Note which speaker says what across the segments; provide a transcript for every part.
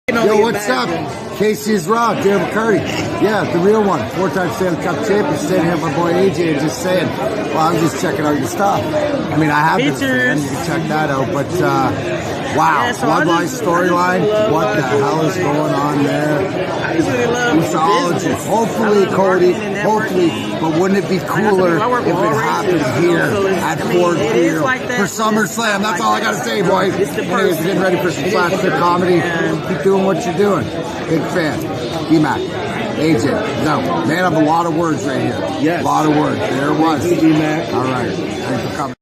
Speaker 1: Yo, what's up? Casey's Raw, Dale McCarty. Yeah, the real one. 4-time Stanley Cup champion. Standing here with my boy AJ and just saying, well, I'm just checking out your stuff. I mean, I have been a fan. You can check that out. But, wow. Bloodline storyline. What the hell is going on there? Mythology. Hopefully, Cody. Hopefully. But wouldn't it be cooler if it happened here at Ford Field for SummerSlam? That's all I got to say, boys. Anyways, getting ready for some slapstick comedy. Keep doing what you're doing. Big fan. D-Mac. AJ. No. Man, I have a lot of words right here. Yes. A lot of words. There it was. D-Mac. All right. Thanks for coming.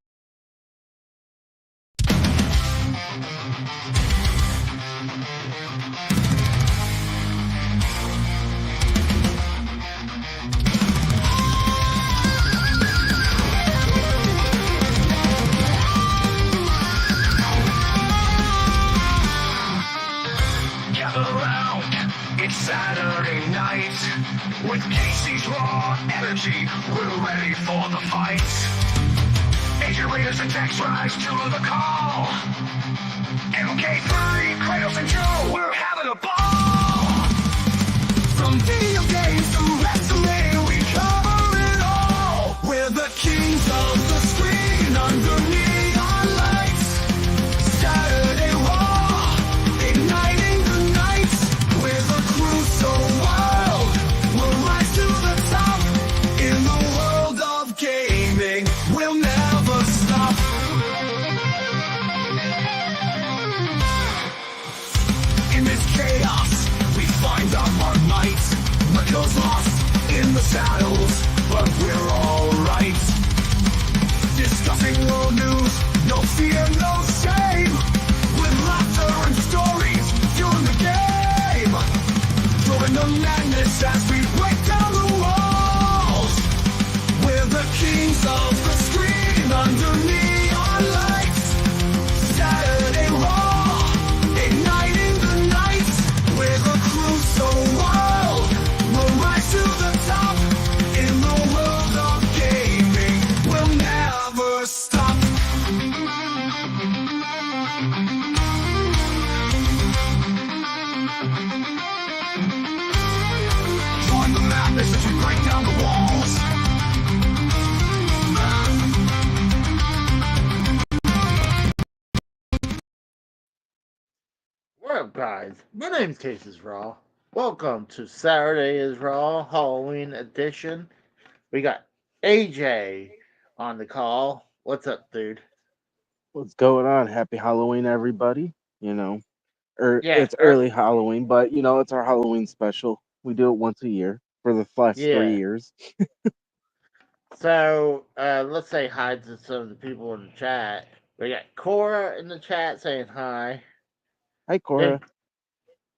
Speaker 2: It's Saturday night with Casey's Raw Energy. We're ready for the fight. Agent Raiders and Tex rise to the call. MK3, Kratos and Joe, we're having a ball. From video games to WrestleMania, we cover it all. We're the kings of the screen under neon lights. Saturday Raw, igniting the night. We're the crew so wild, we'll rise to the top. In the world of gaming, we'll never stop. In this chaos, we find our might. Rico's lost in the shadows, but we're alright. Discussing world news, no fear, no shame. With laughter and stories, fueling the game. Throwing the madness as we break down the walls. We're the kings of the screen under neon lights. Saturday Raw, igniting the night. We're the crew so wild, we'll rise to the top. In the world of gaming, we'll never stop. Join the madness as we break down the walls.
Speaker 3: What up, guys? My name's Casey's Raw. Welcome to Saturday is Raw Halloween edition. We got AJ on the call. What's up, dude?
Speaker 4: What's going on? Happy Halloween, everybody.
Speaker 3: Yeah,
Speaker 4: It's early Halloween, but it's our Halloween special. We do it once a year for the last 3 years.
Speaker 3: So, let's say hi to some of the people in the chat. We got Cora in the chat saying hi.
Speaker 4: Hi, Cora.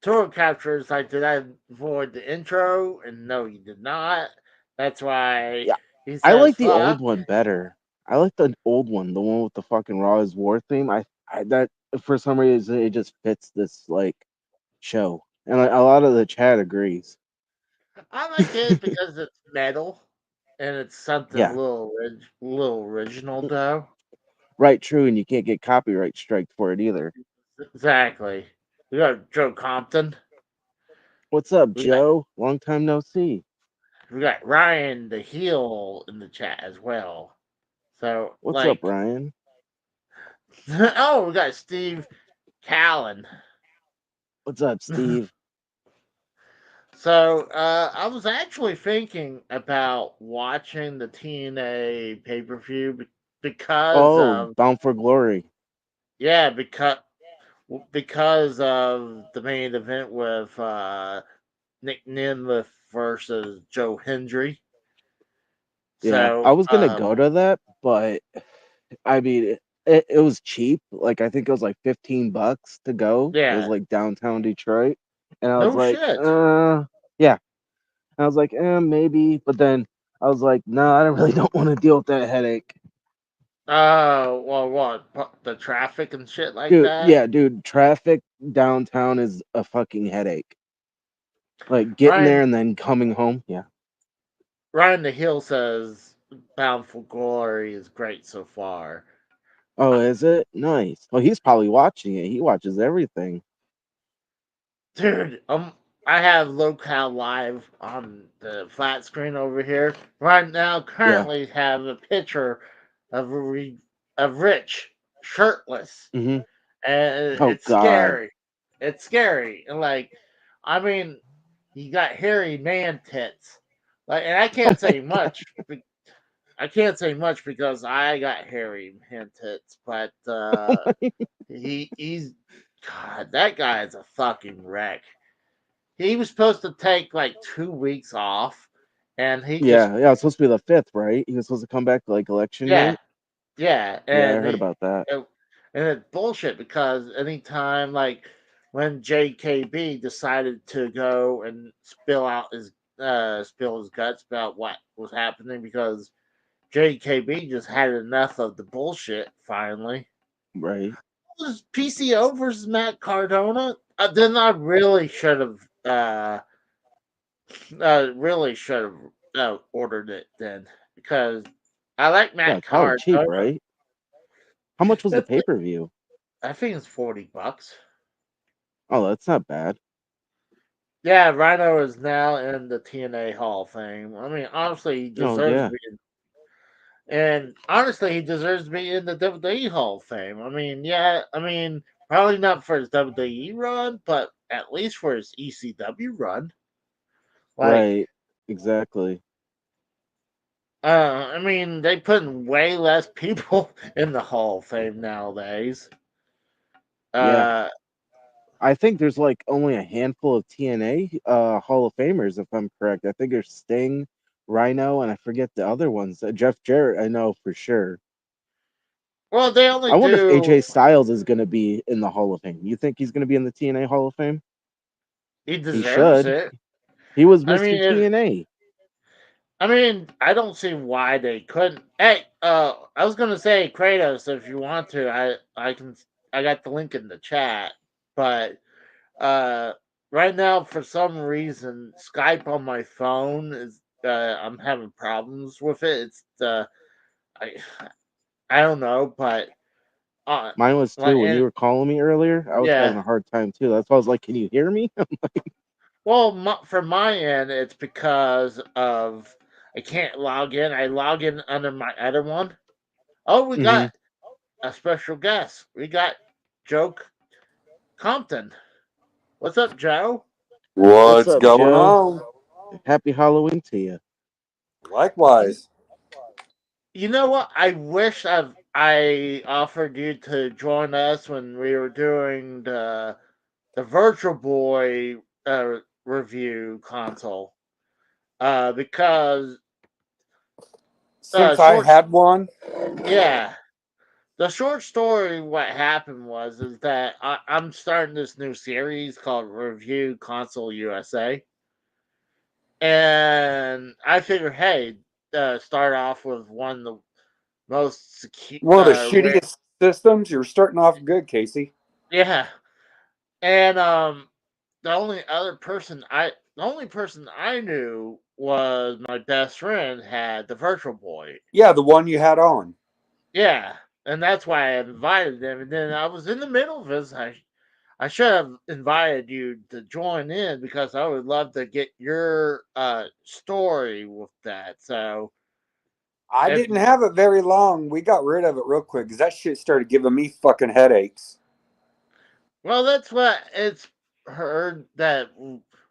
Speaker 3: Tour Captures, like, did I avoid the intro? And no, you did not. That's why he says,
Speaker 4: I like the old one better. I like the old one, the one with the fucking Raw is War theme. I that for some reason it just fits this show, and a lot of the chat agrees.
Speaker 3: I like it because it's metal and it's something
Speaker 4: Yeah.
Speaker 3: a little original, though.
Speaker 4: Right, true, and you can't get copyright strike for it either.
Speaker 3: Exactly. We got Joe Compton.
Speaker 4: What's up, Joe? Long time no see.
Speaker 3: We got Ryan the Heel in the chat as well. So
Speaker 4: what's up, Ryan?
Speaker 3: Oh, we got Steve Callan.
Speaker 4: What's up, Steve?
Speaker 3: So I was actually thinking about watching the TNA pay-per-view because of
Speaker 4: Bound for Glory.
Speaker 3: Yeah, because of the main event with Nick Nemeth versus Joe Hendry.
Speaker 4: Yeah,
Speaker 3: So
Speaker 4: I was gonna go to that, but I mean, it was cheap. Like I think it was like $15 to go.
Speaker 3: Yeah,
Speaker 4: it was like downtown Detroit, and I was
Speaker 3: shit.
Speaker 4: yeah. I was like, maybe, but then I was like, no, I really don't want to deal with that headache.
Speaker 3: Well, what? The traffic and shit like
Speaker 4: dude,
Speaker 3: that?
Speaker 4: Yeah, dude, traffic downtown is a fucking headache. Like getting there and then coming home, yeah.
Speaker 3: Ryan the Hill says Bound for Glory is great so far.
Speaker 4: Oh, is it? Nice. Well, he's probably watching it. He watches everything.
Speaker 3: Dude, I have Locale Live on the flat screen over here right now.
Speaker 4: Yeah.
Speaker 3: Currently, have a picture of of Rich shirtless,
Speaker 4: Hmm.
Speaker 3: and
Speaker 4: Oh
Speaker 3: it's
Speaker 4: God.
Speaker 3: scary. It's scary, and like, I mean, he got hairy man tits, like, and I
Speaker 4: Oh
Speaker 3: can't
Speaker 4: my.
Speaker 3: say much. I can't say much because I got hairy man tits, but he's God. That guy is a fucking wreck. He was supposed to take like 2 weeks off, and he just
Speaker 4: Yeah. Yeah. It's supposed to be the 5th, right? He was supposed to come back like election
Speaker 3: yeah
Speaker 4: night.
Speaker 3: yeah,
Speaker 4: Yeah, I
Speaker 3: and
Speaker 4: heard about that.
Speaker 3: and it's bullshit because anytime like when JKB decided to go and spill his guts about what was happening because JKB just had enough of the bullshit finally.
Speaker 4: Right.
Speaker 3: It was PCO versus Matt Cardona. Then I really should have ordered it then because I like
Speaker 4: Yeah.
Speaker 3: Matt
Speaker 4: It's probably cheap,
Speaker 3: Cardona.
Speaker 4: right? How much was the
Speaker 3: It's
Speaker 4: pay per view?
Speaker 3: I think it's $40.
Speaker 4: Oh, that's not bad.
Speaker 3: Yeah, Rhino is now in the TNA Hall of Fame. I mean, honestly, he
Speaker 4: Oh
Speaker 3: deserves to
Speaker 4: yeah.
Speaker 3: be in, and honestly, he deserves to be in the WWE Hall of Fame. I mean, yeah, I mean, probably not for his WWE run, but at least for his ECW run. Like,
Speaker 4: Right. Exactly.
Speaker 3: I mean, they put way less people in the Hall of Fame nowadays.
Speaker 4: Yeah.
Speaker 3: Uh,
Speaker 4: I think there's like only a handful of TNA Hall of Famers, if I'm correct. I think there's Sting, Rhino, and I forget the other ones. Jeff Jarrett, I know for sure.
Speaker 3: well, they only
Speaker 4: I wonder if
Speaker 3: do.
Speaker 4: AJ Styles is going to be in the Hall of Fame. You think he's going to be in the TNA Hall of Fame?
Speaker 3: He
Speaker 4: He
Speaker 3: deserves
Speaker 4: should.
Speaker 3: it.
Speaker 4: He was
Speaker 3: I
Speaker 4: Mr.
Speaker 3: mean, if
Speaker 4: TNA.
Speaker 3: I mean, I don't see why they couldn't. Hey, I was gonna say Kratos. If you want to, I can. I got the link in the chat, but uh, right now for some reason Skype on my phone is. I'm having problems with it. I I don't know, but uh,
Speaker 4: Mine was
Speaker 3: like
Speaker 4: too. When you
Speaker 3: and
Speaker 4: were calling me earlier, I was having
Speaker 3: yeah.
Speaker 4: a hard time too. That's why I was like, "Can you hear me?"
Speaker 3: Well, from my end, it's because of I can't log in. I log in under my other one. Oh, we
Speaker 4: Hmm.
Speaker 3: got a special guest. We got Joe Compton. What's up, Joe?
Speaker 4: What's
Speaker 5: What's
Speaker 4: up,
Speaker 5: going
Speaker 4: Joe?
Speaker 5: on?
Speaker 4: Happy Halloween to you.
Speaker 3: You,
Speaker 5: Likewise.
Speaker 3: you know what? I wish I offered you to join us when we were doing the Virtual Boy review console. Because
Speaker 5: Since I
Speaker 3: short,
Speaker 5: had one,
Speaker 3: yeah, the short story. What happened was is that I'm starting this new series called Review Console USA. And I figure, hey, start off with one of the most secure,
Speaker 5: one of the
Speaker 3: rare,
Speaker 5: shittiest systems, you're starting off good, Casey.
Speaker 3: yeah. And the only person I knew was my best friend had the Virtual Boy.
Speaker 5: Yeah, the one you had on.
Speaker 3: Yeah, and that's why I invited them. And then I was in the middle of this. I should have invited you to join in because I would love to get your story with that. So
Speaker 5: I
Speaker 3: if
Speaker 5: didn't have it very long. We got rid of it real quick because that shit started giving me fucking headaches.
Speaker 3: Well, that's what it's heard that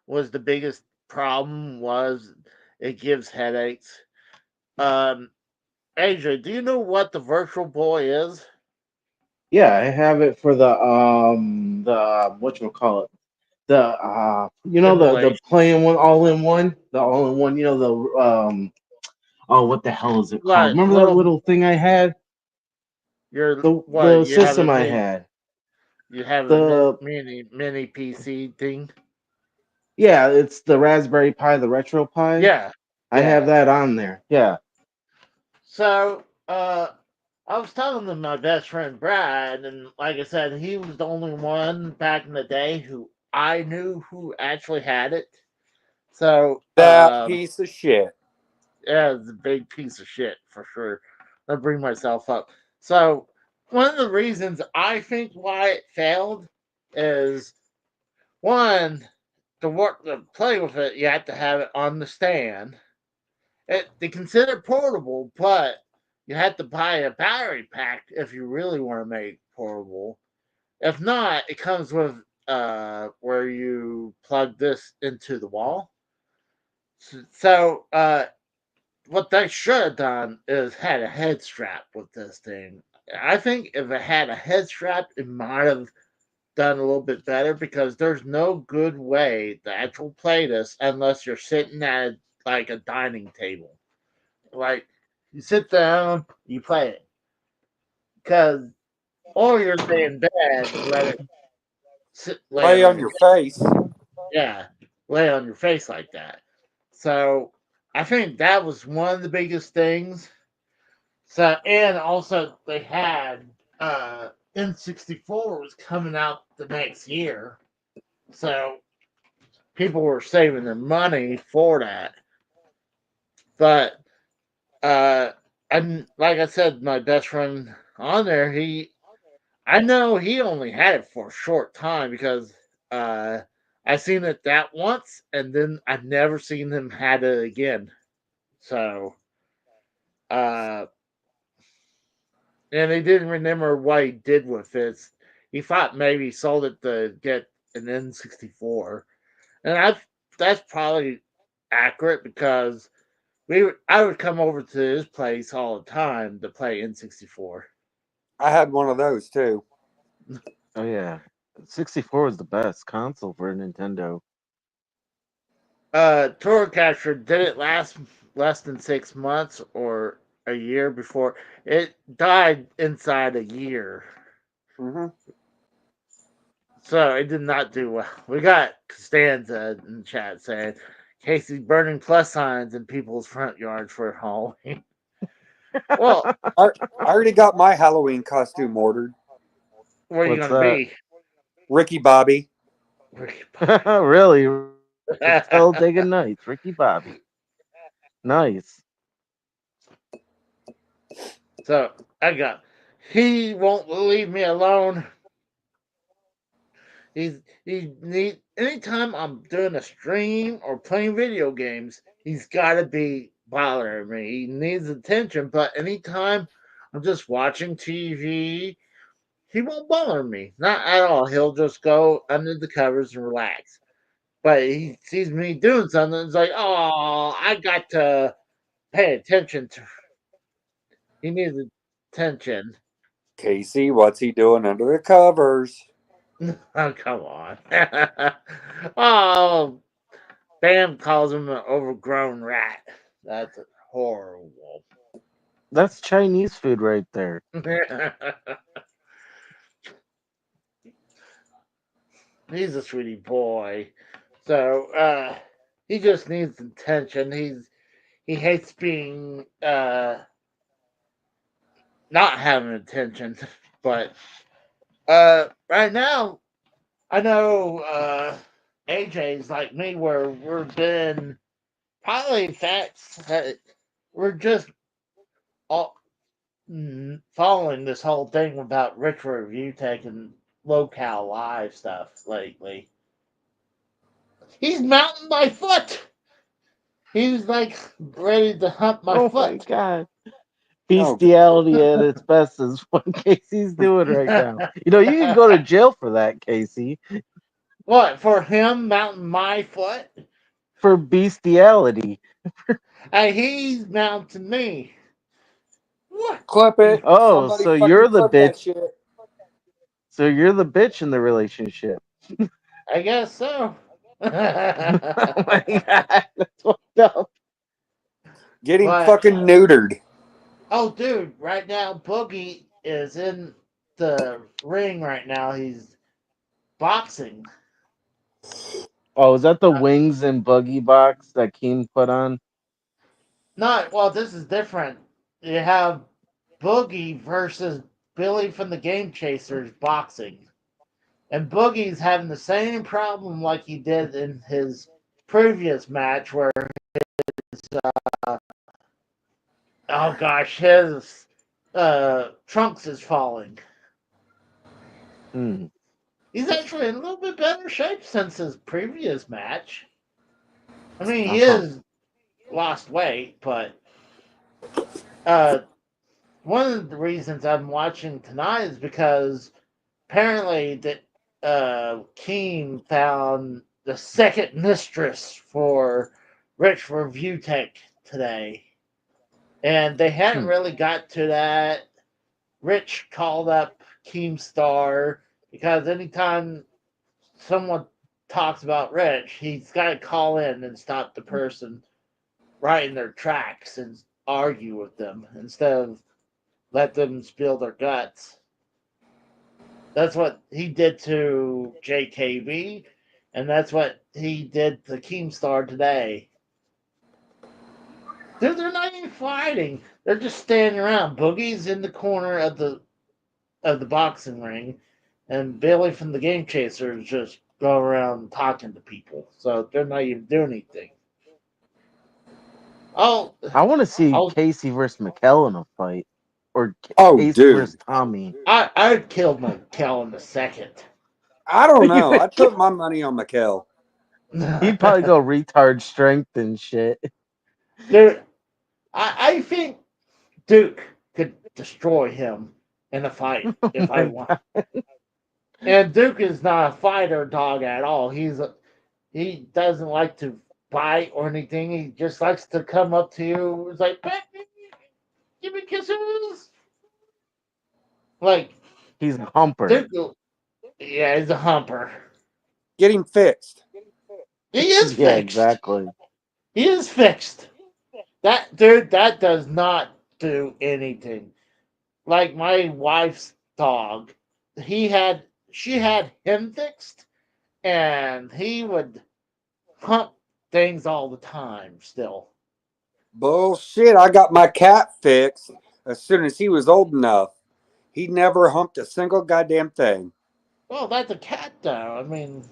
Speaker 3: was the biggest problem was it gives headaches. Um, AJ, do you know what the Virtual Boy is?
Speaker 4: Yeah, I have it for the whatchamacallit, the the
Speaker 3: Emulation.
Speaker 4: playing one, all in one, the all in one, the oh, what the hell is it called?
Speaker 3: What
Speaker 4: Remember that
Speaker 3: little
Speaker 4: little thing I had?
Speaker 3: you're
Speaker 4: The
Speaker 3: what
Speaker 4: system I had.
Speaker 3: you have a
Speaker 4: The
Speaker 3: mini PC thing?
Speaker 4: Yeah, it's the Raspberry Pi, the Retro Pi.
Speaker 3: Yeah,
Speaker 4: I have
Speaker 3: yeah.
Speaker 4: that on there. Yeah.
Speaker 3: So I was talking to my best friend Brad, and like I said, he was the only one back in the day who I knew who actually had it. So,
Speaker 5: That piece of shit.
Speaker 3: yeah, it's a big piece of shit for sure. I bring myself up. So, one of the reasons I think why it failed is one, to play with it, you have to have it on the stand. They consider it portable, but you have to buy a battery pack if you really want to make it portable. If not, it comes with where you plug this into the wall. So what they should have done is had a head strap with this thing. I think if it had a head strap, it might have done a little bit better because there's no good way to actual play this unless you're sitting at like a dining table. Like you sit down, you play it because or you're stay in bed, let it lay
Speaker 5: Lay
Speaker 3: on
Speaker 5: on
Speaker 3: your
Speaker 5: your face.
Speaker 3: yeah, lay on your face like that. So I think that was one of the biggest things. So and also they had N64 was coming out the next year, so people were saving their money for that. But and like I said, my best friend on there, I know he only had it for a short time because uh, I seen it that once, and then I've never seen him had it again. So, uh, and he didn't remember what he did with it. He thought maybe he sold it to get an N64, and that's probably accurate because I would come over to his place all the time to play N64.
Speaker 5: I had one of those too.
Speaker 4: Oh yeah, 64 was the best console for a Nintendo.
Speaker 3: Tour Capture, did it last less than 6 months or a year before it died inside a year?
Speaker 5: Hmm.
Speaker 3: So it did not do well. We got Costanza in the chat saying Casey burning plus signs in people's front yards for Halloween. Well,
Speaker 5: I already got my Halloween costume ordered.
Speaker 3: where are you
Speaker 4: What's
Speaker 3: gonna
Speaker 4: that?
Speaker 3: be?
Speaker 5: Ricky Bobby.
Speaker 4: Really? Talladega Nights, Ricky Bobby. Nice.
Speaker 3: So I got. He won't leave me alone. He need anytime I'm doing a stream or playing video games, he's got to be bothering me. He needs attention, but anytime I'm just watching TV, he won't bother me. Not at all. He'll just go under the covers and relax. But he sees me doing something. It's like, oh, I got to pay attention to. He needs attention.
Speaker 5: Casey, what's he doing under the covers?
Speaker 3: Oh, come on. Oh, Bam calls him an overgrown rat. That's horrible.
Speaker 4: That's Chinese food right there.
Speaker 3: He's a sweetie boy. So, he just needs attention. He hates being not having attention. But right now, I know AJ's like me, where we've been probably facts. We're just all following this whole thing about retro review taking locale live stuff lately. He's mounting my foot. He's like ready to hump my
Speaker 4: Oh my
Speaker 3: foot.
Speaker 4: god.
Speaker 5: Oh,
Speaker 4: Bestiality at its best is what Casey's doing right now. You know, you can go to jail for that, Casey.
Speaker 3: What, for him mounting my foot?
Speaker 4: For bestiality.
Speaker 3: And he's mounting me. What?
Speaker 5: clip it.
Speaker 4: Oh,
Speaker 5: Somebody
Speaker 4: so
Speaker 5: fucking
Speaker 4: you're the
Speaker 5: clip that
Speaker 4: bitch.
Speaker 5: shit.
Speaker 4: So you're the bitch in the relationship.
Speaker 3: I guess so.
Speaker 4: Oh my god, that's fucked up.
Speaker 5: Getting
Speaker 3: But
Speaker 5: fucking neutered.
Speaker 3: oh, dude, right now Boogie is in the ring right now. He's boxing.
Speaker 4: Oh, is that the wings and buggy box that Keen put on?
Speaker 3: Not well. This is different. You have Boogie versus Billy from the Game Chasers boxing, and Boogie's having the same problem like he did in his previous match, where oh gosh, his trunks is falling.
Speaker 4: Hmm.
Speaker 3: He's actually in a little bit better shape since his previous match. I mean, he
Speaker 4: Uh-huh.
Speaker 3: has lost weight, but one of the reasons I'm watching tonight is because apparently that Keem found the second mistress for Rich Review Tech today. And they hadn't really got to that. Rich called up Keemstar because anytime someone talks about Rich, he's got to call in and stop the person right in their tracks and argue with them instead of let them spill their guts. That's what he did to JKB, and that's what he did to Keemstar today. Dude, they're not even fighting. They're just standing around. Boogie's in the corner of the boxing ring, and Billy from the Game Chasers just go around talking to people. So they're not even doing anything.
Speaker 4: I want to see
Speaker 3: I'll-
Speaker 4: Casey versus McKell in a fight, or
Speaker 5: Oh,
Speaker 4: Casey
Speaker 5: dude.
Speaker 4: versus Tommy.
Speaker 3: I'd kill McKell in a second.
Speaker 5: I don't know. I'd put my money on McKell.
Speaker 4: He'd probably go retard strength and shit.
Speaker 3: Dude, I think Duke could destroy him in a fight if I want. And Duke is not a fighter dog at all. He doesn't like to bite or anything. He just likes to come up to you. It's like, "Pet me, give me kisses." Like
Speaker 4: He's a humper.
Speaker 3: Duke, yeah, he's a humper.
Speaker 5: Get him fixed.
Speaker 3: He is fixed.
Speaker 4: Yeah, exactly.
Speaker 3: He is fixed. That dude, that does not do anything. Like my wife's dog, she had him fixed, and he would hump things all the time. Still,
Speaker 5: Bullshit. I got my cat fixed as soon as he was old enough. He never humped a single goddamn thing.
Speaker 3: well, that's a cat, though. I mean,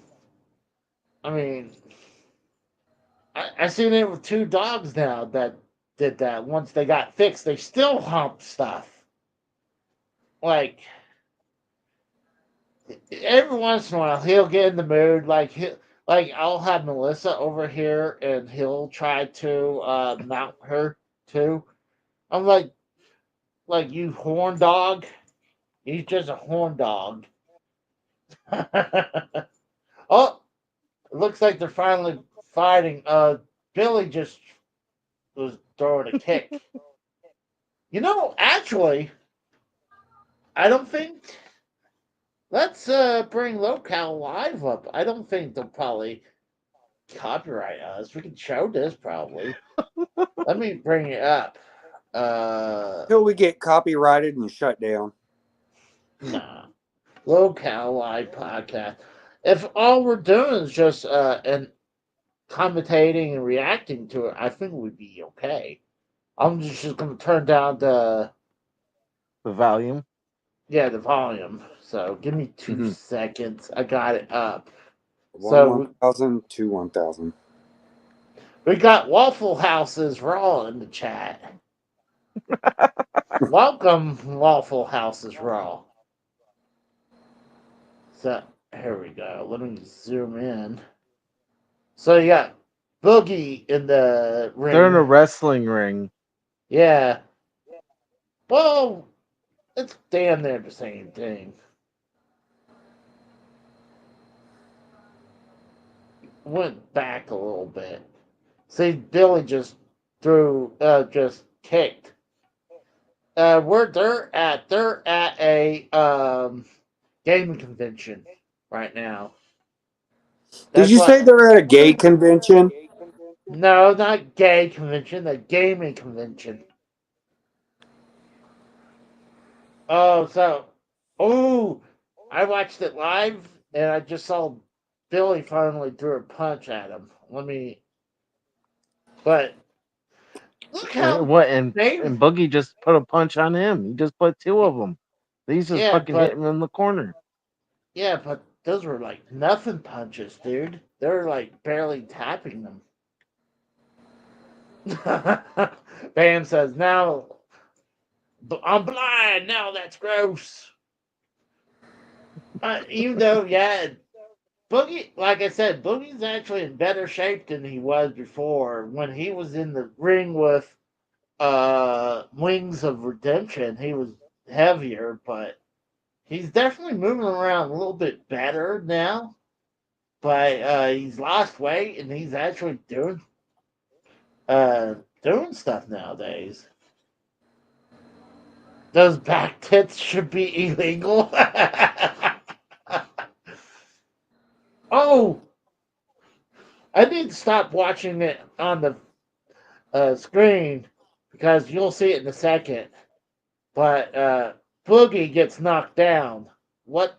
Speaker 3: I seen it with 2 dogs now that did that. Once they got fixed, they still hump stuff. Like every once in a while, he'll get in the mood. Like I'll have Melissa over here, and he'll try to mount her too. I'm like you horn dog. He's just a horn dog. Oh, it looks like they're finally fighting. Billy just was throwing a kick. Actually, I don't think. Let's bring Locale Live up. I don't think they'll probably copyright us. We can show this probably. Let me bring it up.
Speaker 5: Till we get copyrighted and shut down.
Speaker 3: Nah. Locale Live podcast. If all we're doing is just and commentating and reacting to it, I think we'd be okay. I'm just going to turn down the
Speaker 4: volume.
Speaker 3: the volume. So give me 2
Speaker 4: Mhm.
Speaker 3: seconds. I got it up.
Speaker 5: 1,000 to 1,000.
Speaker 3: We got Waffle Houses Raw in the chat. Welcome, Waffle Houses Raw. So here we go. Let me zoom in. So you got Boogie in the ring.
Speaker 4: They're in a wrestling ring.
Speaker 3: Yeah. Well, it's damn near the same thing. Went back a little bit. See, Billy just just kicked. Where they're at a gaming convention right now.
Speaker 5: Did you say they're at a gay convention?
Speaker 3: No, not gay convention, the gaming convention. I watched it live, and I just saw Billy finally threw a punch at him. But look how
Speaker 4: And Boogie just put a punch on him. He just put 2 of them. He's just fucking hitting him in the corner.
Speaker 3: Yeah, but those were like nothing punches, dude. They're like barely tapping them. Bam says, now I'm blind. Now that's gross. Yeah, Boogie, like I said, Boogie's actually in better shape than he was before. When he was in the ring with Wings of Redemption, he was heavier, but he's definitely moving around a little bit better now. But he's lost weight and he's actually uh, doing stuff nowadays. Those back tits should be illegal. Oh, I need to stop watching it on the screen because you'll see it in a second. But Boogie gets knocked down. What's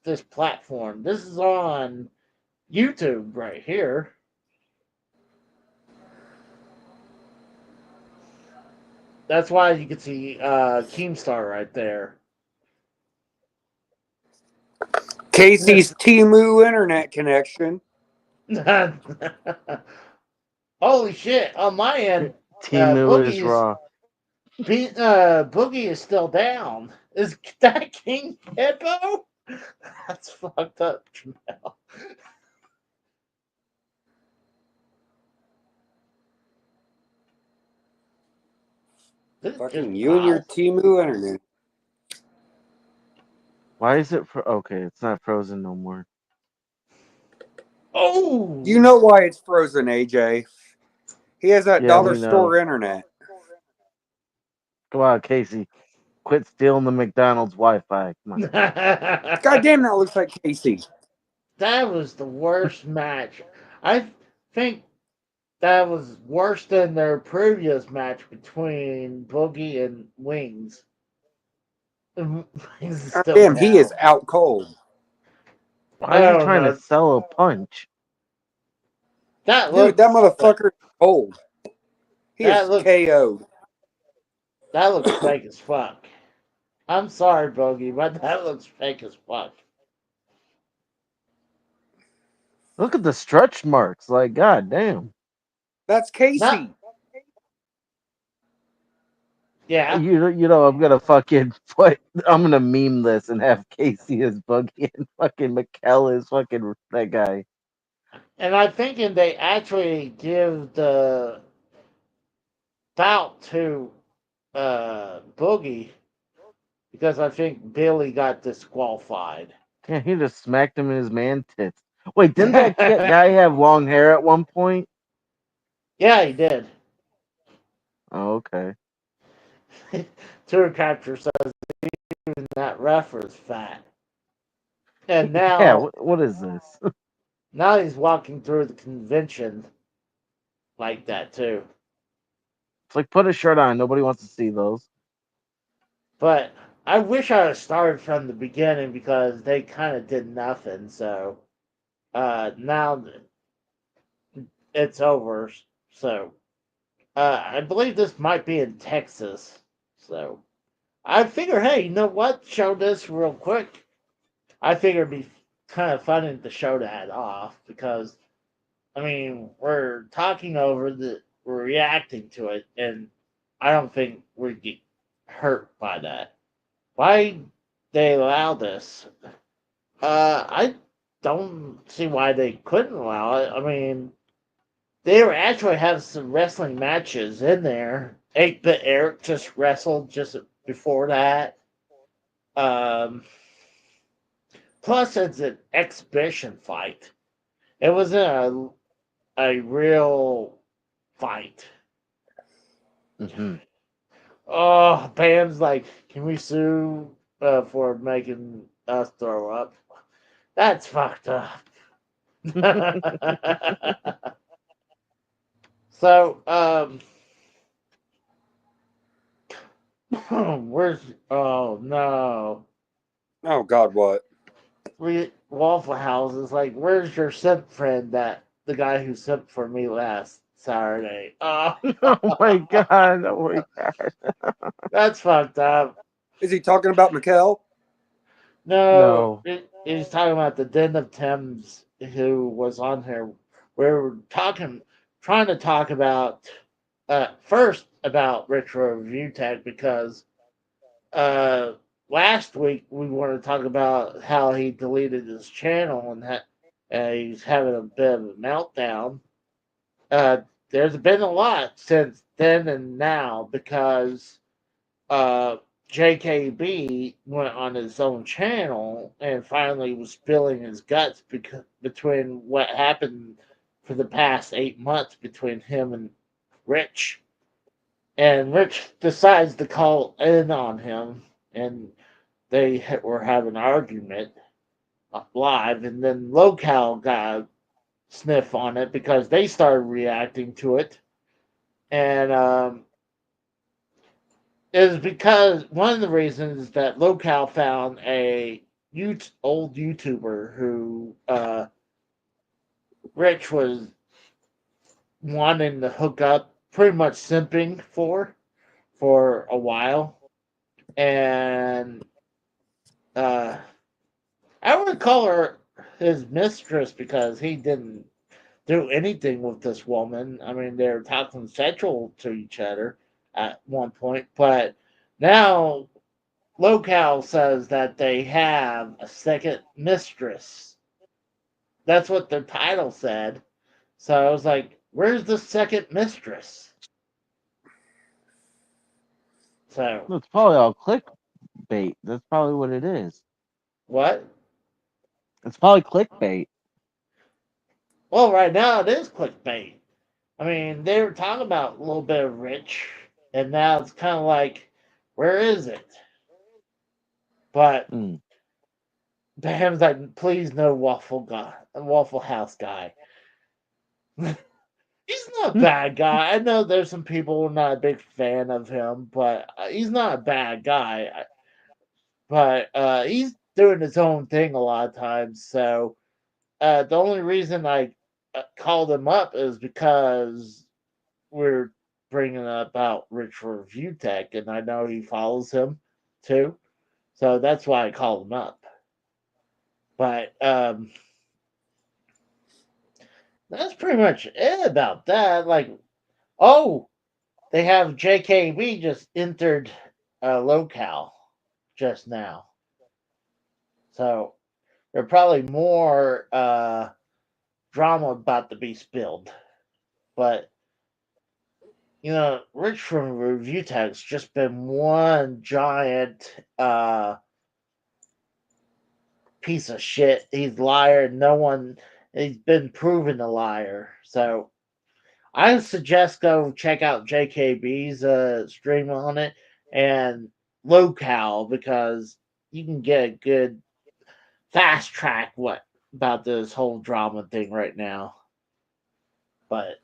Speaker 3: this platform? This is on YouTube right here. That's why you can see Keemstar right there.
Speaker 5: Casey's Timu internet connection.
Speaker 3: Holy shit! On my end,
Speaker 4: Timu is Raw.
Speaker 3: Boogie is still down. Is that King Hippo? That's fucked up, Jamel.
Speaker 5: Fucking you and your Timu internet.
Speaker 4: Why is it for? Okay, it's not frozen no more.
Speaker 3: Oh,
Speaker 5: You know why it's frozen, AJ? He has that
Speaker 4: Yeah,
Speaker 5: dollar
Speaker 4: we know.
Speaker 5: store internet.
Speaker 4: Come on, Casey. Quit stealing the McDonald's Wi-Fi. Come on.
Speaker 5: God damn, that looks like Casey.
Speaker 3: That was the worst match. I think that was worse than their previous match between Boogie and Wings. Wings is
Speaker 5: God
Speaker 3: still
Speaker 5: damn, he
Speaker 3: down.
Speaker 5: is out cold.
Speaker 4: Why is he trying to sell a punch?
Speaker 5: Dude, that motherfucker is cold. He is KO'd.
Speaker 3: That looks fake as fuck. I'm sorry, Bogey, but that looks fake as fuck.
Speaker 4: Look at the stretch marks. Like, god damn.
Speaker 5: That's Casey.
Speaker 3: Yeah.
Speaker 4: You know, I'm gonna fucking I'm gonna meme this and have Casey as Buggy and fucking Mikkel as fucking that guy.
Speaker 3: And I'm thinking they actually give the bout to Boogie because I think Billy got disqualified.
Speaker 4: Yeah, he just smacked him in his man tits. Wait, didn't that guy have long hair at one point?
Speaker 3: Yeah, he did.
Speaker 4: Oh, okay.
Speaker 3: Tour capture says even that ref is fat. And now,
Speaker 4: yeah, what is this?
Speaker 3: now he's walking through the convention like that too.
Speaker 4: It's like put a shirt on. Nobody wants to see those.
Speaker 3: But I wish I had started from the beginning because they kind of did nothing. So now it's over. So I believe this might be in Texas. So I figure, hey, you know what? Show this real quick. I figure it'd be kind of funny to show that off because, I mean, we're talking over we're reacting to it, and I don't think we'd get hurt by that. Why they allow this? I don't see why they couldn't allow it. I mean, they were actually have some wrestling matches in there. 8-Bit Eric just wrestled just before that. Plus, it's an exhibition fight. It wasn't a real fight.
Speaker 4: Mm-hmm.
Speaker 3: Oh, Pam's like, can we sue for making us throw up? That's fucked up. So, where's, oh no.
Speaker 5: Oh God, what?
Speaker 3: Waffle House is like, where's your simp friend that the guy who simped for me last Saturday? Oh,
Speaker 4: oh my god! Oh my god!
Speaker 3: That's fucked up.
Speaker 5: Is he talking about Mikkel?
Speaker 3: No. He's talking about the Den of Thames who was on here. We were trying to talk about first about Retro Review Tech because last week we want to talk about how he deleted his channel and he's having a bit of a meltdown. There's been a lot since then and now because uh, JKB went on his own channel and finally was spilling his guts between what happened for the past 8 months between him and Rich. And Rich decides to call in on him, and they were having an argument live, and then Locale got a sniff on it because they started reacting to it. And it was because one of the reasons is that Locale found a old YouTuber who Rich was wanting to hook up, pretty much simping for a while. And I would call her his mistress because he didn't do anything with this woman. I mean, they were talking sexual to each other at one point, but now Locale says that they have a second mistress. That's what the title said. So I was like, where's the second mistress? So,
Speaker 4: It's probably all clickbait. That's probably what it is.
Speaker 3: what?
Speaker 4: It's probably clickbait.
Speaker 3: Well, right now it is clickbait. I mean, they were talking about a little bit of Rich, and now it's kind of like, where is it? But
Speaker 4: Mm.
Speaker 3: Bam's like, please no Waffle House guy. He's not a bad guy. I know there's some people who are not a big fan of him, but he's not a bad guy. But he's doing his own thing a lot of times. So the only reason I called him up is because we're bringing up about Rich Review Tech, and I know he follows him too. So that's why I called him up. But that's pretty much it about that. Like, oh, they have JKB just entered Locale just now. So there probably more drama about to be spilled. But, Rich from Review Tech's just been one giant piece of shit. He's a liar. He's been proven a liar. So I suggest go check out JKB's stream on it and Locale because you can get a good fast track what about this whole drama thing right now. But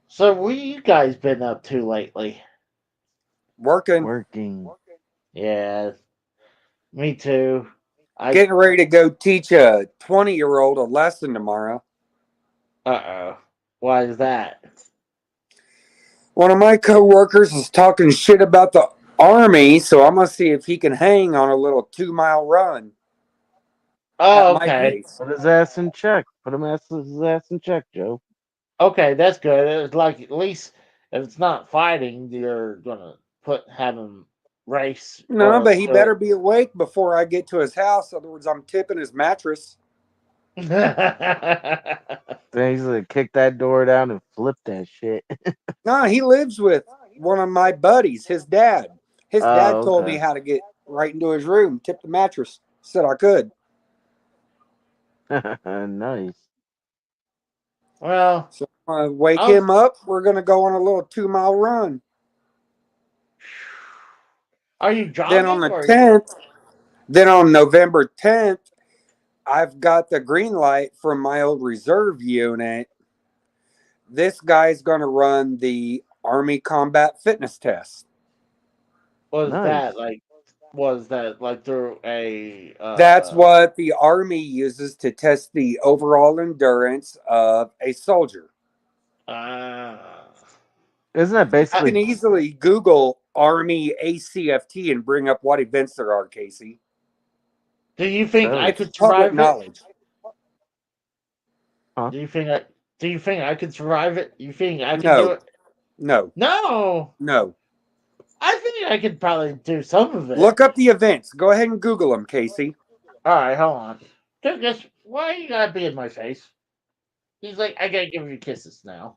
Speaker 3: so what you guys been up to lately?
Speaker 5: Working.
Speaker 3: Yeah, me too.
Speaker 5: Getting ready to go teach a 20-year-old a lesson tomorrow.
Speaker 3: Uh-oh. Why is that?
Speaker 5: One of my coworkers is talking shit about the Army, so I'm going to see if he can hang on a little 2-mile run.
Speaker 3: Oh,
Speaker 5: at my
Speaker 3: okay.
Speaker 5: pace.
Speaker 4: Put his ass in check. Put his ass in check, Joe.
Speaker 3: Okay, that's good. It's like at least if it's not fighting, you're gonna have him race.
Speaker 5: No, but he better be awake before I get to his house. Otherwise, I'm tipping his mattress.
Speaker 4: Then he's gonna kick that door down and flip that shit.
Speaker 5: No, he lives with one of my buddies, his dad. His dad told me
Speaker 4: okay.
Speaker 5: how to get right into his room, tip the mattress. Said I could.
Speaker 4: Nice.
Speaker 3: Well,
Speaker 5: So wake him up. We're gonna go on a little 2-mile run.
Speaker 3: Are you jogging?
Speaker 5: Then on the 10th, then on November 10th, I've got the green light from my old reserve unit. This guy's gonna run the Army Combat Fitness Test.
Speaker 3: Was
Speaker 4: Nice.
Speaker 3: that like? Was that like through a?
Speaker 5: That's what the Army uses to test the overall endurance of a soldier.
Speaker 4: Isn't that basically?
Speaker 5: I can easily Google Army ACFT and bring up what events there are, Casey.
Speaker 3: Do you think I could
Speaker 5: Public
Speaker 3: survive
Speaker 5: knowledge.
Speaker 4: Huh?
Speaker 3: Do you think I could survive it? You think I could
Speaker 5: No.
Speaker 3: do it?
Speaker 5: No.
Speaker 3: No.
Speaker 5: No.
Speaker 3: I think I could probably do some of it.
Speaker 5: Look up the events. Go ahead and Google them, Casey.
Speaker 3: All right, hold on. Dude, why you gotta be in my face? He's like, I gotta give you kisses now.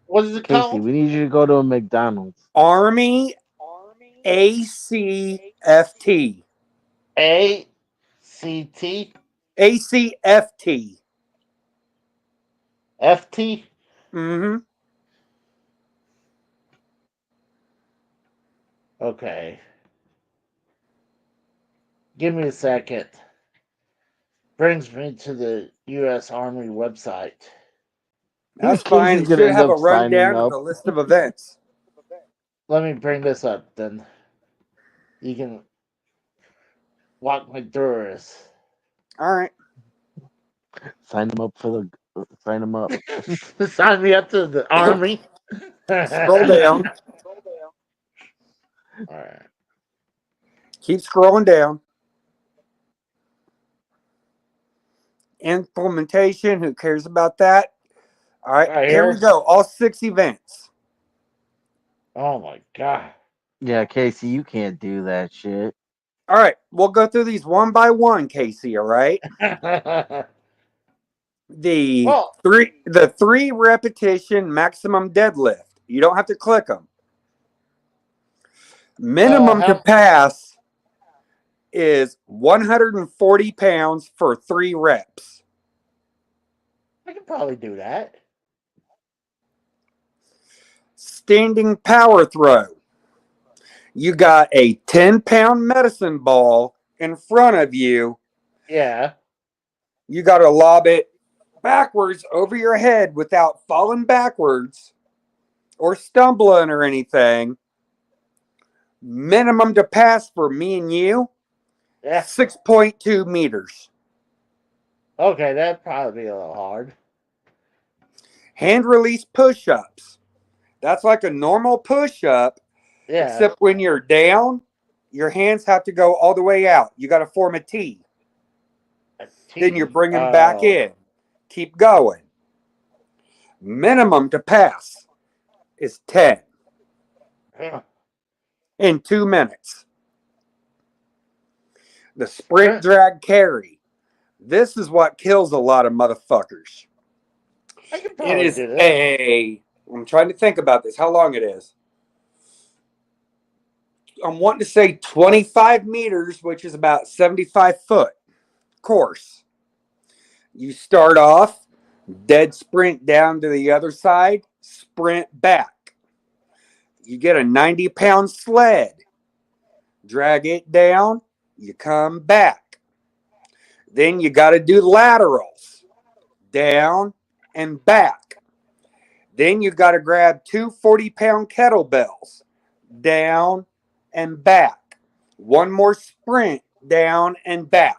Speaker 3: What is it
Speaker 4: Casey,
Speaker 3: called?
Speaker 4: we need you to go to a McDonald's.
Speaker 5: Army ACFT.
Speaker 3: ACT
Speaker 5: ACFT.
Speaker 3: FT.
Speaker 5: Mm-hmm.
Speaker 3: Okay. Give me a second. Brings me to the U.S. Army website.
Speaker 5: That's fine.
Speaker 4: Casey's
Speaker 5: It
Speaker 4: gonna
Speaker 5: should
Speaker 4: end
Speaker 5: have a
Speaker 4: up signing
Speaker 5: rundown of
Speaker 4: up.
Speaker 5: the list of events.
Speaker 3: Let me bring this up then. You can walk me through this.
Speaker 5: All right.
Speaker 4: Sign him up for the. Sign him up.
Speaker 3: Sign me up to the Army.
Speaker 5: Scroll down.
Speaker 3: All right.
Speaker 5: Keep scrolling down. Implementation. Who cares about that? All right.
Speaker 3: Right
Speaker 5: Here we
Speaker 3: here.
Speaker 5: go. All 6 events.
Speaker 3: Oh my god.
Speaker 4: Yeah, Casey, you can't do that shit.
Speaker 5: All right. We'll go through these one by one, Casey. All right. The
Speaker 3: Well,
Speaker 5: three repetition maximum deadlift. You don't have to click them. Minimum to
Speaker 3: how,
Speaker 5: pass is 140 pounds for 3 reps.
Speaker 3: I could probably do that.
Speaker 5: Standing power throw. You got a 10-pound medicine ball in front of you.
Speaker 3: Yeah.
Speaker 5: You got to lob it backwards over your head without falling backwards or stumbling or anything. Minimum to pass for me and you,
Speaker 3: Yeah.
Speaker 5: 6.2 meters.
Speaker 3: Okay, that'd probably be a little hard.
Speaker 5: Hand release push-ups. That's like a normal push-up,
Speaker 3: Yeah.
Speaker 5: except when you're down, your hands have to go all the way out. You got to form a T. Then you bring them back in. Keep going. Minimum to pass is 10 in 2 minutes. The sprint, drag, carry. This is what kills a lot of motherfuckers.
Speaker 3: I could
Speaker 5: It
Speaker 3: probably
Speaker 5: is
Speaker 3: do that.
Speaker 5: I'm trying to think about this, how long it is. I'm wanting to say 25 meters, which is about 75 foot course. You start off, dead sprint down to the other side, sprint back. You get a 90-pound sled, drag it down, you come back. Then you got to do laterals, down and back. Then you got to grab 2 40-pound kettlebells, down and back. One more sprint, down and back.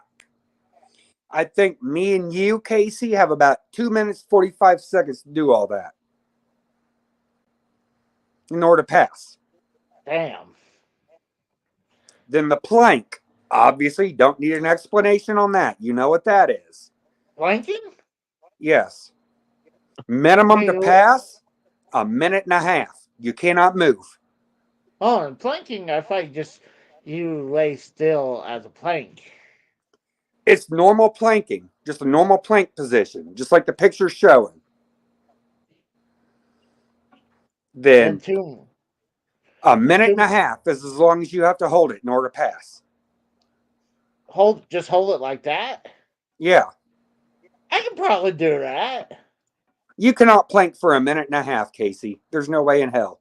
Speaker 5: I think me and you, Casey, have about 2 minutes, 45 seconds to do all that in order to pass.
Speaker 3: Damn.
Speaker 5: Then the plank. Obviously, don't need an explanation on that. You know what that is.
Speaker 3: Planking?
Speaker 5: Yes. Minimum to pass, 1.5 minutes. You cannot move.
Speaker 3: Oh, and planking, I thought you lay still as a plank.
Speaker 5: It's normal planking, just a normal plank position, just like the picture's showing. Then 1.5 minutes is as long as you have to hold it in order to pass.
Speaker 3: Hold it like that?
Speaker 5: Yeah.
Speaker 3: I can probably do that.
Speaker 5: You cannot plank for 1.5 minutes, Casey. There's no way in hell.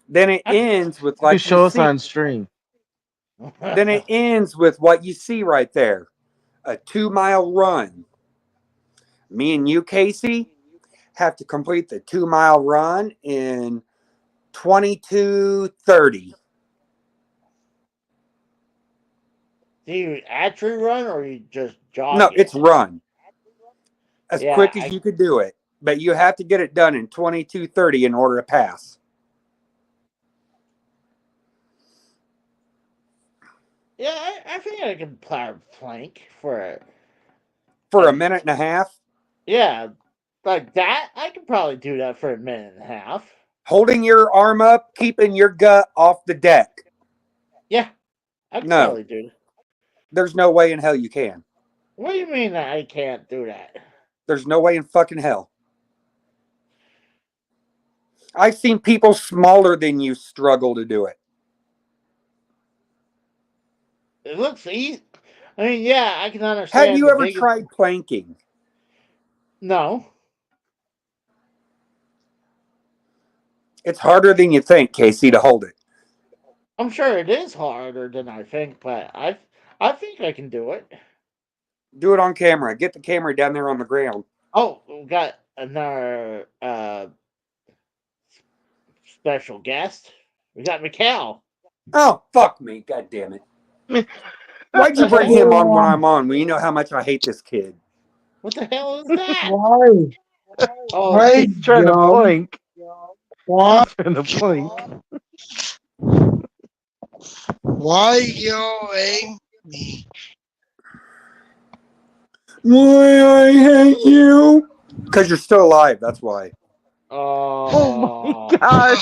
Speaker 5: Then it ends with like
Speaker 4: show us on stream.
Speaker 5: Then it ends with what you see right there. A 2-mile run. Me and you, Casey, have to complete the 2-mile run in 22:30.
Speaker 3: Do you actually run or you just jog?
Speaker 5: No, it's run. As
Speaker 3: Yeah,
Speaker 5: quick as you could do it. But you have to get it done in 22:30 in order to pass.
Speaker 3: Yeah, I think I can plank for
Speaker 5: 1.5 minutes.
Speaker 3: Yeah, Like that, I could probably do that for a minute and a half.
Speaker 5: Holding your arm up, keeping your gut off the deck.
Speaker 3: Yeah, I could
Speaker 5: No.
Speaker 3: probably do it.
Speaker 5: There's no way in hell you can.
Speaker 3: What do you mean that I can't do that?
Speaker 5: There's no way in fucking hell. I've seen people smaller than you struggle to do it.
Speaker 3: It looks easy. I mean, yeah, I can understand.
Speaker 5: Have you
Speaker 3: the
Speaker 5: ever
Speaker 3: biggest-
Speaker 5: tried planking?
Speaker 3: No.
Speaker 5: It's harder than you think, Casey, to hold it.
Speaker 3: I'm sure it is harder than I think, but I think I can do it.
Speaker 5: Do it on camera. Get the camera down there on the ground.
Speaker 3: Oh, we got another special guest. We got Mikhail.
Speaker 5: Oh, fuck me. God damn it. Why'd you bring him on when I'm on? Well, you know how much I hate this kid.
Speaker 3: What the hell is that?
Speaker 6: Why?
Speaker 3: Oh,
Speaker 6: Why,
Speaker 4: He's trying to
Speaker 6: Joe?
Speaker 4: blink.
Speaker 6: Why?
Speaker 4: Trying to blink.
Speaker 6: Why you me?
Speaker 5: Why I hate you? Because you're still alive. That's why.
Speaker 4: Oh my god.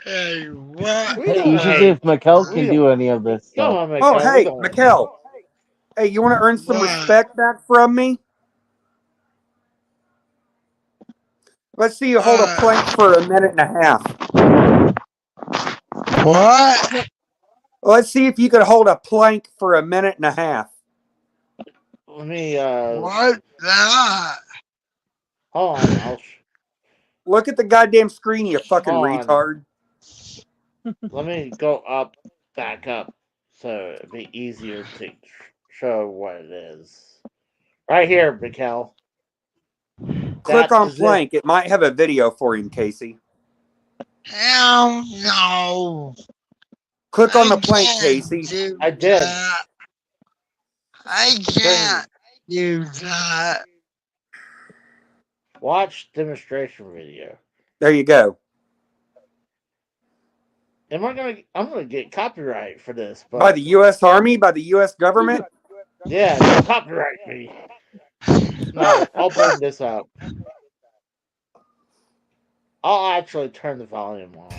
Speaker 6: Hey, what?
Speaker 3: We
Speaker 4: Hey,
Speaker 3: don't
Speaker 4: you should
Speaker 3: hate-
Speaker 4: see if Mikkel can
Speaker 3: we
Speaker 4: do any of this
Speaker 3: Come
Speaker 4: stuff.
Speaker 3: on, Mikhail.
Speaker 5: Oh,
Speaker 3: we
Speaker 5: hey,
Speaker 3: don't-
Speaker 5: Mikkel. Hey, you want to earn some
Speaker 6: What?
Speaker 5: respect back from me? Let's see you hold a plank for a minute and a half.
Speaker 6: What?
Speaker 5: Let's see if you could hold a plank for a minute and a half.
Speaker 3: Let me
Speaker 6: What? That?
Speaker 3: hold on.
Speaker 5: Look at the goddamn screen, you fucking
Speaker 3: Hold on.
Speaker 5: retard.
Speaker 3: Let me go back up, so it'd be easier to show what it is. Right here, Mikhail.
Speaker 5: Click
Speaker 3: That
Speaker 5: on
Speaker 3: is it.
Speaker 5: plank. It might have a video for him, Casey.
Speaker 6: Hell no.
Speaker 5: Click on the
Speaker 6: I
Speaker 5: plank,
Speaker 6: can't
Speaker 5: Casey.
Speaker 6: do
Speaker 3: I did.
Speaker 6: that. I can't do that.
Speaker 3: Watch demonstration video.
Speaker 5: There you go.
Speaker 3: I'm gonna get copyright for this, but
Speaker 5: By the U.S. Army? By the U.S. government?
Speaker 3: yeah, don't copyright me. No, I'll bring this up. I'll actually turn the volume on.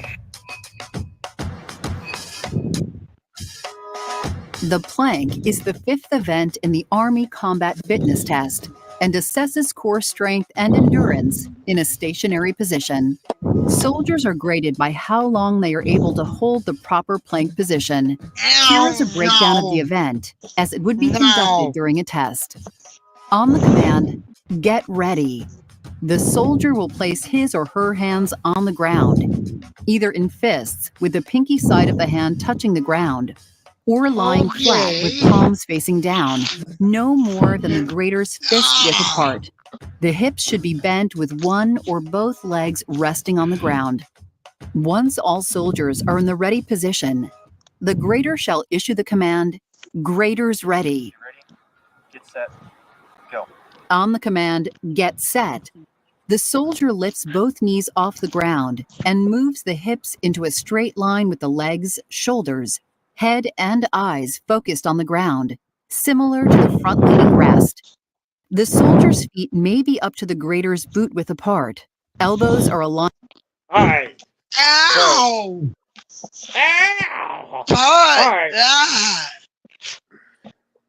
Speaker 7: The plank is the fifth event in the Army Combat Fitness Test and assesses core strength and endurance in a stationary position. Soldiers are graded by how long they are able to hold the proper plank position. Here is a breakdown of the event, as it would be conducted during a test. On the command, "Get ready," the soldier will place his or her hands on the ground, either in fists with the pinky side of the hand touching the ground, or lying flat with palms facing down, no more than the grater's fist width apart. The hips should be bent with one or both legs resting on the ground. Once all soldiers are in the ready position, the grater shall issue the command, "Graters ready."
Speaker 8: Get set. Go.
Speaker 7: On the command, "Get set," the soldier lifts both knees off the ground and moves the hips into a straight line with the legs, shoulders, head, and eyes focused on the ground, similar to the front-leaning rest. The soldier's feet may be up to the grater's boot width apart. Elbows are aligned.
Speaker 3: All right.
Speaker 6: Ow!
Speaker 3: Ow!
Speaker 6: But
Speaker 3: right.
Speaker 6: that.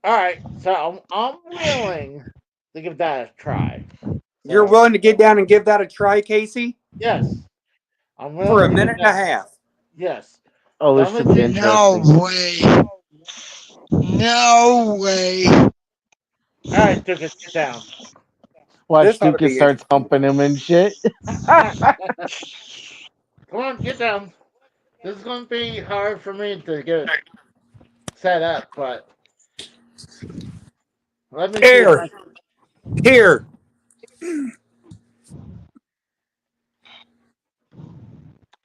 Speaker 3: All right. So I'm willing to give that a try.
Speaker 5: You're willing to get down and give that a try, Casey?
Speaker 3: Yes. I'm willing
Speaker 5: For a
Speaker 3: to give
Speaker 5: minute and a
Speaker 3: that-
Speaker 5: half.
Speaker 3: Yes.
Speaker 4: Oh, this
Speaker 3: Don't
Speaker 4: should be
Speaker 3: let me-
Speaker 6: No
Speaker 4: interesting.
Speaker 6: way. No way.
Speaker 3: All right, Dukas, sit down.
Speaker 4: Watch
Speaker 5: This ought to
Speaker 4: Dukas
Speaker 5: be
Speaker 4: starts humping him and shit.
Speaker 3: Come on, get down. This is going to be hard for me to get set up, but let me see if
Speaker 5: Here.
Speaker 3: I-
Speaker 5: Here.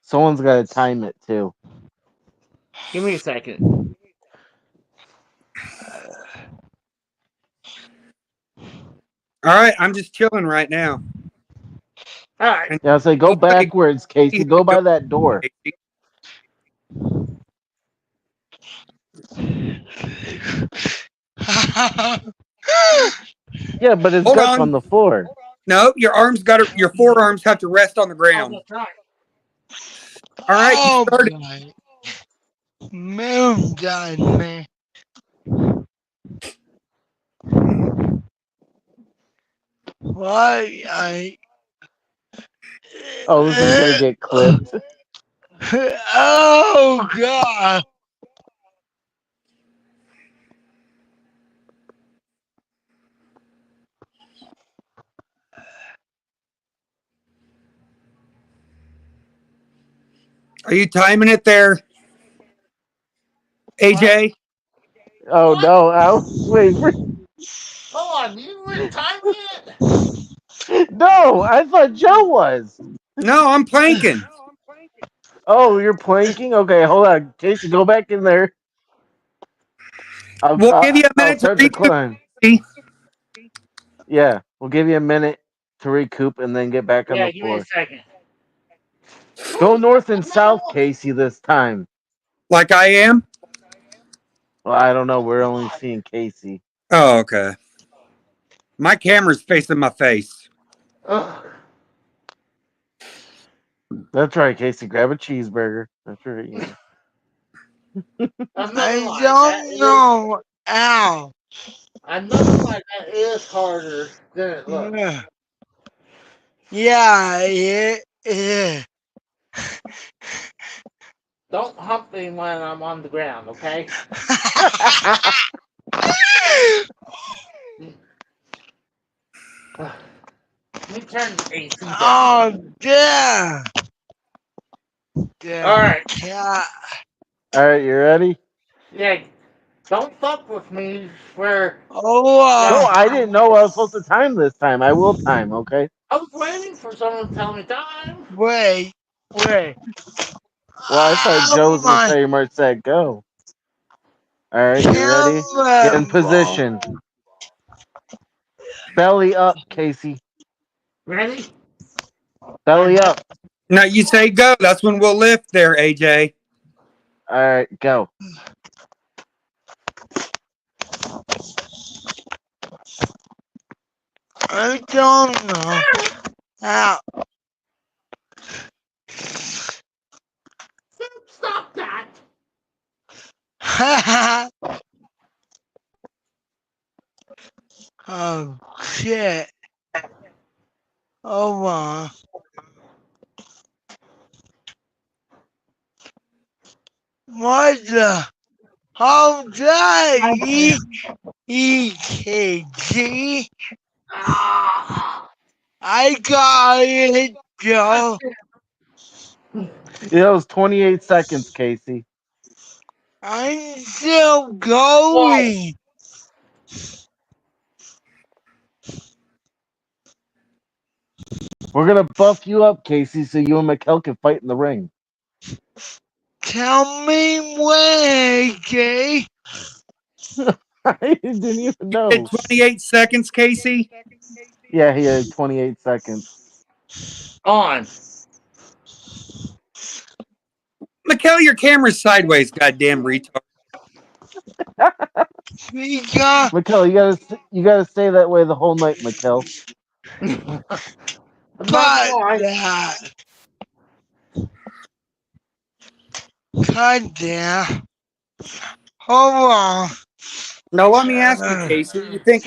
Speaker 4: Someone's got to time it too.
Speaker 3: Give me a second.
Speaker 5: All right, I'm just chilling right now.
Speaker 3: All right.
Speaker 4: Yeah, I say go backwards, Casey. Go by that door. Yeah, but his
Speaker 5: Hold
Speaker 4: duck
Speaker 5: on.
Speaker 4: on the floor.
Speaker 5: No, your forearms have to rest on the ground.
Speaker 3: that's right.
Speaker 5: All right, you
Speaker 6: Oh,
Speaker 5: started.
Speaker 6: my. Moved on me. Why
Speaker 4: Oh, this is gonna get clipped.
Speaker 6: Oh, God.
Speaker 5: Are you timing it there, AJ?
Speaker 4: Oh
Speaker 3: What?
Speaker 4: no, I was waiting for.
Speaker 3: Hold on, you weren't timing it?
Speaker 4: No, I thought Joe was.
Speaker 5: No, I'm planking.
Speaker 4: Oh, you're planking? Okay, hold on. Casey, go back in there.
Speaker 5: We'll give you a
Speaker 4: I'll
Speaker 5: minute to
Speaker 4: start the
Speaker 5: recoup.
Speaker 4: climb. Yeah, we'll give you a minute to recoup and then get back on
Speaker 3: Yeah,
Speaker 4: the
Speaker 3: give me a
Speaker 4: floor.
Speaker 3: second.
Speaker 4: Go north and south, Casey, this time.
Speaker 5: Like I am?
Speaker 4: Well, I don't know. We're only seeing Casey.
Speaker 5: Oh, okay. My camera's facing my face.
Speaker 3: Ugh.
Speaker 4: That's right, Casey. Grab a cheeseburger. That's right. Yeah.
Speaker 3: I'm not
Speaker 6: I
Speaker 3: gonna lie,
Speaker 6: don't know. Ow.
Speaker 3: I'm not gonna lie, that is harder than it looks.
Speaker 6: Yeah, yeah.
Speaker 3: Don't hump me when I'm on the ground, okay? Let me turn the AC down.
Speaker 6: Oh, yeah.
Speaker 3: All right.
Speaker 6: Yeah.
Speaker 4: All right, you ready?
Speaker 3: Yeah, don't fuck with me where
Speaker 6: Oh,
Speaker 4: No, I didn't know I was supposed to time this time. I will time, okay?
Speaker 3: I was waiting for someone to tell me time.
Speaker 6: wait.
Speaker 4: Well, I thought Joe was going to say Mark said go. All right, you ready? Get in position. Belly up, Casey.
Speaker 3: Ready?
Speaker 4: Belly up.
Speaker 5: Now you say go. That's when we'll lift there, AJ.
Speaker 4: All right, go.
Speaker 6: I don't know. Ow.
Speaker 3: Stop that.
Speaker 6: Oh, shit. Oh, wow. What the? How did EKG?
Speaker 3: Ah.
Speaker 6: I got it, Joe.
Speaker 4: Yeah, that was 28 seconds, Casey.
Speaker 6: I'm still going.
Speaker 4: We're going to buff you up, Casey, so you and Mikkel can fight in the ring.
Speaker 6: Tell me when, AJ.
Speaker 4: I didn't even know.
Speaker 5: Did 28 seconds, Casey?
Speaker 4: Yeah, he had 28 seconds.
Speaker 3: On.
Speaker 5: Mikkel, your camera's sideways, goddamn retard.
Speaker 6: Because
Speaker 4: Mikkel, you gotta stay that way the whole night, Mikkel.
Speaker 6: that. God damn. Hold on.
Speaker 5: Now let me ask you, Casey. You think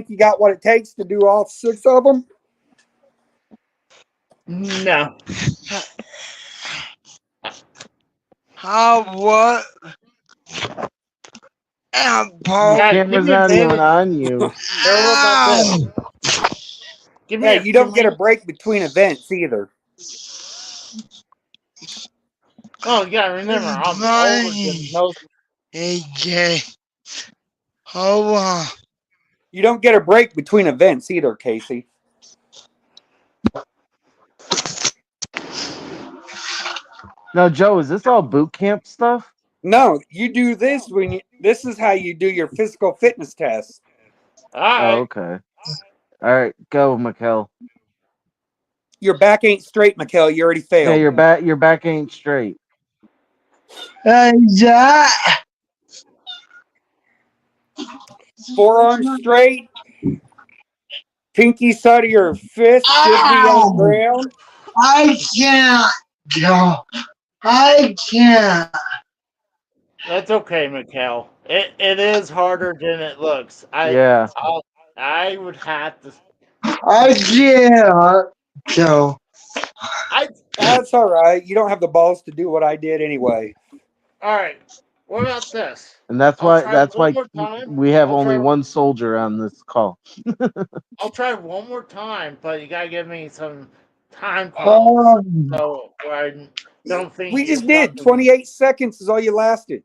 Speaker 5: you got what it takes to do all 6 of them?
Speaker 3: No.
Speaker 6: How what? Apple.
Speaker 3: Yeah, give
Speaker 4: Camera's
Speaker 3: me a
Speaker 4: not even
Speaker 3: minute.
Speaker 4: on you.
Speaker 6: Ow.
Speaker 3: Give me
Speaker 5: Yeah,
Speaker 3: a
Speaker 5: you don't get a break between events either.
Speaker 3: Oh, you gotta remember, I'm older than most.
Speaker 6: AJ. Hold on.
Speaker 5: You don't get a break between events either, Casey.
Speaker 4: Now, Joe, is this all boot camp stuff?
Speaker 5: No, you do this this is how you do your physical fitness test.
Speaker 4: Oh,
Speaker 3: Alright.
Speaker 4: okay. All right, go, Mikkel.
Speaker 5: Your back ain't straight, Mikkel. You already
Speaker 4: Yeah,
Speaker 5: failed.
Speaker 4: your back ain't straight.
Speaker 6: that.
Speaker 5: Forearms straight. pinky side of your fist should be on the ground.
Speaker 6: I can't, Joe. I can't.
Speaker 3: That's okay, Mikkel. It is harder than it looks.
Speaker 4: Yeah.
Speaker 3: I would have to.
Speaker 6: I can't, Joe.
Speaker 5: That's all right. You don't have the balls to do what I did anyway.
Speaker 3: All right. What about this?
Speaker 4: And that's
Speaker 3: I'll
Speaker 4: why
Speaker 3: try one more
Speaker 4: we
Speaker 3: time.
Speaker 4: have
Speaker 3: I'll
Speaker 4: only
Speaker 3: try-
Speaker 4: one soldier on this call.
Speaker 3: I'll try one more time, but you gotta give me some time calls. So I don't think
Speaker 5: We
Speaker 3: you
Speaker 5: just did.
Speaker 3: fucking-
Speaker 5: 28 seconds is all you lasted.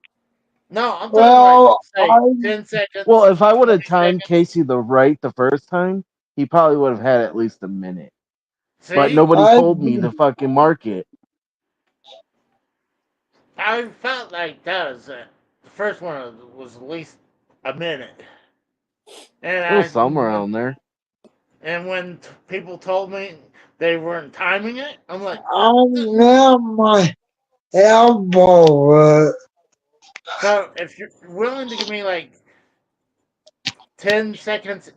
Speaker 3: No, I'm talking
Speaker 6: Well,
Speaker 3: like say 10 seconds.
Speaker 4: Well, if I would have
Speaker 3: 20
Speaker 4: timed
Speaker 3: seconds.
Speaker 4: Casey the first time, he probably would have had at least a minute.
Speaker 3: See,
Speaker 4: But nobody
Speaker 6: I-
Speaker 4: told me to fucking mark it.
Speaker 3: I felt like that was the first one was at least a minute. And
Speaker 4: It was somewhere around there.
Speaker 3: And when people told me they weren't timing it, I'm like,
Speaker 6: I'm at my elbow.
Speaker 3: so if you're willing to give me like 10 seconds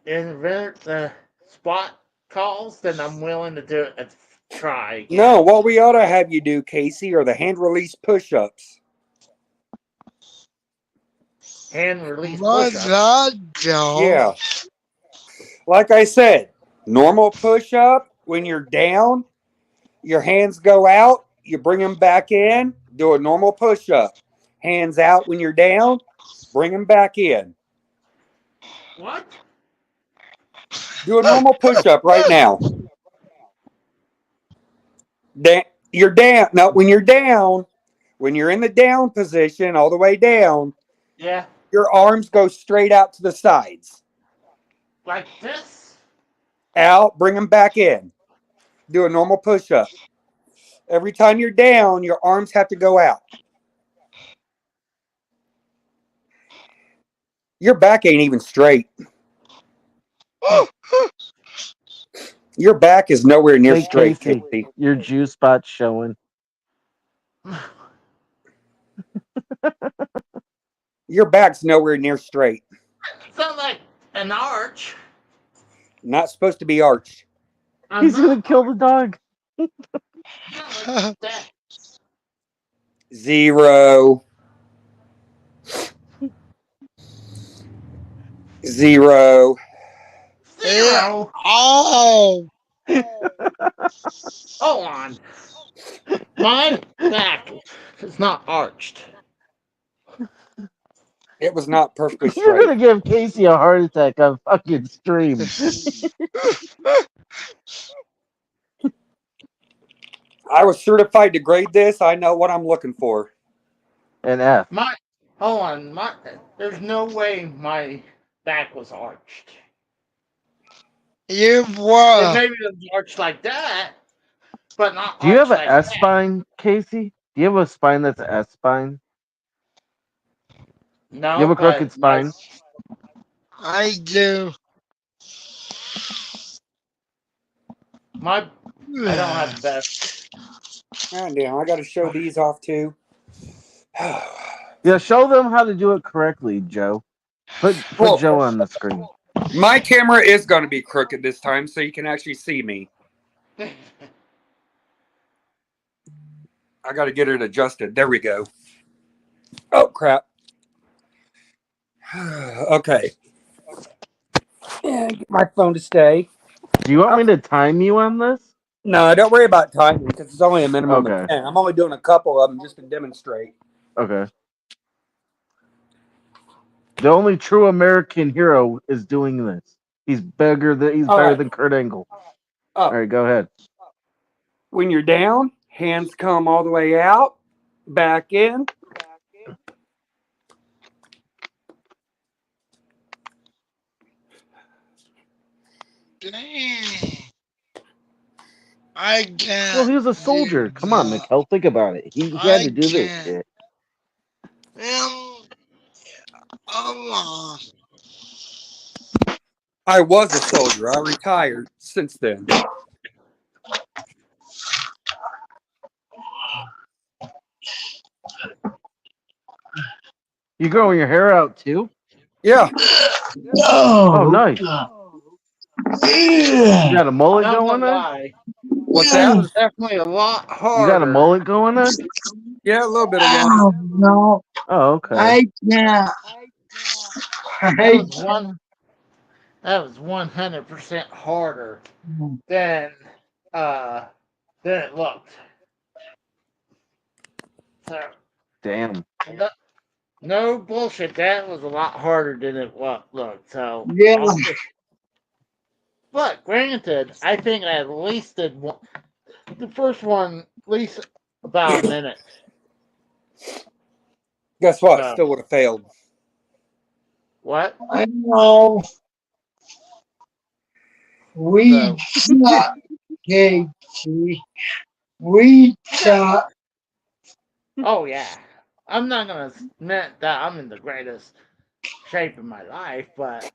Speaker 3: in the spot calls, then I'm willing to do it and try again.
Speaker 5: No, what we ought to have you do, Casey, are the hand release push-ups.
Speaker 3: Hand release
Speaker 6: What's
Speaker 3: push-ups.
Speaker 6: that, Joe?
Speaker 5: Yeah. Like I said, normal push-up, when you're down, your hands go out, you bring them back in, do a normal push-up. Hands out when you're down, bring them back in.
Speaker 3: What?
Speaker 5: Do a normal push-up right now. You're down. No, when you're down, when you're in the down position, all the way down,
Speaker 3: Yeah.
Speaker 5: your arms go straight out to the sides.
Speaker 3: Like this?
Speaker 5: Out, bring them back in. Do a normal push-up. Every time you're down, your arms have to go out. Your back ain't even straight. Your back is nowhere near
Speaker 4: Hey,
Speaker 5: straight,
Speaker 4: Casey,
Speaker 5: Casey.
Speaker 4: your juice spot's showing.
Speaker 5: Your back's nowhere near straight.
Speaker 3: Sounds like an arch.
Speaker 5: Not supposed to be arched.
Speaker 3: I'm
Speaker 4: He's gonna
Speaker 3: not-
Speaker 4: kill the dog.
Speaker 3: not like that.
Speaker 5: 0. 0.
Speaker 3: Zero.
Speaker 6: Oh,
Speaker 3: Hold on. My back is not arched.
Speaker 5: It was not perfectly
Speaker 4: You're
Speaker 5: straight.
Speaker 4: gonna give Casey a heart attack on fucking stream.
Speaker 5: I was certified to grade this. I know what I'm looking for.
Speaker 4: An F.
Speaker 3: Hold on. There's no way my back was arched.
Speaker 6: you
Speaker 3: It
Speaker 6: were.
Speaker 3: maybe it was arched like that, but not.
Speaker 4: Do you have an
Speaker 3: arched like
Speaker 4: S
Speaker 3: that.
Speaker 4: spine, Casey? Do you have a spine that's an S spine?
Speaker 3: No.
Speaker 4: You have a
Speaker 3: but
Speaker 4: crooked spine?
Speaker 6: I do.
Speaker 3: I don't have the best.
Speaker 5: God damn, I got to show these off too.
Speaker 4: Yeah, show them how to do it correctly, Joe. Put
Speaker 5: Well-
Speaker 4: Joe on the screen.
Speaker 5: My camera is going to be crooked this time, so you can actually see me. I got to get it adjusted. There we go. Oh, crap. Okay. Yeah, get my phone to stay.
Speaker 4: Do you want me to time you on this?
Speaker 5: No, don't worry about timing because it's only a minimum
Speaker 4: Okay.
Speaker 5: of 10. I'm only doing a couple of them just to demonstrate.
Speaker 4: Okay. The only true American hero is doing this. He's better
Speaker 5: All right.
Speaker 4: than Kurt Angle.
Speaker 5: Oh.
Speaker 4: All right, go ahead.
Speaker 5: When you're down, hands come all the way out, back in.
Speaker 6: Dang. I can't.
Speaker 4: Well, he was a soldier. Come on, Mikkel, think about it. He had to do this
Speaker 6: can't.
Speaker 4: shit.
Speaker 6: Oh,
Speaker 5: I was a soldier. I retired since then.
Speaker 4: You growing your hair out too?
Speaker 5: Yeah.
Speaker 4: Oh, nice. You got a mullet
Speaker 3: Not
Speaker 4: going
Speaker 3: gonna
Speaker 4: on?
Speaker 3: lie.
Speaker 5: What's
Speaker 3: That
Speaker 5: that?
Speaker 3: was definitely a lot harder.
Speaker 4: You got a mullet going on?
Speaker 5: Yeah, a little bit of one.
Speaker 6: Oh, no,
Speaker 4: Oh, okay.
Speaker 6: I can't.
Speaker 3: That
Speaker 6: I
Speaker 3: was one. That was 100% harder
Speaker 6: can't.
Speaker 3: than it looked. So
Speaker 4: Damn.
Speaker 3: no bullshit. That was a lot harder than it looked. So
Speaker 6: Yeah.
Speaker 3: but granted, I think I at least did one, the first one at least about a minute.
Speaker 5: Guess what?
Speaker 3: So,
Speaker 5: Still would have failed.
Speaker 3: what?
Speaker 6: I know. We shot, Casey. We shot.
Speaker 3: Oh yeah. I'm not gonna admit that I'm in the greatest shape of my life, but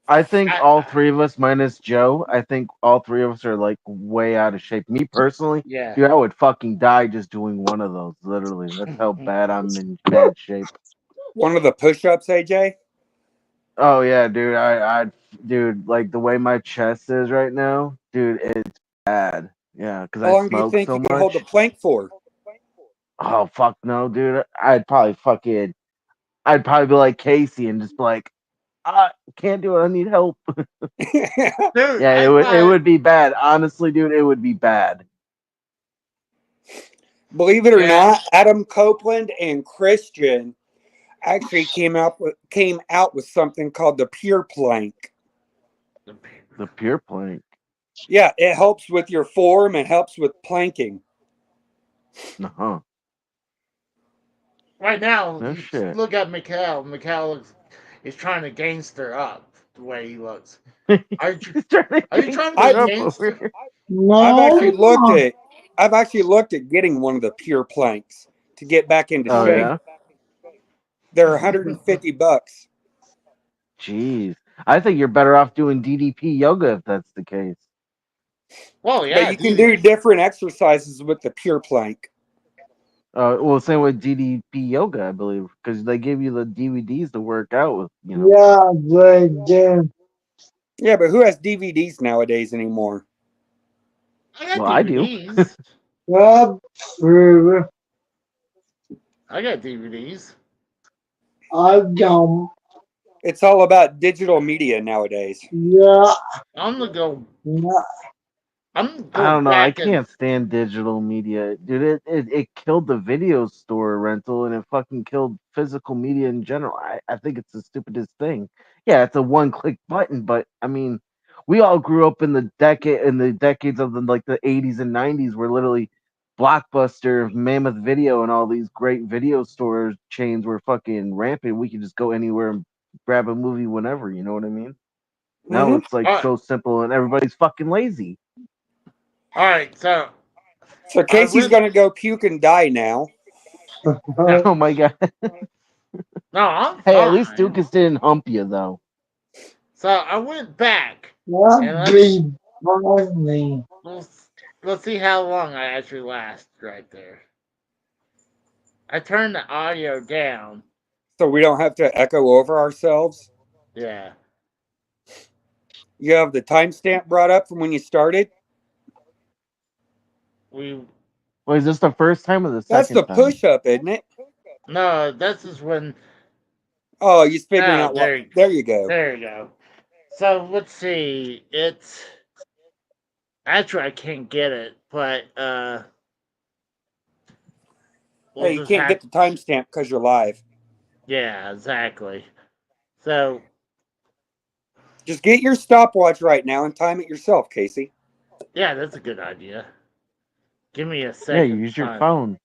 Speaker 4: I think
Speaker 3: I,
Speaker 4: all three of us, minus Joe, I think all three of us are like way out of shape. Me personally,
Speaker 3: yeah.
Speaker 4: dude, I would fucking die just doing one of those. Literally, that's how bad I'm in bad shape.
Speaker 5: One of the push-ups, AJ.
Speaker 4: Oh yeah, dude. Dude, like the way my chest is right now, dude, it's bad. Yeah, because
Speaker 5: How
Speaker 4: I
Speaker 5: long do you
Speaker 4: smoke
Speaker 5: think
Speaker 4: so
Speaker 5: you could hold the
Speaker 4: much.
Speaker 5: plank for?
Speaker 4: Oh fuck no, dude. I'd probably be like Casey and just be like, I can't do it. I need help.
Speaker 3: Dude,
Speaker 4: Yeah, it would be bad. Honestly, dude, it would be bad.
Speaker 5: Believe it or
Speaker 3: Yeah.
Speaker 5: not, Adam Copeland and Christian actually came out with something called the Pure Plank.
Speaker 4: The pure plank.
Speaker 5: Yeah, it helps with your form. It helps with planking.
Speaker 4: Uh-huh.
Speaker 3: Right now,
Speaker 4: No
Speaker 3: you
Speaker 4: shit.
Speaker 3: look at Mikhail. Mikhail is trying to gangster up the way he looks. Are you,
Speaker 4: He's trying to
Speaker 3: are you trying to
Speaker 4: gangster
Speaker 3: be a
Speaker 4: up
Speaker 3: gangster?
Speaker 4: over here.
Speaker 6: No.
Speaker 5: I've actually looked at getting one of the Pure Planks to get back into
Speaker 4: Oh
Speaker 5: shape.
Speaker 4: yeah.
Speaker 5: They're $150.
Speaker 4: Jeez. I think you're better off doing DDP yoga if that's the case.
Speaker 3: Well, yeah,
Speaker 5: But you can do different exercises with the Pure Plank.
Speaker 4: Well, same with DDP yoga, I believe, because they give you the DVDs to work out with.
Speaker 6: Yeah, they do.
Speaker 5: Yeah, but who has DVDs nowadays anymore?
Speaker 3: I got
Speaker 4: Well, I do.
Speaker 3: DVDs.
Speaker 6: True.
Speaker 3: I got DVDs.
Speaker 6: I don't.
Speaker 5: It's all about digital media nowadays.
Speaker 6: Yeah.
Speaker 3: I'm gonna go.
Speaker 6: Yeah.
Speaker 3: I'm gonna
Speaker 4: I
Speaker 3: go
Speaker 4: don't know. I
Speaker 3: back and
Speaker 4: can't stand digital media, dude. It killed the video store rental, and it fucking killed physical media in general. I think it's the stupidest thing. Yeah, it's a one-click button, but I mean, we all grew up in the decades of the 80s and 90s, where literally Blockbuster, Mammoth Video, and all these great video store chains were fucking rampant. We could just go anywhere and grab a movie whenever. You know what I mean? Now
Speaker 5: Mhm.
Speaker 4: it's like
Speaker 3: All right.
Speaker 4: so simple, and everybody's fucking lazy.
Speaker 3: All right, so
Speaker 5: So Casey's
Speaker 3: went-
Speaker 5: going to go puke and die now.
Speaker 4: Oh my god.
Speaker 3: no, I'm
Speaker 4: Hey, at least
Speaker 3: fine.
Speaker 4: Dukas didn't hump you though.
Speaker 3: So I went back.
Speaker 6: That'd be funny.
Speaker 3: Let's see how long I actually last right there. I turned the audio down.
Speaker 5: So we don't have to echo over ourselves.
Speaker 3: Yeah.
Speaker 5: You have the timestamp brought up from when you started.
Speaker 3: We
Speaker 4: Well, is this the first time or the
Speaker 5: That's
Speaker 4: second
Speaker 5: the
Speaker 4: time?
Speaker 5: push up, isn't it?
Speaker 3: no, this is when
Speaker 5: Oh, he's figuring
Speaker 3: Oh,
Speaker 5: out
Speaker 3: there
Speaker 5: what. There you go.
Speaker 3: there you go. So let's see. It's actually I can't get it, but we'll
Speaker 5: Hey, you
Speaker 3: just
Speaker 5: can't
Speaker 3: have
Speaker 5: get the timestamp because you're live.
Speaker 3: yeah, exactly. So
Speaker 5: Just get your stopwatch right now and time it yourself, Casey.
Speaker 3: yeah, that's a good idea. Give me a
Speaker 4: Yeah,
Speaker 3: second.
Speaker 4: use your
Speaker 3: time.
Speaker 4: phone.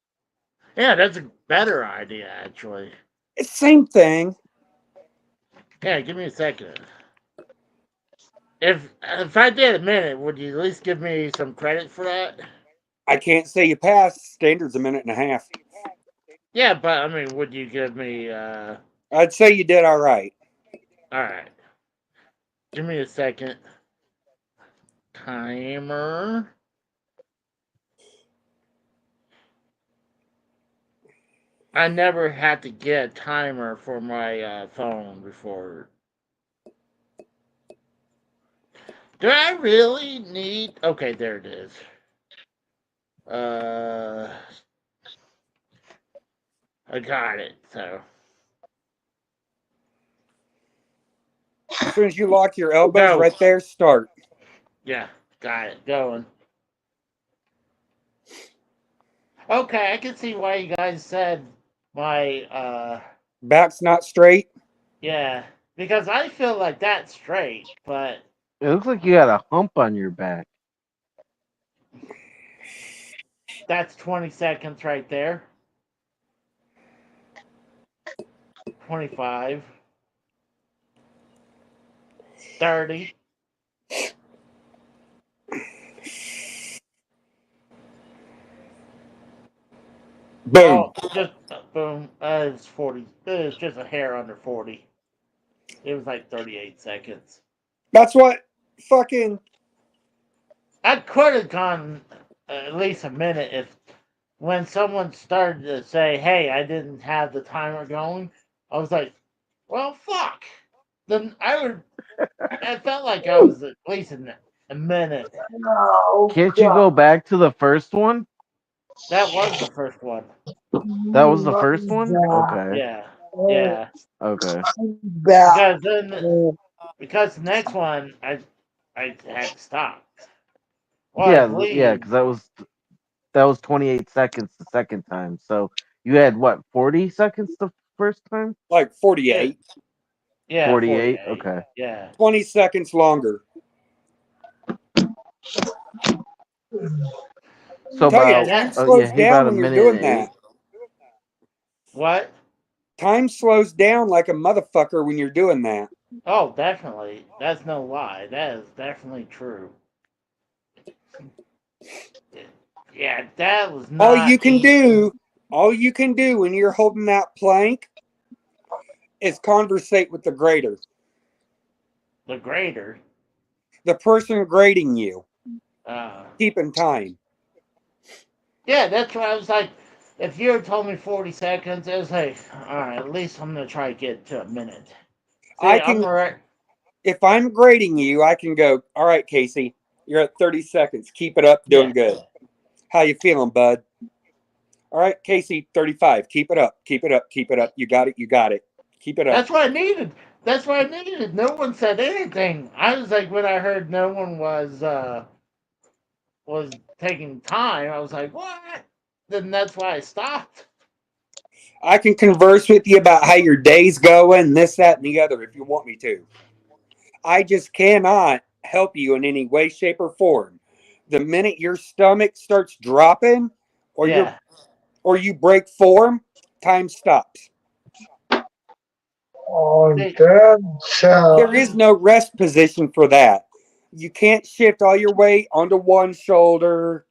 Speaker 3: Yeah, that's a better idea actually.
Speaker 5: It's the same thing.
Speaker 3: Yeah, give me a second. If I did a minute, would you at least give me some credit for that?
Speaker 5: I can't say you passed. Standard's a minute and a half.
Speaker 3: Yeah, but I mean, would you give me
Speaker 5: I'd say you did all right.
Speaker 3: alright. Give me a second. Timer. I never had to get a timer for my phone before. Do I really need? Okay, there it is. I got it. So
Speaker 5: As soon as you lock your elbows
Speaker 3: Go.
Speaker 5: right there, start.
Speaker 3: yeah, got it going. Okay, I can see why you guys said my
Speaker 5: Back's not straight.
Speaker 3: yeah, because I feel like that's straight, but
Speaker 4: It looks like you got a hump on your back.
Speaker 3: that's 20 seconds right there. 25. 30.
Speaker 5: Boom.
Speaker 3: Oh, just boom. It's 40. It's just a hair under 40. It was like 38 seconds.
Speaker 5: That's what fucking.
Speaker 3: I could have gone at least a minute if when someone started to say, "Hey, I didn't have the timer going," I was like, "Well, fuck." Then I would. I felt like I was at least a minute.
Speaker 6: No,
Speaker 4: Can't you go back to the first one?
Speaker 3: That was the first one.
Speaker 4: That was the first one? Okay.
Speaker 3: Yeah, yeah.
Speaker 4: Okay.
Speaker 3: Because then, because the next one, I had to stop. Well,
Speaker 4: Yeah,
Speaker 3: at least,
Speaker 4: yeah, because that was 28 seconds the second time. So you had what, 40 seconds the first time?
Speaker 5: Like 48.
Speaker 3: yeah,
Speaker 4: 48? Okay.
Speaker 3: Yeah.
Speaker 5: 20 seconds longer.
Speaker 4: So
Speaker 5: Tell you,
Speaker 4: about
Speaker 3: Yeah,
Speaker 5: time slows
Speaker 4: yeah, he
Speaker 5: down
Speaker 4: about a
Speaker 5: when you're
Speaker 4: minute
Speaker 5: doing
Speaker 4: and
Speaker 5: that.
Speaker 3: What?
Speaker 5: Time slows down like a motherfucker when you're doing that.
Speaker 3: Oh, definitely. That's no lie. That is definitely true. Yeah, that was not.
Speaker 5: All you can do when you're holding that plank is conversate with the grader,
Speaker 3: The grader.
Speaker 5: the person grading you,
Speaker 3: Uh,
Speaker 5: keeping time.
Speaker 3: yeah, that's why I was like, if you had told me 40 seconds, it was like, all right, at least I'm gonna try to get to a minute. See,
Speaker 5: I
Speaker 3: I'm
Speaker 5: can,
Speaker 3: right.
Speaker 5: if I'm grading you, I can go, all right, Casey, you're at 30 seconds. Keep it up, doing good. How you feeling, bud? All right, Casey, 35. Keep it up, keep it up, keep it up. You got it, you got it. Keep it up.
Speaker 3: That's what I needed. That's what I needed. No one said anything. I was like, when I heard no one was taking time, I was like, what? Then that's why I stopped.
Speaker 5: I can converse with you about how your day's going, this, that, and the other if you want me to. I just cannot help you in any way, shape, or form. The minute your stomach starts dropping or
Speaker 3: Yeah.
Speaker 5: you break form, time stops.
Speaker 6: Oh,
Speaker 3: See,
Speaker 5: There is no rest position for that. You can't shift all your weight onto one shoulder.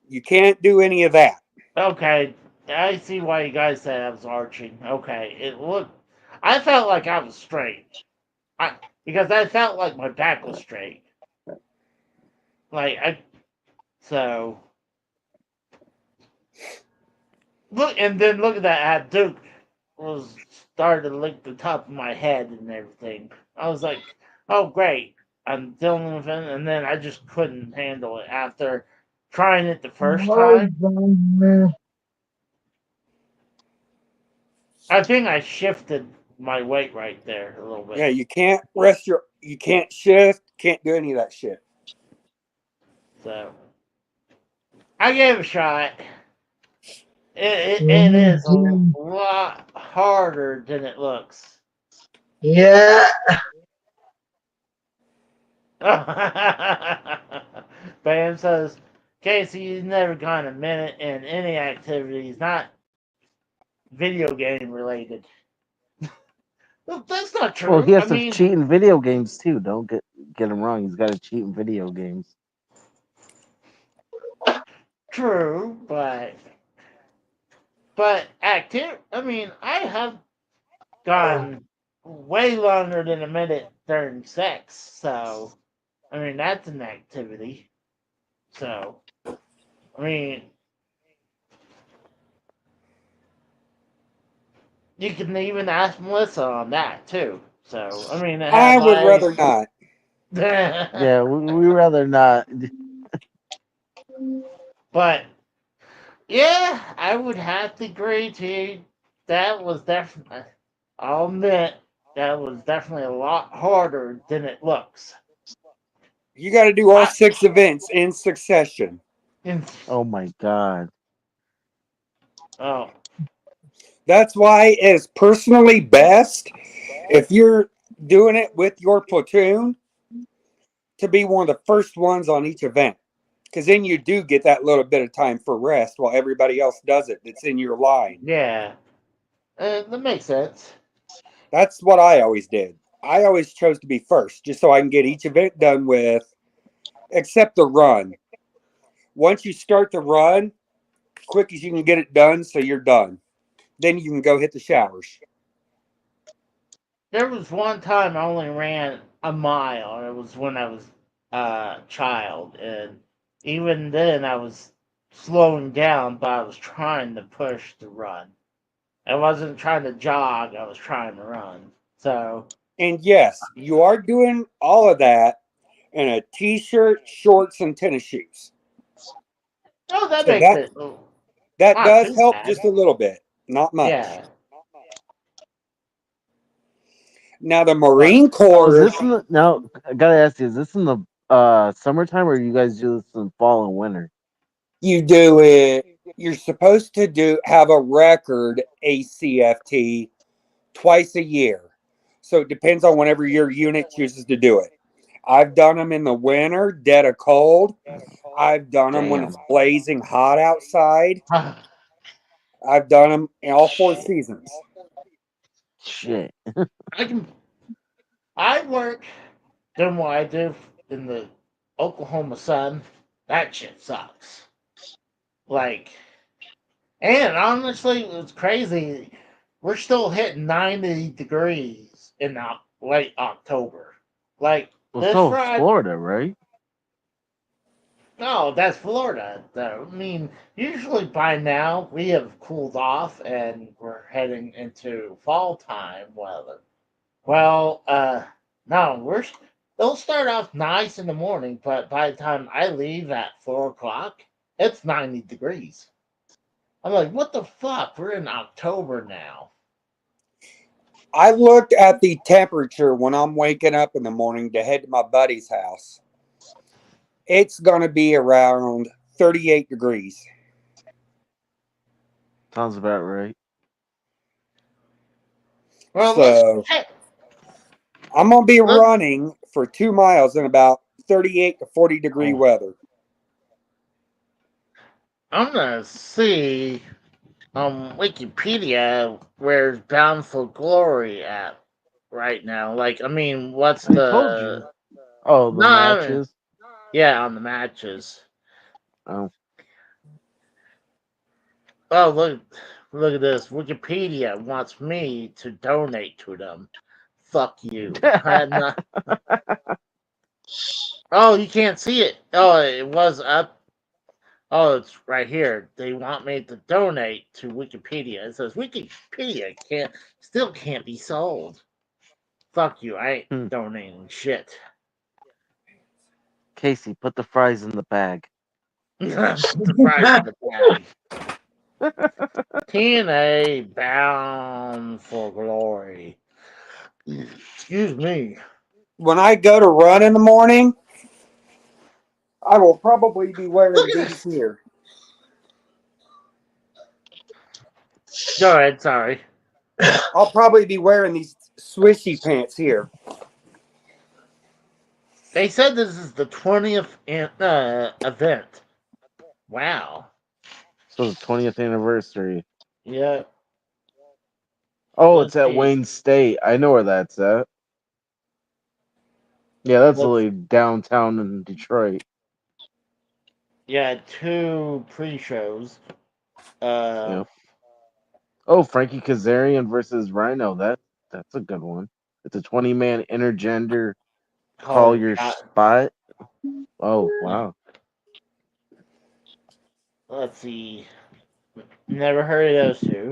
Speaker 5: You can't do any of that.
Speaker 3: okay, I see why you guys said I was arching. Okay, it looked. I felt like I was straight. Because I felt like my back was straight. So look, and then look at that. Duke was started to lick the top of my head and everything. I was like, oh great, I'm dealing with it, and then I just couldn't handle it after trying it the first time. I think I shifted my weight right there a little bit.
Speaker 5: Yeah, you can't you can't shift, can't do any of that shit.
Speaker 3: So I gave it a shot. It is a lot harder than it looks.
Speaker 6: yeah.
Speaker 3: Bam says, Casey, you've never gone a minute in any activities not video game related. Well, that's not true.
Speaker 4: Well, he has
Speaker 3: I
Speaker 4: to
Speaker 3: mean,
Speaker 4: cheat in video games too. Don't get him wrong. He's got to cheat in video games.
Speaker 3: true, but active. I mean, I have gone way longer than a minute during sex, so I mean that's an activity. So I mean, you can even ask Melissa on that too. So I mean,
Speaker 5: I would rather not.
Speaker 4: Yeah, we rather not.
Speaker 3: But yeah, I would have to agree to you. That was definitely, I'll admit, that was definitely a lot harder than it looks.
Speaker 5: You got to do all
Speaker 3: I,
Speaker 5: 6 events in succession.
Speaker 4: Oh my god.
Speaker 3: oh,
Speaker 5: That's why it's personally best if you're doing it with your platoon to be one of the first ones on each event. Because then you do get that little bit of time for rest while everybody else does it that's in your line.
Speaker 3: yeah. That makes sense.
Speaker 5: That's what I always did. I always chose to be first just so I can get each event done with, except the run. Once you start the run, quick as you can get it done, so you're done. Then you can go hit the showers.
Speaker 3: There was one time I only ran a mile, and it was when I was a child, and even then I was slowing down, but I was trying to push to run. I wasn't trying to jog; I was trying to run. So,
Speaker 5: And yes, you are doing all of that in a t-shirt, shorts, and tennis shoes.
Speaker 3: oh, that
Speaker 5: So
Speaker 3: makes it
Speaker 5: that
Speaker 3: not
Speaker 5: does
Speaker 3: too
Speaker 5: help
Speaker 3: bad.
Speaker 5: just a little bit, not much.
Speaker 3: Yeah,
Speaker 5: Now the
Speaker 3: but
Speaker 5: Marine
Speaker 4: Oh, is
Speaker 5: Corps,
Speaker 4: this in the now? I gotta ask you, is this in the summertime or you guys do this in fall and winter?
Speaker 5: you do it. You're supposed to have a record ACFT twice a year. So it depends on whenever your unit chooses to do it. I've done them in the winter, dead of cold. I've done them when
Speaker 4: Damn.
Speaker 5: it's blazing hot outside. I've done them in all 4 seasons.
Speaker 4: Shit.
Speaker 3: I can. I work doing what I do in the Oklahoma sun. That shit sucks. Like, and honestly, it's crazy. We're still hitting 90 degrees in late October. Like
Speaker 4: Well,
Speaker 3: this
Speaker 4: so it's
Speaker 3: Friday.
Speaker 4: Florida, right?
Speaker 3: No, that's Florida, though. I mean, usually by now we have cooled off and we're heading into fall time weather. Well, no, they'll start off nice in the morning, but by the time I leave at 4 o'clock, it's 90 degrees. I'm like, what the fuck? We're in October now.
Speaker 5: I looked at the temperature when I'm waking up in the morning to head to my buddy's house. It's going to be around 38 degrees.
Speaker 4: Sounds about right.
Speaker 3: Well,
Speaker 5: So I'm going to be
Speaker 3: let's
Speaker 5: running for 2 miles in about 38 to 40 degree weather.
Speaker 3: I'm gonna see on Wikipedia where's Bound for Glory at right now. Like, I mean, what's
Speaker 4: I told you.
Speaker 3: the
Speaker 4: Oh, the
Speaker 3: no? I mean,
Speaker 4: matches.
Speaker 3: yeah, on the matches.
Speaker 4: Oh,
Speaker 3: Oh, look at this. Wikipedia wants me to donate to them. Fuck you. I'm not- Oh, you can't see it. Oh, it was up. Oh, it's right here. They want me to donate to Wikipedia. It says Wikipedia still can't be sold. Fuck you. I ain't donating shit.
Speaker 4: Casey, put the fries in the bag.
Speaker 3: The fries in the bag. TNA Bound for Glory. Excuse me.
Speaker 5: When I go to run in the morning, I will probably be wearing
Speaker 3: Look at
Speaker 5: these
Speaker 3: this.
Speaker 5: here.
Speaker 3: Go ahead, sorry.
Speaker 5: I'll probably be wearing these swishy pants here.
Speaker 3: They said this is the 20th event. Wow.
Speaker 4: So the 20th anniversary.
Speaker 3: Yeah.
Speaker 4: Oh,
Speaker 3: Let's
Speaker 4: it's at
Speaker 3: see.
Speaker 4: Wayne State. I know where that's at. Yeah, that's
Speaker 3: Let's-
Speaker 4: literally downtown in Detroit.
Speaker 3: Yeah, 2 pre-shows.
Speaker 4: Yep. Oh, Frankie Kazarian versus Rhino. That's a good one. It's a 20-man intergender call your spot. Oh, wow.
Speaker 3: Let's see. Never heard of those 2.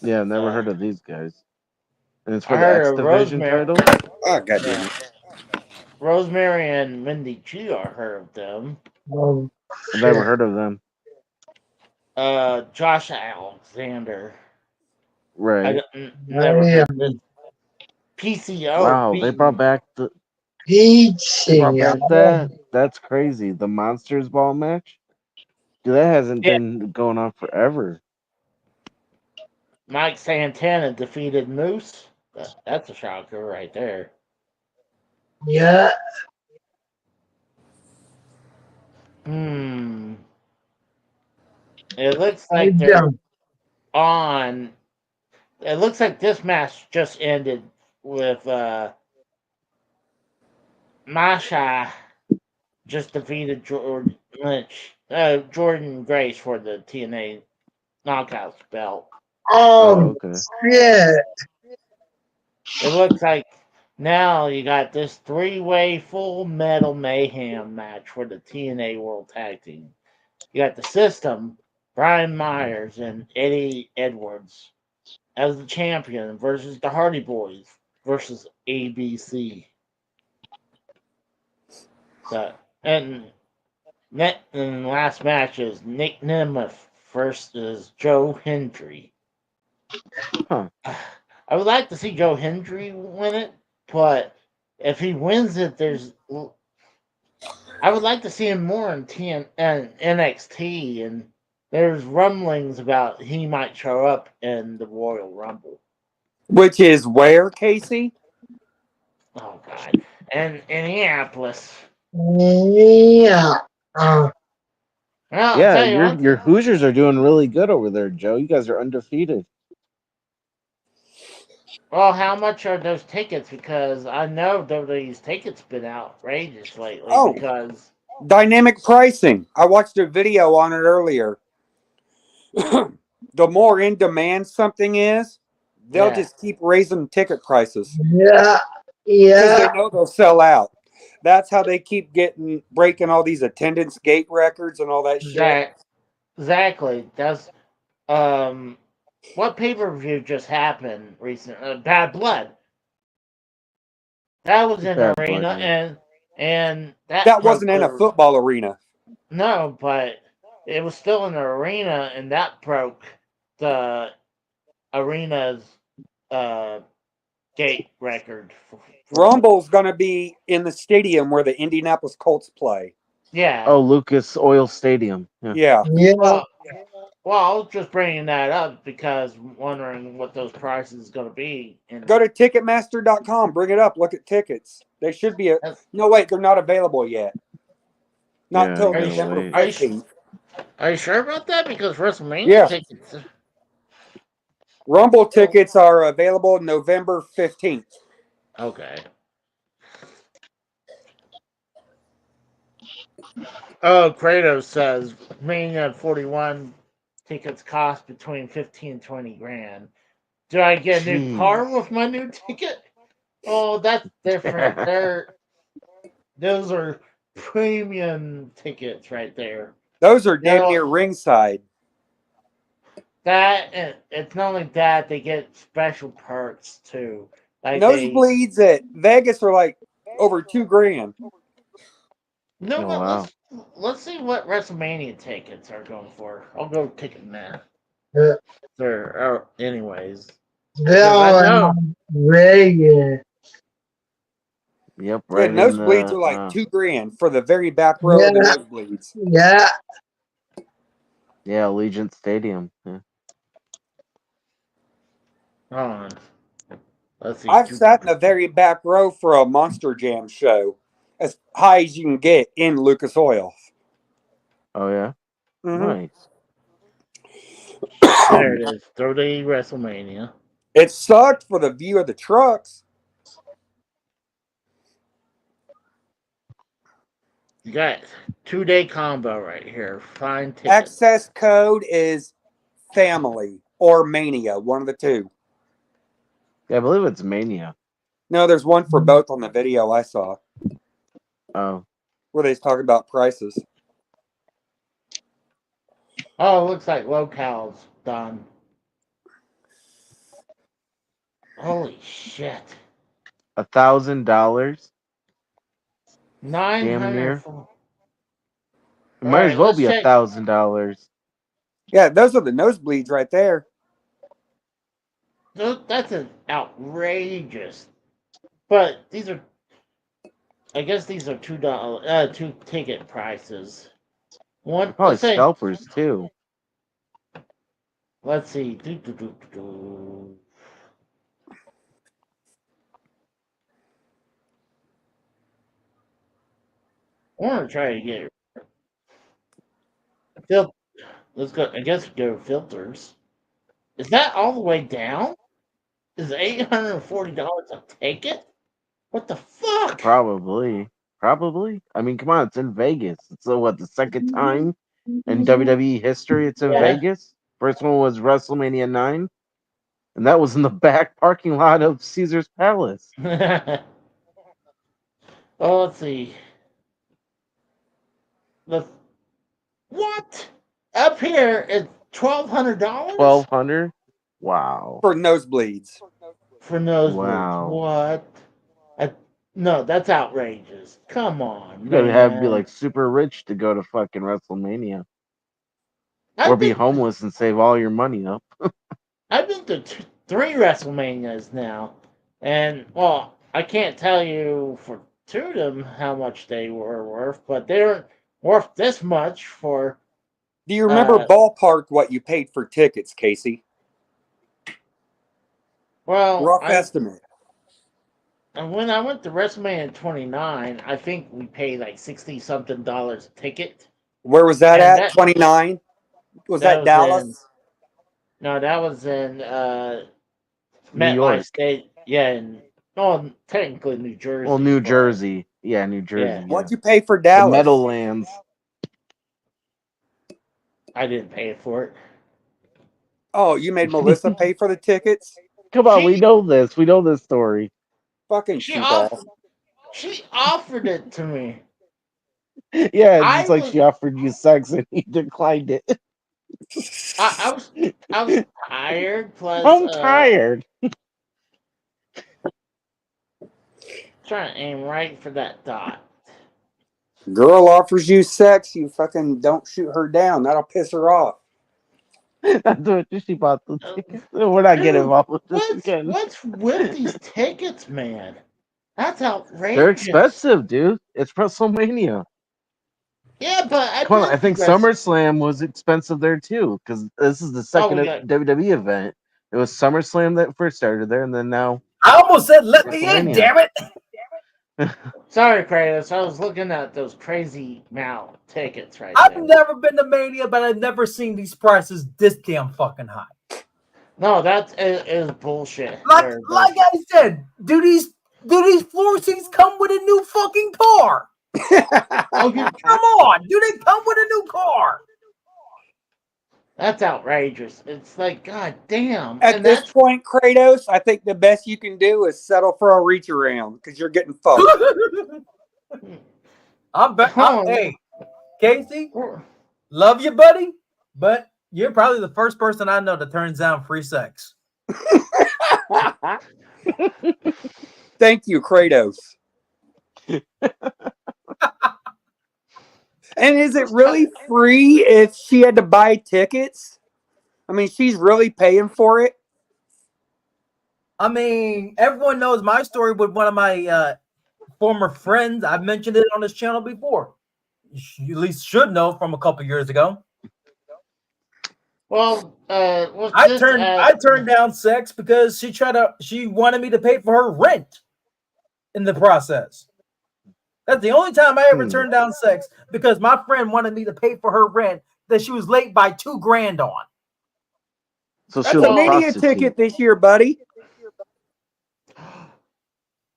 Speaker 4: Yeah, I've never heard of these guys. And it's
Speaker 3: I
Speaker 4: for the
Speaker 3: heard
Speaker 4: X
Speaker 3: of
Speaker 4: Division
Speaker 3: Rosemary.
Speaker 4: title?
Speaker 5: Oh, goddamn it.
Speaker 3: Rosemary and Mindy G, I heard of them.
Speaker 6: Oh,
Speaker 4: I've never
Speaker 6: shit.
Speaker 4: heard of them.
Speaker 3: Josh Alexander. I
Speaker 4: Right.
Speaker 3: never
Speaker 6: I
Speaker 3: heard
Speaker 6: am
Speaker 3: of it. PCO.
Speaker 4: Wow, they brought back the they brought
Speaker 6: teaching.
Speaker 4: back that. That's crazy. The Monsters Ball match. Dude, that hasn't
Speaker 3: Yeah.
Speaker 4: been going on forever.
Speaker 3: Mike Santana defeated Moose. That's a shocker right there.
Speaker 6: Yeah.
Speaker 3: Hmm. It looks
Speaker 6: I
Speaker 3: like they're
Speaker 6: don't.
Speaker 3: on. It looks like this match just ended with Masha just defeated Jordan Grace for the TNA Knockouts belt.
Speaker 6: Oh,
Speaker 4: Okay.
Speaker 6: shit.
Speaker 3: It looks like now you got this three-way Full Metal Mayhem match for the TNA World Tag Team. You got the System, Brian Myers and Eddie Edwards as the champion versus the Hardy Boys versus ABC. And the last match is Nick Nemeth versus Joe Hendry.
Speaker 4: Huh.
Speaker 3: I would like to see Joe Hendry win it, but if he wins it, I would like to see him more in NXT, and there's rumblings about he might show up in the Royal Rumble.
Speaker 5: Which is where, Casey?
Speaker 3: Oh God! And Indianapolis.
Speaker 6: Yeah.
Speaker 3: Well, I'll
Speaker 4: Yeah,
Speaker 3: tell you one
Speaker 4: your
Speaker 3: thing.
Speaker 4: Hoosiers are doing really good over there, Joe. You guys are undefeated.
Speaker 3: Well, how much are those tickets? Because I know WWE's tickets been outrageous lately.
Speaker 5: Oh.
Speaker 3: Because
Speaker 5: Dynamic pricing. I watched a video on it earlier. The more in demand something is, they'll
Speaker 3: Yeah.
Speaker 5: just keep raising ticket prices
Speaker 6: Yeah.
Speaker 5: because
Speaker 6: Yeah.
Speaker 5: they know they'll sell out. That's how they keep breaking all these attendance gate records and all that shit.
Speaker 3: Exactly. That's what pay-per-view just happened recently? Bad Blood. That was in
Speaker 4: Bad
Speaker 3: arena,
Speaker 4: blood, yeah.
Speaker 3: and
Speaker 5: That wasn't in a football arena.
Speaker 3: No, but it was still in the arena, and that broke the arena's gate record.
Speaker 5: Rumble's going to be in the stadium where the Indianapolis Colts play.
Speaker 3: Yeah.
Speaker 4: Oh, Lucas Oil Stadium. Yeah.
Speaker 5: Yeah.
Speaker 6: Yeah.
Speaker 3: Well, I was just bringing that up because I'm wondering what those prices going to be.
Speaker 5: Go to Ticketmaster.com. Bring it up. Look at tickets. They should be. No, wait. They're not available yet. Not until
Speaker 4: you gotta
Speaker 5: December
Speaker 4: wait.
Speaker 5: 15th.
Speaker 3: Are you sure about that? Because WrestleMania
Speaker 5: Yeah.
Speaker 3: tickets.
Speaker 5: Rumble tickets are available November 15th.
Speaker 3: Okay. Oh, Kratos says Mania 41 tickets cost between 15 and 20 grand. Do I get a new car with my new ticket? Oh, that's different. Those are premium tickets right there.
Speaker 5: Those are damn near ringside.
Speaker 3: It's not only that, they get special perks too. Like
Speaker 5: Nosebleeds at Vegas are like over $2,000.
Speaker 3: No,
Speaker 4: Oh,
Speaker 3: but
Speaker 4: wow.
Speaker 3: let's see what WrestleMania tickets are going for. I'll go Ticketmaster.
Speaker 6: Yeah.
Speaker 3: Anyways.
Speaker 6: They're Vegas.
Speaker 4: Yep,
Speaker 5: Yeah,
Speaker 4: right.
Speaker 5: nosebleeds are like $2,000 for the very back row of the nosebleeds.
Speaker 6: Yeah.
Speaker 4: Yeah, Allegiant Stadium. Yeah.
Speaker 3: Hold on. Let's see.
Speaker 5: I've sat in the very back row for a Monster Jam show, as high as you can get in Lucas Oil.
Speaker 4: Oh yeah.
Speaker 5: Mhm.
Speaker 4: Nice.
Speaker 3: There it is. 30 WrestleMania.
Speaker 5: It sucked for the view of the trucks.
Speaker 3: You got 2-day combo right here. Find tickets.
Speaker 5: Access code is family or mania, one of the two.
Speaker 4: Yeah, I believe it's Mania.
Speaker 5: No, there's one for both on the video I saw.
Speaker 4: Oh.
Speaker 5: Where they talk about prices.
Speaker 3: Oh, it looks like locale's done. Holy shit.
Speaker 4: $1,000. Damn near.
Speaker 3: 900.
Speaker 4: It might as
Speaker 3: Alright,
Speaker 4: well
Speaker 3: let's
Speaker 4: be
Speaker 3: check.
Speaker 4: $1,000.
Speaker 5: Yeah, those are the nosebleeds right there.
Speaker 3: That's an outrageous. But these are, I guess these are $2 2 ticket prices. One,
Speaker 4: Probably
Speaker 3: let's say,
Speaker 4: scalpers too.
Speaker 3: let's see. I want to try to get let's go. I guess go filters. Is that all the way down? Is $840 a ticket? What the fuck?
Speaker 4: Probably. I mean, come on, it's in Vegas. It's the second time in WWE history it's in
Speaker 3: Yeah.
Speaker 4: Vegas. First one was WrestleMania 9, and that was in the back parking lot of Caesar's Palace.
Speaker 3: Oh, let's see. What? Up here it's $1,200.
Speaker 4: $1,200. Wow.
Speaker 5: For nosebleeds.
Speaker 3: For nosebleeds.
Speaker 4: Wow.
Speaker 3: What? No, that's outrageous. Come on,
Speaker 4: You gotta have to be
Speaker 3: man.
Speaker 4: like super rich to go to fucking WrestleMania,
Speaker 3: I've
Speaker 4: or be
Speaker 3: been-
Speaker 4: homeless and save all your money up.
Speaker 3: I've been to 3 WrestleManias now, and well, I can't tell you for 2 of them how much they were worth, but they weren't worth this much for.
Speaker 5: Do you remember ballpark what you paid for tickets, Casey?
Speaker 3: Well,
Speaker 5: Rough estimate.
Speaker 3: And when I went to WrestleMania 29, I think we paid like $60-something a ticket.
Speaker 5: Where was that
Speaker 3: And
Speaker 5: at? 29? Was that
Speaker 3: was
Speaker 5: Dallas?
Speaker 3: No, that was in
Speaker 4: New
Speaker 3: MetLife
Speaker 4: York.
Speaker 3: State. Yeah, technically New Jersey.
Speaker 4: Well, New
Speaker 3: but-
Speaker 4: Jersey. Yeah, New Jersey.
Speaker 3: Yeah.
Speaker 4: Yeah.
Speaker 5: What'd you pay for
Speaker 4: The
Speaker 5: Dallas?
Speaker 4: Meadowlands.
Speaker 3: I didn't pay for it.
Speaker 5: Oh, you made Melissa pay for the tickets?
Speaker 4: Come on,
Speaker 3: She-
Speaker 4: we know this. We know this story.
Speaker 5: Fucking
Speaker 3: She
Speaker 5: shoot
Speaker 3: offered,
Speaker 5: off.
Speaker 3: she offered it to me.
Speaker 4: Yeah, it's just like
Speaker 3: was-
Speaker 4: she offered you sex and he declined it.
Speaker 3: I was tired. Plus,
Speaker 4: I'm tired.
Speaker 3: Trying to aim right for that dot.
Speaker 5: Girl offers you sex, you fucking don't shoot her down. That'll piss her off.
Speaker 4: That's what she bought the tickets. We're not getting involved with this again.
Speaker 3: What's with these tickets, man? That's outrageous.
Speaker 4: They're expensive, dude. It's WrestleMania.
Speaker 3: Yeah, but
Speaker 4: Come on, I think SummerSlam was expensive there too, because this is the second
Speaker 3: we got-
Speaker 4: WWE event. It was SummerSlam that first started there, and then now
Speaker 9: I almost said, "Let me in,
Speaker 4: WrestleMania.
Speaker 9: damn it!"
Speaker 3: Sorry, Kratos. I was looking at those crazy amount tickets right
Speaker 9: I've
Speaker 3: there.
Speaker 9: never been to Mania, but I've never seen these prices this damn fucking high.
Speaker 3: No, that is bullshit.
Speaker 9: Like,
Speaker 3: Very
Speaker 9: like I said, do these floor seats come with a new fucking car?
Speaker 3: Oh, you-
Speaker 9: Come on, do they come with a new car?
Speaker 3: that's outrageous. It's like, god damn.
Speaker 5: At
Speaker 3: And
Speaker 5: this
Speaker 3: that's
Speaker 5: point, Kratos, I think the best you can do is settle for a reach around because you're getting fucked.
Speaker 9: Hey, Casey, love you, buddy, but you're probably the first person I know that turns down free sex.
Speaker 5: Thank you, Kratos. And is it really free if she had to buy tickets? I mean, she's really paying for it.
Speaker 9: I mean, everyone knows my story with one of my former friends. I've mentioned it on this channel before. You at least should know from a couple years ago.
Speaker 3: well,
Speaker 9: I turned down sex because she wanted me to pay for her rent in the process. That's the only time I ever turned down sex, because my friend wanted me to pay for her rent that she was late by $2,000 on.
Speaker 4: so
Speaker 5: That's
Speaker 4: she'll
Speaker 5: a Mania ticket this year, buddy.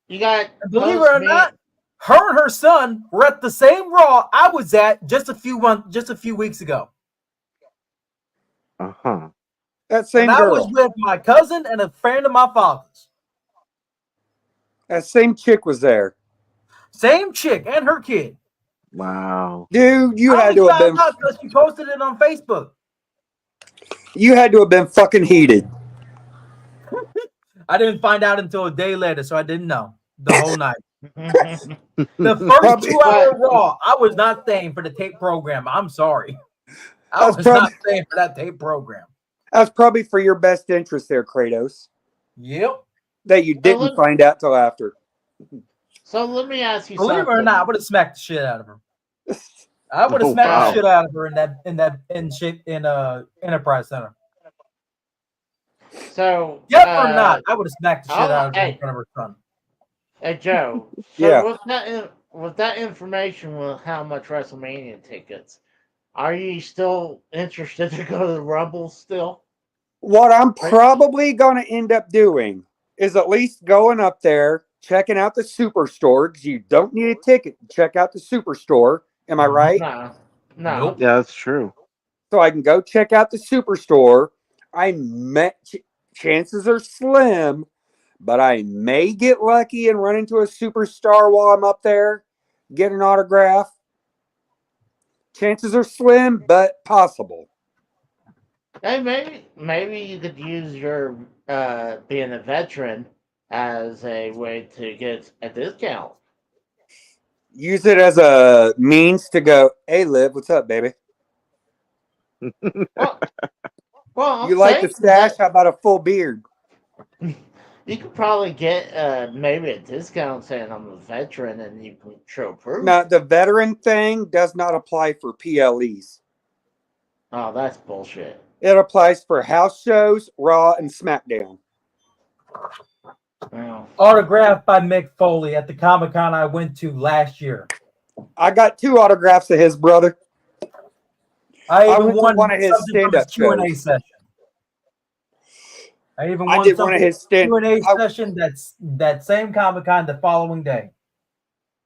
Speaker 3: You got
Speaker 9: And believe it or not, her and her son were at the same Raw I was at just a few weeks ago.
Speaker 4: Uh-huh.
Speaker 5: That same
Speaker 9: And I was
Speaker 5: girl.
Speaker 9: with my cousin and a friend of my father's.
Speaker 5: That same chick was there.
Speaker 9: Same chick and her kid.
Speaker 4: Wow.
Speaker 5: Dude, you
Speaker 9: I
Speaker 5: had to
Speaker 9: only
Speaker 5: have
Speaker 9: found
Speaker 5: been
Speaker 9: out because she posted it on Facebook.
Speaker 5: fucking heated.
Speaker 9: I didn't find out until a day later, so I didn't know the whole night. The first
Speaker 5: Probably-
Speaker 9: 2 hour Raw, I was not staying for the tape program. I'm sorry. I
Speaker 5: That's
Speaker 9: was
Speaker 5: probably-
Speaker 9: not staying for that tape program.
Speaker 5: That's probably for your best interest there, Kratos.
Speaker 9: Yep.
Speaker 5: That you didn't find out till after.
Speaker 3: So let me ask you
Speaker 9: Believe it
Speaker 3: something.
Speaker 9: or not, I would have smacked the shit out of her. I would have smacked the shit out of her in Enterprise Center.
Speaker 3: So
Speaker 9: Yep or not, I would have smacked the shit out of her
Speaker 3: hey.
Speaker 9: in front of her son.
Speaker 3: Hey Joe. So
Speaker 5: Yeah.
Speaker 3: with that information, with how much WrestleMania tickets, are you still interested to go to the Rumble still?
Speaker 5: What I'm probably going to end up doing is at least going up there, checking out the Superstore, because you don't need a ticket to check out the Superstore. Am I right?
Speaker 3: No.
Speaker 9: Nope.
Speaker 4: Yeah, that's true.
Speaker 5: So I can go check out the Superstore. Chances are slim, but I may get lucky and run into a superstar while I'm up there, get an autograph. Chances are slim, but possible.
Speaker 3: Hey, maybe you could use your being a veteran as a way to get a discount.
Speaker 5: Use it as a means to go, hey, Liv, what's up, baby?
Speaker 3: Well,
Speaker 5: You like the stash? How about a full beard?
Speaker 3: You could probably get maybe a discount saying I'm a veteran and you can show proof.
Speaker 5: Now, the veteran thing does not apply for PLEs.
Speaker 3: Oh, that's bullshit.
Speaker 5: It applies for house shows, Raw, and SmackDown.
Speaker 3: Oh.
Speaker 9: Autographed by Mick Foley at the Comic-Con I went to last year.
Speaker 5: I got 2 autographs of his brother.
Speaker 9: I even
Speaker 5: went to
Speaker 9: won
Speaker 5: one of his
Speaker 9: something from
Speaker 5: stand-up
Speaker 9: Q&A
Speaker 5: shows.
Speaker 9: session. I even
Speaker 5: I
Speaker 9: won
Speaker 5: did one of his
Speaker 9: Q&A session that same Comic-Con the following day.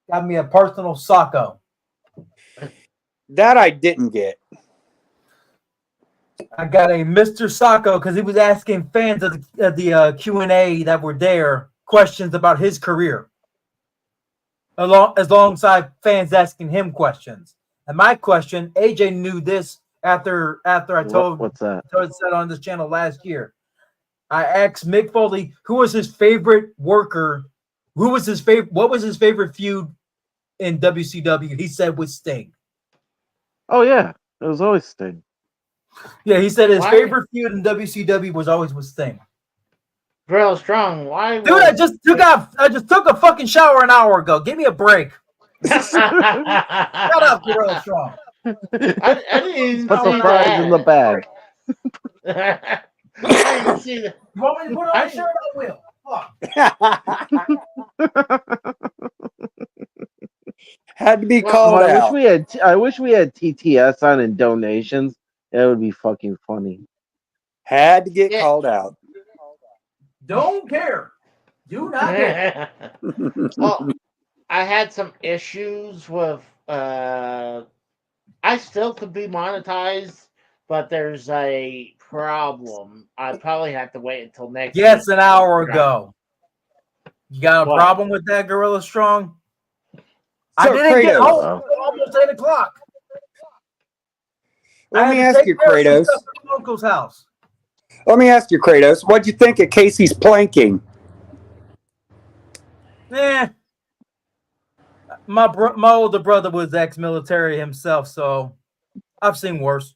Speaker 9: Got me a personal Socko.
Speaker 5: That I didn't get.
Speaker 9: I got a Mr. Socko because he was asking fans of the Q&A that were there questions about his career, alongside fans asking him questions. And my question, AJ knew this after I told
Speaker 4: What's that?
Speaker 9: it said on this channel last year. I asked Mick Foley who was his favorite worker, what was his favorite feud in WCW. He said with Sting.
Speaker 4: Oh yeah, it was always Sting.
Speaker 9: Yeah, he said his favorite feud in WCW was always with Sting.
Speaker 3: Real strong. Why?
Speaker 9: Dude, I just took a fucking shower an hour ago. Give me a break. Shut up, Gorilla Strong.
Speaker 3: I didn't even
Speaker 4: Put the
Speaker 3: see
Speaker 4: fries
Speaker 3: that.
Speaker 4: in the bag.
Speaker 3: I didn't see that.
Speaker 9: You want me to put on a shirt? I will. Fuck.
Speaker 5: Had to be
Speaker 3: Well,
Speaker 5: called
Speaker 4: I
Speaker 5: out.
Speaker 4: wish we had TTS on in donations. That would be fucking funny.
Speaker 5: Had to get called out.
Speaker 9: Don't care. Do not care.
Speaker 3: Well, I had some issues with. I still could be monetized, but there's a problem. I probably have to wait until next.
Speaker 9: Yes,
Speaker 3: week.
Speaker 9: an hour ago. You got a
Speaker 3: What?
Speaker 9: problem with that, Gorilla Strong? I
Speaker 5: So,
Speaker 9: didn't get
Speaker 5: Kratos.
Speaker 9: home until almost 8 o'clock.
Speaker 5: Let me ask you, Kratos.
Speaker 9: My uncle's house.
Speaker 5: Let me ask you, Kratos. What'd you think of Casey's planking?
Speaker 9: My older brother was ex-military himself, so I've seen worse.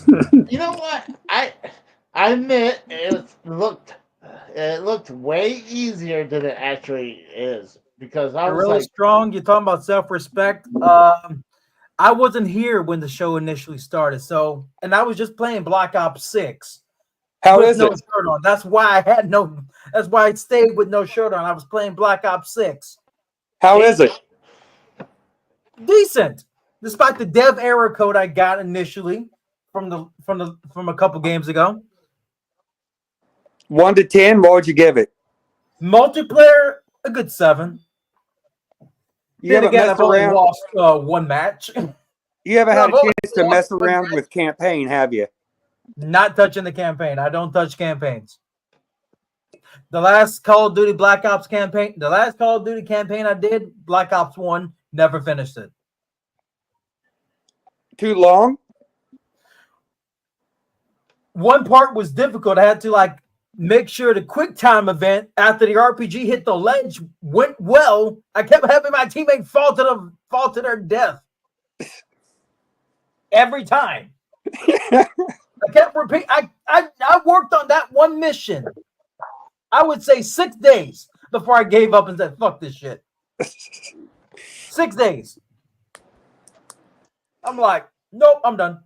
Speaker 3: You know what? I admit it looked way easier than it actually is because I was
Speaker 9: Gorilla
Speaker 3: like,
Speaker 9: Strong, you're talking about self-respect. I wasn't here when the show initially started, and I was just playing Black Ops 6.
Speaker 5: How
Speaker 9: with
Speaker 5: is
Speaker 9: no
Speaker 5: it?
Speaker 9: shirt on. That's why I stayed with no shirt on. I was playing Black Ops 6.
Speaker 5: How is it?
Speaker 9: Decent, despite the dev error code I got initially from a couple games ago.
Speaker 5: 1 to 10, what would you give it?
Speaker 9: Multiplayer, a good 7.
Speaker 5: You
Speaker 9: Then
Speaker 5: haven't
Speaker 9: again,
Speaker 5: messed
Speaker 9: I've only
Speaker 5: around.
Speaker 9: lost one match.
Speaker 5: You haven't had a
Speaker 9: I've only
Speaker 5: chance to
Speaker 9: lost
Speaker 5: mess
Speaker 9: one
Speaker 5: around
Speaker 9: match.
Speaker 5: with campaign, have you?
Speaker 9: Not touching the campaign. I don't touch campaigns. The last Call of Duty Black Ops campaign, I did, Black Ops 1, never finished it.
Speaker 5: Too long?
Speaker 9: One part was difficult. I had to make sure the quick time event after the RPG hit the ledge went well. I kept having my teammate fall to their death every time. I kept repeating. I worked on that one mission. I would say 6 days before I gave up and said, "Fuck this shit." 6 days. I'm like, nope, I'm done.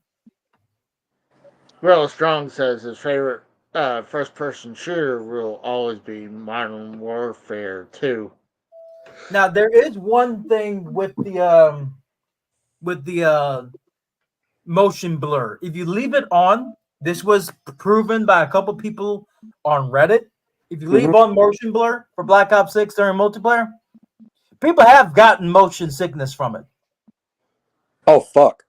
Speaker 3: Real Strong says his favorite first-person shooter will always be Modern Warfare 2.
Speaker 9: Now there is one thing with the motion blur. If you leave it on, this was proven by a couple people on Reddit. If you leave on motion blur for Black Ops 6 during multiplayer, people have gotten motion sickness from it.
Speaker 5: Oh fuck.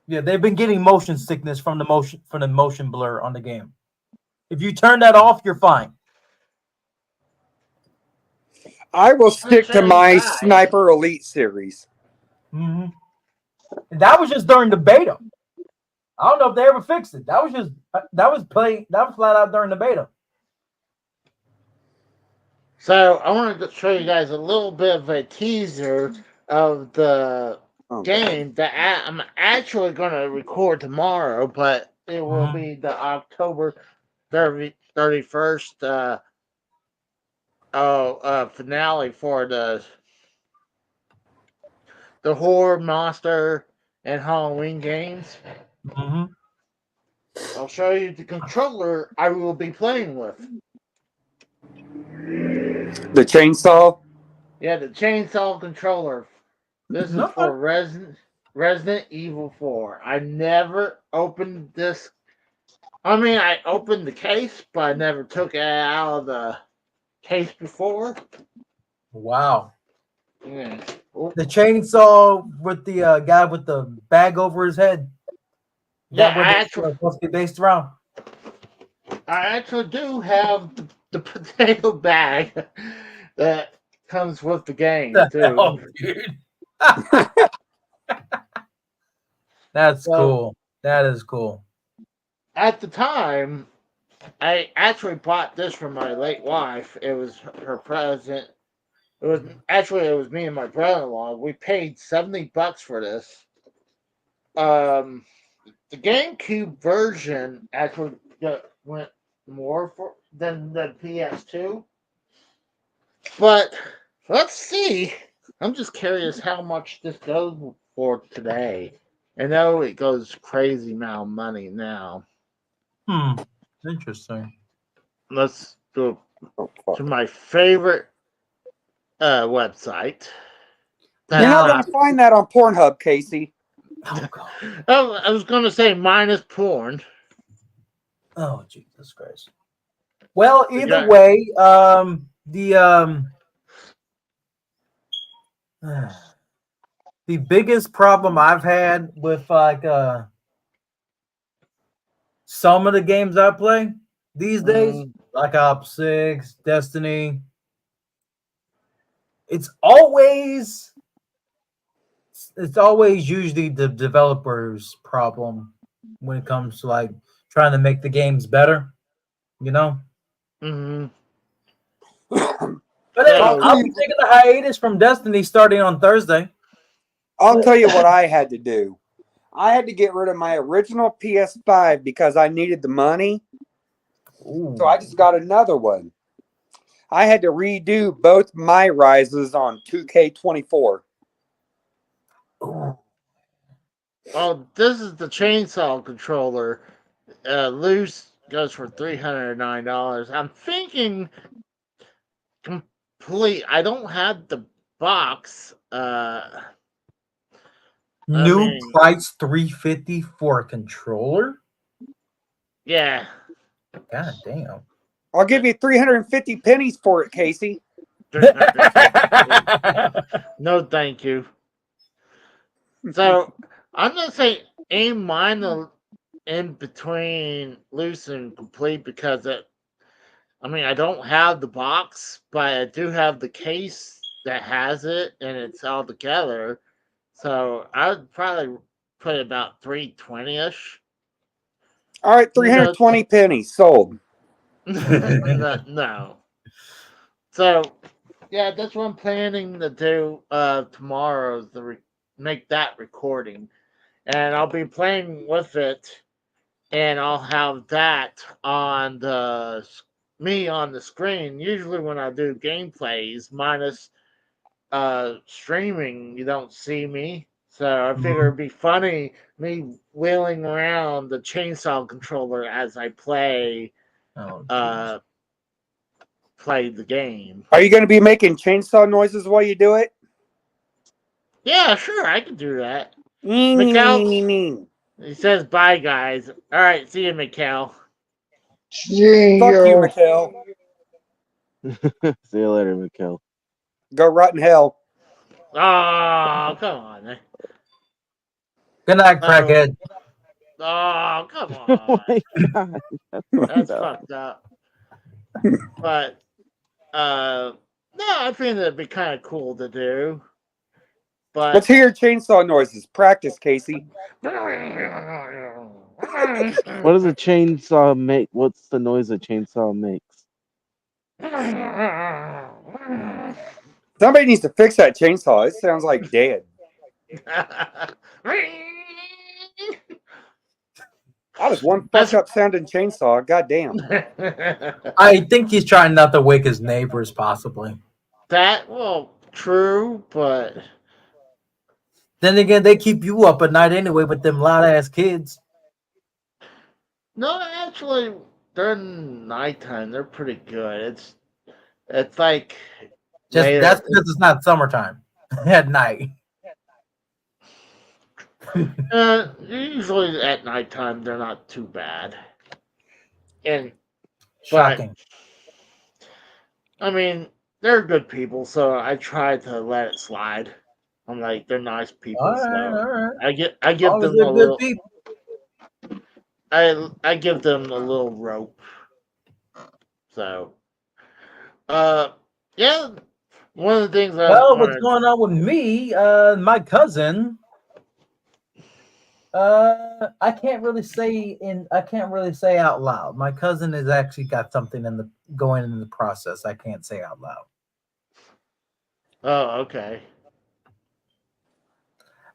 Speaker 9: Yeah, they've been getting motion sickness from the motion blur on the game. If you turn that off, you're fine.
Speaker 5: I will stick to my Sniper Elite series.
Speaker 9: Mm-hmm. And that was just during the beta. I don't know if they ever fixed it. That was flat out during the beta.
Speaker 3: So I wanted to show you guys a little bit of a teaser of the game that I'm actually going to record tomorrow, but it will be the October 31st finale for the horror, monster, and Halloween games.
Speaker 9: Mm-hmm.
Speaker 3: I'll show you the controller I will be playing with.
Speaker 5: The chainsaw?
Speaker 3: Yeah, the chainsaw controller. This is for Resident Evil 4. I never opened this. I mean, I opened the case, but I never took it out of the case before.
Speaker 9: Wow.
Speaker 3: Yeah.
Speaker 9: The chainsaw with the guy with the bag over his head.
Speaker 3: Yeah,
Speaker 9: actually supposed to be based around.
Speaker 3: I actually do have the potato bag that comes with the game too.
Speaker 9: Hell, dude. That's cool. That is cool.
Speaker 3: At the time, I actually bought this for my late wife. It was her present. It was me and my brother-in-law. We paid $70 for this. The GameCube version actually went more than the PS2. But let's see. I'm just curious how much this goes for today. I know it goes crazy amount of money now.
Speaker 9: Interesting.
Speaker 3: Let's go to my favorite website.
Speaker 5: You're not going to find that on Pornhub, Casey.
Speaker 9: Oh, God.
Speaker 3: I was going to say minus porn.
Speaker 9: Oh, Jesus Christ. Well, either way, the biggest problem I've had with like some of the games I play these days, like Ops 6, Destiny, it's always usually the developer's problem when it comes to like trying to make the games better, you know?
Speaker 3: Mm-hmm.
Speaker 9: But hey, I'll be taking the hiatus from Destiny starting on Thursday.
Speaker 5: I'll tell you what I had to do. I had to get rid of my original PS5 because I needed the money. Ooh. So I just got another one. I had to redo both my rises on 2K24.
Speaker 3: Oh, this is the chainsaw controller. Loose goes for $309. I'm thinking complete. I don't have the box.
Speaker 9: Price $350 for a controller?
Speaker 3: Yeah.
Speaker 9: God damn.
Speaker 5: I'll give you 350 pennies for it, Casey.
Speaker 3: No, thank you. So I'm gonna say aim mine in between loose and complete because I don't have the box, but I do have the case that has it and it's all together. So I would probably put about 320-ish.
Speaker 5: All right, 320 pennies sold.
Speaker 3: No. So, yeah, that's what I'm planning to do tomorrow is to make that recording. And I'll be playing with it, and I'll have that on me on the screen. Usually when I do gameplays, minus streaming, you don't see me. So I figure it'd be funny me wheeling around the chainsaw controller as I play play the game.
Speaker 5: Are you going to be making chainsaw noises while you do it?
Speaker 3: Yeah, sure, I can do that. Mikkel, he says bye, guys. All right, see you, Mikkel.
Speaker 6: See
Speaker 5: Fuck you,
Speaker 6: you.
Speaker 5: Mikkel.
Speaker 4: See you later, Mikkel.
Speaker 5: Go rot in hell.
Speaker 3: Oh, come on. Man.
Speaker 9: Good night, crackhead.
Speaker 3: Oh, come
Speaker 4: Oh
Speaker 3: on.
Speaker 4: my God.
Speaker 3: That's fucked up. But, no, I think it'd be kind of cool to do. But
Speaker 5: Let's hear your chainsaw noises. Practice, Casey.
Speaker 4: What does a chainsaw make? What's the noise a chainsaw makes?
Speaker 5: Somebody needs to fix that chainsaw. It sounds like dead. That was one fucked up sounding chainsaw. Goddamn.
Speaker 9: I think he's trying not to wake his neighbors, possibly.
Speaker 3: Well, true, but
Speaker 9: then again, they keep you up at night anyway with them loud ass kids.
Speaker 3: No, actually, during nighttime they're pretty good. It's like
Speaker 9: just that's because it's not summertime at night.
Speaker 3: Usually at nighttime they're not too bad. And
Speaker 9: shocking.
Speaker 3: I mean, they're good people, so I try to let it slide. I'm like, they're nice people. All right. I give them a little. People. I give them a little rope. So, yeah. One of the things.
Speaker 9: What's going on with me? My cousin. I can't really say out loud. My cousin has actually got something going in the process. I can't say out loud.
Speaker 3: Oh, okay.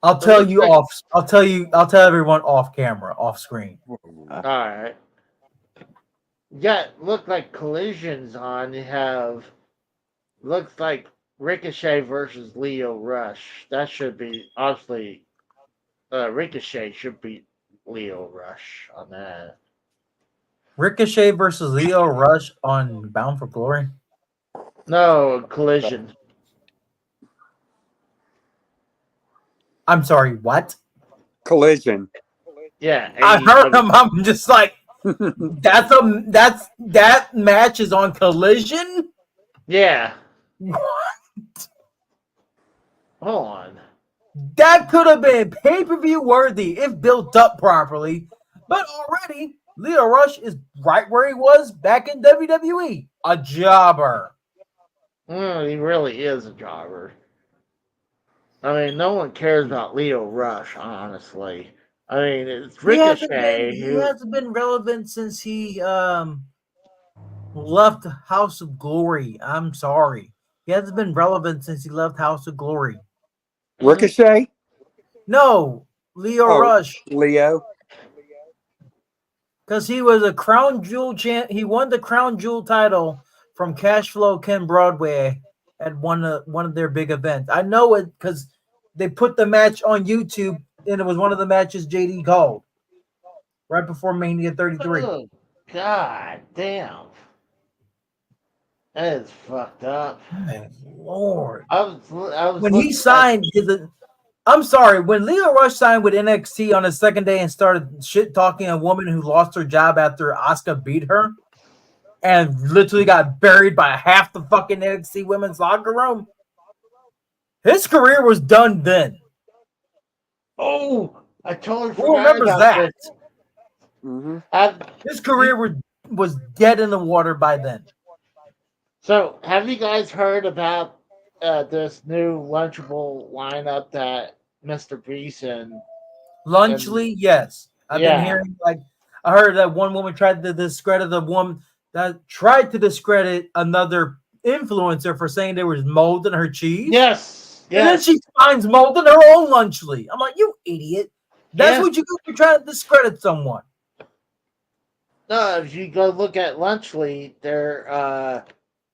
Speaker 9: I'll tell everyone off camera, off screen.
Speaker 3: All right. Yeah, look like collisions on. You have looks like Ricochet versus Lio Rush. That should be obviously. Ricochet should beat Lio Rush on that.
Speaker 9: Ricochet versus Lio Rush on Bound for Glory?
Speaker 3: No, Collision.
Speaker 9: I'm sorry, what?
Speaker 5: Collision.
Speaker 3: Yeah.
Speaker 9: I heard him. I'm just like, that match is on Collision?
Speaker 3: Yeah.
Speaker 9: What?
Speaker 3: Hold on.
Speaker 9: That could have been pay-per-view worthy if built up properly, but already Lio Rush is right where he was back in WWE, a jobber.
Speaker 3: He really is a jobber. I mean, no one cares about Lio Rush, honestly. I mean, it's Ricochet.
Speaker 9: He hasn't been relevant since he left House of Glory. I'm sorry. He hasn't been relevant since he left House of Glory.
Speaker 5: Ricochet?
Speaker 9: No, Lio Rush.
Speaker 5: Leo.
Speaker 9: Because he was a Crown Jewel champ. He won the Crown Jewel title from Cashflow Ken Broadway at one of their big events. I know it because they put the match on YouTube, and it was one of the matches JD called right before Mania 33.
Speaker 3: Oh, God damn. That is fucked up.
Speaker 9: Man, Lord.
Speaker 3: I was
Speaker 9: when he signed I'm sorry, when Lio Rush signed with NXT on his second day and started shit talking a woman who lost her job after Asuka beat her and literally got buried by half the fucking NXT women's locker room, his career was done then.
Speaker 3: Oh, I totally forgot.
Speaker 9: Who remembers that?
Speaker 5: Mm-hmm.
Speaker 9: His career was dead in the water by then.
Speaker 3: So, have you guys heard about this new Lunchable lineup that Mr. Beeson?
Speaker 9: Lunchly, yes. I've been hearing I heard that one woman tried to discredit the woman. that tried to discredit another influencer for saying there was mold in her cheese.
Speaker 3: Yes.
Speaker 9: And then she finds mold in her own lunchly. I'm like, you idiot. That's what you do if you're trying to discredit someone.
Speaker 3: No, if you go look at Lunchly, there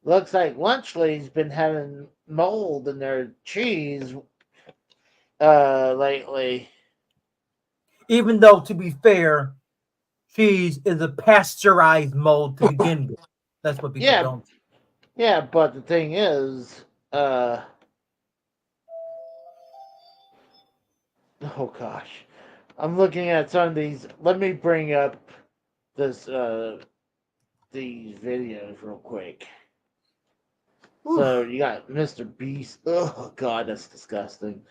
Speaker 3: looks like Lunchly's been having mold in their cheese lately.
Speaker 9: Even though, to be fair, cheese is a pasteurized mold to begin with. That's what people don't.
Speaker 3: Yeah, but the thing is, oh gosh, I'm looking at some of these. Let me bring up this these videos real quick. So you got Mr. Beast. Oh god, that's disgusting.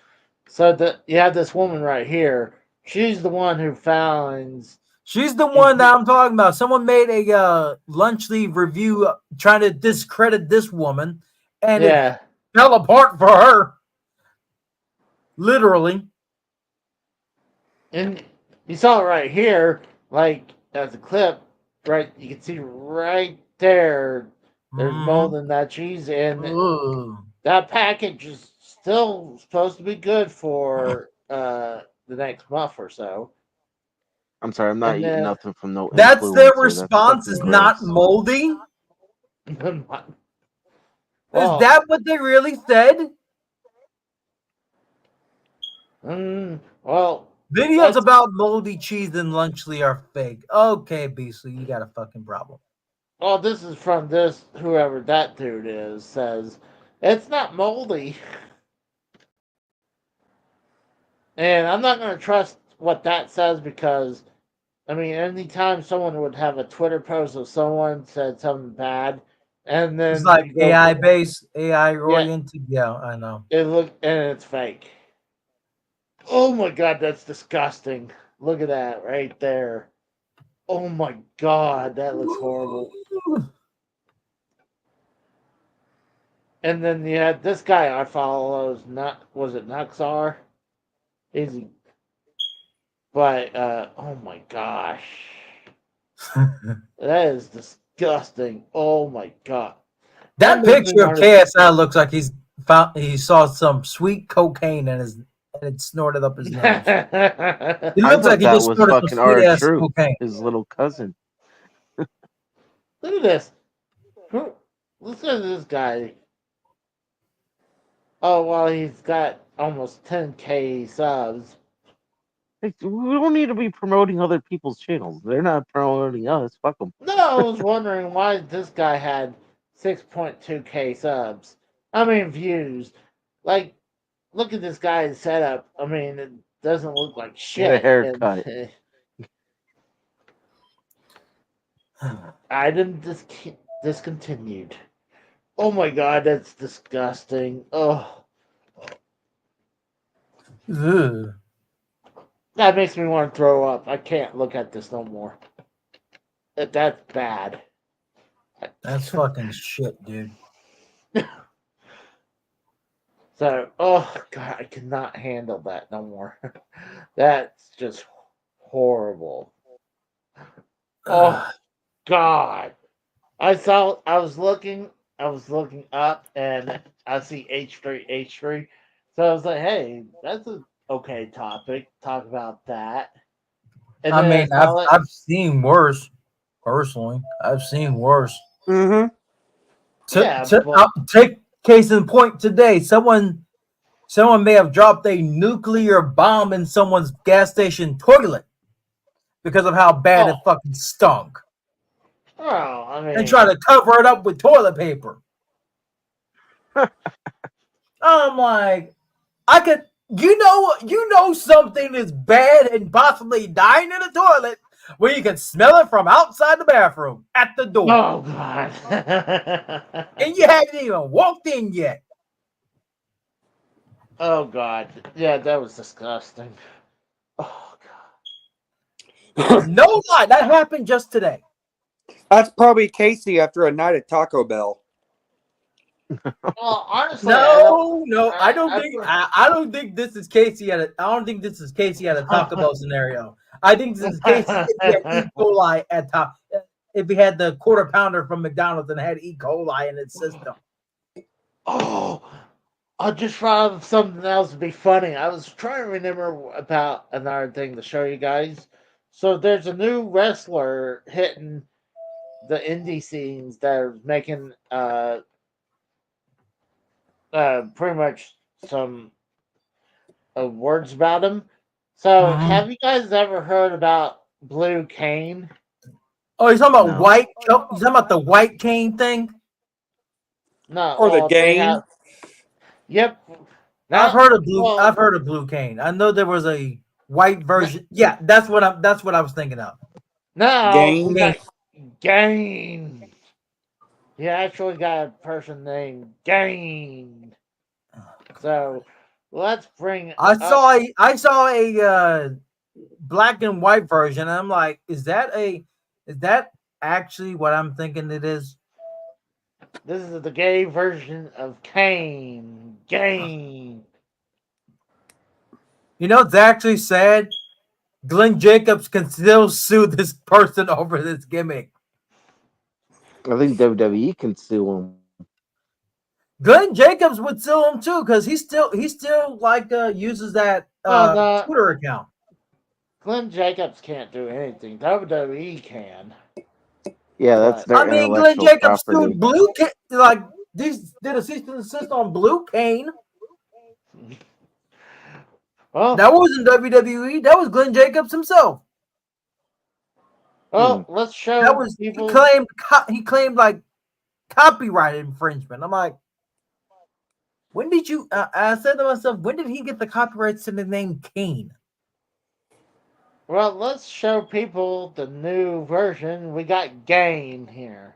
Speaker 3: So you have this woman right here. She's the one who finds.
Speaker 9: She's the one that I'm talking about. Someone made a Lunchly review trying to discredit this woman, and it fell apart for her. Literally.
Speaker 3: And you saw it right here, like as a clip, right? You can see right there. There's mold in that cheese, and that package is still supposed to be good for the next month or so.
Speaker 4: I'm sorry, I'm not eating nothing from no.
Speaker 9: That's their response. Is not moldy. Is that what they really said?
Speaker 3: Well,
Speaker 9: videos about moldy cheese in Lunchly are fake. Okay, Beasley, you got a fucking problem.
Speaker 3: Well, this is from whoever that dude is, says it's not moldy. And I'm not going to trust what that says because, I mean, anytime someone would have a Twitter post of someone said something bad, and then
Speaker 9: it's like AI based, AI oriented. Yeah, I know.
Speaker 3: And it's fake. Oh my god, that's disgusting. Look at that right there. Oh my god, that looks horrible. And then you had this guy I follow, was it Nuxar? But oh my gosh. That is disgusting. Oh my god.
Speaker 9: That picture of KSI looks like he saw some sweet cocaine and it snorted up his nose. It looks like he just snorted some sweet ass cocaine.
Speaker 4: His little cousin.
Speaker 3: Look at this. Listen to this guy. Oh, well, he's got almost 10K subs.
Speaker 4: Hey, we don't need to be promoting other people's channels. They're not promoting us. Fuck them.
Speaker 3: No, I was wondering why this guy had 6.2K subs. I mean, views. Like, look at this guy's setup. I mean, it doesn't look like shit.
Speaker 4: Get a haircut.
Speaker 3: Item discontinued. Oh my god, that's disgusting. Oh.
Speaker 9: Ugh.
Speaker 3: That makes me want to throw up. I can't look at this no more. That's bad.
Speaker 9: That's fucking shit, dude.
Speaker 3: So, oh god, I cannot handle that no more. That's just horrible. Oh god. I was looking up and I see H3. So I was like, hey, that's an okay topic. Talk about that. And
Speaker 9: I mean, I've seen worse, personally. I've seen worse.
Speaker 5: Mm-hmm.
Speaker 9: Take case in point today. Someone may have dropped a nuclear bomb in someone's gas station toilet because of how bad it fucking stunk.
Speaker 3: Oh, I mean,
Speaker 9: and try to cover it up with toilet paper. I'm like, you know something is bad and possibly dying in the toilet where you can smell it from outside the bathroom at the door.
Speaker 3: Oh god.
Speaker 9: And you haven't even walked in yet.
Speaker 3: Oh god. Yeah, that was disgusting. Oh
Speaker 9: god. No lie, that happened just today.
Speaker 5: That's probably Casey after a night at Taco Bell.
Speaker 3: Well, honestly,
Speaker 9: I don't think this is Casey at a Taco Bell scenario. I think this is Casey at E. coli at if he had the quarter pounder from McDonald's and had E. coli in its system.
Speaker 3: Oh, I just thought of something else to be funny. I was trying to remember about another thing to show you guys. So there's a new wrestler hitting the indie scenes that are making pretty much some words about him. So have you guys ever heard about Blue Cane?
Speaker 9: Oh, you're talking about
Speaker 4: No.
Speaker 9: white? You're talking about the white cane thing?
Speaker 3: No,
Speaker 5: Or the
Speaker 3: well, they
Speaker 5: game.
Speaker 3: have. Yep.
Speaker 9: I've
Speaker 3: That-
Speaker 9: heard of blue.
Speaker 3: well,
Speaker 9: I've heard of blue cane. I know there was a white version. Yeah, that's what I was thinking of.
Speaker 3: No,
Speaker 5: Game.
Speaker 3: we got Gain. He actually got a person named Gain. So let's bring.
Speaker 9: I
Speaker 3: up-
Speaker 9: saw a black and white version. And I'm like, is that actually what I'm thinking it is?
Speaker 3: This is the gay version of Kane. Gain.
Speaker 9: You know, it's actually sad. Glenn Jacobs can still sue this person over this gimmick.
Speaker 4: I think WWE can sue him.
Speaker 9: Glenn Jacobs would sue him too because he still like uses that Twitter account.
Speaker 3: Glenn Jacobs can't do anything. WWE can.
Speaker 4: Yeah, that's their
Speaker 9: I mean, Glenn
Speaker 4: intellectual
Speaker 9: Jacobs
Speaker 4: property.
Speaker 9: sued Blue Cane. Like these did a cease and desist on Blue Cane.
Speaker 3: Well,
Speaker 9: That wasn't WWE. That was Glenn Jacobs himself.
Speaker 3: well, let's show
Speaker 9: That was
Speaker 3: people.
Speaker 9: he claimed like copyright infringement. I'm like, when did you? I said to myself, when did he get the copyrights to the name Kane?
Speaker 3: Well, let's show people the new version. We got Gain here.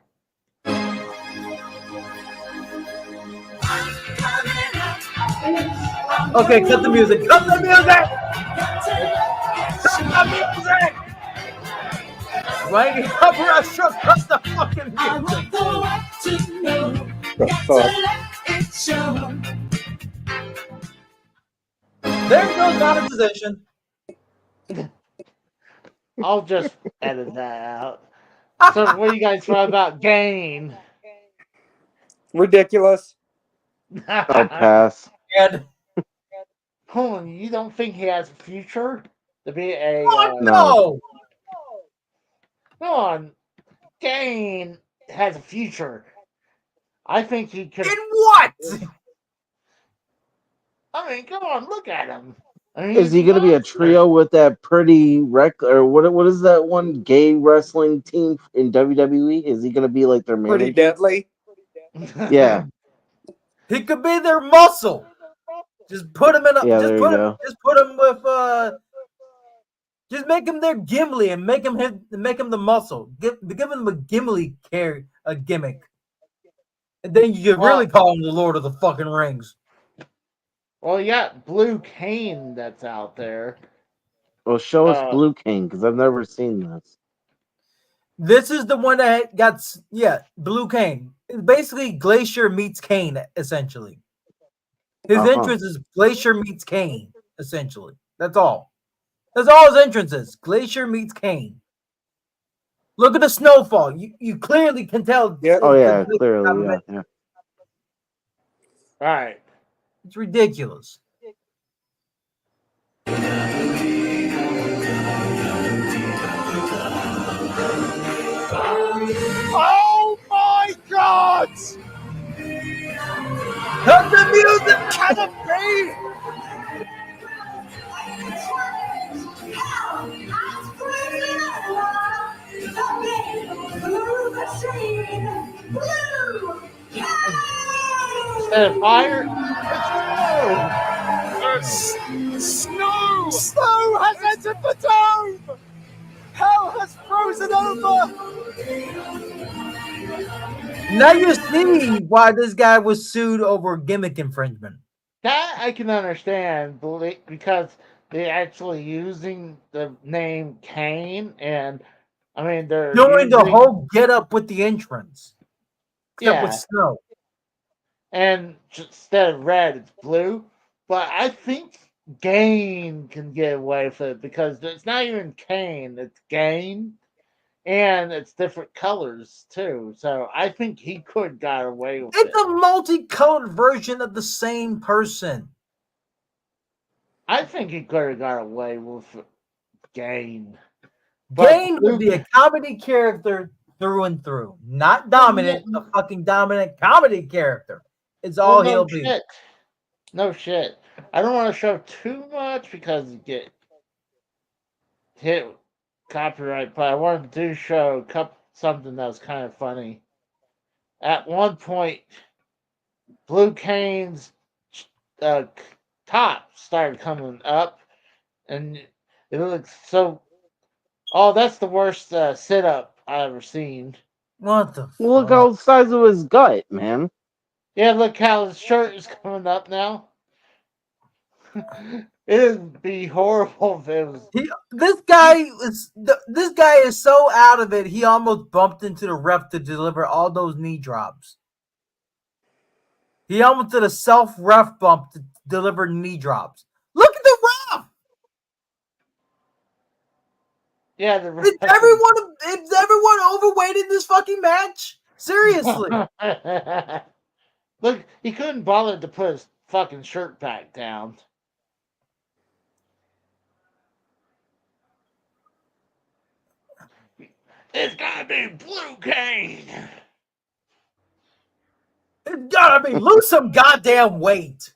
Speaker 9: Okay, cut the music. Cut the music. Cut the music. Right? Copyright struck. Cut the fucking music. There goes monetization.
Speaker 3: I'll just edit that out. So, what do you guys thought about Gain?
Speaker 5: Ridiculous.
Speaker 4: I'll pass.
Speaker 9: And
Speaker 3: Hold on, you don't think he has a future to be a?
Speaker 9: no.
Speaker 3: Come on, Gain has a future. I think he could.
Speaker 9: In what?
Speaker 3: I mean, come on, look at him. I mean,
Speaker 4: Is he going to be a trio with that pretty or what is that one gay wrestling team in WWE? Is he going to be like their manager?
Speaker 5: Pretty deadly.
Speaker 4: Yeah.
Speaker 9: He could be their muscle. Just put him in a.
Speaker 4: Yeah,
Speaker 9: just
Speaker 4: there
Speaker 9: put
Speaker 4: you
Speaker 9: him.
Speaker 4: go.
Speaker 9: Just put him with. Just make him their Gimli and make him the muscle. Give him a Gimli a gimmick, and then you can really call him the Lord of the fucking Rings.
Speaker 3: Well, you got Blue Cane that's out there.
Speaker 4: Well, show us Blue King because I've never seen this.
Speaker 9: This is the one that got Blue Cane. It's basically Glacier meets Kane, essentially. His entrance is Glacier meets Kane, essentially. That's all. That's all his entrance is. Glacier meets Kane. Look at the snowfall. You clearly can tell.
Speaker 5: Yeah.
Speaker 4: Oh yeah, clearly, yeah.
Speaker 3: All right.
Speaker 9: It's ridiculous.
Speaker 2: Oh my God!
Speaker 9: Cut the music!
Speaker 2: Can it be?
Speaker 3: Instead of fire,
Speaker 2: it's snow! Snow has entered the dome! Hell has frozen over!
Speaker 9: Now you see why this guy was sued over gimmick infringement.
Speaker 3: that I can understand because they're actually using the name Kane, and I mean they're
Speaker 9: Doing the
Speaker 3: using-
Speaker 9: whole get up with the entrance. Except
Speaker 3: Yeah.
Speaker 9: with snow.
Speaker 3: and instead of red, it's blue. But I think Gain can get away with it because it's not even Kane, it's Gain. and it's different colors too. So I think he could got away with it.
Speaker 9: It's a multicolored version of the same person.
Speaker 3: I think he could have got away with Gain. But
Speaker 9: Gain would be a comedy character through and through, not dominant. A fucking dominant comedy character. It's all he'll be.
Speaker 3: Shit. No shit. I don't want to show too much because you get hit with copyright, but I wanted to show something that was kind of funny. At one point, Blue Kane's top started coming up, and it looks so. Oh, that's the worst sit up I ever seen.
Speaker 9: What the?
Speaker 4: Look how the size of his gut, man.
Speaker 3: Yeah, look how his shirt is coming up now. It'd be horrible if it was.
Speaker 9: This guy is so out of it. He almost bumped into the ref to deliver all those knee drops. He almost did a self ref bump to deliver knee drops. Look at the ref.
Speaker 3: Yeah, the ref.
Speaker 9: Is everyone overweight in this fucking match? Seriously.
Speaker 3: Look, he couldn't bother to put his fucking shirt back down. It's gotta be Blue Kane.
Speaker 9: It's gotta be. Lose some goddamn weight.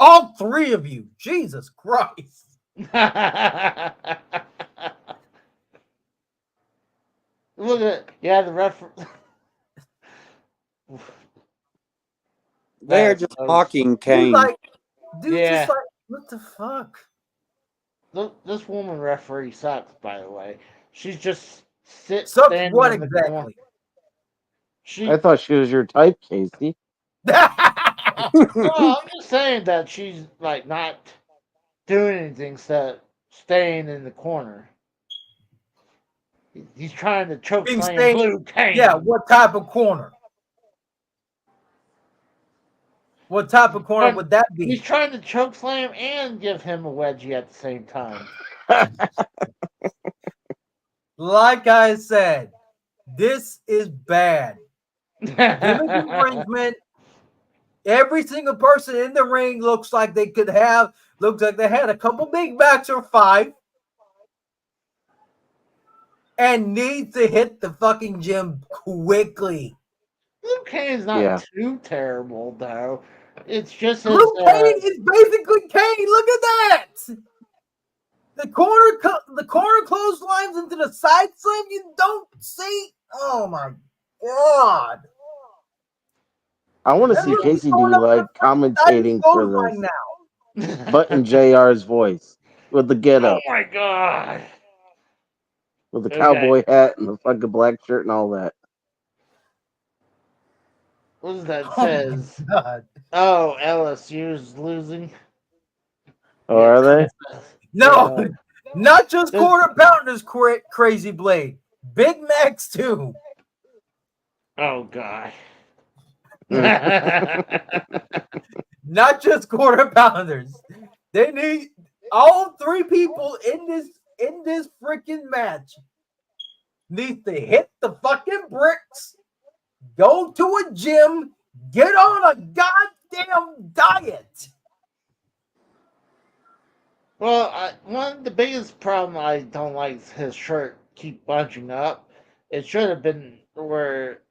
Speaker 9: All three of you. Jesus Christ.
Speaker 3: Look at the ref.
Speaker 5: They're just mocking Kane.
Speaker 9: Just like, what the fuck?
Speaker 3: Look, this woman referee sucks, by the way. She's just
Speaker 9: standing what in the exactly? Corner.
Speaker 4: I thought she was your type, Casey.
Speaker 3: Well, I'm just saying that she's like not doing anything except staying in the corner. He's trying to choke slam Blue Kane.
Speaker 9: Yeah, what type of corner? What type of corner would that be?
Speaker 3: He's trying to choke slam and give him a wedgie at the same time.
Speaker 9: Like I said, this is bad. Infringement. Every single person in the ring looks like they had a couple big backs or 5 and needs to hit the fucking gym quickly.
Speaker 3: Blue Kane is not too terrible, though. It's just
Speaker 9: Blue Kane is basically Kane. Look at that. The corner clotheslines into the side slam. You don't see. Oh my god.
Speaker 4: I want to see Casey do like commentating for this. Button JR's voice with the get up.
Speaker 3: Oh my god.
Speaker 4: With the cowboy hat and the fucking black shirt and all that.
Speaker 3: What does that says? Oh, LSU's losing.
Speaker 4: Oh, are they?
Speaker 9: No, not just quarter pounders, Crazy Blade. Big Macs too.
Speaker 3: Oh god.
Speaker 9: Not just quarter pounders. They need all 3 people in this freaking match need to hit the fucking bricks, go to a gym, get on a goddamn diet.
Speaker 3: Well, one of the biggest problem I don't like is his shirt keep bunching up. It should have been where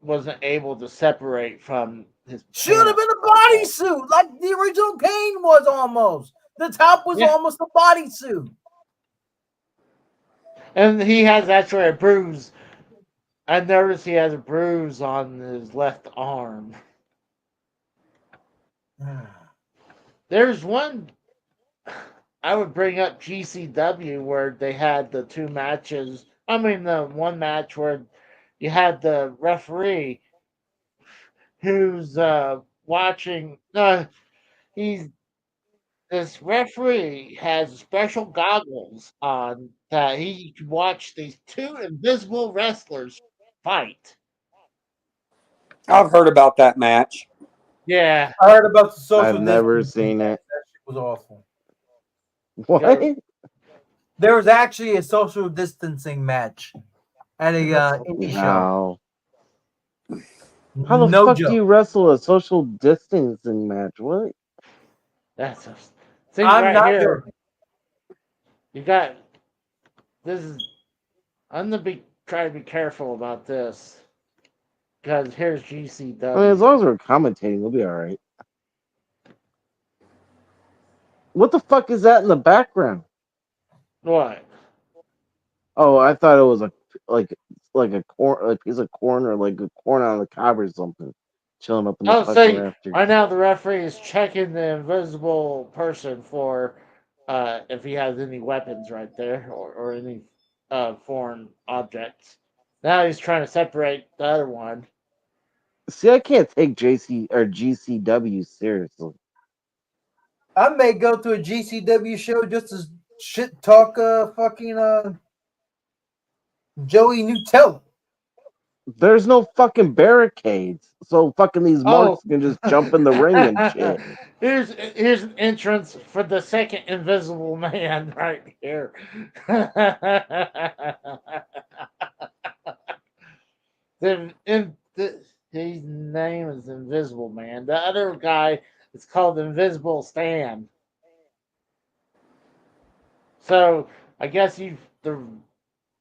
Speaker 3: wasn't able to separate from his.
Speaker 9: Should have been a bodysuit like the original Kane was almost. The top was almost a bodysuit.
Speaker 3: And he has actually a bruise. I noticed he has a bruise on his left arm. There's one I would bring up GCW where they had the 2 matches. I mean, the one match where you had the referee who's watching. This referee has special goggles on that he can watch these 2 invisible wrestlers fight.
Speaker 5: I've heard about that match.
Speaker 3: Yeah,
Speaker 9: I heard about the social.
Speaker 4: I've never seen it.
Speaker 9: That shit was awful.
Speaker 4: What?
Speaker 9: There was actually a social distancing match at a indie show.
Speaker 4: No. How the
Speaker 9: No
Speaker 4: fuck
Speaker 9: joke.
Speaker 4: do you wrestle a social distancing match? What?
Speaker 3: That's a see
Speaker 9: I'm
Speaker 3: right
Speaker 9: not
Speaker 3: here.
Speaker 9: joking.
Speaker 3: You got this is. I'm gonna try to be careful about this because here's GCW.
Speaker 4: I mean, as long as we're commentating, we'll be all right. What the fuck is that in the background?
Speaker 3: What?
Speaker 4: Oh, I thought it was like a corn, a piece of corn, or like a corn on the cob or something, chilling up in the
Speaker 3: Oh,
Speaker 4: fucking
Speaker 3: see,
Speaker 4: rafters.
Speaker 3: right now the referee is checking the invisible person for if he has any weapons right there or any foreign objects. Now he's trying to separate the other one.
Speaker 4: See, I can't take JC or GCW seriously.
Speaker 9: I may go to a GCW show just to shit talk fucking Joey Nutella.
Speaker 4: There's no fucking barricades, so fucking these marks
Speaker 3: Oh,
Speaker 4: can just jump in the ring and shit.
Speaker 3: here's an entrance for the second Invisible Man right here. His name is Invisible Man. The other guy is called Invisible Stan. So I guess the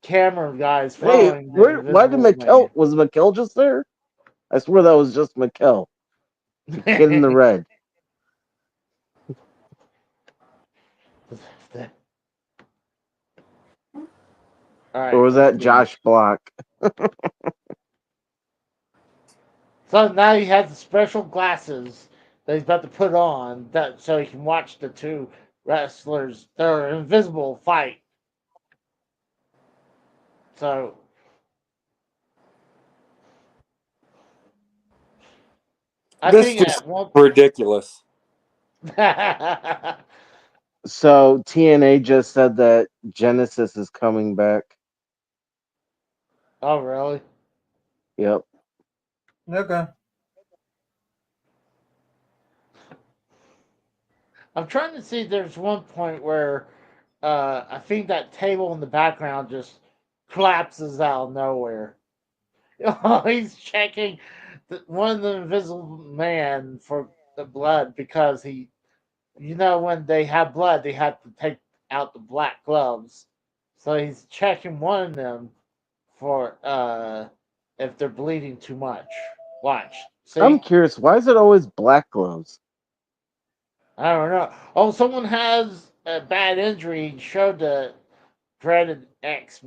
Speaker 3: camera guys
Speaker 4: Hey,
Speaker 3: following the
Speaker 4: why did
Speaker 3: Invisible
Speaker 4: was McKell just there? I swear that was just McKell, the
Speaker 3: Man.
Speaker 4: kid in the red.
Speaker 3: All right,
Speaker 4: Or was
Speaker 3: let's
Speaker 4: that
Speaker 3: see.
Speaker 4: Josh Block?
Speaker 3: So now he has the special glasses that he's about to put on that so he can watch the two wrestlers that are invisible fight. So I
Speaker 5: This
Speaker 3: think
Speaker 5: is
Speaker 3: at one
Speaker 5: ridiculous.
Speaker 4: So TNA just said that Genesis is coming back.
Speaker 3: Oh really?
Speaker 4: Yep.
Speaker 9: Okay.
Speaker 3: I'm trying to see. There's one point where I think that table in the background just collapses out of nowhere. Oh, he's checking one of the Invisible Man for the blood because he, when they have blood, they have to take out the black gloves. So he's checking one of them for if they're bleeding too much. Watch. See?
Speaker 4: I'm curious, why is it always black gloves?
Speaker 3: I don't know. Oh, someone has a bad injury. Showed the dreaded X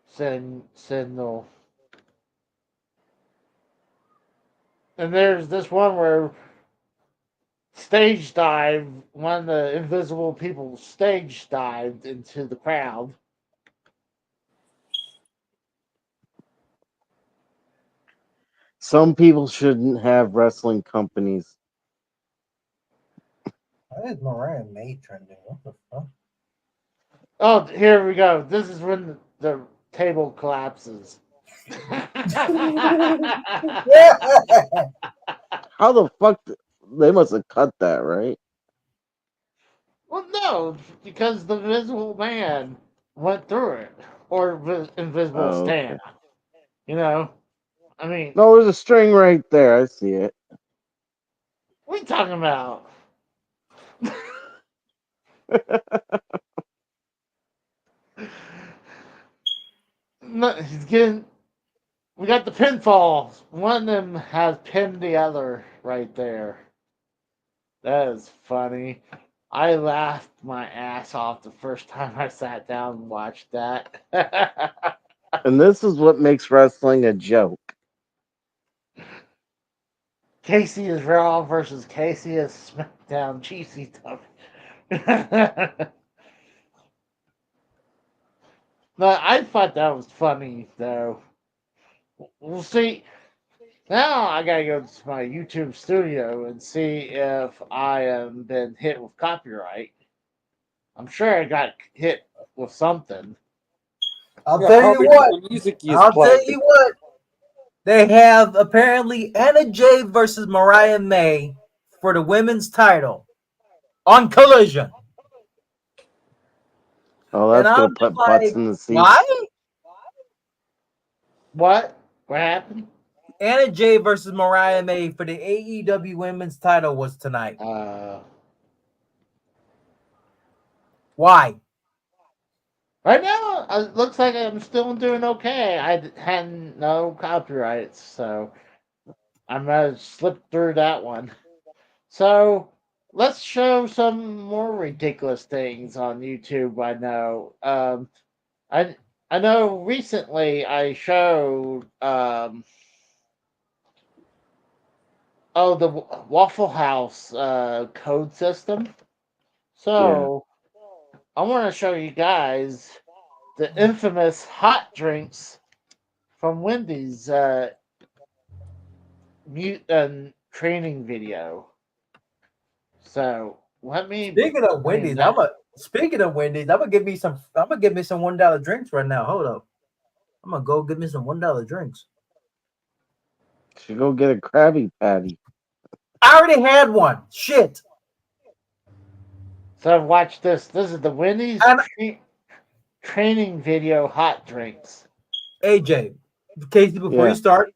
Speaker 3: signal. And there's this one where stage dive, one of the invisible people stage dived into the crowd.
Speaker 4: Some people shouldn't have wrestling companies.
Speaker 9: Why is Mariah May trending? What the fuck?
Speaker 3: Oh, here we go. This is when the table collapses.
Speaker 4: How the fuck? They must have cut that, right?
Speaker 3: Well, no, because the Invisible Man went through it, or Invisible Stan.
Speaker 4: Okay.
Speaker 3: I mean,
Speaker 4: No, there's a string right there. I see it.
Speaker 3: what are you talking about? No, he's getting. We got the pinfalls. One of them has pinned the other right there. That is funny. I laughed my ass off the first time I sat down and watched that.
Speaker 4: And this is what makes wrestling a joke.
Speaker 3: Casey is Raw versus Casey is SmackDown GCW. No, I thought that was funny though. We'll see. Now I gotta go to my YouTube studio and see if I am been hit with copyright. I'm sure I got hit with something.
Speaker 9: I'll
Speaker 5: Yeah,
Speaker 9: tell you
Speaker 5: probably
Speaker 9: what.
Speaker 5: the music you
Speaker 9: I'll
Speaker 5: played.
Speaker 9: tell you what. They have apparently Anna Jay versus Mariah May for the women's title on Collision.
Speaker 4: Oh,
Speaker 9: And
Speaker 4: that's gonna
Speaker 9: I'm
Speaker 4: put
Speaker 9: just
Speaker 4: butts
Speaker 9: like,
Speaker 4: in the seat.
Speaker 9: why?
Speaker 3: What? What happened?
Speaker 9: Anna Jay versus Mariah May for the AEW Women's title was tonight. Why?
Speaker 3: Right now, it looks like I'm still doing okay. I had no copyrights, so I'm gonna slip through that one. So let's show some more ridiculous things on YouTube. I know. I know. Recently, I showed the Waffle House code system. So I want to show you guys the infamous hot drinks from Wendy's mute and training video. So let me.
Speaker 9: Speaking of Wendy's, I'm gonna give me some $1 drinks right now. Hold up. I'm gonna go get me some $1 drinks.
Speaker 4: Should go get a Krabby Patty.
Speaker 9: I already had one. Shit.
Speaker 3: So watch this. This is the Wendy's training video hot drinks.
Speaker 9: AJ, Casey, before you start,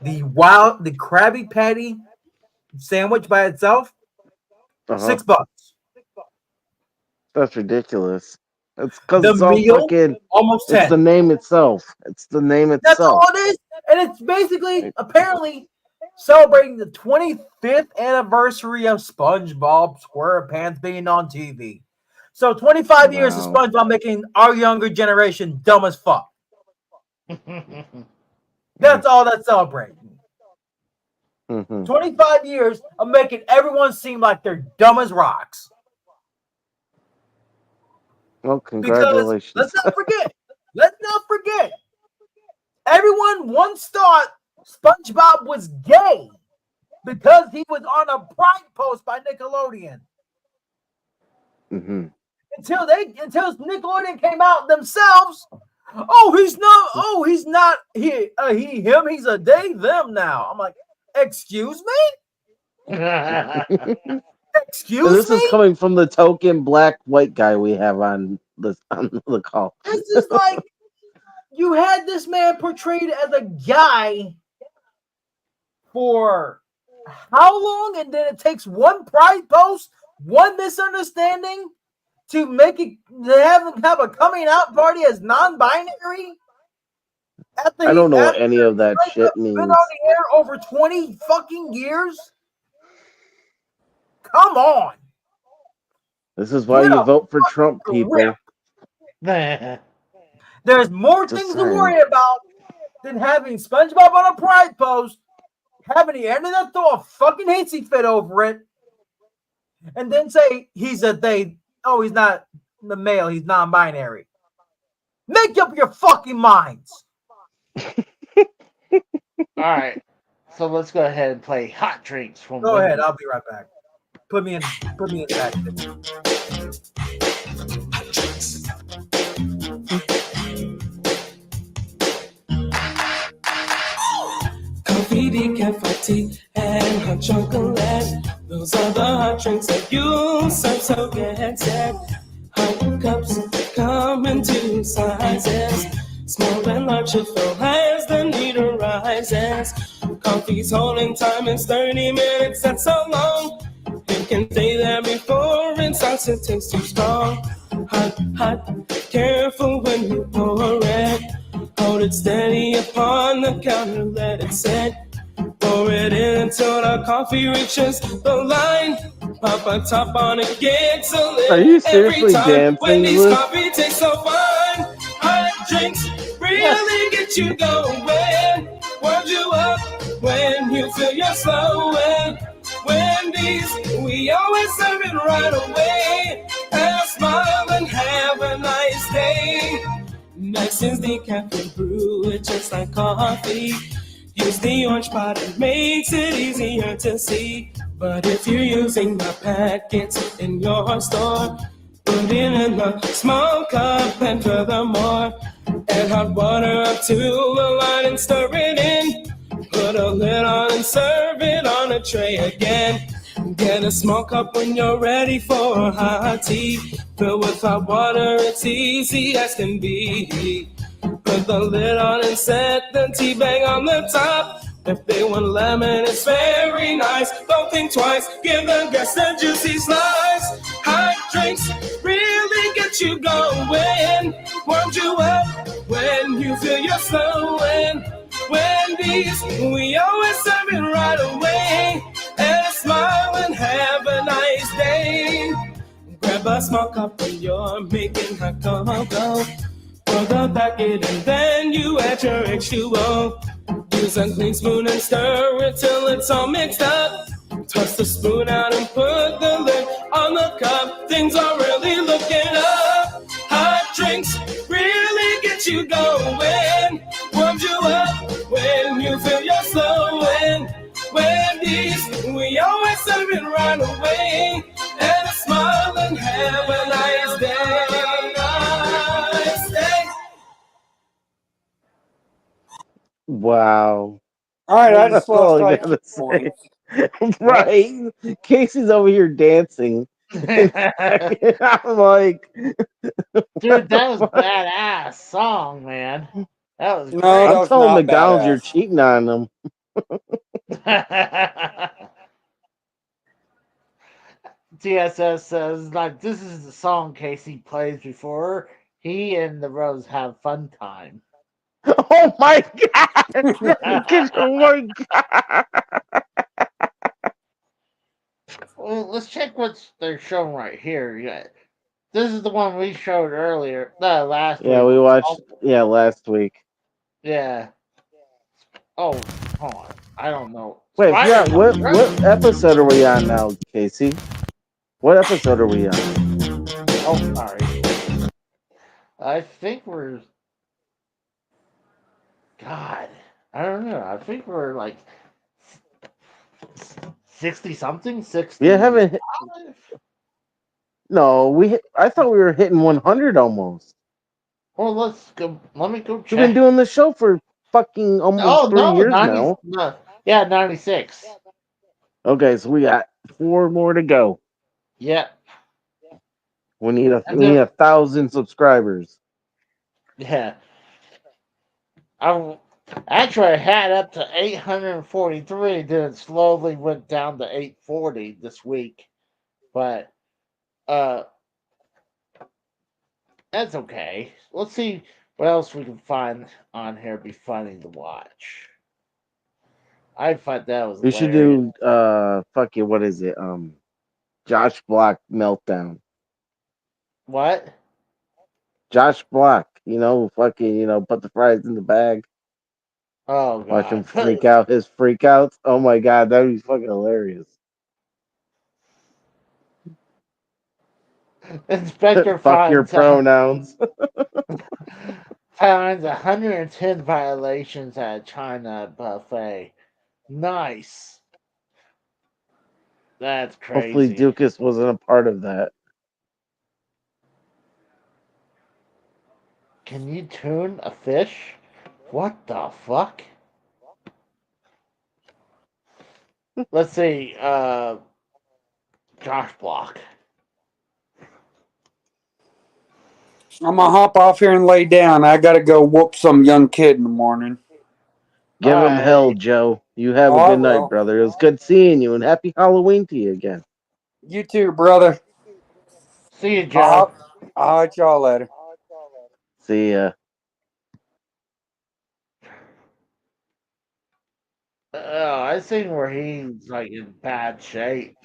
Speaker 9: the Krabby Patty sandwich by itself, $6.
Speaker 4: That's ridiculous. It's because
Speaker 9: The
Speaker 4: it's all
Speaker 9: meal,
Speaker 4: fucking
Speaker 9: almost 10.
Speaker 4: It's the name itself. It's the name itself.
Speaker 9: That's all it is. And it's basically, apparently, celebrating the 25th anniversary of SpongeBob SquarePants being on TV. So 25 years of SpongeBob making our younger generation dumb as fuck. That's all that's celebrating. 25 years of making everyone seem like they're dumb as rocks.
Speaker 4: Well, congratulations.
Speaker 9: Because let's not forget, everyone once thought SpongeBob was gay because he was on a Pride post by Nickelodeon. Until Nickelodeon came out themselves. He's not he, him, he's a they, them now. I'm like, excuse me?
Speaker 4: This is coming from the token black white guy we have on the call.
Speaker 9: This is like, you had this man portrayed as a guy for how long? And then it takes one Pride post, one misunderstanding to make it, to have him have a coming out party as non-binary.
Speaker 4: I don't know what any of that shit means.
Speaker 9: Been on the air over 20 fucking years. Come on.
Speaker 4: This is why you vote for Trump, people.
Speaker 9: There's more things to worry about than having SpongeBob on a Pride post, having the internet throw a fucking hissy fit over it, and then say he's a they. Oh, he's not the male. He's non-binary. Make up your fucking minds.
Speaker 3: All right. So let's go ahead and play hot drinks from
Speaker 9: Go
Speaker 3: Wendy's.
Speaker 9: ahead. I'll be right back. Put me in back.
Speaker 10: Coffee, decaf, tea, and hot chocolate. Those are the hot drinks that you serve, so get set. Hot cups come in two sizes. Small and large to fill as the need arises. Coffee's holding time is 30 minutes, that's so long. You can stay there before it starts to taste too strong. Hot, careful when you pour it. Hold it steady upon the counter, let it sit. Pour it in until the coffee reaches the line. Pop a top on it, gets a lid.
Speaker 4: Are you seriously dancing?
Speaker 10: Wendy's coffee tastes so fine. Hot drinks really get you going. Warm you up when you feel you're slowing. Wendy's, we always serve it right away. Have a smile and have a nice day. Next is the cafe brew, it's just like coffee. Use the orange pot, it makes it easier to see. But if you're using the packets in your store, put it in a small cup and furthermore, add hot water up to the line and stir it in. Put a lid on and serve it on a tray again. Get a small cup when you're ready for hot tea. Filled with hot water, it's easy as can be. Put the lid on and set the tea bag on the top. If they want lemon, it's very nice. Don't think twice, give the guests a juicy slice. Hot drinks really get you going. Warms you up when you feel you're slowing. Wendy's, we always serve it right away. And a smile and have a nice day. Grab a small cup when you're making hot cocoa. Pour the packet and then you add your H2O. Use a clean spoon and stir it till it's all mixed up. Toss the spoon out and put the lid on the cup. Things are really looking up. Hot drinks really get you going. Warms you up when you feel you're slowing. Wendy's, we always serve it right away. And a smile and have a nice day. Nice day.
Speaker 4: Wow.
Speaker 5: All right, I
Speaker 4: That's
Speaker 5: just lost
Speaker 4: all I
Speaker 5: like
Speaker 4: gotta
Speaker 5: 2
Speaker 4: say.
Speaker 5: points.
Speaker 4: Right. Casey's over here dancing. I'm like,
Speaker 3: Dude, that was badass song, man. That was
Speaker 5: No, that
Speaker 4: I'm
Speaker 5: was
Speaker 4: telling
Speaker 5: not
Speaker 4: McDonald's you're
Speaker 5: badass.
Speaker 4: cheating on them.
Speaker 3: great. TSS says, like, this is the song Casey plays before he and the Rose have fun time.
Speaker 4: Oh my god! Oh my god!
Speaker 3: Well, let's check what they're showing right here. Yeah, this is the one we showed earlier, last
Speaker 4: Yeah,
Speaker 3: week.
Speaker 4: we watched. Yeah, last week.
Speaker 3: Yeah. Oh, hold on. I don't know.
Speaker 4: Wait, I forgot what
Speaker 3: Spider-Man.
Speaker 4: episode are we on now, Casey? What episode are we on?
Speaker 3: Oh, sorry. I think we're. God, I don't know. I think we're like 60 something, 60.
Speaker 4: We haven't. No, I thought we were hitting 100 almost.
Speaker 3: Well, let's go. Let me go check.
Speaker 4: We've been doing the show for fucking almost 3 years
Speaker 3: 90,
Speaker 4: now.
Speaker 3: No, yeah, 96.
Speaker 4: Okay, so we got 4 more to go.
Speaker 3: Yep.
Speaker 4: We need 1,000 subscribers.
Speaker 3: Yeah. I had up to 843, then it slowly went down to 840 this week. But that's okay. Let's see what else we can find on here be funny to watch. I thought that was
Speaker 4: We should
Speaker 3: hilarious.
Speaker 4: do fuck it, what is it? Josh Block meltdown.
Speaker 3: What?
Speaker 4: Josh Block, fucking, put the fries in the bag.
Speaker 3: Oh god.
Speaker 4: Watch him freak out his freakouts. Oh my god, that would be fucking hilarious.
Speaker 3: Inspector
Speaker 4: Fuck your
Speaker 3: finds
Speaker 4: pronouns.
Speaker 3: finds 110 violations at China buffet. Nice. That's crazy.
Speaker 4: Hopefully Dukas wasn't a part of that.
Speaker 3: Can you tune a fish? What the fuck? Let's see. Josh Block.
Speaker 5: I'm gonna hop off here and lay down. I gotta go whoop some young kid in the morning.
Speaker 4: Give him
Speaker 3: Alright.
Speaker 4: hell, Joe. You have
Speaker 5: Oh,
Speaker 4: a
Speaker 5: I
Speaker 4: good night,
Speaker 5: will.
Speaker 4: brother. It was good seeing you, and happy Halloween to you again.
Speaker 5: You too, brother.
Speaker 3: See you, Joe.
Speaker 5: I'll hit y'all later.
Speaker 4: See ya.
Speaker 3: I think where he's like in bad shape.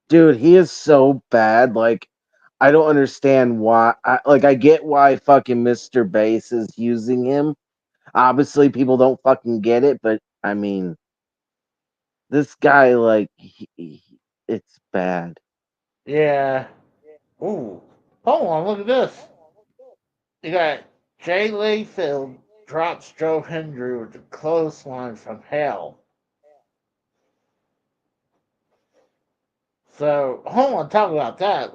Speaker 4: Dude, he is so bad. Like, I don't understand why. I get why fucking Mr. Bass is using him. Obviously, people don't fucking get it, but I mean, this guy, like, it's bad.
Speaker 3: Yeah. Ooh. Hold on, look at this. You got Jay Layfield drops Joe Hendry with the clothesline from hell. So, hold on, talk about that.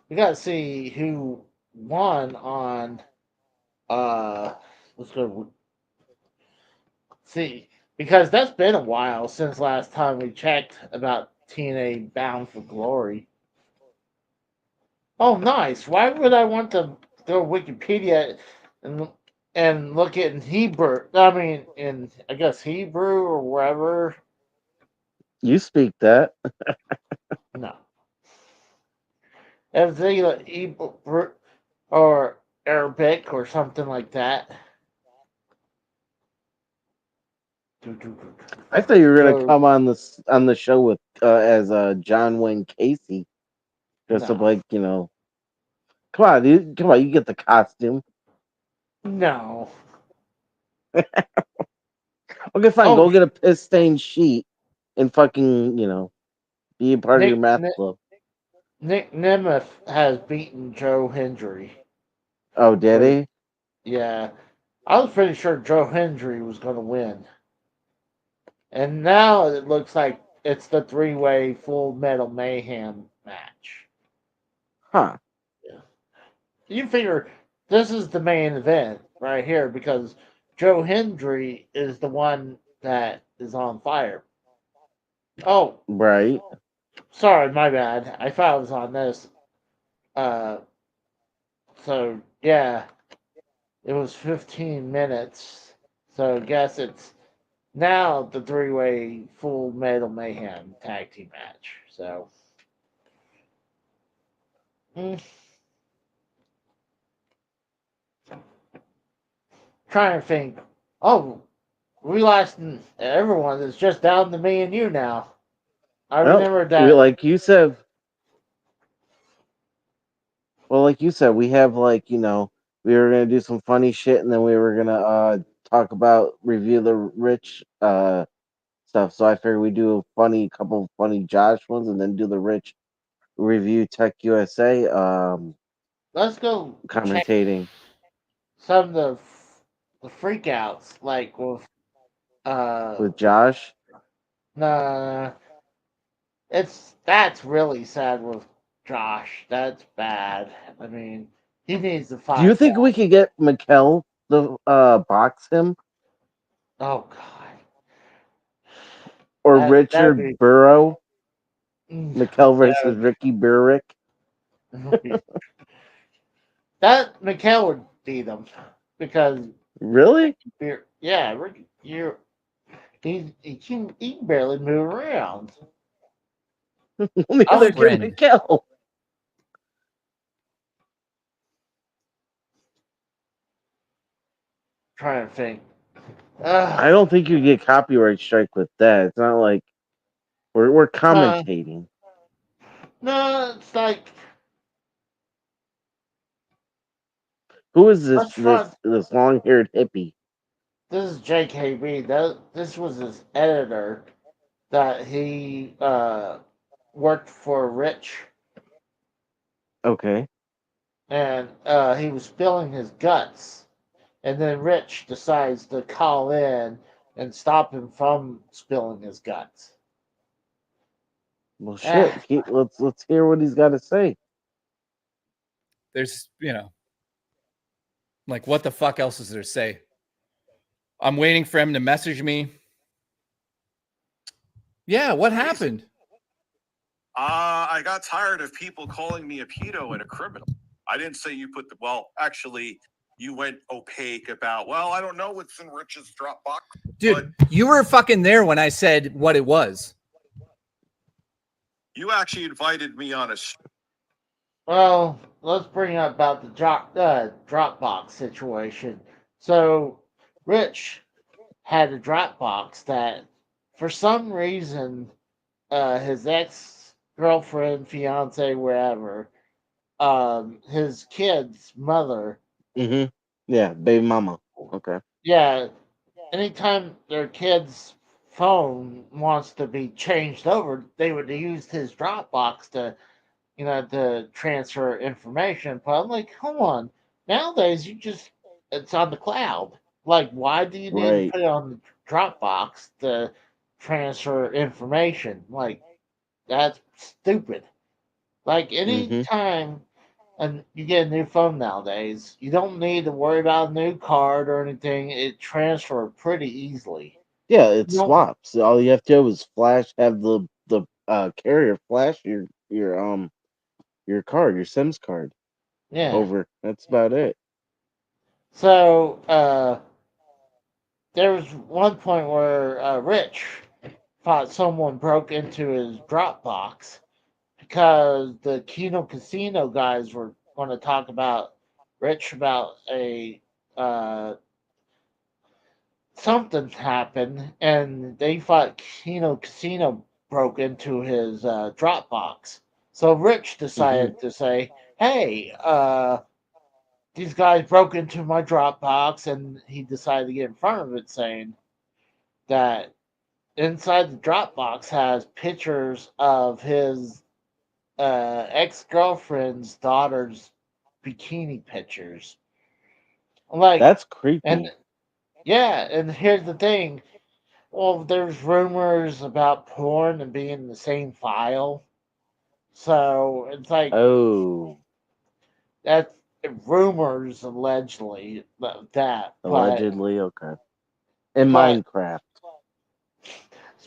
Speaker 3: We got to see who won on. Let's go. See, because that's been a while since last time we checked about TNA Bound for Glory. Oh, nice. Why would I want to go Wikipedia and look at in Hebrew? I mean, in I guess Hebrew or wherever.
Speaker 4: You speak that.
Speaker 3: No, it's either Hebrew or Arabic or something like that.
Speaker 4: I thought you were gonna
Speaker 3: So,
Speaker 4: come on the show with as John Wayne Casey, dressed up
Speaker 3: no,
Speaker 4: like Come on, dude. Come on, you get the costume.
Speaker 3: no.
Speaker 4: Okay, fine.
Speaker 3: Oh,
Speaker 4: Go get a piss stained sheet and fucking be a part of your
Speaker 3: Nick
Speaker 4: math
Speaker 3: Nick,
Speaker 4: club.
Speaker 3: Nick Nemeth has beaten Joe Hendry.
Speaker 4: Oh, did
Speaker 3: For,
Speaker 4: he?
Speaker 3: yeah, I was pretty sure Joe Hendry was going to win. And now it looks like it's the three-way Full Metal Mayhem match.
Speaker 4: Huh.
Speaker 3: Yeah. You figure this is the main event right here because Joe Hendry is the one that is on fire. Oh,
Speaker 4: Right.
Speaker 3: sorry, my bad. I thought I was on this. Uh, so yeah, it was 15 minutes. So I guess it's now the three-way Full Metal Mayhem tag team match. So. Trying to think. Oh, realizing everyone is just down to me and you now. I
Speaker 4: Well,
Speaker 3: remember that.
Speaker 4: like you said. Well, like you said, we have we were gonna do some funny shit, and then we were gonna talk about review the Rich stuff. So I figured we do a couple of funny Josh ones, and then do the Rich review Tech USA
Speaker 3: Let's go check
Speaker 4: commentating
Speaker 3: some of the freakouts, like with
Speaker 4: with Josh.
Speaker 3: nah, that's really sad with Josh. That's bad. I mean, he needs to
Speaker 4: Do you
Speaker 3: fight
Speaker 4: think we
Speaker 3: back.
Speaker 4: could get Mikkel to box him,
Speaker 3: Oh God,
Speaker 4: or
Speaker 3: that'd
Speaker 4: Richard
Speaker 3: be
Speaker 4: Burrow? Mikkel versus
Speaker 3: that
Speaker 4: Ricky Burrick.
Speaker 3: would be, that McHale would beat him because
Speaker 4: Really?
Speaker 3: yeah, you're he can barely move around.
Speaker 4: Neither can
Speaker 11: Friend.
Speaker 4: Mikkel.
Speaker 3: Trying to think.
Speaker 4: I don't think you get copyright strike with that. It's not like we're
Speaker 3: No,
Speaker 4: commentating.
Speaker 3: no, it's like
Speaker 4: Who is this
Speaker 3: much fun.
Speaker 4: this long haired hippie?
Speaker 3: This is JKB. This was his editor that he worked for Rich,
Speaker 4: Okay.
Speaker 3: and he was spilling his guts, and then Rich decides to call in and stop him from spilling his guts.
Speaker 4: Well, shit. Let's hear what he's got to say.
Speaker 11: There's, like, what the fuck else is there to say? I'm waiting for him to message me. Yeah, what happened?
Speaker 8: I got tired of people calling me a pedo and a criminal. I didn't say you put actually, you went opaque about, I don't know what's in Rich's Dropbox.
Speaker 11: Dude, you were fucking there when I said what it was.
Speaker 8: You actually invited me on a...
Speaker 3: Well, let's bring up about the Dropbox situation. So, Rich had a Dropbox that, for some reason, his ex-girlfriend, fiance, wherever, his kid's mother.
Speaker 4: Mm-hmm. Yeah, baby mama. Okay.
Speaker 3: Yeah, anytime their kid's phone wants to be changed over, they would use his Dropbox to transfer information. But I'm like, come on. Nowadays, it's on the cloud. Like, why do you need to
Speaker 4: Right.
Speaker 3: put it on the Dropbox to transfer information? Like, that's stupid. Like,
Speaker 4: Mm-hmm.
Speaker 3: anytime and you get a new phone nowadays, you don't need to worry about a new card or anything. It transfers pretty easily.
Speaker 4: Yeah, it
Speaker 3: You don't,
Speaker 4: swaps. All you have to do is have the carrier flash your card, your Sims card.
Speaker 3: Yeah.
Speaker 4: Over. That's about it.
Speaker 3: So there was one point where Rich thought someone broke into his Dropbox because the Kino Casino guys were going to talk about Rich about a something happened, and they thought Kino Casino broke into his Dropbox. So Rich decided to say, "Hey, these guys broke into my Dropbox," and he decided to get in front of it, saying that inside the Dropbox has pictures of his ex-girlfriend's daughter's bikini pictures. Like,
Speaker 4: That's
Speaker 3: and
Speaker 4: creepy.
Speaker 3: yeah, and here's the thing. Well, there's rumors about porn and being in the same file. So it's like
Speaker 4: Oh,
Speaker 3: that's rumors allegedly that,
Speaker 4: allegedly. Okay. In
Speaker 3: but
Speaker 4: Minecraft.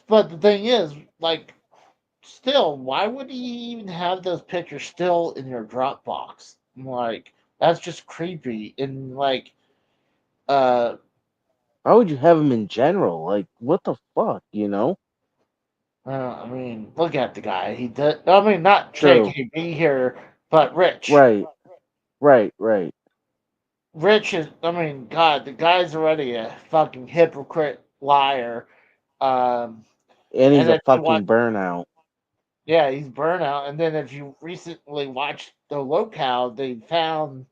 Speaker 3: but the thing is, like, still, why would he even have those pictures still in your Dropbox? Like, that's just creepy. And like, uh,
Speaker 4: Why would you have them in general? Like, what the fuck, you know?
Speaker 3: I mean, look at the guy. He did. I mean, not
Speaker 4: True.
Speaker 3: JKB here, but Rich.
Speaker 4: Right. Right. Right.
Speaker 3: Rich is. I mean, God, the guy's already a fucking hypocrite, liar. Um,
Speaker 4: And he's
Speaker 3: and
Speaker 4: a
Speaker 3: if you watch,
Speaker 4: fucking burnout.
Speaker 3: yeah, he's burnout. And then if you recently watched the locale, they found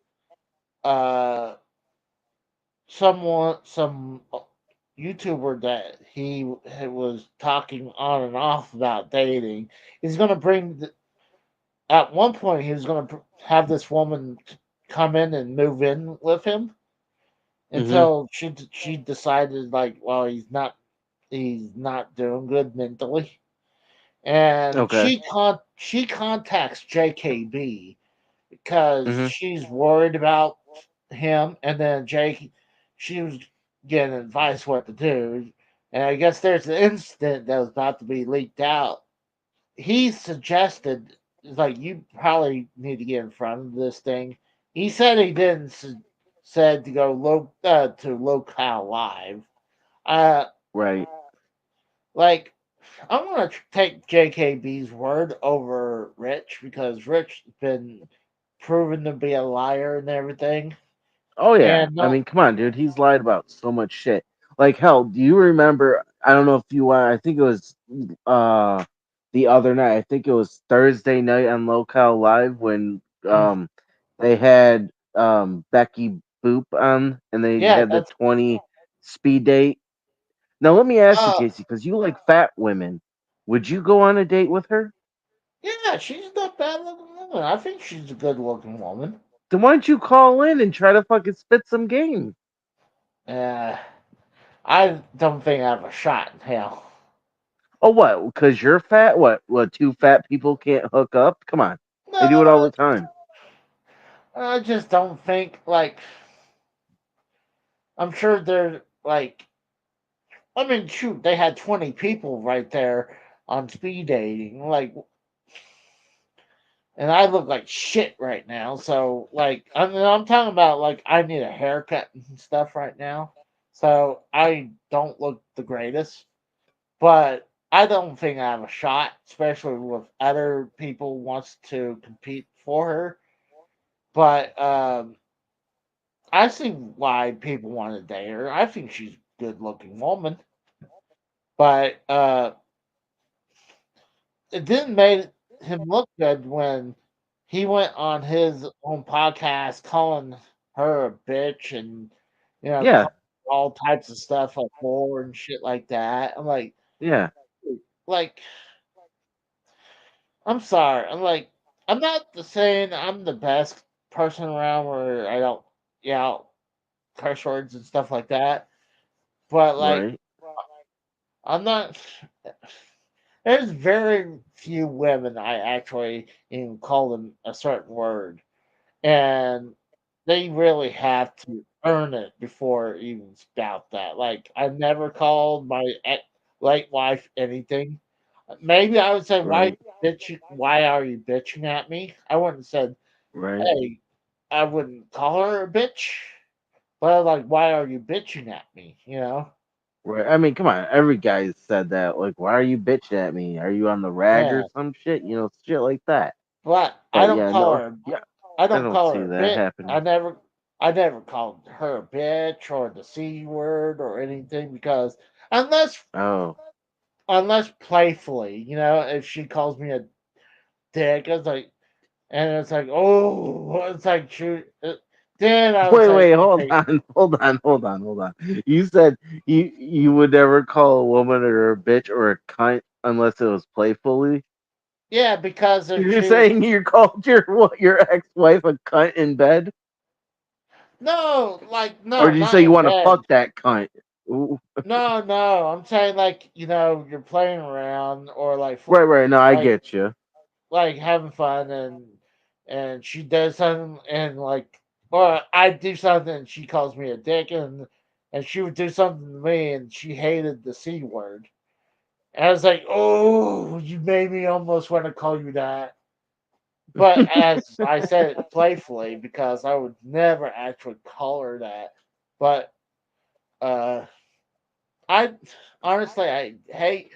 Speaker 3: uh some YouTuber that he was talking on and off about dating. He's gonna bring. At one point, he was gonna have this woman come in and move in with him
Speaker 4: Mm-hmm.
Speaker 3: until she decided like, well, he's not doing good mentally, and
Speaker 4: Okay.
Speaker 3: she contacts JKB because
Speaker 4: Mm-hmm.
Speaker 3: she's worried about him, and then Jake, she was getting advice what to do, and I guess there's an incident that was about to be leaked out. He suggested, like, you probably need to get in front of this thing. He said he didn't said to go to Locale Live. Uh,
Speaker 4: Right.
Speaker 3: like, I'm gonna take JKB's word over Rich because Rich has been proven to be a liar and everything.
Speaker 4: Oh yeah.
Speaker 3: And
Speaker 4: I
Speaker 3: no,
Speaker 4: mean, come on, dude. He's lied about so much shit. Like hell, do you remember? I don't know if you. I think it was uh the other night. I think it was Thursday night on Locale Live when they had Becky Boop on and they
Speaker 3: yeah,
Speaker 4: had the 20 speed date. Now let me ask you,
Speaker 3: uh,
Speaker 4: Casey, because you like fat women. Would you go on a date with her?
Speaker 3: yeah, she's not bad looking woman. I think she's a good looking woman.
Speaker 4: Then why don't you call in and try to fucking spit some game?
Speaker 3: Uh, I don't think I have a shot in hell.
Speaker 4: Oh, what? Because you're fat? What? Two fat people can't hook up? Come on, they do it all
Speaker 3: No,
Speaker 4: the time.
Speaker 3: I just don't think like I'm sure they're like. I mean, shoot, they had 20 people right there on speed dating, like, and I look like shit right now. So, like, I'm talking about like I need a haircut and stuff right now, so I don't look the greatest. But I don't think I have a shot, especially with other people wants to compete for her. But I see why people want to date her. I think she's a good looking woman. But it didn't make him look good when he went on his own podcast calling her a bitch and
Speaker 4: Yeah,
Speaker 3: calling her all types of stuff like whore and shit like that. I'm
Speaker 4: yeah,
Speaker 3: like I'm sorry. I'm not saying I'm the best person around where I don't yell curse words and stuff like that. But like
Speaker 4: right.
Speaker 3: I'm not. There's very few women I actually even call them a certain word, and they really have to earn it before even spout that. Like I never called my late wife anything. Maybe I would say,
Speaker 4: Right.
Speaker 3: why are you bitching at me? I wouldn't have said,
Speaker 4: Right.
Speaker 3: hey, I wouldn't call her a bitch, but like, why are you bitching at me? You know?
Speaker 4: Right. I mean, come on. Every guy said that. Like, why are you bitching at me? Are you on the rag or
Speaker 3: Yeah.
Speaker 4: some shit? Shit like that.
Speaker 3: But I
Speaker 4: But
Speaker 3: don't
Speaker 4: yeah,
Speaker 3: call
Speaker 4: no.
Speaker 3: her.
Speaker 4: Yeah,
Speaker 3: I
Speaker 4: I
Speaker 3: don't
Speaker 4: don't
Speaker 3: call
Speaker 4: see
Speaker 3: her a
Speaker 4: that
Speaker 3: bit.
Speaker 4: happening.
Speaker 3: I never called her a bitch or the c word or anything because unless
Speaker 4: Oh.
Speaker 3: unless playfully, if she calls me a dick, it's like, and it's like, oh, it's like shoot. Then I would
Speaker 4: Wait,
Speaker 3: say,
Speaker 4: wait, hold
Speaker 3: okay,
Speaker 4: on, hold on. You said you would never call a woman or a bitch or a cunt unless it was playfully.
Speaker 3: yeah, because if
Speaker 4: You're
Speaker 3: she was
Speaker 4: saying you called your ex-wife a cunt in bed, or
Speaker 3: no,
Speaker 4: did you
Speaker 3: not
Speaker 4: say you
Speaker 3: in
Speaker 4: want to
Speaker 3: bed.
Speaker 4: fuck that cunt? Ooh.
Speaker 3: No, no, I'm saying like you're playing around or
Speaker 4: Right, right. No, I
Speaker 3: like
Speaker 4: get you.
Speaker 3: having fun and she does something and or I do something and she calls me a dick and she would do something to me and she hated the c word. And I was like, oh, you made me almost want to call you that. But as I said it playfully because I would never actually call her that. But uh, I honestly I hate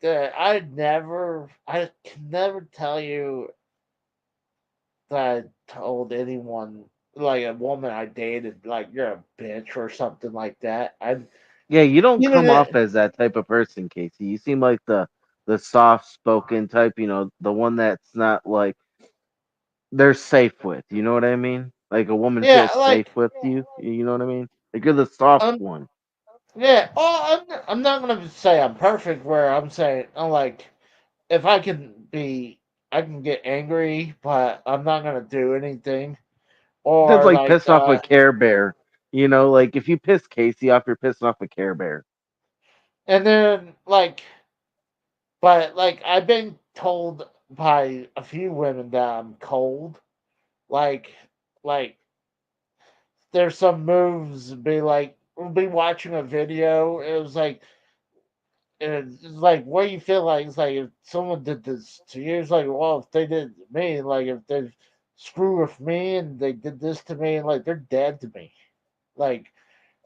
Speaker 3: that I can never tell you that I told anyone like a woman I dated like you're a bitch or something like that. I
Speaker 4: Yeah, you don't
Speaker 3: even
Speaker 4: come off
Speaker 3: it,
Speaker 4: as that type of person, Casey. You seem like the soft-spoken type. The one that's not like they're safe with. You know what I mean? Like a woman
Speaker 3: yeah,
Speaker 4: feels safe with you. You know what I mean? Like you're the soft
Speaker 3: um
Speaker 4: one.
Speaker 3: yeah. Oh, I'm not gonna say I'm perfect. Where I'm saying I'm like if I can get angry, but I'm not gonna do anything.
Speaker 4: That's
Speaker 3: Or
Speaker 4: like pissing off a Care Bear. Like if you piss Casey off, you're pissing off a Care Bear.
Speaker 3: and then but I've been told by a few women that I'm cold. Like like there's some moves be like we'll be watching a video. It was like it's like what do you feel like? It's like if someone did this to you, it's like well if they did it to me, like if they screw with me and they did this to me, and like they're dead to me. Like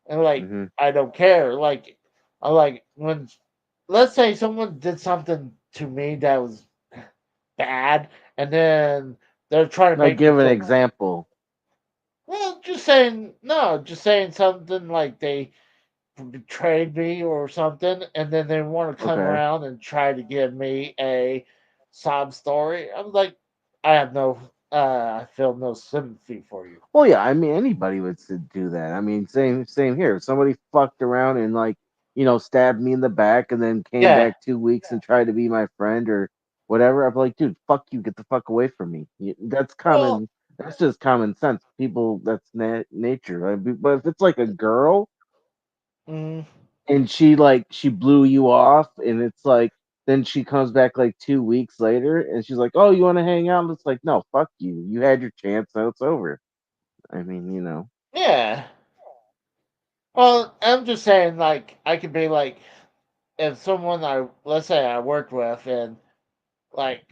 Speaker 3: and
Speaker 4: Hmm.
Speaker 3: I don't care. I like when let's say someone did something to me that was bad, and then they're trying to
Speaker 4: Like
Speaker 3: make me
Speaker 4: give an
Speaker 3: feel
Speaker 4: example.
Speaker 3: well. Just saying no, just saying something like they betrayed me or something, and then they want to come
Speaker 4: Okay.
Speaker 3: around and try to give me a sob story. I'm like, I have no, I feel no sympathy for you.
Speaker 4: Well, yeah. I mean, anybody would do that. I mean, same here. If somebody fucked around and like stabbed me in the back and then came
Speaker 3: Yeah.
Speaker 4: back 2 weeks and tried to be my friend or whatever, I'd be like, dude, fuck you, get the fuck away from me. That's
Speaker 3: Well,
Speaker 4: common. That's just common sense. People, that's nature. But if it's like a girl
Speaker 3: mm,
Speaker 4: and she blew you off and it's like then she comes back like 2 weeks later and she's like, oh, you want to hang out? And it's like, no, fuck you had your chance, now it's over. I mean,
Speaker 3: yeah. Well, I'm just saying, I could be like, if someone let's say I worked with, and like,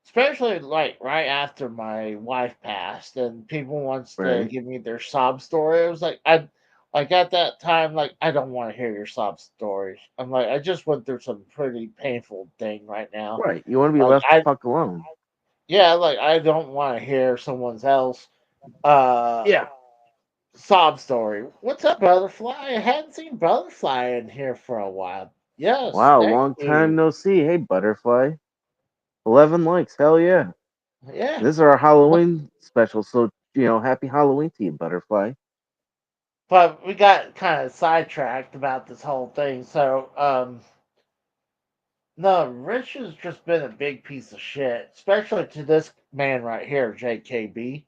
Speaker 3: especially right after my wife passed, and people wants to
Speaker 4: right,
Speaker 3: give me their sob story. It was like at that time, I don't want to hear your sob story. I'm like, I just went through some pretty painful thing right now.
Speaker 4: right, you want to be
Speaker 3: Like
Speaker 4: left the
Speaker 3: I
Speaker 4: fuck alone.
Speaker 3: yeah, I don't want to hear someone else uh
Speaker 4: Yeah.
Speaker 3: sob story. What's up, Butterfly? I hadn't seen Butterfly in here for a while. Yes,
Speaker 4: Wow,
Speaker 3: thank
Speaker 4: long time
Speaker 3: you.
Speaker 4: no see. Hey, Butterfly, 11 likes, hell yeah.
Speaker 3: Yeah.
Speaker 4: This is our Halloween special, so happy Halloween to you, Butterfly.
Speaker 3: But we got kind of sidetracked about this whole thing. So, no, Rich has just been a big piece of shit, especially to this man right here, JKB.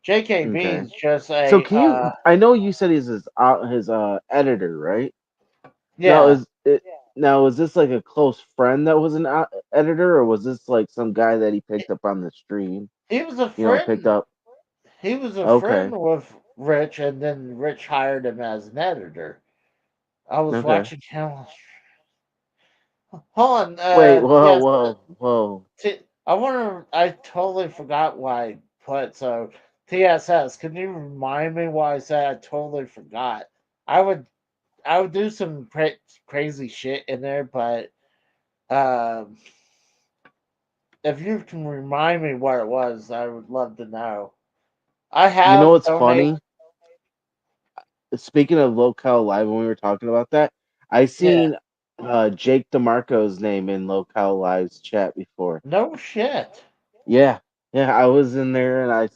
Speaker 3: JKB
Speaker 4: Okay,
Speaker 3: is just
Speaker 4: so
Speaker 3: a,
Speaker 4: can you I know you said he's his editor, right? Now
Speaker 3: yeah,
Speaker 4: is this like a close friend that was an editor, or was this like some guy that he picked up on the stream?
Speaker 3: he was a
Speaker 4: Picked
Speaker 3: friend.
Speaker 4: up.
Speaker 3: He was a friend
Speaker 4: Okay,
Speaker 3: with Rich, and then Rich hired him as an editor. I was
Speaker 4: okay.
Speaker 3: watching him. Hold on.
Speaker 4: Wait, whoa,
Speaker 3: Yes.
Speaker 4: whoa, whoa.
Speaker 3: I wonder. I totally forgot why I put so TSS. Can you remind me why I said I totally forgot? I would. I would do some crazy shit in there, but um, if you can remind me what it was, I would love to know. I
Speaker 4: You know
Speaker 3: have
Speaker 4: what's
Speaker 3: donated.
Speaker 4: funny? Speaking of Locale Live, when we were talking about that, I
Speaker 3: Yeah.
Speaker 4: seen Jake DeMarco's name in Locale Live's chat before.
Speaker 3: No shit.
Speaker 4: Yeah, yeah, I was in there and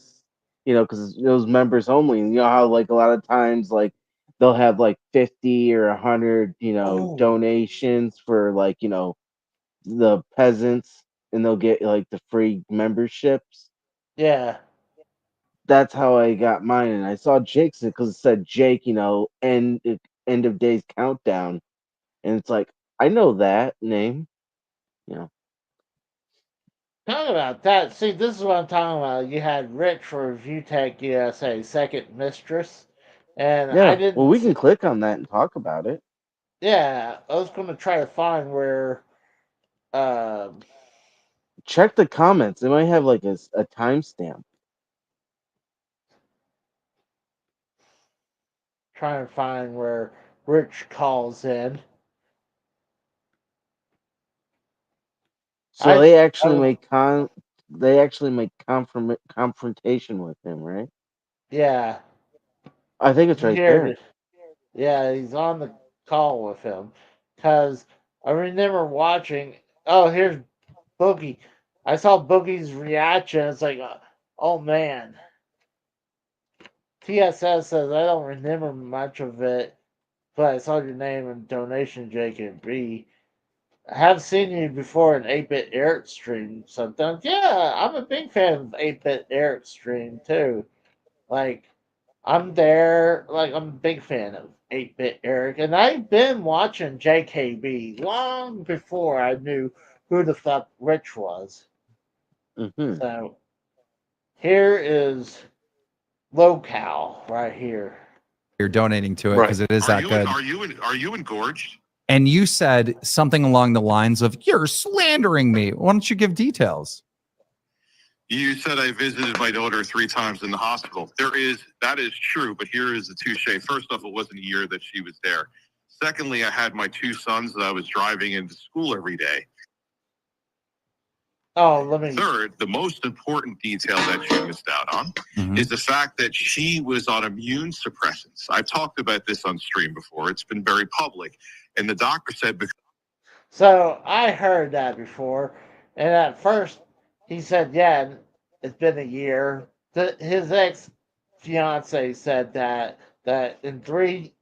Speaker 4: because it was members only. And you know how like a lot of times like they'll have like 50 or 100
Speaker 3: Oh.
Speaker 4: donations for like the peasants, and they'll get like the free memberships.
Speaker 3: Yeah.
Speaker 4: That's how I got mine, and I saw Jake's because it said Jake, end of days countdown, and it's like I know that name, you know.
Speaker 3: Talking about that, see, this is what I'm talking about. You had Rich for ViewTech USA, second mistress, and I
Speaker 4: Yeah, well,
Speaker 3: didn't
Speaker 4: we
Speaker 3: see.
Speaker 4: can click on that and talk about it.
Speaker 3: Yeah, I was going to try to find where. Um,
Speaker 4: Check the comments; they might have like a timestamp.
Speaker 3: trying to find where Rich calls in.
Speaker 4: So
Speaker 3: I,
Speaker 4: they actually
Speaker 3: I
Speaker 4: make confrontation with him, right?
Speaker 3: yeah,
Speaker 4: I think it's
Speaker 3: you
Speaker 4: right
Speaker 3: heard
Speaker 4: there.
Speaker 3: it. Yeah, he's on the call with him because I remember watching. Oh, here's Boogie. I saw Boogie's reaction. It's like, oh man. TSS says I don't remember much of it, but I saw your name and donation, Jacob B. I have seen you before in 8-Bit Eric stream sometimes. Yeah, I'm a big fan of 8-Bit Eric stream too. Like, I'm there, like, I'm a big fan of 8-Bit Eric, and I've been watching JKB long before I knew who the fuck Rich was.
Speaker 4: Mm-hmm.
Speaker 3: So, here is Locale right here.
Speaker 12: You're donating to it
Speaker 8: Right.
Speaker 12: because it is that good.
Speaker 8: Are you engorged?
Speaker 12: And you said something along the lines of, "You're slandering me." Why don't you give details?
Speaker 8: You said I visited my daughter 3 times in the hospital. That is true, but here is the touche. First off, it wasn't a year that she was there. Secondly, I had my 2 sons that I was driving into school every day.
Speaker 3: Oh, let me.
Speaker 8: Third, the most important detail that you missed out on is the fact that she was on immune suppressants. I've talked about this on stream before. It's been very public. And the doctor said because
Speaker 3: So I heard that before, and at first he said, "Yeah, it's been a year." His ex fiance said that in three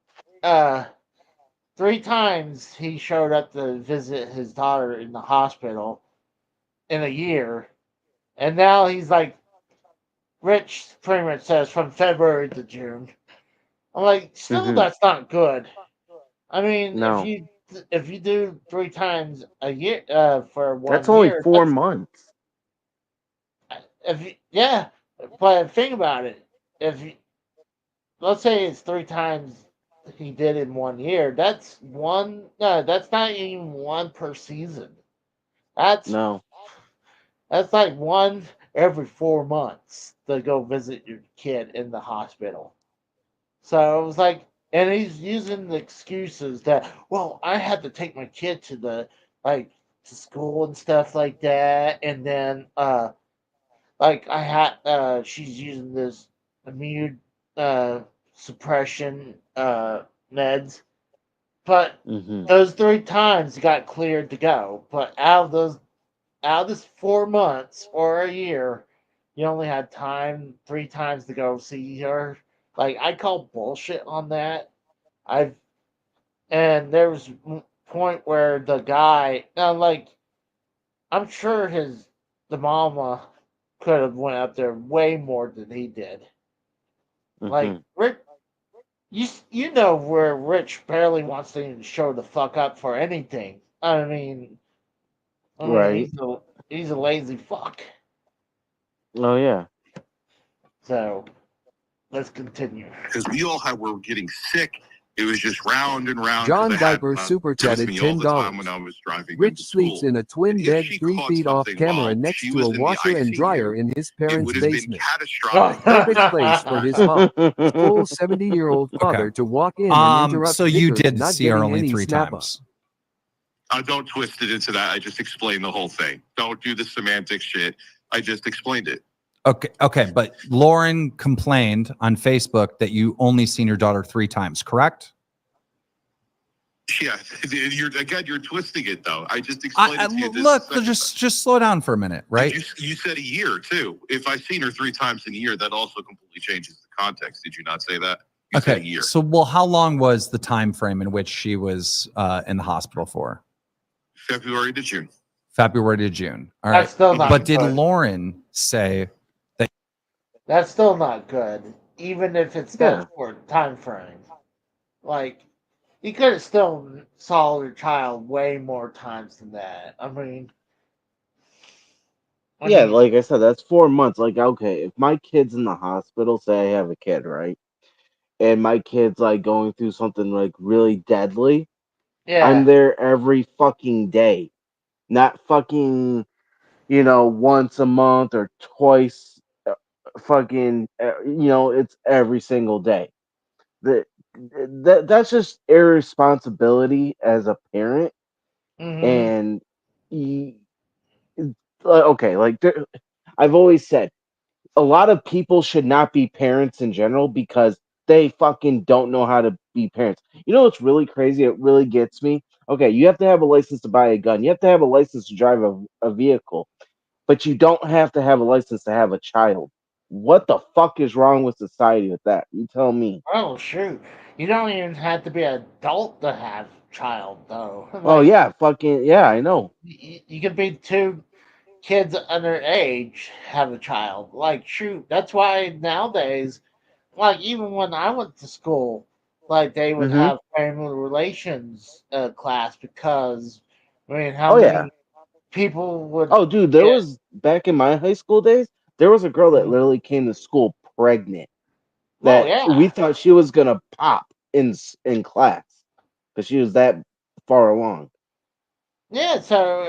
Speaker 3: times he showed up to visit his daughter in the hospital in a year, and now he's like, Rich pretty much says from February to June. I'm like, still, that's not good. I mean,
Speaker 4: No,
Speaker 3: if you do 3 times a year for
Speaker 4: that's
Speaker 3: 1
Speaker 4: only
Speaker 3: year,
Speaker 4: 4 months.
Speaker 3: if you, yeah, but think about it. If you, let's say it's 3 times he did in 1 year, that's one. No, that's not even one per season. That's
Speaker 4: No.
Speaker 3: that's like one every 4 months to go visit your kid in the hospital. So it was like, and he's using the excuses that, well, I had to take my kid to like to school and stuff like that, and then like I had she's using this immune uh suppression meds, but
Speaker 4: Mm-hmm.
Speaker 3: those 3 times got cleared to go. But out of this 4 months or a year, you only had time 3 times to go see her. Like I call bullshit on that. I've and there was a point where the guy, like I'm sure the mama could have went up there way more than he did.
Speaker 4: Mm-hmm.
Speaker 3: Like Rick, you know where Rich barely wants to even show the fuck up for anything. I mean
Speaker 4: Right.
Speaker 3: he's a lazy fuck.
Speaker 4: Oh yeah.
Speaker 3: So let's continue.
Speaker 8: we all were getting sick It was just round and round.
Speaker 13: John
Speaker 8: 'cause I had
Speaker 13: Diaper
Speaker 8: my
Speaker 13: super
Speaker 8: kids with
Speaker 13: chatted
Speaker 8: me all the time
Speaker 13: $10.
Speaker 8: when I was driving them
Speaker 13: Rich
Speaker 8: to
Speaker 13: sleeps
Speaker 8: school.
Speaker 13: in a twin
Speaker 8: If
Speaker 13: bed
Speaker 8: she
Speaker 13: 3
Speaker 8: caught
Speaker 13: feet off
Speaker 8: something
Speaker 13: camera
Speaker 8: while
Speaker 13: next
Speaker 8: she
Speaker 13: to a
Speaker 8: was in the
Speaker 13: washer and dryer
Speaker 8: ICU,
Speaker 13: in his
Speaker 8: it
Speaker 13: parents'
Speaker 8: would have been
Speaker 13: basement.
Speaker 8: catastrophic.
Speaker 13: Perfect place for his full 70-year-old father
Speaker 12: Okay.
Speaker 13: to walk in and interrupt
Speaker 12: So you
Speaker 13: Vickers
Speaker 12: did
Speaker 13: not
Speaker 12: see her
Speaker 13: getting
Speaker 12: only
Speaker 13: any
Speaker 12: 3
Speaker 13: snap up.
Speaker 12: times.
Speaker 8: Don't twist it into that. I just explained the whole thing. Don't do the semantic shit. I just explained it.
Speaker 12: Okay, but Lauren complained on Facebook that you only seen your daughter 3 times, correct?
Speaker 8: Yeah, you're twisting it though. I just explained it to you.
Speaker 12: Look, just slow down for a minute, right?
Speaker 8: You said a year too. If I've seen her 3 times in a year, that also completely changes the context. Did you not say that? You said a
Speaker 12: Okay,
Speaker 8: year.
Speaker 12: so well, how long was the time frame in which she was in the hospital for?
Speaker 8: February to June.
Speaker 12: February to June. All right.
Speaker 3: That's still not
Speaker 12: But did
Speaker 3: good.
Speaker 12: Lauren say that?
Speaker 3: That's still not good, even if it's that short time frame. Like, you could have still saw your child way more times than that. I mean,
Speaker 4: Yeah, like I said, that's 4 months. Like, okay, if my kid's in the hospital, say I have a kid, right? And my kid's like going through something like really deadly, I'm
Speaker 3: yeah,
Speaker 4: there every fucking day. Not fucking, once a month or twice, it's every single day. That, that's just irresponsibility as a parent.
Speaker 3: hmm
Speaker 4: And, okay, like, I've always said, a lot of people should not be parents in general because they fucking don't know how to be parents. You know what's really crazy? It really gets me. Okay, you have to have a license to buy a gun. You have to have a license to drive a vehicle, but you don't have to have a license to have a child. What the fuck is wrong with society with that? You tell me.
Speaker 3: Oh shoot! You don't even have to be an adult to have a child, though.
Speaker 4: Oh
Speaker 3: Like,
Speaker 4: yeah, fucking yeah, I know.
Speaker 3: you could be 2 kids underage have a child. Like, shoot, that's why nowadays, like, even when I went to school, like, they would
Speaker 4: Mm-hmm.
Speaker 3: have family relations class because, I mean, how
Speaker 4: Oh yeah.
Speaker 3: many people would
Speaker 4: Oh dude, there
Speaker 3: get?
Speaker 4: was back in my high school days, there was a girl that literally came to school pregnant.
Speaker 3: Well,
Speaker 4: That we
Speaker 3: yeah,
Speaker 4: thought she was gonna pop in class because she was that far along.
Speaker 3: yeah. So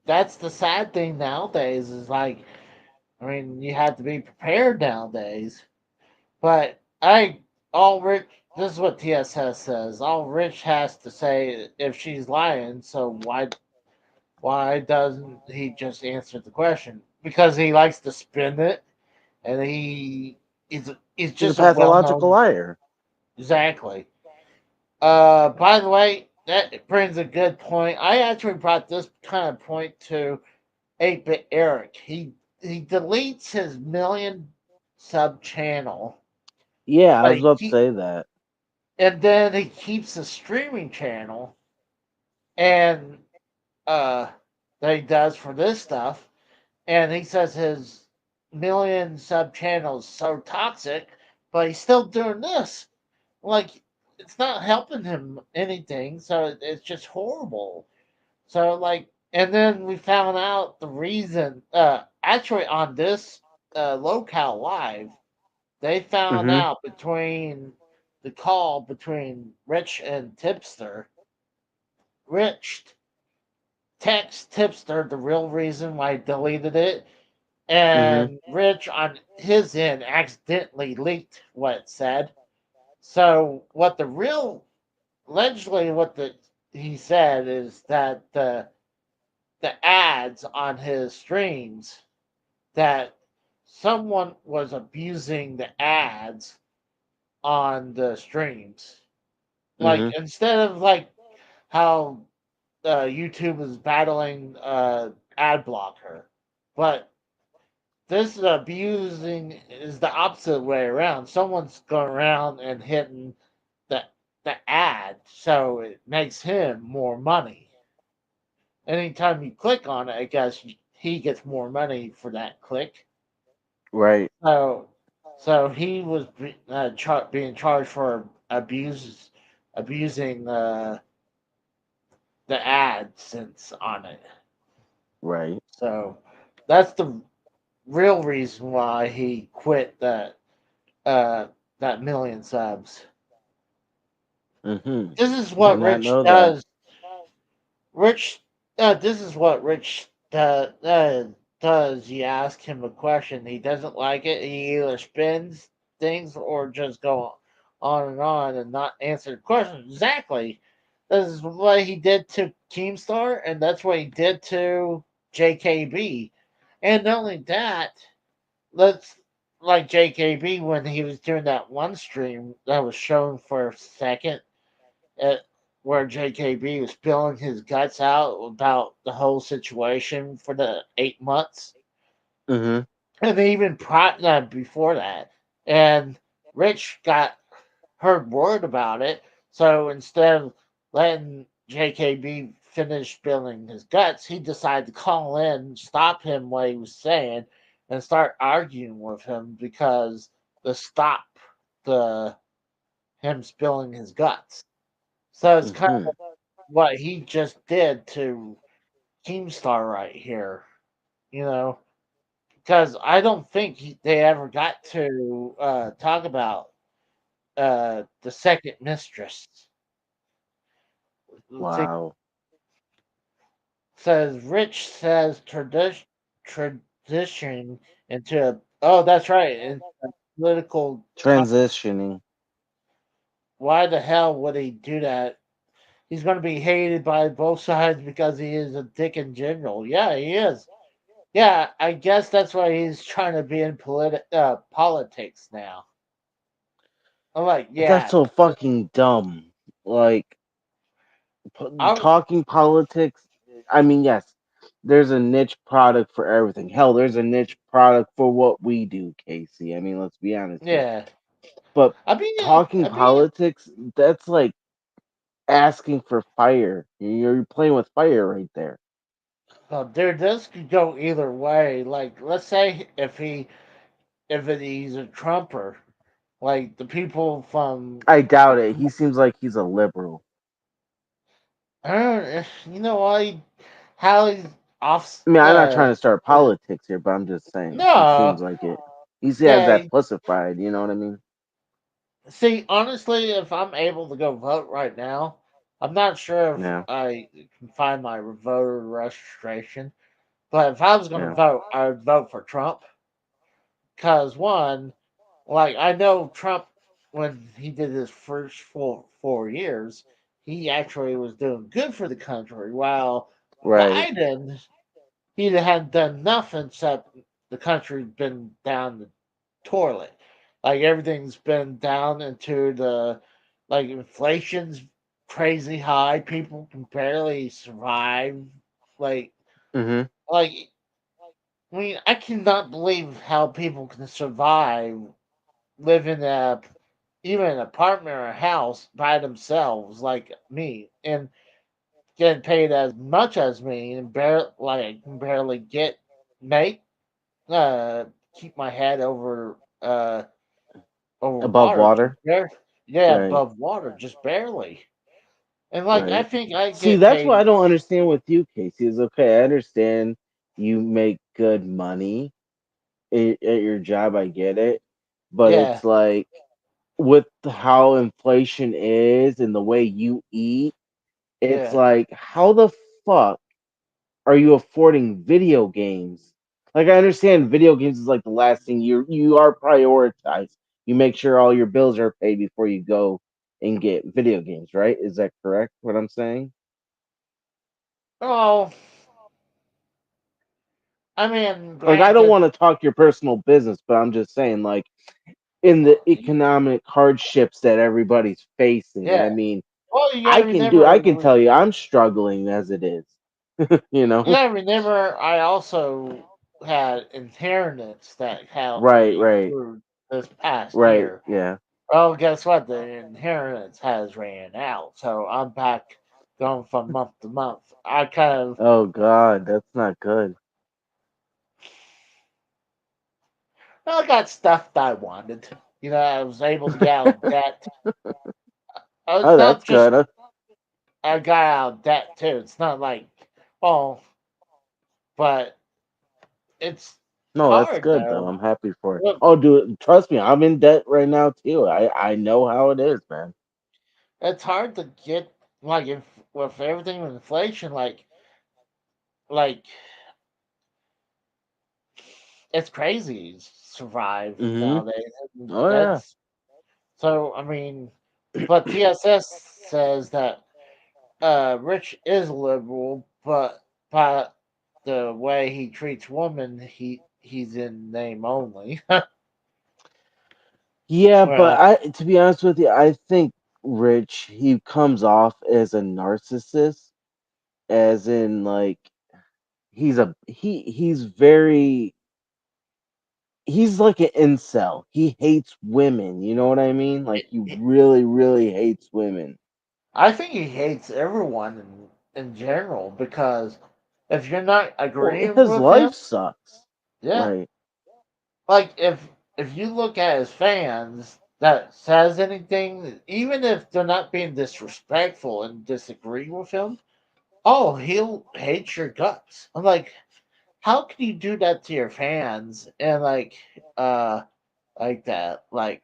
Speaker 3: that's the sad thing nowadays is like, I mean, you have to be prepared nowadays. But all Rich, this is what TSS says. All Rich has to say if she's lying. So why doesn't he just answer the question? Because he likes to spin it, and he's
Speaker 4: She's a
Speaker 3: just a well
Speaker 4: pathological
Speaker 3: known.
Speaker 4: liar.
Speaker 3: Exactly. By the way, that brings a good point. I actually brought this kind of point to 8-Bit Eric. He deletes his million sub channel,
Speaker 4: Yeah, I
Speaker 3: but
Speaker 4: was about to say that.
Speaker 3: and then he keeps a streaming channel and uh that he does for this stuff, and he says his million sub channel is so toxic, but he's still doing this. Like, it's not helping him anything, so it's just horrible. So, like, and then we found out the reason actually on this locale live, they found
Speaker 4: Mm-hmm.
Speaker 3: out between the call between Rich and Tipster. Rich text Tipster the real reason why he deleted it,
Speaker 4: Mm-hmm.
Speaker 3: and Rich on his end accidentally leaked what it said. So what the real allegedly what the he said is that the ads on his streams, that someone was abusing the ads on the streams. Like,
Speaker 4: Mm-hmm.
Speaker 3: instead of like how YouTube is battling ad blocker, but this abusing is the opposite way around. Someone's going around and hitting the the ad, so it makes him more money. Anytime you click on it, I guess he gets more money for that click.
Speaker 4: Right.
Speaker 3: So he was being charged for abusing the AdSense on it.
Speaker 4: Right.
Speaker 3: So that's the real reason why he quit uh that million subs.
Speaker 4: Mm-hmm.
Speaker 3: This is
Speaker 4: Did
Speaker 3: what
Speaker 4: not
Speaker 3: Rich
Speaker 4: know that.
Speaker 3: does. Rich, this is what Rich does. You ask him a question, he doesn't like it. He either spins things or just go on and not answer the question. Exactly. This is what he did to Keemstar, and that's what he did to JKB. And not only that, let's like JKB when he was doing that one stream that was shown for a second at, where JKB was spilling his guts out about the whole situation for the 8 months,
Speaker 4: Mm-hmm.
Speaker 3: and even before that. And Rich got heard word about it, so instead of letting JKB finish spilling his guts, he decided to call in, stop him what he was saying, and start arguing with him because to stop the him spilling his guts. So it's kind
Speaker 4: Mm-hmm.
Speaker 3: of what he just did to Keemstar right here, you know, because I don't think they ever got to talk about the second mistress. Let's see,
Speaker 4: Wow.
Speaker 3: says Rich says tradition into oh that's right into political.
Speaker 4: Transitioning.
Speaker 3: Why the hell would he do that? He's going to be hated by both sides because he is a dick in general. Yeah, he is. Yeah, I guess that's why he's trying to be in politics now. I'm like,
Speaker 4: That's
Speaker 3: yeah,
Speaker 4: so fucking dumb. Like
Speaker 3: I'm,
Speaker 4: talking politics. I mean, yes, there's a niche product for everything. Hell, there's a niche product for what we do, Casey. I mean, let's be honest here.
Speaker 3: yeah.
Speaker 4: But
Speaker 3: I mean,
Speaker 4: talking
Speaker 3: I mean,
Speaker 4: politics, that's like asking for fire. You're playing with fire right there.
Speaker 3: this could go either way. Like, let's say he's a Trumper, like the people from
Speaker 4: I doubt it. He seems like he's a liberal.
Speaker 3: I don't, you know what, how he's off.
Speaker 4: I mean, I'm not trying to start politics here, but I'm just saying he
Speaker 3: No,
Speaker 4: seems like it. He has
Speaker 3: yeah.
Speaker 4: that pussified. You know what I mean?
Speaker 3: See, honestly, if I'm able to go vote right now, I'm not sure if
Speaker 4: Yeah,
Speaker 3: I can find my voter registration. But if I was going to
Speaker 4: yeah.
Speaker 3: vote, I would vote for Trump. Because, one, like, I know Trump, when he did his first 4 years, he actually was doing good for the country. While
Speaker 4: Right.
Speaker 3: Biden, he hadn't done nothing except the country's been down the toilet. Like everything's been down into the like inflation's crazy high. People can barely survive. Like
Speaker 4: Mm-hmm.
Speaker 3: like I mean, I cannot believe how people can survive living in even an apartment or a house by themselves like me and getting paid as much as me and can barely get make uh keep my head over
Speaker 4: Above
Speaker 3: water,
Speaker 4: water.
Speaker 3: yeah,
Speaker 4: Right.
Speaker 3: above water, just barely. And like I
Speaker 4: Right.
Speaker 3: think I
Speaker 4: See,
Speaker 3: get
Speaker 4: that's what
Speaker 3: paid.
Speaker 4: I don't understand with you, Casey. Is okay. I understand you make good money at your job. I get it, but
Speaker 3: Yeah,
Speaker 4: it's like with how inflation is and the way you eat, it's
Speaker 3: yeah.
Speaker 4: like how the fuck are you affording video games? Like I understand video games is like the last thing you are prioritized. You make sure all your bills are paid before you go and get video games, right? Is that correct? What I'm saying?
Speaker 3: Oh, I mean,
Speaker 4: Like I don't
Speaker 3: granted,
Speaker 4: want to talk your personal business, but I'm just saying, like in the
Speaker 3: well,
Speaker 4: economic hardships that everybody's facing.
Speaker 3: yeah.
Speaker 4: I mean,
Speaker 3: Well,
Speaker 4: I can tell you, I'm struggling as it is. You
Speaker 3: you
Speaker 4: know?
Speaker 3: gotta remember, I also had inheritance that helped
Speaker 4: Right,
Speaker 3: me
Speaker 4: right,
Speaker 3: through this past
Speaker 4: right.
Speaker 3: year.
Speaker 4: Yeah.
Speaker 3: Well, guess what? The inheritance has ran out, so I'm back going from month to month. I kind of
Speaker 4: Oh God, that's not good.
Speaker 3: I got stuff that I wanted. You know, I was able to get out of debt. It's
Speaker 4: Oh, that's
Speaker 3: not just
Speaker 4: good.
Speaker 3: I got out of debt too. It's not like, oh, but it's
Speaker 4: No, that's
Speaker 3: hard
Speaker 4: good though.
Speaker 3: though.
Speaker 4: I'm happy for it.
Speaker 3: Look,
Speaker 4: Oh, dude, trust me, I'm in debt right now too. I know how it is, man.
Speaker 3: it's hard to get like if with everything with inflation, like it's crazy to survive
Speaker 4: Hmm.
Speaker 3: nowadays. And
Speaker 4: Oh yeah.
Speaker 3: that's so. I mean, but TSS says that Rich is liberal, but by the way he treats women, he's in name only.
Speaker 4: Yeah, but
Speaker 3: Well,
Speaker 4: to be honest with you, I think Rich, he comes off as a narcissist, as in like he's very, he's like an incel. He hates women. You know what I mean? Like he really, really hates women.
Speaker 3: I think he hates everyone in general because if you're not
Speaker 4: Well,
Speaker 3: agreeing
Speaker 4: his
Speaker 3: with him,
Speaker 4: life sucks.
Speaker 3: yeah,
Speaker 4: Right.
Speaker 3: like if you look at his fans that says anything, even if they're not being disrespectful and disagree with him, oh, he'll hate your guts. I'm like, how can you do that to your fans and like that? Like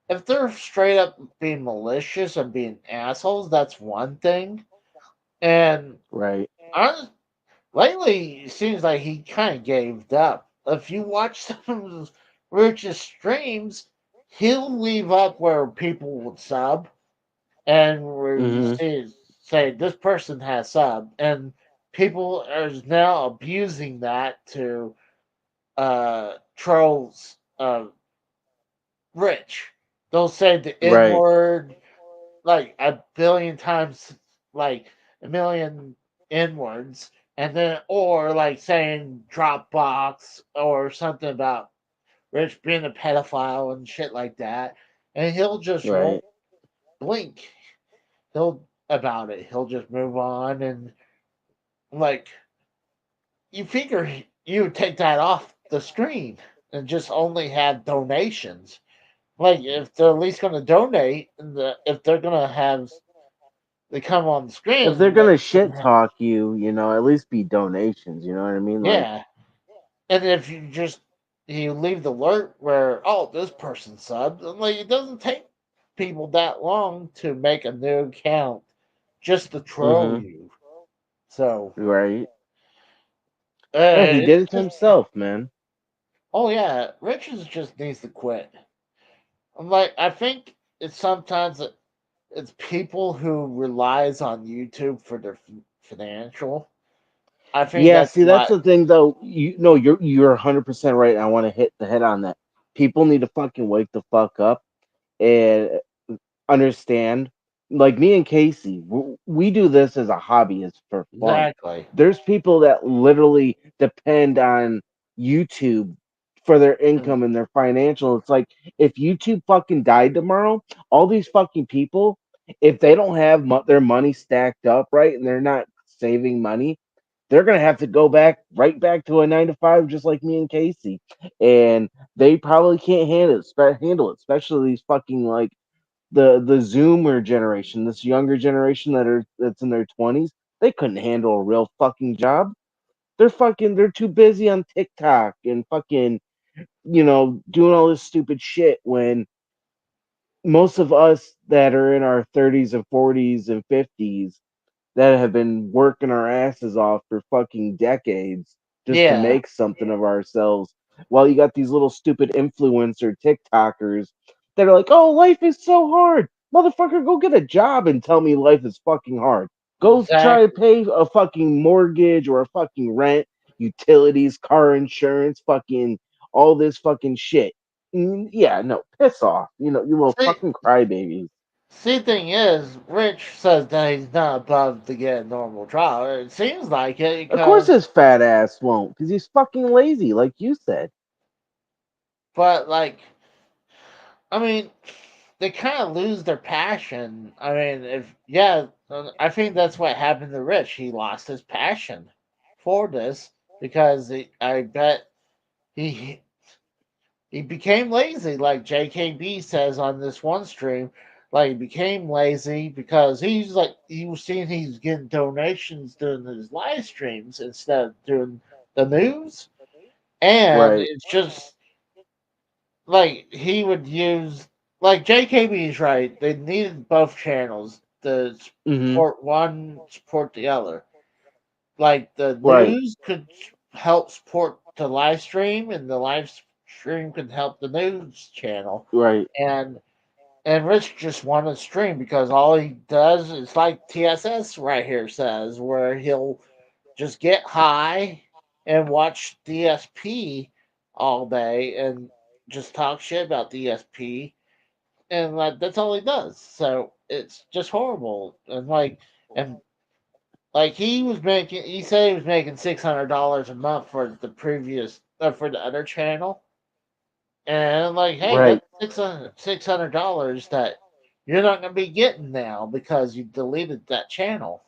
Speaker 3: if they're straight up being malicious and being assholes, that's one thing. And
Speaker 4: Right.
Speaker 3: honest, lately, it seems like he kind of gave up. If you watch some of Rich's streams, he'll leave up where people would sub, and where you
Speaker 4: Hmm.
Speaker 3: say this person has sub, and people are now abusing that to trolls Rich. They'll say the N
Speaker 4: Right.
Speaker 3: word like a billion times, like a million N words, and then or like saying Dropbox or something about Rich being a pedophile and shit like that, and he'll just won't
Speaker 4: Right.
Speaker 3: blink. He'll about it. He'll just move on and like you figure you would take that off the screen and just only have donations. Like if they're at least going to donate, and if they're going to have they come on the
Speaker 4: If they're
Speaker 3: screen,
Speaker 4: gonna shit talk you, at least be donations. You know what I mean? Like,
Speaker 3: yeah. And if you leave the alert where this person subbed, and like it doesn't take people that long to make a new account just to troll
Speaker 4: hmm,
Speaker 3: you. So
Speaker 4: right? Yeah, he
Speaker 3: it's
Speaker 4: did it to
Speaker 3: just
Speaker 4: himself, man.
Speaker 3: yeah, Richards just needs to quit. I'm like I think it's sometimes it's people who relies on YouTube for their financial. I think
Speaker 4: Yeah,
Speaker 3: that's
Speaker 4: see, that's
Speaker 3: why
Speaker 4: the thing, though. You're 100% right. I want to hit the head on that. People need to fucking wake the fuck up and understand. Like me and Casey, we do this as a hobby, as for fun.
Speaker 3: exactly.
Speaker 4: There's people that literally depend on YouTube for their
Speaker 3: And
Speaker 4: income and their financial. It's like if YouTube fucking died tomorrow, all these fucking people, if they don't have their money stacked up right and they're not saving money, they're gonna have to go right back to a 9 to 5, just like me and Casey, and they probably can't handle it, especially these fucking like the Zoomer generation, this younger generation that's in their 20s. They couldn't handle a real fucking job. They're too busy on TikTok and fucking doing all this stupid shit when most of us that are in our 30s and 40s and 50s that have been working our asses off for fucking decades just to
Speaker 3: yeah,
Speaker 4: make something of ourselves. While you got these little stupid influencer TikTokers that are like, "Oh, life is so hard, motherfucker. Go get a job and tell me life is fucking hard. Go try to
Speaker 3: exactly.
Speaker 4: pay a fucking mortgage or a fucking rent, utilities, car insurance, fucking all this fucking shit." Yeah, no, piss off. You little
Speaker 3: See,
Speaker 4: fucking crybabies.
Speaker 3: thing is, Rich says that he's not above to get a normal job. It seems like it
Speaker 4: Of course
Speaker 3: because,
Speaker 4: his fat ass won't, because he's fucking lazy, like you said.
Speaker 3: but like, I mean, they kind of lose their passion. I mean, I think that's what happened to Rich. He lost his passion for this because I bet he he became lazy, like JKB says on this one stream. Like he became lazy because he was seeing he's getting donations during his live streams instead of doing the news, and
Speaker 4: Right.
Speaker 3: it's just like he would use like JKB is right. They needed both channels to
Speaker 4: Mm-hmm.
Speaker 3: support one, support the other. Like the
Speaker 4: Right.
Speaker 3: news could help support the live stream, and the live stream could help the news channel.
Speaker 4: Right.
Speaker 3: And Rich just wanted to stream because all he does is like TSS right here says, where he'll just get high and watch DSP all day and just talk shit about DSP, and like that's all he does. So it's just horrible. And like he said he was making $600 a month for the previous for the other channel, and I'm like, hey,
Speaker 4: Right.
Speaker 3: that's $600 that you're not going to be getting now because you deleted that channel.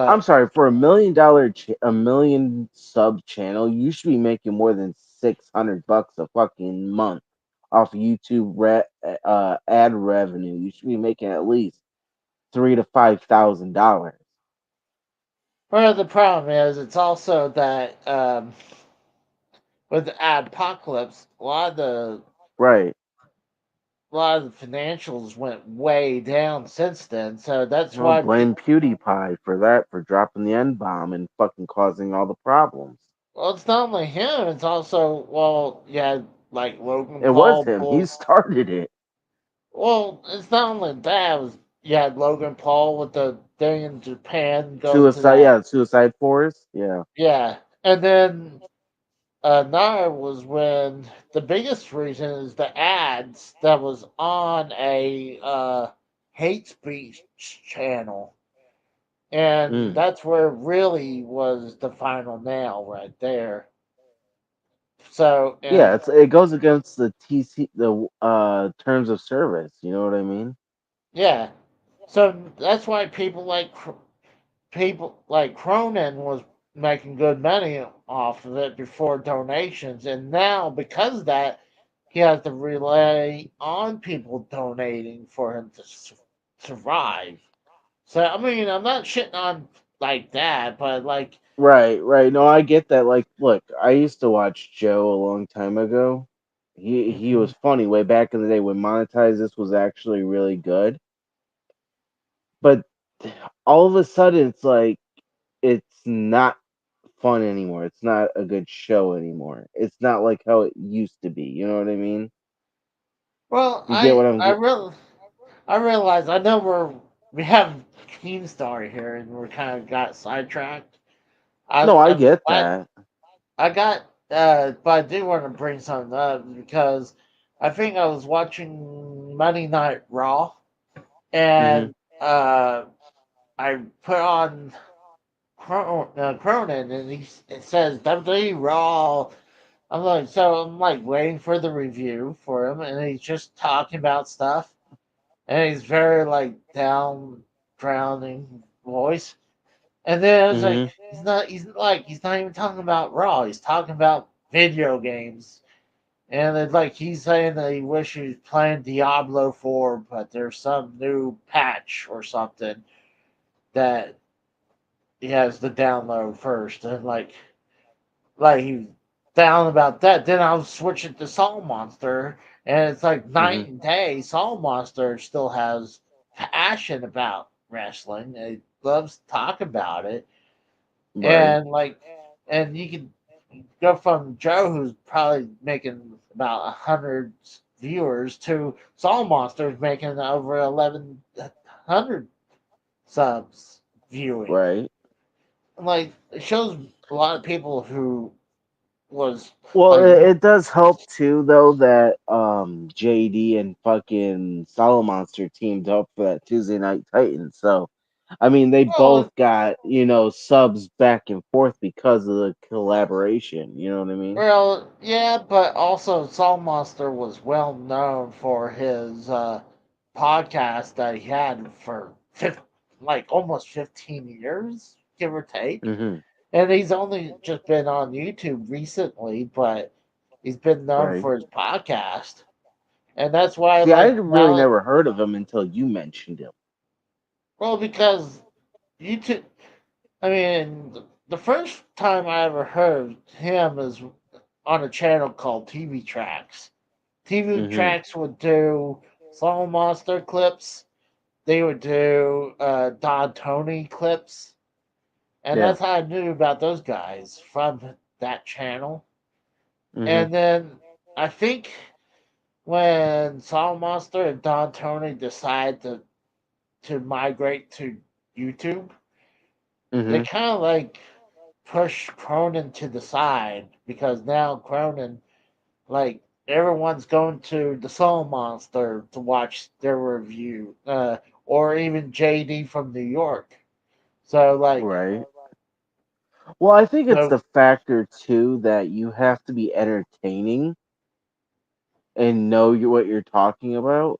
Speaker 4: I'm
Speaker 3: But
Speaker 4: sorry, for a million sub channel, you should be making more than $600 a fucking month off YouTube ad revenue. You should be making at least $3,000 to $5,000.
Speaker 3: well, the problem is it's also that with the Adpocalypse,
Speaker 4: Right.
Speaker 3: a lot of the financials went way down since then. So that's
Speaker 4: Well,
Speaker 3: why
Speaker 4: blame PewDiePie for that, for dropping the N bomb and fucking causing all the problems.
Speaker 3: well, it's not only him. It's also like Logan
Speaker 4: It was
Speaker 3: Paul
Speaker 4: him. He
Speaker 3: pulled.
Speaker 4: started it.
Speaker 3: Well, it's not only that. You had Logan Paul with the thing in Japan going to that.
Speaker 4: Suicide Forest. Yeah.
Speaker 3: Yeah, and then another was when the biggest reason is the ads that was on a hate speech channel, and
Speaker 4: Mm.
Speaker 3: that's where it really was the final nail right there. So,
Speaker 4: Yeah,
Speaker 3: and
Speaker 4: it goes against the terms of service. You know what I mean?
Speaker 3: yeah, so that's why people like Cronin was making good money off of it before donations, and now because of that, he has to rely on people donating for him to survive. So I mean, I'm not shitting on like that, but like,
Speaker 4: Right, right. No, I get that. Like, look, I used to watch Joe a long time ago. He was funny way back in the day when Monetize This was actually really good. But all of a sudden, it's like it's not fun anymore. It's not a good show anymore. It's not like how it used to be. You know what I mean?
Speaker 3: well,
Speaker 4: You get what I'm getting?
Speaker 3: I realize I know we have Keemstar here, and we're kind of got sidetracked. I
Speaker 4: No, I
Speaker 3: I
Speaker 4: get
Speaker 3: I,
Speaker 4: that.
Speaker 3: I got, but I do want to bring something up because I think I was watching Monday Night Raw,
Speaker 4: Hmm.
Speaker 3: and I put on Cronin, and it says WWE Raw. I'm like waiting for the review for him, and he's just talking about stuff, and he's very like down, drowning voice. And then I was like,
Speaker 4: Hmm.
Speaker 3: he's not even talking about Raw. He's talking about video games. And it's like he's saying that he wishes he was playing Diablo 4, but there's some new patch or something that he has to download first. And like he's down about that. Then I'll switch it to Soul Monster, and it's like
Speaker 4: Hmm.
Speaker 3: night and day. Soul Monster still has passion about wrestling. He loves to talk about it,
Speaker 4: Right.
Speaker 3: and and you can go from Joe, who's probably making about 100 viewers, to Soul Monster, who's making over 1,100 subs viewing.
Speaker 4: Right.
Speaker 3: Like it shows a lot of people who was
Speaker 4: Well,
Speaker 3: like,
Speaker 4: it does help too, though, that JD and fucking Monster teamed up for that Tuesday Night Titans. So, I mean, they both
Speaker 3: well,
Speaker 4: got subs back and forth because of the collaboration. You know what I mean?
Speaker 3: yeah, but also Soul Monster was well known for his podcast that he had for like almost 15 years, give or take.
Speaker 4: Hmm.
Speaker 3: And he's only just been on YouTube recently, but he's been known
Speaker 4: Right.
Speaker 3: for his podcast. And that's why,
Speaker 4: See, I
Speaker 3: like,
Speaker 4: really
Speaker 3: now,
Speaker 4: never heard of him until you mentioned him.
Speaker 3: well, because YouTube, I mean, the first time I ever heard him is on a channel called TV Tracks. TV
Speaker 4: Mhm.
Speaker 3: Tracks would do Soul Monster clips. They would do Don Tony clips. And
Speaker 4: Yeah.
Speaker 3: that's how I knew about those guys from that channel.
Speaker 4: Mhm.
Speaker 3: And then I think when Soul Monster and Don Tony decide to migrate to YouTube, they
Speaker 4: Mhm.
Speaker 3: kind of like push Cronin to the side because now Cronin, like everyone's going to the Soul Monster to watch their review, or even JD from New York. So like,
Speaker 4: Right. Well, I think it's
Speaker 3: so
Speaker 4: the factor too that you have to be entertaining and know what you're talking about.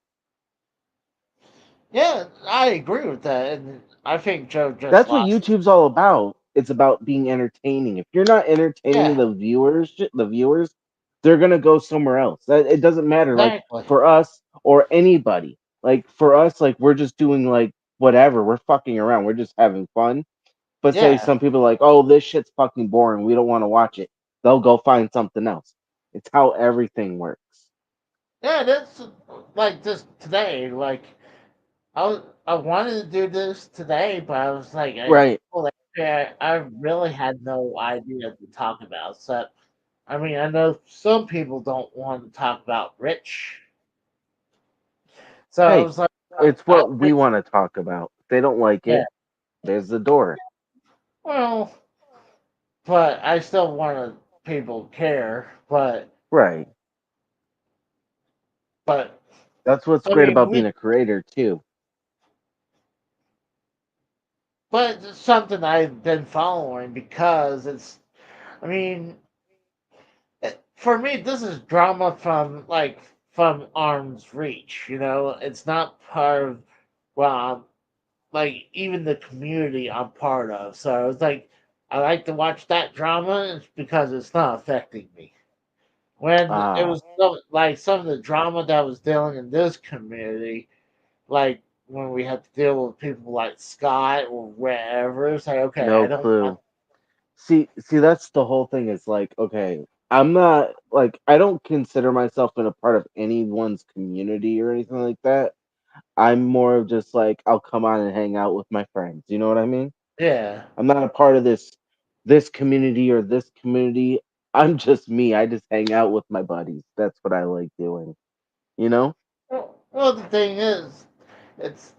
Speaker 3: yeah, I agree with that, and I think Joe just
Speaker 4: That's what
Speaker 3: lost.
Speaker 4: YouTube's all about. It's about being entertaining. If you're not entertaining
Speaker 3: Yeah,
Speaker 4: the viewers, they're gonna go somewhere else. It doesn't matter. Like
Speaker 3: exactly.
Speaker 4: for us or anybody. Like for us, like we're just doing like whatever. We're fucking around. We're just having fun. But say
Speaker 3: Yeah,
Speaker 4: some people are like, oh, this shit's fucking boring. We don't want to watch it. They'll go find something else. It's how everything works.
Speaker 3: yeah, that's like this today. Like I wanted to do this today, but I was like,
Speaker 4: Right.
Speaker 3: I really had no idea to talk about. So, I mean, I know some people don't want to talk about Rich, so I
Speaker 4: Hey,
Speaker 3: was like,
Speaker 4: it's
Speaker 3: I'll
Speaker 4: what we
Speaker 3: take,
Speaker 4: want to talk about. If they don't like
Speaker 3: yeah,
Speaker 4: it, there's the door.
Speaker 3: well, but I still want people to care,
Speaker 4: Right.
Speaker 3: but
Speaker 4: That's what's
Speaker 3: I
Speaker 4: great
Speaker 3: mean,
Speaker 4: about being a creator too.
Speaker 3: but it's something I've been following because it's, I mean, for me, this is drama from from arm's reach. You know, it's not part of well, like even the community I'm part of. So it's like I like to watch that drama it's because it's not affecting me. When it
Speaker 4: Ah,
Speaker 3: was like some of the drama that was dealing in this community, like when we had to deal with people like Scott or wherever, it's like okay, I
Speaker 4: no
Speaker 3: don't want.
Speaker 4: clue. See, that's the whole thing. Is like, okay, I'm not like I don't consider myself in a part of anyone's community or anything like that. I'm more of just like I'll come on and hang out with my friends. You know what I mean?
Speaker 3: Yeah.
Speaker 4: I'm not a part of this community or this community. I'm just me. I just hang out with my buddies. That's what I like doing. You know?
Speaker 3: Well, the thing is, it's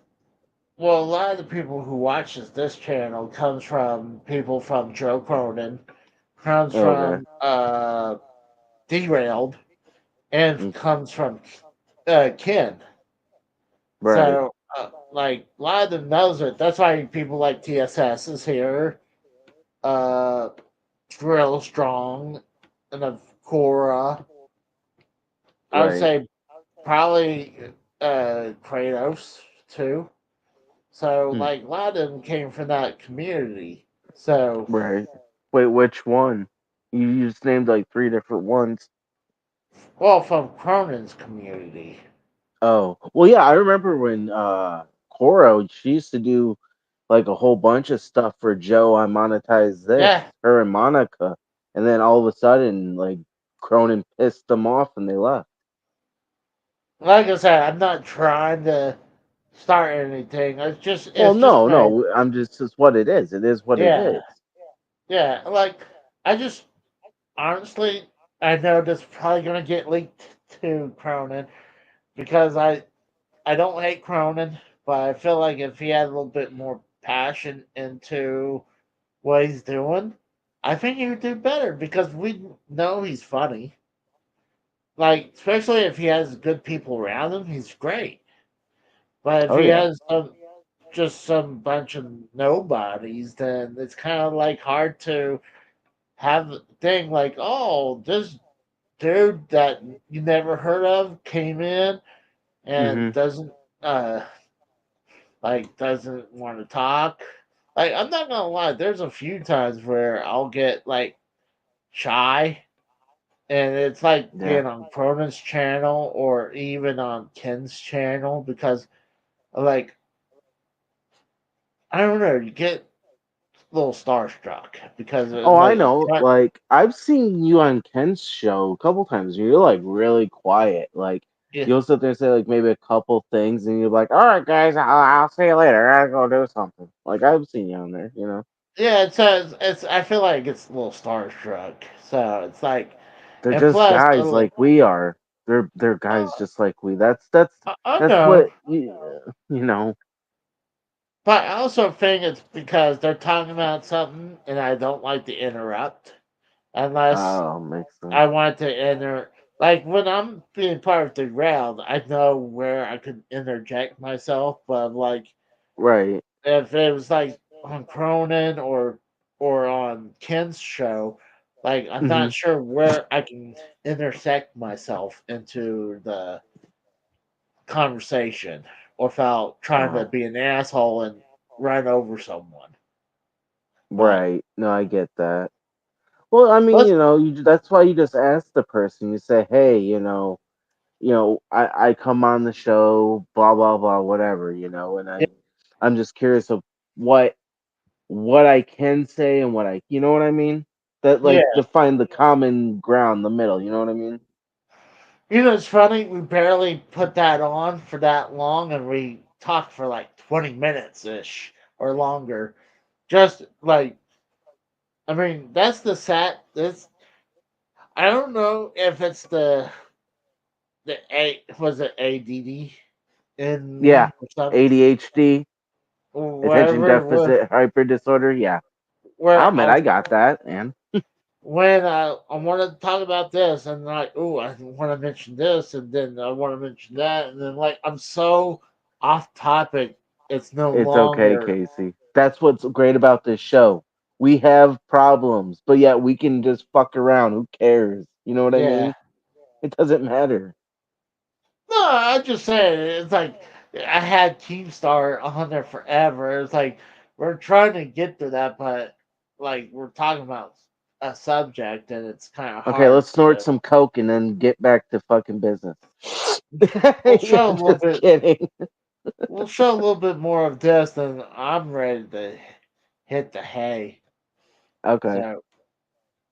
Speaker 3: well, a lot of the people who watches this channel comes from people from Joe Cronin, comes
Speaker 4: Okay.
Speaker 3: from Derailed, and
Speaker 4: Mm,
Speaker 3: comes from Ken.
Speaker 4: right.
Speaker 3: So, like, a lot of them knows it. That's why people like TSS is here, uh, Drill Strong, and of Cora. I would
Speaker 4: Right.
Speaker 3: say probably Kratos too. So,
Speaker 4: Hmm.
Speaker 3: like, a lot of them came from that community. So,
Speaker 4: Right. Wait, which one? You just named like three different ones.
Speaker 3: well, from Cronin's community.
Speaker 4: Oh, well, yeah, I remember when Coro, she used to do like a whole bunch of stuff for Joe on Monetize This,
Speaker 3: Yeah,
Speaker 4: her and Monica, and then all of a sudden, like Cronin pissed them off and they left.
Speaker 3: like I said, I'm not trying to start anything.
Speaker 4: Well,
Speaker 3: it's just
Speaker 4: no,
Speaker 3: my
Speaker 4: no, I'm just it's what it is. It is what it
Speaker 3: yeah,
Speaker 4: is.
Speaker 3: yeah. Like I just honestly, I know this is probably gonna get leaked to Cronin because I don't hate Cronin, but I feel like if he had a little bit more passion into what he's doing, I think he would do better because we know he's funny. Like, especially if he has good people around him, he's great. But if
Speaker 4: Oh
Speaker 3: he
Speaker 4: yeah.
Speaker 3: has just some bunch of nobodies, then it's kind of like hard to have a thing like, oh, this dude that you never heard of came in and
Speaker 4: Mhm.
Speaker 3: uh doesn't want to talk. Like I'm not gonna lie, there's a few times where I'll get like shy, and it's like
Speaker 4: Yeah.
Speaker 3: being on Cronin's channel or even on Ken's channel because like I don't know, you get little starstruck because
Speaker 4: Oh, I
Speaker 3: like
Speaker 4: know. Like I've seen you on Ken's show a couple times. You're like really quiet. Like
Speaker 3: yeah,
Speaker 4: you'll sit there and say like maybe a couple things, and you're like, "All right, guys, I'll see you later. I gotta go do something." Like I've seen you on there. You know,
Speaker 3: yeah, it's I feel like it's a little starstruck. So it's like,
Speaker 4: they're
Speaker 3: and
Speaker 4: just
Speaker 3: plus,
Speaker 4: guys like we are. They're guys just like we.
Speaker 3: I
Speaker 4: That's
Speaker 3: know,
Speaker 4: what you know.
Speaker 3: but I also think it's because they're talking about something, and I don't like to interrupt unless
Speaker 4: Oh, makes sense.
Speaker 3: I want to enter. Like when I'm being part of the round, I know where I could interject myself, but like
Speaker 4: Right.
Speaker 3: if it was like on Cronin or on Ken's show, like I'm
Speaker 4: Hmm.
Speaker 3: not sure where I can intersect myself into the conversation without trying to
Speaker 4: Oh,
Speaker 3: be an asshole and run over someone. But
Speaker 4: right. No, I get that. Well, I mean,
Speaker 3: let's
Speaker 4: you know, that's why you just ask the person. You say, "Hey, I come on the show, blah blah blah, whatever, and
Speaker 3: yeah,
Speaker 4: I'm just curious of what what I can say and what you know what I mean? That
Speaker 3: yeah.
Speaker 4: like to find the common ground, the middle. You know what I mean?
Speaker 3: You know, it's funny. We barely put that on for that long, and we talked for like 20 minutes ish or longer. Just like, I mean, that's the sat. This I don't know if it's the A was it ADD in
Speaker 4: Yeah,
Speaker 3: me or something,
Speaker 4: ADHD,
Speaker 3: or
Speaker 4: attention
Speaker 3: whatever.
Speaker 4: deficit hyper disorder. Yeah, I'll
Speaker 3: Where
Speaker 4: admit I got that, man.
Speaker 3: when I want to talk about this, and like, oh, I want to mention this, and then I want to mention that, and then like I'm so off topic. It's no
Speaker 4: It's okay,
Speaker 3: longer.
Speaker 4: Casey. That's what's great about this show. We have problems, but yet we can just fuck around. Who cares? You know what I
Speaker 3: Yeah.
Speaker 4: mean? It doesn't matter.
Speaker 3: No, I just said it's like I had Keemstar on there forever. It's like we're trying to get to that, but like we're talking about a subject, and it's kind of
Speaker 4: Okay,
Speaker 3: hard
Speaker 4: let's snort
Speaker 3: to.
Speaker 4: some coke and then get back to fucking business.
Speaker 3: We'll
Speaker 4: Yeah,
Speaker 3: show a little
Speaker 4: just
Speaker 3: bit.
Speaker 4: kidding.
Speaker 3: We'll show a little bit more of this, and I'm ready to hit the hay.
Speaker 4: Okay,
Speaker 3: So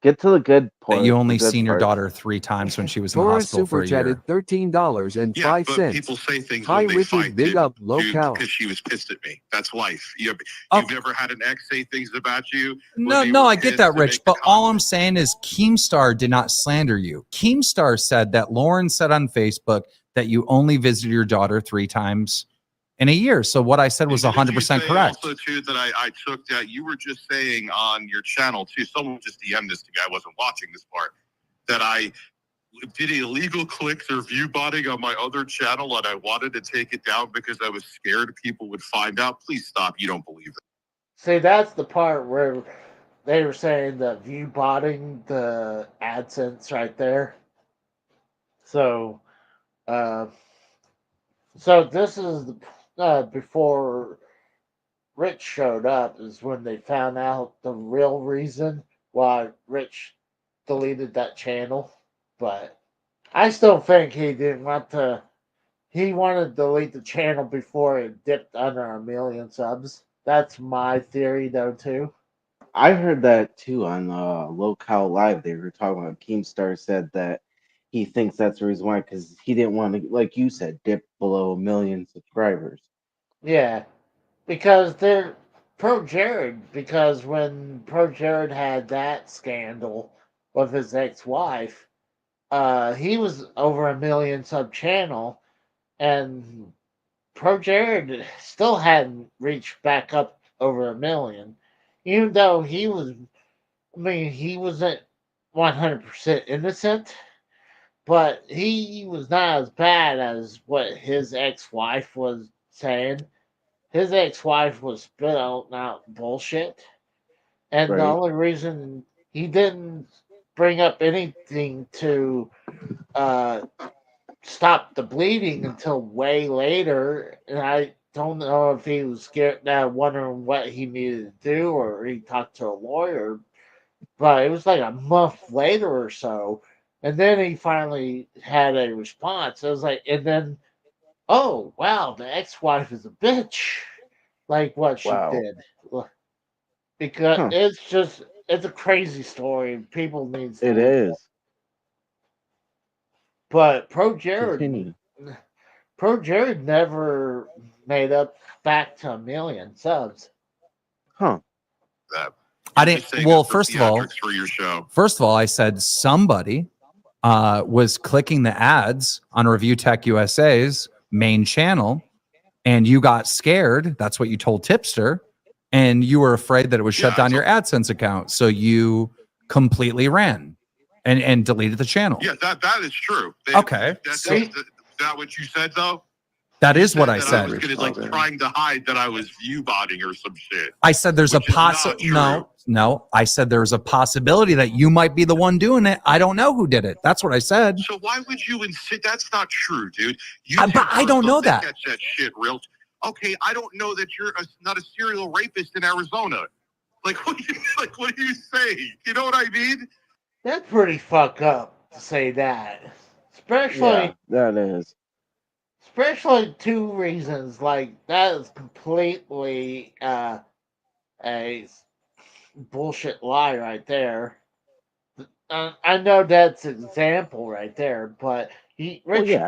Speaker 4: get to the good
Speaker 12: That you
Speaker 4: part. The
Speaker 12: only
Speaker 4: good
Speaker 12: seen your
Speaker 4: part.
Speaker 12: daughter 3 times when she was in the
Speaker 13: Taurus
Speaker 12: hospital for
Speaker 13: super
Speaker 12: a year.
Speaker 13: chatted
Speaker 8: Yeah, but
Speaker 13: $13.05.
Speaker 8: people say things
Speaker 13: Hi,
Speaker 8: when they
Speaker 13: Richard.
Speaker 8: fight,
Speaker 13: Big
Speaker 8: dude,
Speaker 13: up, low cal.
Speaker 8: because she was pissed at me. That's life. You've
Speaker 12: Oh,
Speaker 8: never had an ex say things about you when
Speaker 12: no,
Speaker 8: they
Speaker 12: no,
Speaker 8: were
Speaker 12: I get
Speaker 8: pissed
Speaker 12: that,
Speaker 8: to
Speaker 12: Rich.
Speaker 8: make the
Speaker 12: But all
Speaker 8: comment.
Speaker 12: I'm saying is Keemstar did not slander you. Keemstar said that Lauren said on Facebook that you only visited your daughter 3 times in a year. So what I said was
Speaker 8: And didn't you
Speaker 12: 100%
Speaker 8: say
Speaker 12: correct.
Speaker 8: also too that I took that you were just saying on your channel too? Someone just DM'd this to me. I wasn't watching this part. That I did illegal clicks or view botting on my other channel, and I wanted to take it down because I was scared people would find out. Please stop. You don't believe that.
Speaker 3: see, that's the part where they were saying the view botting the AdSense right there. So, uh, so this is before Rich showed up is when they found out the real reason why Rich deleted that channel. But I still think he didn't want to. He wanted to delete the channel before it dipped under 1 million subs. That's my theory, though, too.
Speaker 4: I heard that too on Locale Live. They were talking about Keemstar said that he thinks that's the reason why because he didn't want to, like you said, dip below 1 million subscribers.
Speaker 3: Yeah, because they're pro Jared. Because when pro Jared had that scandal with his ex-wife, he was over 1 million sub channel, and Pro Jared still hadn't reached back up over 1 million, even though he was. I mean, he wasn't 100% innocent, but he was not as bad as what his ex-wife was saying. His ex-wife was spitting out bullshit, and the
Speaker 4: Right.
Speaker 3: only reason he didn't bring up anything to uh, stop the bleeding until way later, and I don't know if he was scared, wondering what he needed to do, or he talked to a lawyer. But it was like a month later or so, and then he finally had a response. I was like, and then, oh wow, the ex-wife is a bitch, like what she
Speaker 4: Wow.
Speaker 3: did. because it's a crazy story. And people need to
Speaker 4: It
Speaker 3: look.
Speaker 4: is.
Speaker 3: But Pro
Speaker 4: Continue.
Speaker 3: Jared never made up back to 1,000,000 subs.
Speaker 4: Huh.
Speaker 12: I didn't. Well, first of all, I said somebody was clicking the ads on Review Tech USA's main channel, and you got scared. That's what you told Tipster, and you were afraid that it would shut down your AdSense account, so you completely ran and deleted the channel.
Speaker 8: Yeah, that is true.
Speaker 12: Okay.
Speaker 8: Is that what you said though?
Speaker 12: That is what I
Speaker 8: That
Speaker 12: said.
Speaker 8: I was gonna, trying to hide that I was view botting or some shit.
Speaker 12: I said there's a no. I said there's a possibility that you might be the one doing it. I don't know who did it. That's what I said.
Speaker 8: So why would you insist? That's not true, dude.
Speaker 12: But I don't know that.
Speaker 8: Catch that shit real. Okay, I don't know that you're not a serial rapist in Arizona. Like what do you say? You know what I mean?
Speaker 3: That's pretty fucked up to say that. Especially
Speaker 4: Yeah, that is.
Speaker 3: Especially two reasons. Like that is completely a bullshit lie right there. I know that's an example right there, but Rich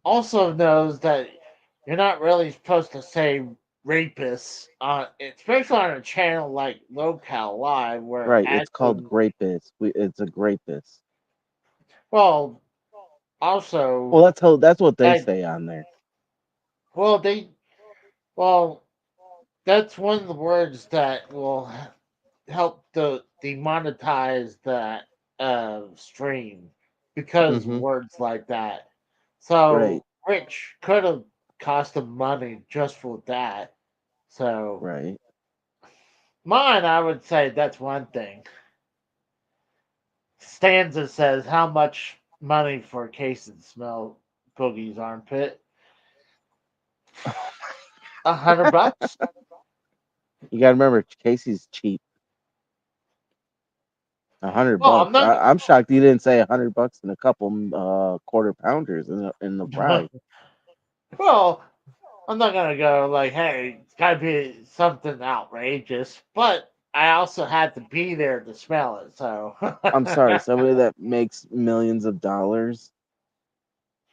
Speaker 3: also knows that you're not really supposed to say rapists especially on a channel like Locale Live, where
Speaker 4: Right. It's called Grapist. It's a Grapist.
Speaker 3: Well, also,
Speaker 4: Well, that's what they say on there.
Speaker 3: Well, that's one of the words that will help demonetize that stream because of words like that. So Rich could have cost him money just for that. So mine, I would say that's one thing. Stanza says, "How much money for a case of smell Boogie's armpit?" $100.
Speaker 4: You gotta remember, Casey's cheap. $100 bucks. I'm shocked he didn't say $100 and a couple quarter pounders in the fry.
Speaker 3: Well, I'm not gonna go like, hey, it's gotta be something outrageous, but I also had to be there to smell it. So
Speaker 4: I'm sorry, somebody that makes millions of dollars,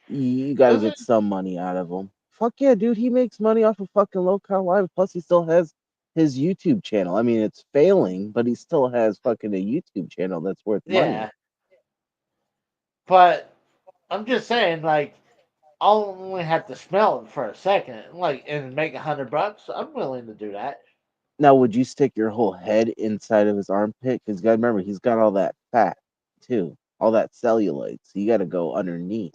Speaker 4: you gotta get some money out of him. Fuck yeah, dude, he makes money off of fucking Locale Live. Plus, he still has his YouTube channel. I mean, it's failing, but he still has fucking a YouTube channel that's worth money.
Speaker 3: But I'm just saying, like, I'll only have to smell it for a second, like, and make $100. I'm willing to do that.
Speaker 4: Now, would you stick your whole head inside of his armpit? Because you gotta remember, he's got all that fat too, all that cellulite. So you gotta go underneath.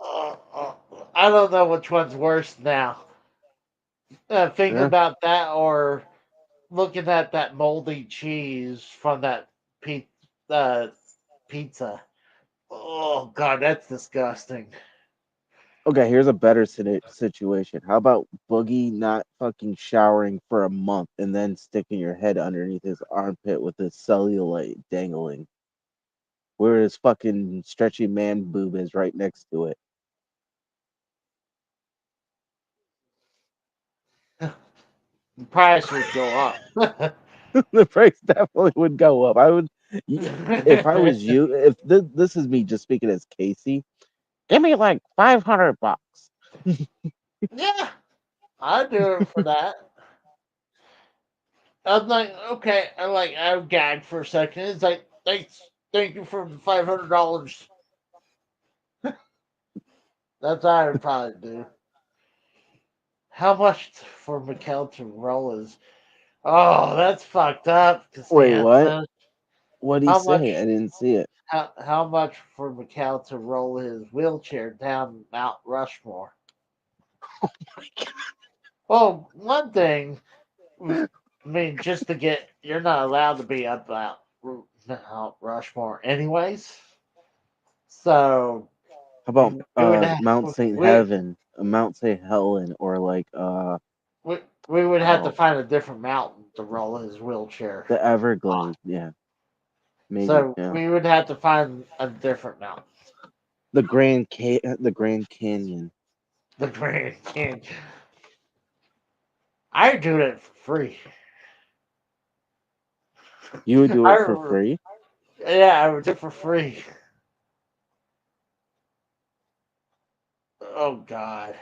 Speaker 3: I don't know which one's worse now. Thinking about that, or looking at that moldy cheese from that pizza. Oh God, that's disgusting.
Speaker 4: Okay, here's a better situation. How about Boogie not fucking showering for a month and then sticking your head underneath his armpit with his cellulite dangling, where his fucking stretchy man boob is right next to it?
Speaker 3: The price would go up.
Speaker 4: The price definitely would go up. I would, if I was you, if this is me just speaking as Casey, give me like $500.
Speaker 3: Yeah, I'd do it for that. I'm like, okay, I gagged for a second. It's like, thank you for the $500. That's what I would probably do. How much for Mikhail to roll his? Oh, that's fucked up.
Speaker 4: Wait, what? What did he say? I didn't see it.
Speaker 3: How much for Mikhail to roll his wheelchair down Mount Rushmore?
Speaker 4: Oh my God.
Speaker 3: Well, one thing, I mean, just to get, you're not allowed to be up Mount Rushmore anyways. So,
Speaker 4: how about Mount St. Heaven, Mount St. Helen, or like
Speaker 3: we would have to find a different mountain to roll his wheelchair.
Speaker 4: The Everglades, yeah. Maybe,
Speaker 3: so
Speaker 4: yeah.
Speaker 3: we would have to find a different mountain.
Speaker 4: The Grand Canyon.
Speaker 3: The Grand Canyon. I do it for free.
Speaker 4: You would do it for free?
Speaker 3: Yeah, I would do it for free. Oh God.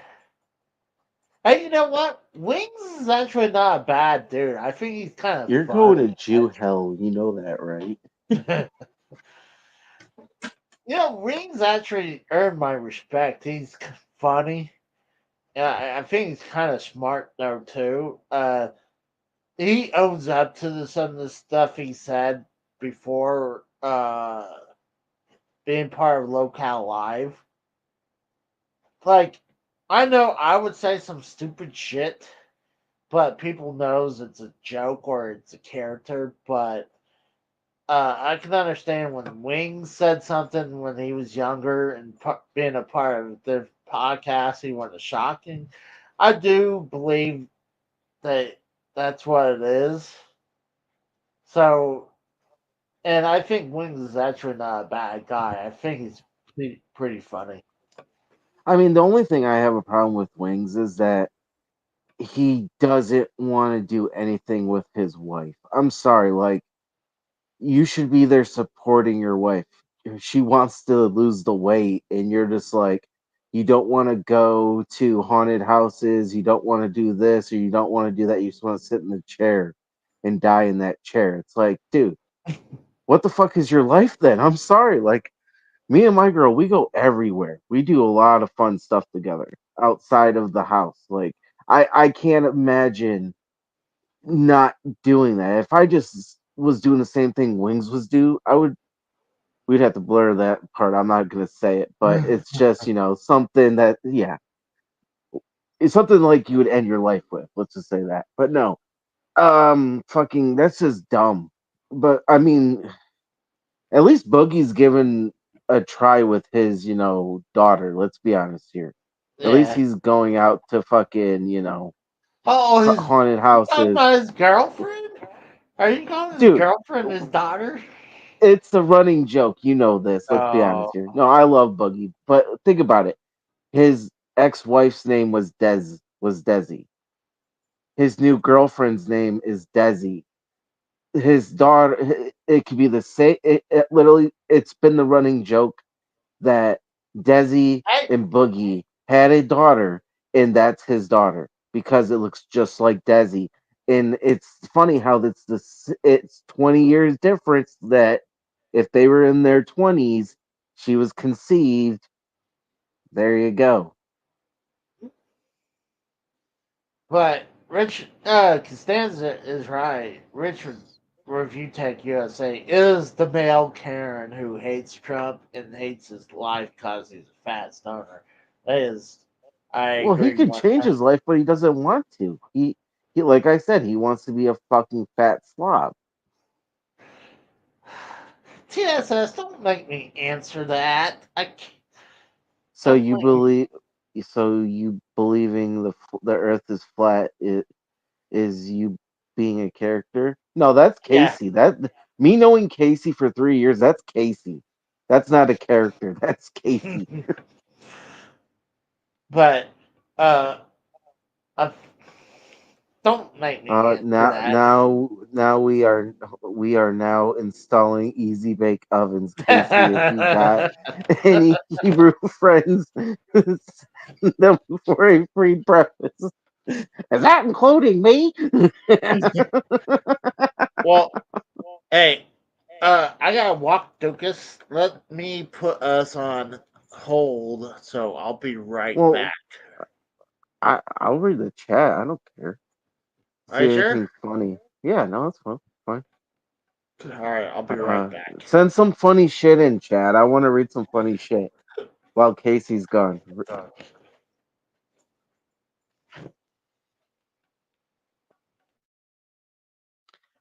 Speaker 3: Hey, you know what? Wings is actually not a bad dude. I think he's kind of
Speaker 4: You're going to Jew hell. You know that, right?
Speaker 3: You know, Wings actually earned my respect. He's funny. Yeah, I think he's kind of smart though too. He owns up to some of the stuff he said before being part of Locale Live. Like, I know I would say some stupid shit, but people knows it's a joke or it's a character. But I can understand when Wings said something when he was younger and being a part of the podcast, he wasn't shocking. I do believe that that's what it is. So, and I think Wings is actually not a bad guy. I think he's pretty funny.
Speaker 4: I mean, the only thing I have a problem with Wings is that he doesn't want to do anything with his wife. I'm sorry, like, you should be there supporting your wife. If she wants to lose the weight, and you're just like, you don't want to go to haunted houses, you don't want to do this, or you don't want to do that. You just want to sit in the chair and die in that chair. It's like, dude, what the fuck is your life then? I'm sorry. Like, me and my girl, we go everywhere. We do a lot of fun stuff together outside of the house. Like, I can't imagine not doing that. If I just was doing the same thing Wings was do, we'd have to blur that part. I'm not gonna say it, but it's just, something that, yeah, it's something like you would end your life with. Let's just say that. But no, fucking, that's just dumb. But I mean, at least Boogie's given a try with his, daughter. Let's be honest here. At least
Speaker 3: Yeah.
Speaker 4: he's going out to fucking,
Speaker 3: Oh,
Speaker 4: haunted
Speaker 3: you talking
Speaker 4: houses.
Speaker 3: about his girlfriend? Are you calling his
Speaker 4: Dude,
Speaker 3: girlfriend his daughter?
Speaker 4: it's a running joke. You know this. Let's be
Speaker 3: Oh,
Speaker 4: honest here. No, I love Boogie, but think about it. His ex-wife's name was Desi. His new girlfriend's name is Desi. His daughter, it could be the same. It literally, it's been the running joke that Desi
Speaker 3: hey,
Speaker 4: and Boogie had a daughter, and that's his daughter because it looks just like Desi. And it's funny how it's 20 years difference that if they were in their 20s, she was conceived. There you go.
Speaker 3: but Rich Costanza is right. Richard Review Tech USA is the male Karen who hates Trump and hates his life because he's a fat stoner. That is, I
Speaker 4: Well, he
Speaker 3: agree
Speaker 4: could change
Speaker 3: 100.
Speaker 4: his life, but he doesn't want to. He, like I said, he wants to be a fucking fat slob.
Speaker 3: TSS, don't make me answer that. I can't,
Speaker 4: So
Speaker 3: don't
Speaker 4: you
Speaker 3: make me.
Speaker 4: believe, so you believing the Earth is flat? Is you being a character? No, that's
Speaker 3: Yeah.
Speaker 4: Casey. That me knowing Casey for 3 years, that's Casey. That's not a character. That's Casey.
Speaker 3: But uh, I, don't make me answer that.
Speaker 4: Now we are now installing easy bake ovens, Casey. If you got any Hebrew friends, send them for a free breakfast. Is that including me?
Speaker 3: Well, hey, I gotta walk, Dukas. Let me put us on hold, so I'll be right
Speaker 4: Well,
Speaker 3: back.
Speaker 4: I'll read the chat. I don't care.
Speaker 3: Are
Speaker 4: See
Speaker 3: you sure?
Speaker 4: anything funny? Yeah, no, it's fine. Fine.
Speaker 3: All right, I'll be right back.
Speaker 4: Send some funny shit in, chat. I want to read some funny shit while Casey's gone.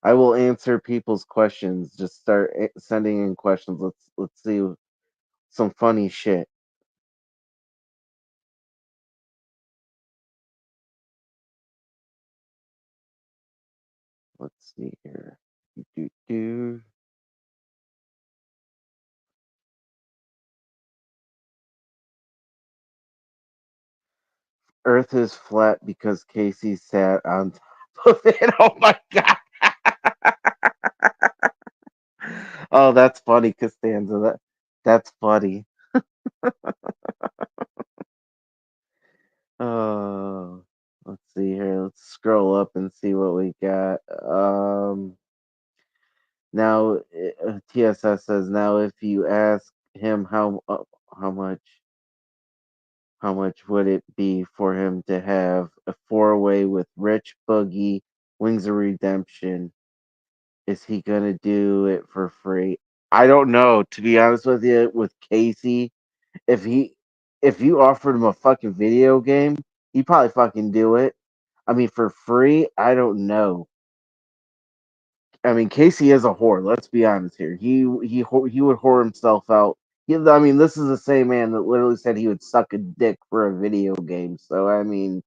Speaker 4: I will answer people's questions. Just start sending in questions. Let's see some funny shit. Let's see here. Do. Earth is flat because Casey sat on top of it. Oh my god. Oh, that's funny, Costanza. That's funny. Uh, let's see here. Let's scroll up and see what we got. Now TSS says now if you ask him how much how much would it be for him to have a four-way with Rich Boogie, Wings of Redemption? Is he gonna do it for free? I don't know. To be honest with you, with Casey, if you offered him a fucking video game, he'd probably fucking do it. I mean, for free, I don't know. I mean, Casey is a whore. Let's be honest here. He would whore himself out. I mean, this is the same man that literally said he would suck a dick for a video game. So I mean,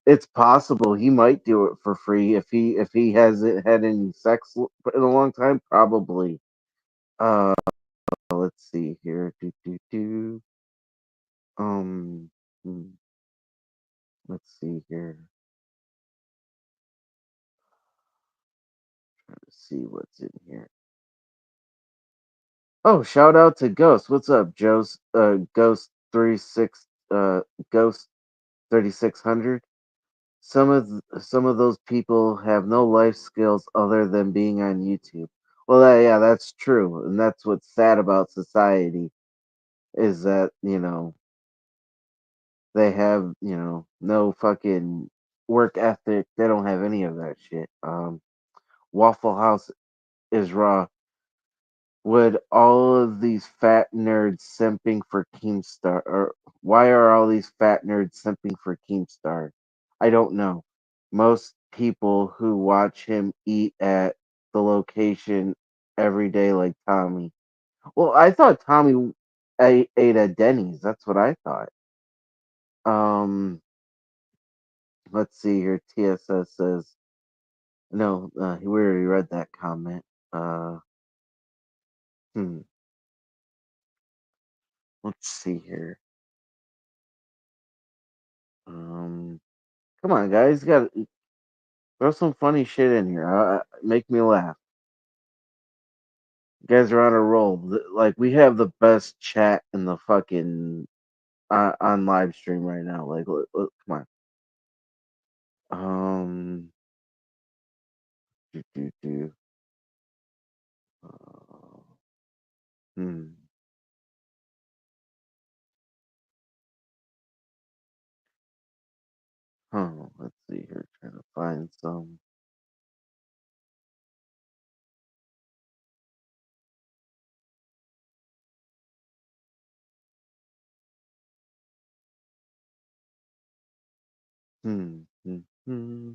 Speaker 4: it's possible he might do it for free if he hasn't had any sex in a long time. Probably. Uh, let's see here. Um, hmm, let's see here. Let's see what's in here. Oh, shout out to Ghost. What's up, Joe's Ghost 36 Ghost 3600? Some of those people have no life skills other than being on YouTube. Well, yeah, that's true, and that's what's sad about society is that they have no fucking work ethic. They don't have any of that shit. Waffle House is raw. Would all of these fat nerds simping for Keemstar, or why are all these fat nerds simping for Keemstar? I don't know. Most people who watch him eat at the location every day, like Tommy. Well, I thought Tommy ate at Denny's. That's what I thought. Um, let's see here. TSS says no. We already read that comment. Hmm. Let's see here. Come on, guys, got to throw some funny shit in here. Make me laugh. You guys are on a roll. Like we have the best chat in the fucking on live stream right now. Like, come on. Do, do, do. Uh, hmm. Let's see here. Trying to find some. Hmm. Hmm. Hmm.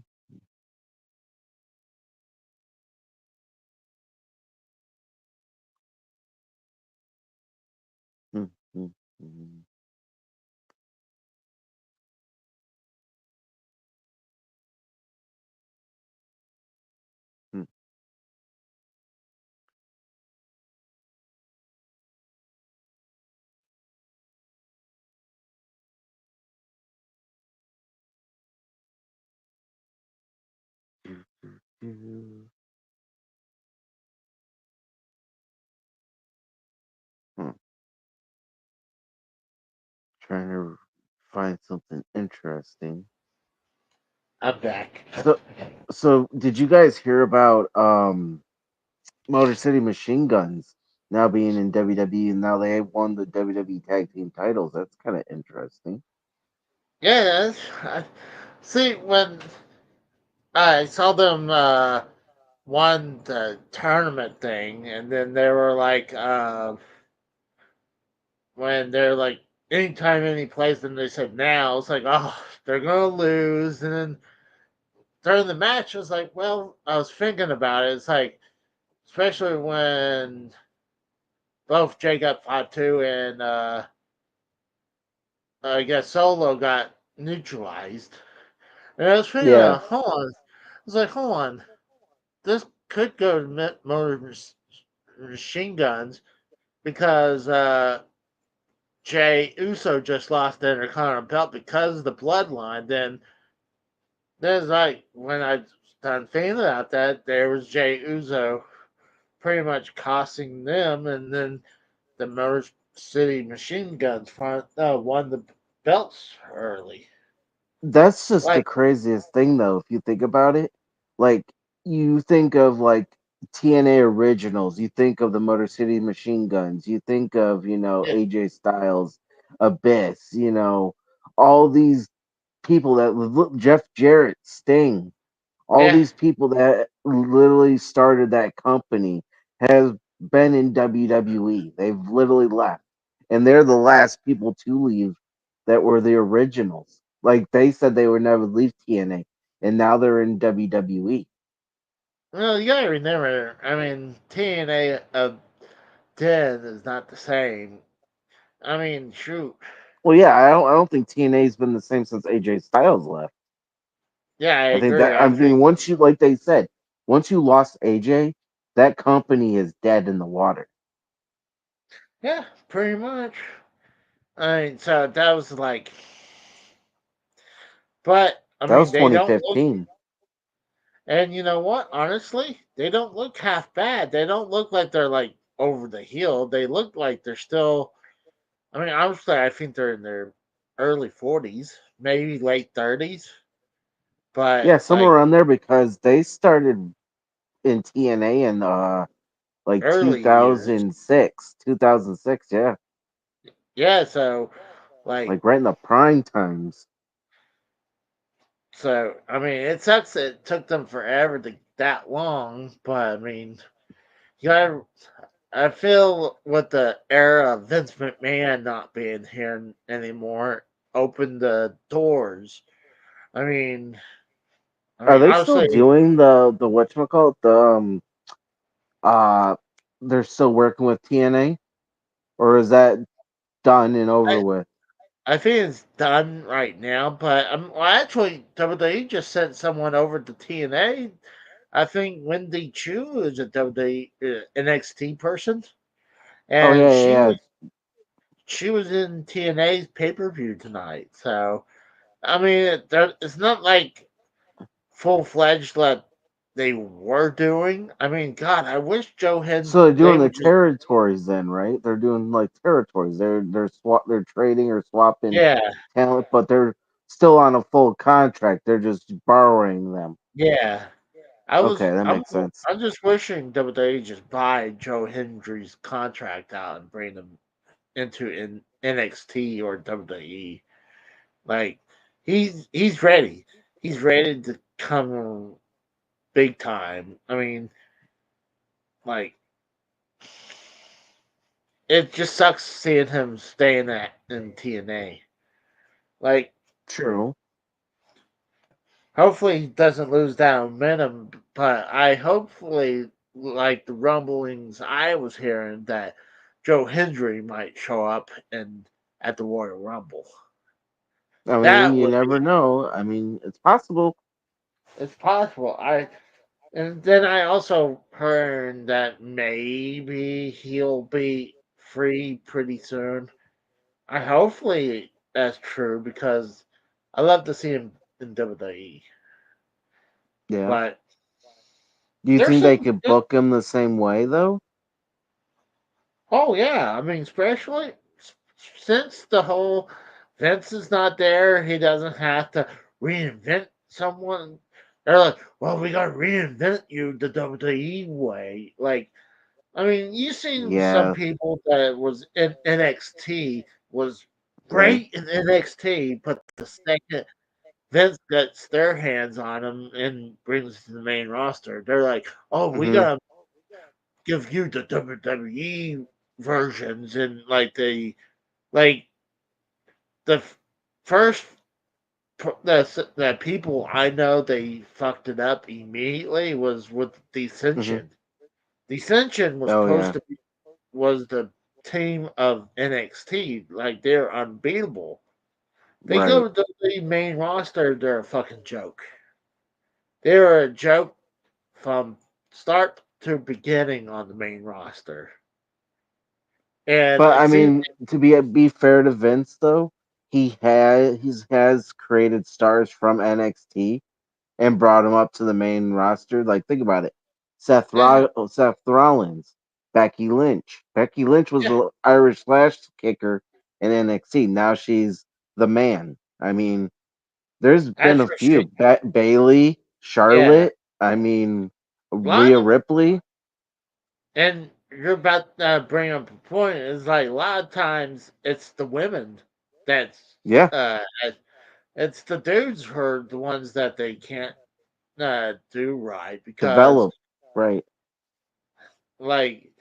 Speaker 4: Hmm. Hmm. Hmm. Hmm. Do, do, do. Hmm. Trying to find something interesting.
Speaker 3: I'm back.
Speaker 4: So did you guys hear about Motor City Machine Guns now being in WWE and now they won the WWE Tag Team titles? That's kind of interesting.
Speaker 3: Yeah, see when I saw them won the tournament thing, and then they were like, when they're like, anytime, any place, and they said now, it's like, oh, they're gonna lose, and then during the match, I was like, well, I was thinking about it. It's like, especially when both Jacob Fatu and I guess Solo got neutralized. And I was thinking,
Speaker 4: Yeah.
Speaker 3: hold on. I was like, hold on. This could go to Motor Machine Guns because Jay Uso just lost the Intercontinental belt because of the bloodline. Then there's like, when I started thinking about that, there was Jay Uso pretty much costing them, and then the Motor City Machine Guns won the belts early.
Speaker 4: That's just the
Speaker 3: Like,
Speaker 4: craziest thing, though, if you think about it. Like, you think of like TNA originals, you think of the Motor City Machine Guns, you think of,
Speaker 3: yeah,
Speaker 4: AJ Styles, Abyss, all these people that Jeff Jarrett, Sting, all
Speaker 3: yeah,
Speaker 4: these people that literally started that company have been in WWE. They've literally left. And they're the last people to leave that were the originals. Like they said they would never leave TNA. And now they're in WWE.
Speaker 3: well, you gotta remember, I mean, TNA of 10 is not the same. I mean, shoot.
Speaker 4: Well, yeah, I don't think TNA's been the same since AJ Styles left.
Speaker 3: Yeah, I
Speaker 4: I think
Speaker 3: agree.
Speaker 4: that I
Speaker 3: I
Speaker 4: mean
Speaker 3: think,
Speaker 4: once you like they said, once you lost AJ, that company is dead in the water.
Speaker 3: yeah, pretty much. I mean, so that was like, but, I
Speaker 4: That was
Speaker 3: mean, they don't look,
Speaker 4: 2015.
Speaker 3: and you know what? Honestly, they don't look half bad. They don't look like they're like over the hill. They look like they're still, I mean, honestly, I think they're in their early 40s, maybe late 30s,
Speaker 4: Yeah,
Speaker 3: but
Speaker 4: somewhere
Speaker 3: like
Speaker 4: around there because they started in TNA in like
Speaker 3: early years.
Speaker 4: 2006, yeah.
Speaker 3: Yeah, so like,
Speaker 4: Like right in the prime times.
Speaker 3: so I mean, it sucks it took them forever to that long, but I mean, you gotta, I feel with the era of Vince McMahon not being here anymore opened the doors. I mean,
Speaker 4: Are they still
Speaker 3: obviously,
Speaker 4: doing the whatchamacallit? Uh they're still working with TNA? Or is that done and over
Speaker 3: I,
Speaker 4: with?
Speaker 3: I think it's done right now. But well, actually, WWE just sent someone over to TNA. I think Wendy Chu is a WWE NXT person,
Speaker 4: Oh
Speaker 3: and
Speaker 4: yeah, yeah, yeah.
Speaker 3: she was in TNA's pay per view tonight. So I mean, it's not like full fledged like they were doing. I mean, God, I wish
Speaker 4: So they're
Speaker 3: they
Speaker 4: doing the
Speaker 3: would just,
Speaker 4: territories then, right? They're doing like territories. They're trading or swapping
Speaker 3: yeah,
Speaker 4: talent, but they're still on a full contract. They're just borrowing them.
Speaker 3: yeah.
Speaker 4: Okay, that makes sense.
Speaker 3: I'm just wishing WWE just buy Joe Hendry's contract out and bring him into NXT or WWE. Like he's ready. He's ready to come big time. I mean, like it just sucks seeing him staying in TNA. Like,
Speaker 4: True.
Speaker 3: hopefully he doesn't lose that momentum, but I hopefully like the rumblings I was hearing that Joe Hendry might show up and at the Royal Rumble.
Speaker 4: I mean,
Speaker 3: That
Speaker 4: you
Speaker 3: would be,
Speaker 4: never know. I mean, it's possible.
Speaker 3: it's possible. And then I also heard that maybe he'll be free pretty soon. I hopefully that's true because I love to see him in WWE.
Speaker 4: Yeah.
Speaker 3: But
Speaker 4: Do you
Speaker 3: there's
Speaker 4: think they
Speaker 3: some
Speaker 4: could
Speaker 3: good.
Speaker 4: book him the same way though?
Speaker 3: Oh yeah, I mean, especially since the whole Vince is not there, he doesn't have to reinvent someone. They're like, well, we got to reinvent you the WWE way. Like, I mean, you seen some
Speaker 4: Yeah.
Speaker 3: people that was in NXT was
Speaker 4: Right.
Speaker 3: great in NXT, but the second Vince gets their hands on them and brings to the main roster, they're like, oh, we
Speaker 4: Hmm.
Speaker 3: gotta give you the WWE versions and like the first the people I know they fucked it up immediately was with
Speaker 4: Hmm.
Speaker 3: Dissension. Dissension was
Speaker 4: Oh
Speaker 3: supposed
Speaker 4: yeah.
Speaker 3: to be was the team of NXT. Like they're unbeatable. They
Speaker 4: Right.
Speaker 3: go to the main roster, they're a fucking joke. They're a joke from start to beginning on the main roster. And
Speaker 4: But
Speaker 3: it
Speaker 4: I
Speaker 3: seems
Speaker 4: mean, to be fair to Vince though, he has created stars from NXT and brought them up to the main roster. Like think about it. Seth
Speaker 3: Yeah.
Speaker 4: Seth Rollins, Becky Lynch. Becky Lynch was the Irish Slash kicker in NXT. Now she's the man. I mean, there's been
Speaker 3: That's
Speaker 4: a
Speaker 3: for sure.
Speaker 4: few. Bailey,
Speaker 3: Yeah.
Speaker 4: Charlotte. I mean,
Speaker 3: A lot
Speaker 4: Rhea
Speaker 3: of,
Speaker 4: Ripley.
Speaker 3: and you're about to bring up a point. It's like a lot of times it's the women that's
Speaker 4: Yeah,
Speaker 3: it's the dudes who are the ones that they can't do right because
Speaker 4: develop. Right.
Speaker 3: like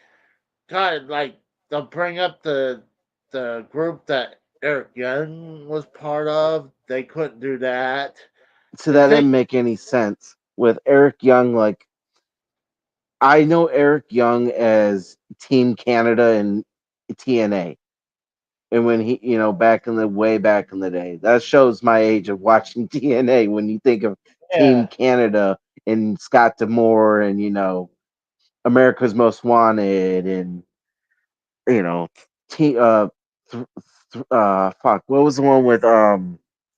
Speaker 3: God, like they'll bring up the group that Eric Young was part of. They couldn't do that.
Speaker 4: So
Speaker 3: The
Speaker 4: that
Speaker 3: thing,
Speaker 4: didn't make any sense with Eric Young. Like, I know Eric Young as Team Canada and TNA. And when he, back in the way back in the day, that shows my age of watching TNA. When you think of Team
Speaker 3: yeah,
Speaker 4: Canada and Scott Demore and America's Most Wanted and you know, T, fuck, what was the one with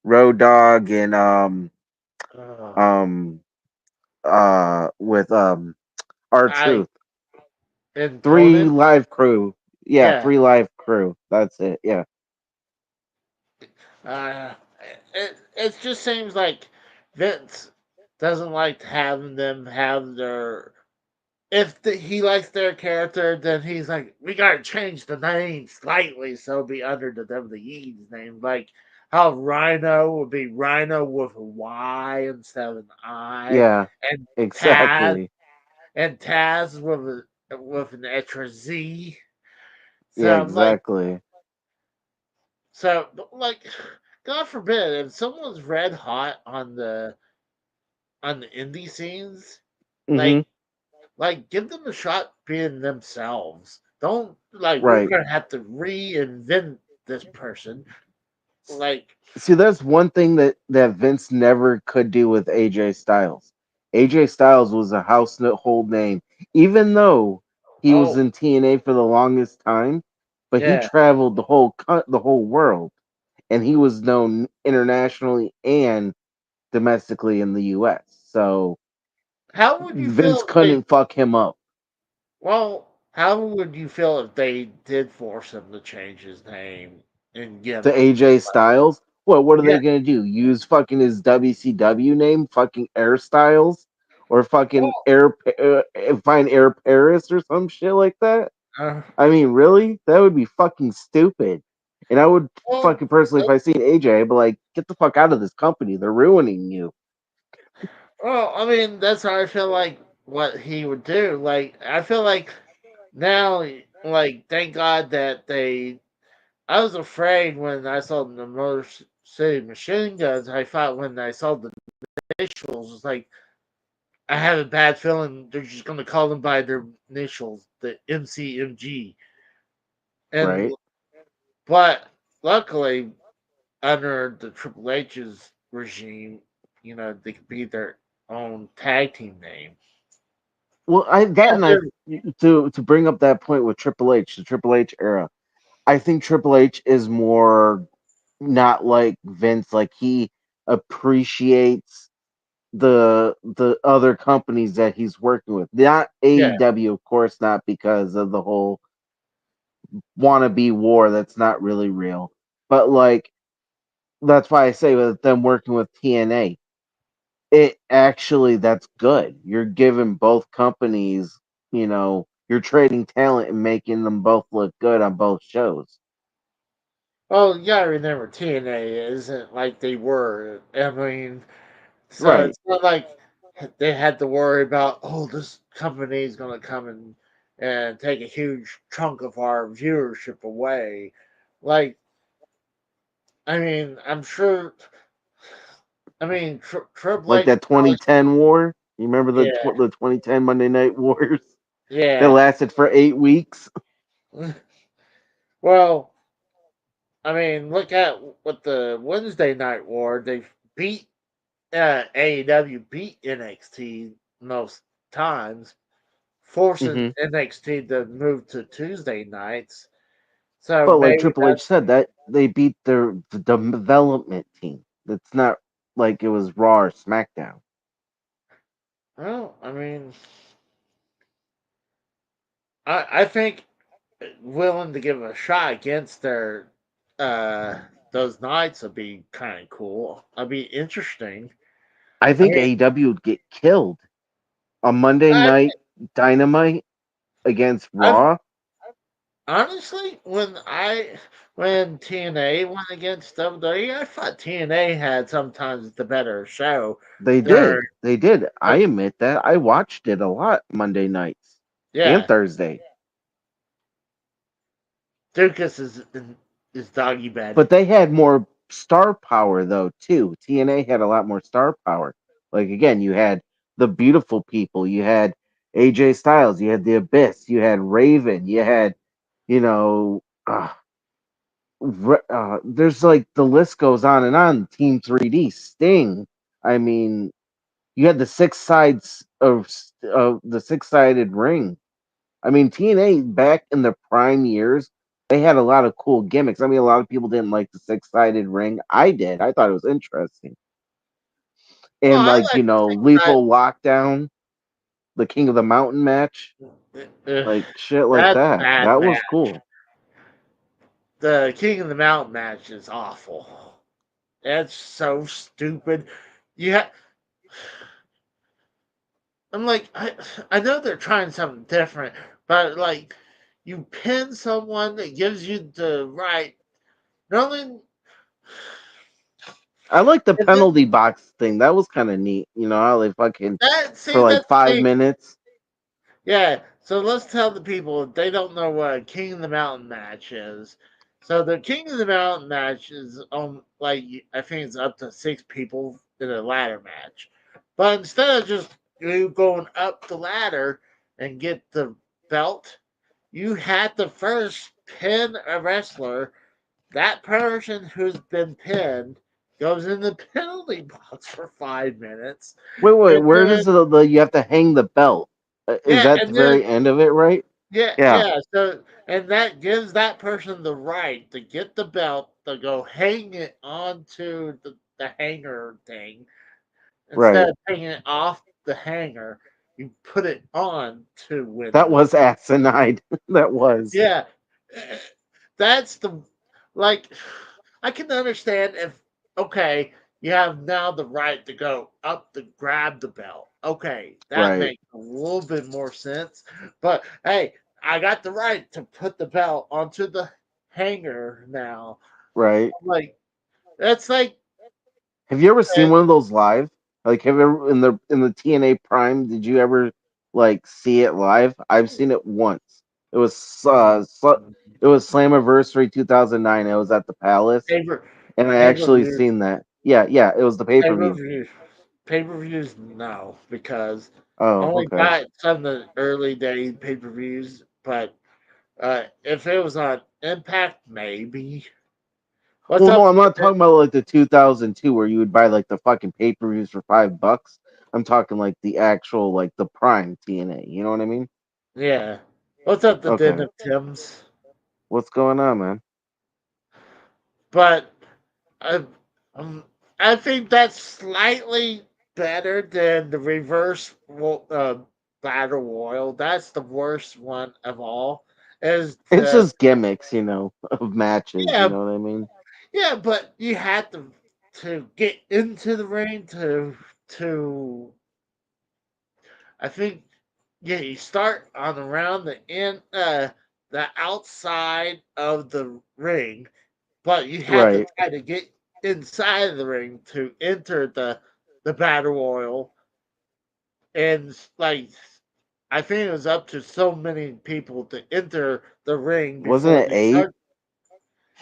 Speaker 4: Road Dogg and
Speaker 3: uh,
Speaker 4: um with R
Speaker 3: I
Speaker 4: Truth,
Speaker 3: and
Speaker 4: three
Speaker 3: Conan,
Speaker 4: live crew, yeah,
Speaker 3: yeah.
Speaker 4: three live crew. That's it, yeah.
Speaker 3: Uh, it just seems like Vince doesn't like having them have their. If he likes their character, then he's like, we gotta change the name slightly so it'll be under the WWE's name. Like how Rhino would be Rhino with a Y instead of an I,
Speaker 4: Yeah,
Speaker 3: and Taz
Speaker 4: exactly.
Speaker 3: and Taz with an extra Z. So
Speaker 4: Yeah,
Speaker 3: I'm like,
Speaker 4: exactly.
Speaker 3: so like, God forbid if someone's red hot on the indie scenes,
Speaker 4: Hmm.
Speaker 3: like give them a shot being themselves. Don't like we're
Speaker 4: Right.
Speaker 3: gonna have to reinvent this person. Like
Speaker 4: See, that's one thing that Vince never could do with AJ Styles. AJ Styles was a household name, even though he was
Speaker 3: oh
Speaker 4: in TNA for the longest time. But he
Speaker 3: yeah.
Speaker 4: traveled the whole world, and he was known internationally and domestically in the U.S. So
Speaker 3: How would you
Speaker 4: Vince
Speaker 3: feel if they
Speaker 4: couldn't fuck him up.
Speaker 3: how would you feel if they did force him to change his name and
Speaker 4: To
Speaker 3: gimmick?
Speaker 4: AJ Styles. What are
Speaker 3: Yeah.
Speaker 4: they gonna do? Use fucking his WCW name, fucking Air Styles, or fucking
Speaker 3: Well
Speaker 4: find Air Paris or some shit like that?
Speaker 3: uh,
Speaker 4: I mean, really? That would be fucking stupid. And I would
Speaker 3: well
Speaker 4: fucking personally, if I seen AJ, I'd be like, get the fuck out of this company. They're ruining you.
Speaker 3: well, I mean that's how I feel like what he would do. Like I feel like now like thank God that they I was afraid when I saw the Motor City Machine Guns. I thought when I saw the initials, it's like I have a bad feeling they're just going to call them by their initials, the MCMG. And
Speaker 4: Right?
Speaker 3: but luckily, under the Triple H's regime, they could be their own tag team name.
Speaker 4: Well,
Speaker 3: Yeah, they're
Speaker 4: to bring up that point with Triple H, the Triple H era. I think Triple H is more not like Vince. Like he appreciates the other companies that he's working with. Not
Speaker 3: yeah.
Speaker 4: AEW, of course, not because of the whole wannabe war that's not really real. But like that's why I say with them working with TNA, it actually that's good. You're giving both companies, you're trading talent and making them both look good on both shows.
Speaker 3: Well, you gotta remember TNA isn't like they were. I mean, so
Speaker 4: Right.
Speaker 3: it's not like they had to worry about, oh, this company is going to come and take a huge chunk of our viewership away. Like, I mean, I'm sure. I mean, Triple
Speaker 4: Like
Speaker 3: H
Speaker 4: that
Speaker 3: probably,
Speaker 4: 2010 war. You remember
Speaker 3: yeah,
Speaker 4: the 2010 Monday Night Wars that
Speaker 3: yeah.
Speaker 4: lasted for 8 weeks?
Speaker 3: Well, I mean, look at what the Wednesday Night War. They beat AEW beat NXT most times, forcing
Speaker 4: Hmm.
Speaker 3: NXT to move to Tuesday nights. So
Speaker 4: But like
Speaker 3: maybe
Speaker 4: Triple H said, that they beat the development team. It's not like it was Raw or SmackDown.
Speaker 3: well, I mean, I think willing to give a shot against their those nights would be kind of cool. I'd be interesting.
Speaker 4: I think
Speaker 3: mean,
Speaker 4: AEW would get killed on Monday
Speaker 3: I,
Speaker 4: Night Dynamite against
Speaker 3: I
Speaker 4: Raw.
Speaker 3: honestly, when TNA went against WWE, I thought TNA had sometimes the better show.
Speaker 4: They
Speaker 3: They're,
Speaker 4: did. They did. I admit that. I watched it a lot Monday nights and
Speaker 3: yeah,
Speaker 4: Thursday.
Speaker 3: Dukas is doggy bed.
Speaker 4: But they had more star power though too. TNA had a lot more star power. Like again, you had the beautiful people. You had AJ Styles. You had the Abyss. You had Raven. You had, you know, there's like the list goes on and on. Team 3D, Sting. I mean, you had the six sides of the six-sided ring. I mean, TNA back in the prime years, they had a lot of cool gimmicks. I mean, a lot of people didn't like the six-sided ring. I did. I thought it was interesting.
Speaker 3: Oh,
Speaker 4: And
Speaker 3: I
Speaker 4: like,
Speaker 3: like
Speaker 4: Lethal Lockdown, the King of the Mountain match, like shit like
Speaker 3: that's a
Speaker 4: that.
Speaker 3: bad
Speaker 4: That was
Speaker 3: match.
Speaker 4: cool.
Speaker 3: The King of the Mountain match is awful. That's so stupid. You have. I'm like, I know they're trying something different, but like, you pin someone that gives you the right. Not only
Speaker 4: I like the
Speaker 3: and then
Speaker 4: penalty box thing. That was kind of neat. You know how they fucking for like
Speaker 3: that's the
Speaker 4: 5
Speaker 3: thing.
Speaker 4: minutes.
Speaker 3: Yeah, so let's tell the people if they don't know what a King of the Mountain match is. So the King of the Mountain match is like I think it's up to 6 people in a ladder match. But instead of just you going up the ladder and get the belt, you had to first pin a wrestler. That person who's been pinned goes in the penalty box for 5 minutes.
Speaker 4: Wait.
Speaker 3: And
Speaker 4: Where does
Speaker 3: then
Speaker 4: the you have to hang the belt? Is
Speaker 3: yeah,
Speaker 4: that the
Speaker 3: and then
Speaker 4: very end of it, right?
Speaker 3: yeah,
Speaker 4: Yeah.
Speaker 3: yeah. So, and that gives that person the right to get the belt to go hang it onto the hanger thing instead
Speaker 4: Right.
Speaker 3: of hanging it off the hanger. You put it on to win the
Speaker 4: That
Speaker 3: match.
Speaker 4: was asinine. That was.
Speaker 3: Yeah, that's the like. I can understand if okay, you have now the right to go up to grab the belt. Okay, that
Speaker 4: Right.
Speaker 3: makes a little bit more sense. But hey, I got the right to put the belt onto the hanger now.
Speaker 4: Right.
Speaker 3: Like that's like
Speaker 4: Have you ever seen
Speaker 3: and
Speaker 4: one of those live? Like, have you ever in the TNA Prime? Did you ever like see it live? I've seen it once. It was it was Slammiversary 2009. It was at the Palace,
Speaker 3: pay
Speaker 4: and I
Speaker 3: per
Speaker 4: actually
Speaker 3: view
Speaker 4: seen that. Yeah, yeah. It was the pay
Speaker 3: pay
Speaker 4: per
Speaker 3: per
Speaker 4: view.
Speaker 3: view pay per views no because I
Speaker 4: Oh,
Speaker 3: only
Speaker 4: okay.
Speaker 3: got some of the early day pay per views, but if it was on Impact, maybe. What's
Speaker 4: Well, no,
Speaker 3: up?
Speaker 4: I'm not talking about like the 2002 where you would buy like the fucking pay per views for $5. I'm talking like the actual like the Prime TNA. You know what I mean?
Speaker 3: Yeah. What's up, the Den
Speaker 4: Okay.
Speaker 3: of Tims?
Speaker 4: What's going on, man?
Speaker 3: But I, I think that's slightly better than the reverse battle royal. That's the worst one of all. Is
Speaker 4: It's
Speaker 3: the
Speaker 4: just gimmicks, of matches. You
Speaker 3: yeah
Speaker 4: know what I mean?
Speaker 3: yeah, but you had to get into the ring to I think yeah, you start on around the outside of the ring, but you have to
Speaker 4: Right.
Speaker 3: try to get inside of the ring to enter the battle royal, and like I think it was up to so many people to enter the ring
Speaker 4: Wasn't
Speaker 3: before
Speaker 4: it
Speaker 3: they
Speaker 4: 8?
Speaker 3: start.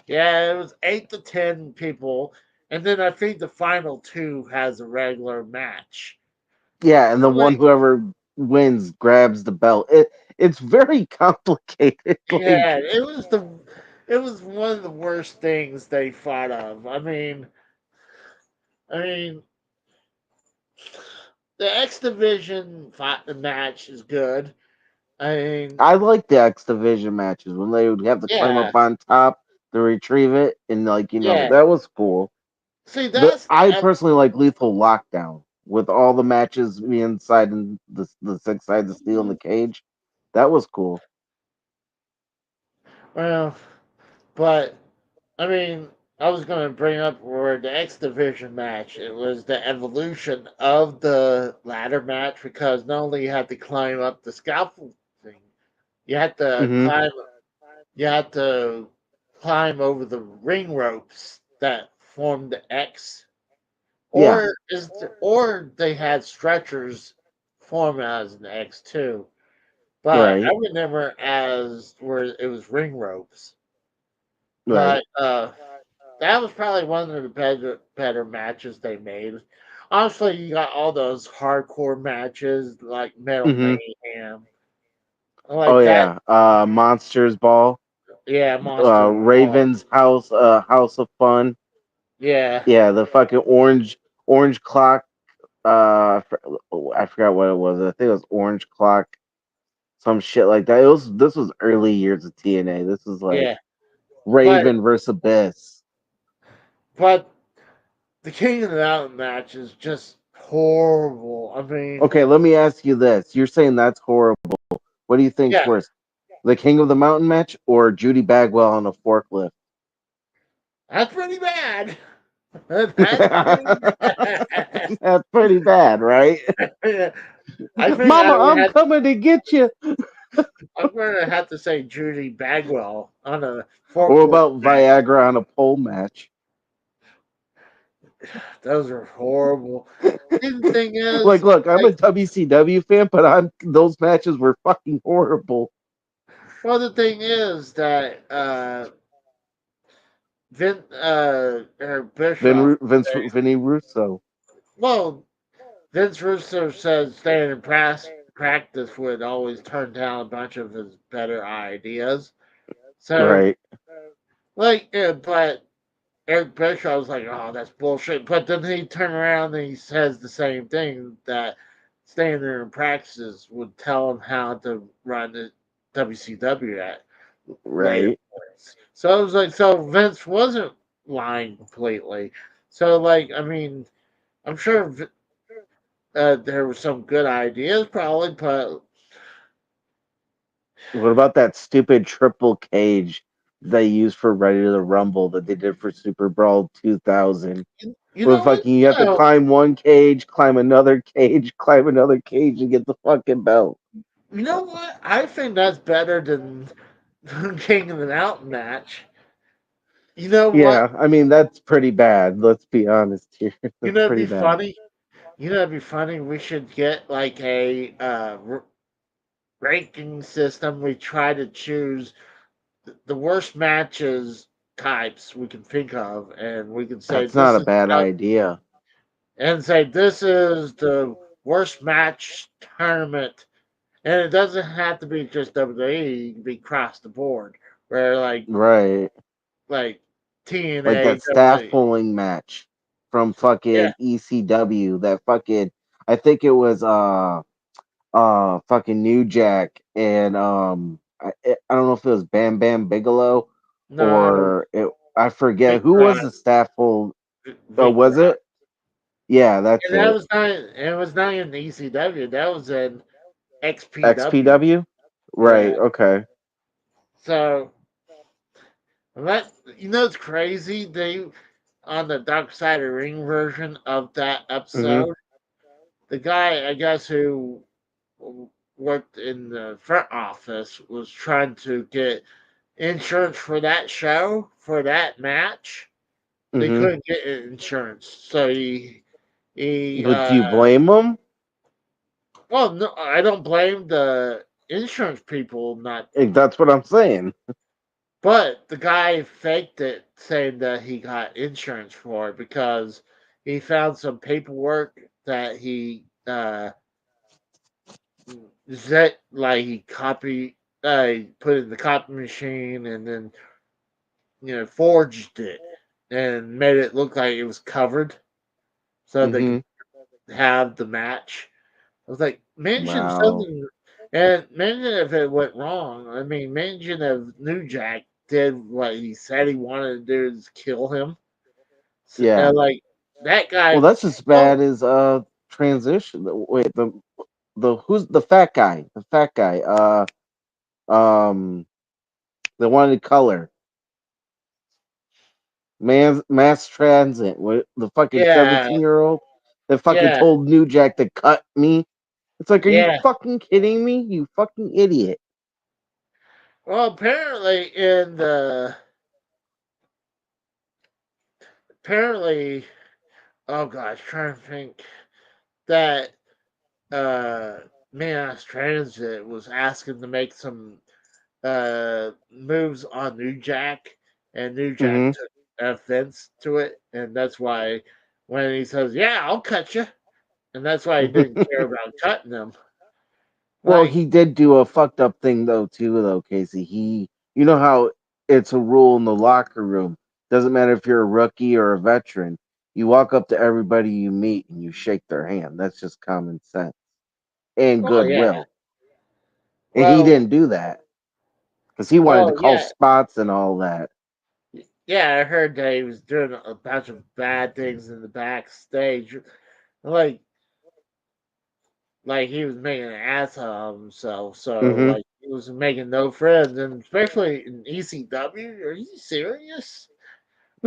Speaker 3: Yeah, it was 8 to 10 people, and then I think the final two has a regular match.
Speaker 4: Yeah, and the
Speaker 3: I'm
Speaker 4: one
Speaker 3: like,
Speaker 4: whoever wins grabs the belt. It's very complicated.
Speaker 3: yeah,
Speaker 4: Like,
Speaker 3: it was one of the worst things they thought of. I mean, the X Division match is good. I mean,
Speaker 4: I like the X Division matches when they would have to climb
Speaker 3: yeah,
Speaker 4: up on top to retrieve it, and like
Speaker 3: yeah.
Speaker 4: that was cool.
Speaker 3: See, that's
Speaker 4: I personally like Lethal Lockdown with all the matches being inside and the six sides of steel in the cage. That was cool.
Speaker 3: Well, but I mean, I was going to bring up where the X Division match. It was the evolution of the ladder match because not only you had to climb up the scaffolding, you had to
Speaker 4: Mm-hmm.
Speaker 3: climb. You had to climb over the ring ropes that formed the X,
Speaker 4: Yeah.
Speaker 3: or they had stretchers form as an X too. But I
Speaker 4: Right.
Speaker 3: remember as where it was ring ropes.
Speaker 4: Right.
Speaker 3: But that was probably one of the better matches they made. Honestly, you got all those hardcore matches like Metal
Speaker 4: Mm-hmm.
Speaker 3: Mayhem,
Speaker 4: Oh
Speaker 3: like that.
Speaker 4: yeah. Monsters Ball.
Speaker 3: Yeah, Monster Ball.
Speaker 4: Raven's House. House of Fun.
Speaker 3: Yeah,
Speaker 4: Yeah. The fucking orange clock. I forgot what it was. I think it was Orange Clock. Some shit like that. This was early years of TNA. This was like
Speaker 3: yeah. But
Speaker 4: Raven versus Abyss.
Speaker 3: but the King of the Mountain match is just horrible. I mean,
Speaker 4: Okay, let me ask you this. You're saying that's horrible. What do you think's
Speaker 3: yeah,
Speaker 4: worse? The King of the Mountain match or Judy Bagwell on a forklift?
Speaker 3: that's pretty bad. That's pretty bad.
Speaker 4: That's pretty bad, right?
Speaker 3: I think
Speaker 4: Mama, I'm coming to get you.
Speaker 3: I'm gonna have to say Judy Bagwell on a
Speaker 4: Or
Speaker 3: forklift
Speaker 4: about
Speaker 3: match.
Speaker 4: Viagra on a pole match?
Speaker 3: Those are horrible. And the thing
Speaker 4: Like,
Speaker 3: is,
Speaker 4: look, I'm a
Speaker 3: like,
Speaker 4: WCW fan, but those matches were fucking horrible.
Speaker 3: well, the thing is that Bischoff.
Speaker 4: Vinny Russo.
Speaker 3: Well, Vince Russo says staying in practice would always turn down a bunch of his better ideas. So,
Speaker 4: Right.
Speaker 3: like, but Eric Bischoff was like, "Oh, that's bullshit." But then he turned around and he says the same thing that staying there in practices would tell him how to run the WCW at later
Speaker 4: Right.
Speaker 3: points. So it was like, so Vince wasn't lying completely. So, like, I mean, I'm sure there were some good ideas, probably, but
Speaker 4: What about that stupid triple cage they used for Ready to Rumble that they did for Super Brawl 2000?
Speaker 3: you
Speaker 4: Where
Speaker 3: know what?
Speaker 4: fucking you have to climb one cage, climb another cage, climb another cage, and get the fucking belt.
Speaker 3: You know what? I think that's better than King of the Mountain match. You know what?
Speaker 4: Yeah, I mean that's pretty bad. Let's be honest here.
Speaker 3: You
Speaker 4: That's
Speaker 3: know, it'd
Speaker 4: pretty
Speaker 3: be
Speaker 4: bad.
Speaker 3: funny. You know, it'd be funny. We should get like a ranking system. We try to choose the worst matches types we can think of, and we can say
Speaker 4: That's not
Speaker 3: this
Speaker 4: a
Speaker 3: is
Speaker 4: bad idea.
Speaker 3: and say this is the worst match tournament. And it doesn't have to be just WWE. It can be across the board, where
Speaker 4: Right.
Speaker 3: like
Speaker 4: Like
Speaker 3: TNA,
Speaker 4: that staff
Speaker 3: WWE.
Speaker 4: pulling match from
Speaker 3: Yeah,
Speaker 4: fucking ECW. That fucking I think it was fucking New Jack and I don't know if it was Bam Bam Bigelow
Speaker 3: no,
Speaker 4: or I forget
Speaker 3: Big
Speaker 4: who was
Speaker 3: Rod,
Speaker 4: the staff full. Oh,
Speaker 3: Big
Speaker 4: was
Speaker 3: Rod.
Speaker 4: it? Yeah, that's
Speaker 3: And that
Speaker 4: it.
Speaker 3: was not. It was not in ECW. That was in XPW.
Speaker 4: XPW? Right,
Speaker 3: Yeah.
Speaker 4: okay.
Speaker 3: So that it's crazy. They on the Dark Side of the Ring version of that
Speaker 4: Mm-hmm.
Speaker 3: episode, the guy I guess who worked in the front office was trying to get insurance for that show for that match. They
Speaker 4: Mm-hmm.
Speaker 3: couldn't get insurance, so he
Speaker 4: But do you blame them?
Speaker 3: well, no, I don't blame the insurance people not,
Speaker 4: That's what I'm saying.
Speaker 3: but the guy faked it, saying that he got insurance for it because he found some paperwork that he copied, he put in the copy machine and then forged it and made it look like it was covered so they
Speaker 4: Mm-hmm.
Speaker 3: could have the match. I was like, mention
Speaker 4: Wow.
Speaker 3: something, and mention if it went wrong. I mean, mention if New Jack did what he said he wanted to do is kill him.
Speaker 4: Yeah.
Speaker 3: Like that
Speaker 4: Well,
Speaker 3: guy.
Speaker 4: that's as
Speaker 3: Well,
Speaker 4: bad as transition. Wait, the who's the fat guy? The fat guy. Um, They wanted color. Mass transit. What the fucking
Speaker 3: Yeah,
Speaker 4: 17-year-old that fucking
Speaker 3: yeah,
Speaker 4: told New Jack to cut me. It's like, are you
Speaker 3: yeah.
Speaker 4: fucking kidding me? You fucking idiot.
Speaker 3: Well, apparently, oh gosh, trying to think that uh Mass Transit was asking to make some moves on New Jack, and New Jack
Speaker 4: Hmm.
Speaker 3: took offense to it, and that's why when he says, "Yeah, I'll cut you," and that's why he didn't care about cutting them.
Speaker 4: Well,
Speaker 3: Like,
Speaker 4: he did do a fucked up thing though, Casey. You know how it's a rule in the locker room. Doesn't matter if you're a rookie or a veteran. You walk up to everybody you meet and you shake their hand. That's just common sense and
Speaker 3: oh yeah,
Speaker 4: goodwill. And he
Speaker 3: well,
Speaker 4: didn't do that because he wanted to
Speaker 3: well,
Speaker 4: call
Speaker 3: yeah,
Speaker 4: spots and all that.
Speaker 3: yeah. I heard that he was doing a bunch of bad things in the backstage, like he was making an ass of himself. So
Speaker 4: Hmm.
Speaker 3: like he was making no friends, and especially in ECW. Are you serious?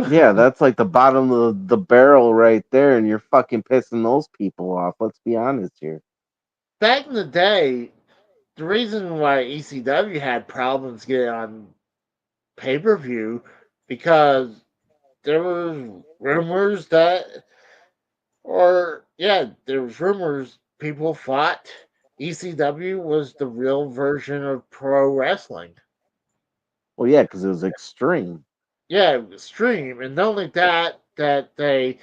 Speaker 4: Yeah, that's like the bottom of the barrel right there, and you're fucking pissing those people off. Let's be honest here.
Speaker 3: Back in the day, the reason why ECW had problems getting on pay per view because there was rumors that, or yeah, there was rumors people thought ECW was the real version of pro wrestling.
Speaker 4: Well, yeah, because it was extreme.
Speaker 3: Yeah, it was extreme, and not only that, that they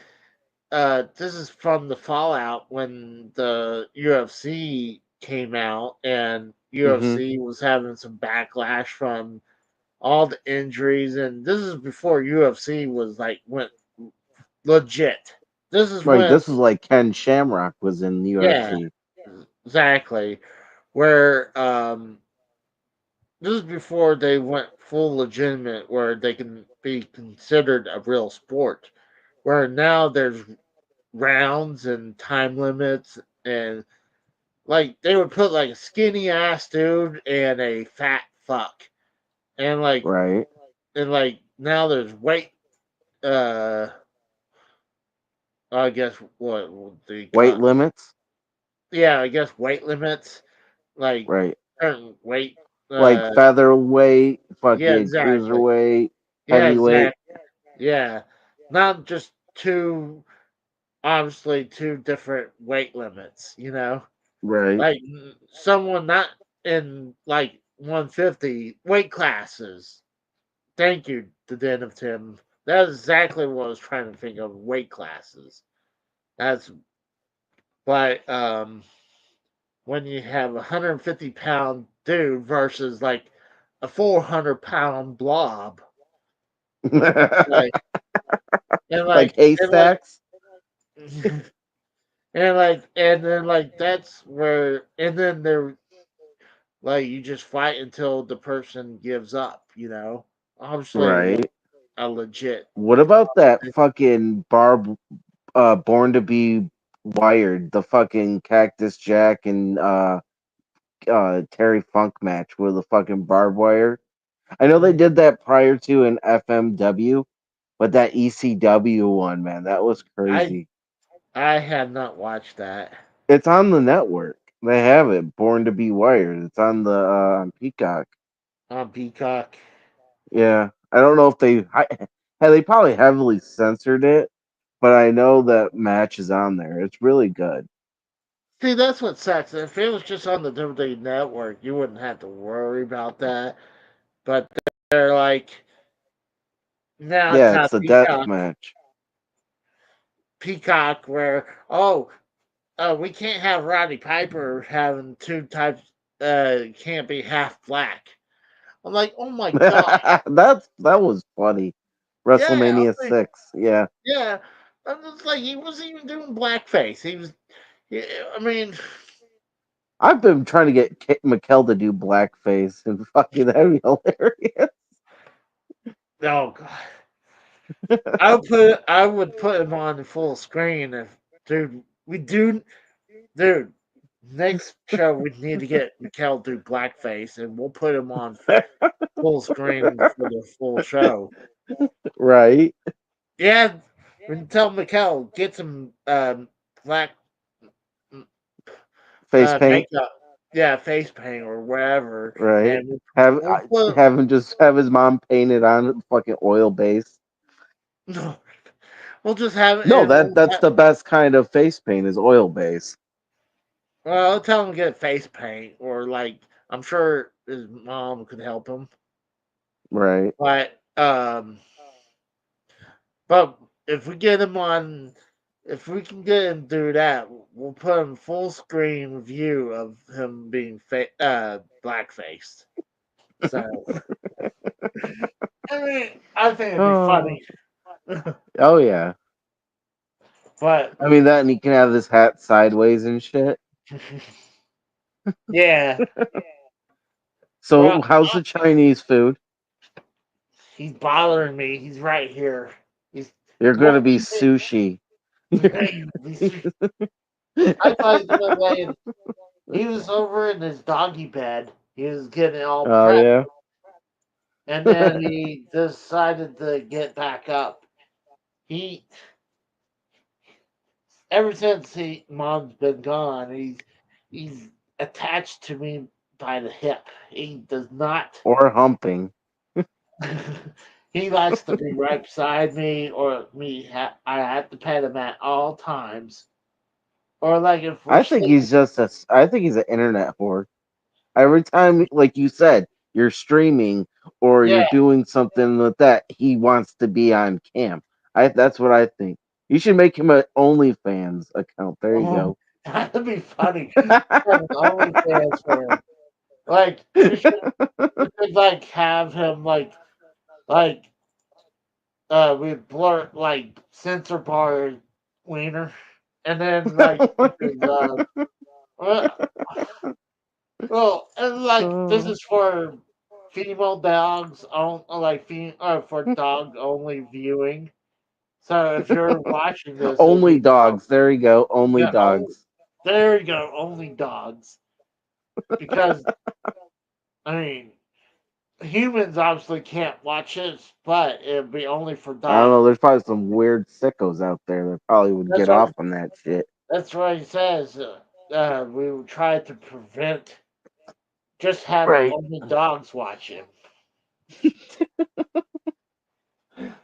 Speaker 3: this is from the fallout when the UFC came out, and
Speaker 4: Hmm.
Speaker 3: UFC was having some backlash from all the injuries, and this is before UFC was like went legit. This is
Speaker 4: Right,
Speaker 3: when,
Speaker 4: this is like Ken Shamrock was in the
Speaker 3: yeah,
Speaker 4: UFC.
Speaker 3: exactly, where this is before they went full legitimate, where they can be considered a real sport. Where now there's rounds and time limits, and like they would put like a skinny ass dude and a fat fuck, and
Speaker 4: Right.
Speaker 3: now there's weight. Uh, I guess what would they
Speaker 4: Weight
Speaker 3: call?
Speaker 4: limits.
Speaker 3: Yeah, I guess weight limits, like
Speaker 4: Right.
Speaker 3: certain weight.
Speaker 4: Like
Speaker 3: Uh,
Speaker 4: featherweight,
Speaker 3: yeah,
Speaker 4: fucking
Speaker 3: exactly.
Speaker 4: cruiserweight,
Speaker 3: Yeah,
Speaker 4: heavyweight.
Speaker 3: exactly. Yeah, not just two. Obviously, two different weight limits.
Speaker 4: Right.
Speaker 3: Like someone not in like 150 weight classes. Thank you, the Den of Tim. That's exactly what I was trying to think of. Weight classes. That's but when you have a 150-pound dude versus like a 400-pound blob, like and
Speaker 4: Like
Speaker 3: like and like
Speaker 4: haystacks.
Speaker 3: and then like that's where and then they're like you just fight until the person gives up. Obviously
Speaker 4: Right.
Speaker 3: a legit.
Speaker 4: What about that fucking Born to Be Wired, the fucking Cactus Jack and Terry Funk match with the fucking barbed wire? I know they did that prior to an FMW, but that ECW one, man, that was
Speaker 3: I
Speaker 4: crazy.
Speaker 3: I have not watched that
Speaker 4: It's on the network. They have it, Born to Be Wired. It's on the on Peacock.
Speaker 3: on Peacock.
Speaker 4: Yeah, I don't know if they probably heavily censored it, but I know that match is on there. It's really good.
Speaker 3: See, that's what sucks. If it was just on the WWE Network, you wouldn't have to worry about that. But they're like, now it's
Speaker 4: Yeah,
Speaker 3: on
Speaker 4: it's a death
Speaker 3: Peacock.
Speaker 4: match.
Speaker 3: Peacock, where we can't have Roddy Piper having two types. Can't be half black. I'm like, oh my god.
Speaker 4: That was funny.
Speaker 3: Yeah, I'm
Speaker 4: WrestleMania
Speaker 3: like,
Speaker 4: 6. Yeah.
Speaker 3: yeah. I'm just like, he wasn't even doing blackface. He was. Yeah, I mean,
Speaker 4: I've been trying to get Mikkel to do blackface and fucking that'd be hilarious.
Speaker 3: oh god. I would put him on the full screen if dude. We do, dude. next show we need to get Mikkel do blackface, and we'll put him on full screen for the full show.
Speaker 4: Right.
Speaker 3: Yeah, we can tell Mikkel get some black
Speaker 4: Face paint.
Speaker 3: makeup. Yeah, face paint or whatever.
Speaker 4: Right.
Speaker 3: And
Speaker 4: Have him just have his mom paint it on fucking oil base.
Speaker 3: no, we'll just have
Speaker 4: No,
Speaker 3: and we'll
Speaker 4: that's the best kind of face paint is oil base.
Speaker 3: well, I'll tell him to get face paint or like I'm sure his mom could help him.
Speaker 4: Right.
Speaker 3: But if we get him on, if we can get him to do that, we'll put him full screen view of him being blackfaced. So, I mean, I think it'd be funny.
Speaker 4: Oh yeah.
Speaker 3: But
Speaker 4: I mean that, and he can have this hat sideways and shit.
Speaker 3: Yeah.
Speaker 4: So
Speaker 3: Well,
Speaker 4: how's the Chinese food?
Speaker 3: He's bothering me. He's right here.
Speaker 4: You're gonna be sushi.
Speaker 3: I thought he was gonna lay in- he was over in his doggy bed. He was getting all
Speaker 4: Oh
Speaker 3: prepped,
Speaker 4: yeah.
Speaker 3: and then he decided to get back up. He ever since mom's been gone, he's attached to me by the hip. He does not.
Speaker 4: Or humping.
Speaker 3: He likes to be right beside me, or I have to pet him at all times. Or like if we're
Speaker 4: I think he's just I think he's an internet whore. Every time, like you said, you're streaming or
Speaker 3: Yeah.
Speaker 4: you're doing something with that, he wants to be on cam. That's what I think. You should make him an OnlyFans account. There you go.
Speaker 3: That'd be funny. OnlyFans for him. Like we should like have him like we blur like censor bar wiener, and then like well, and like this is for female dogs on like for dog only viewing. So if you're watching this,
Speaker 4: Only dogs. There you go. Only dogs.
Speaker 3: There you go. Only dogs. Because I mean, humans obviously can't watch it, but it'd be only for dogs.
Speaker 4: I don't know. There's probably some weird sickos out there that probably would
Speaker 3: That's
Speaker 4: get
Speaker 3: what-
Speaker 4: off on that shit.
Speaker 3: That's what he says. We will try to prevent just having only dogs watch him.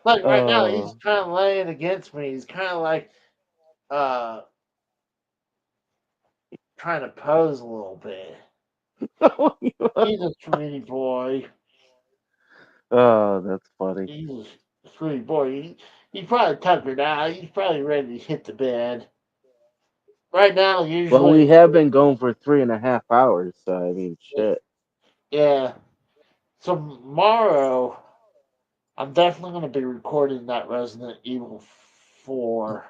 Speaker 3: Like right now, he's kind of laying against me. He's kind of like trying to pose a little bit. He's a sweetie boy.
Speaker 4: Oh, that's funny.
Speaker 3: He's a sweetie boy. He's probably tuckered out. He's probably ready to hit the bed. Right now, usually.
Speaker 4: Well, we have been going for 3.5 hours, so I mean, shit.
Speaker 3: Yeah. So tomorrow, I'm definitely going to be recording that Resident Evil 4.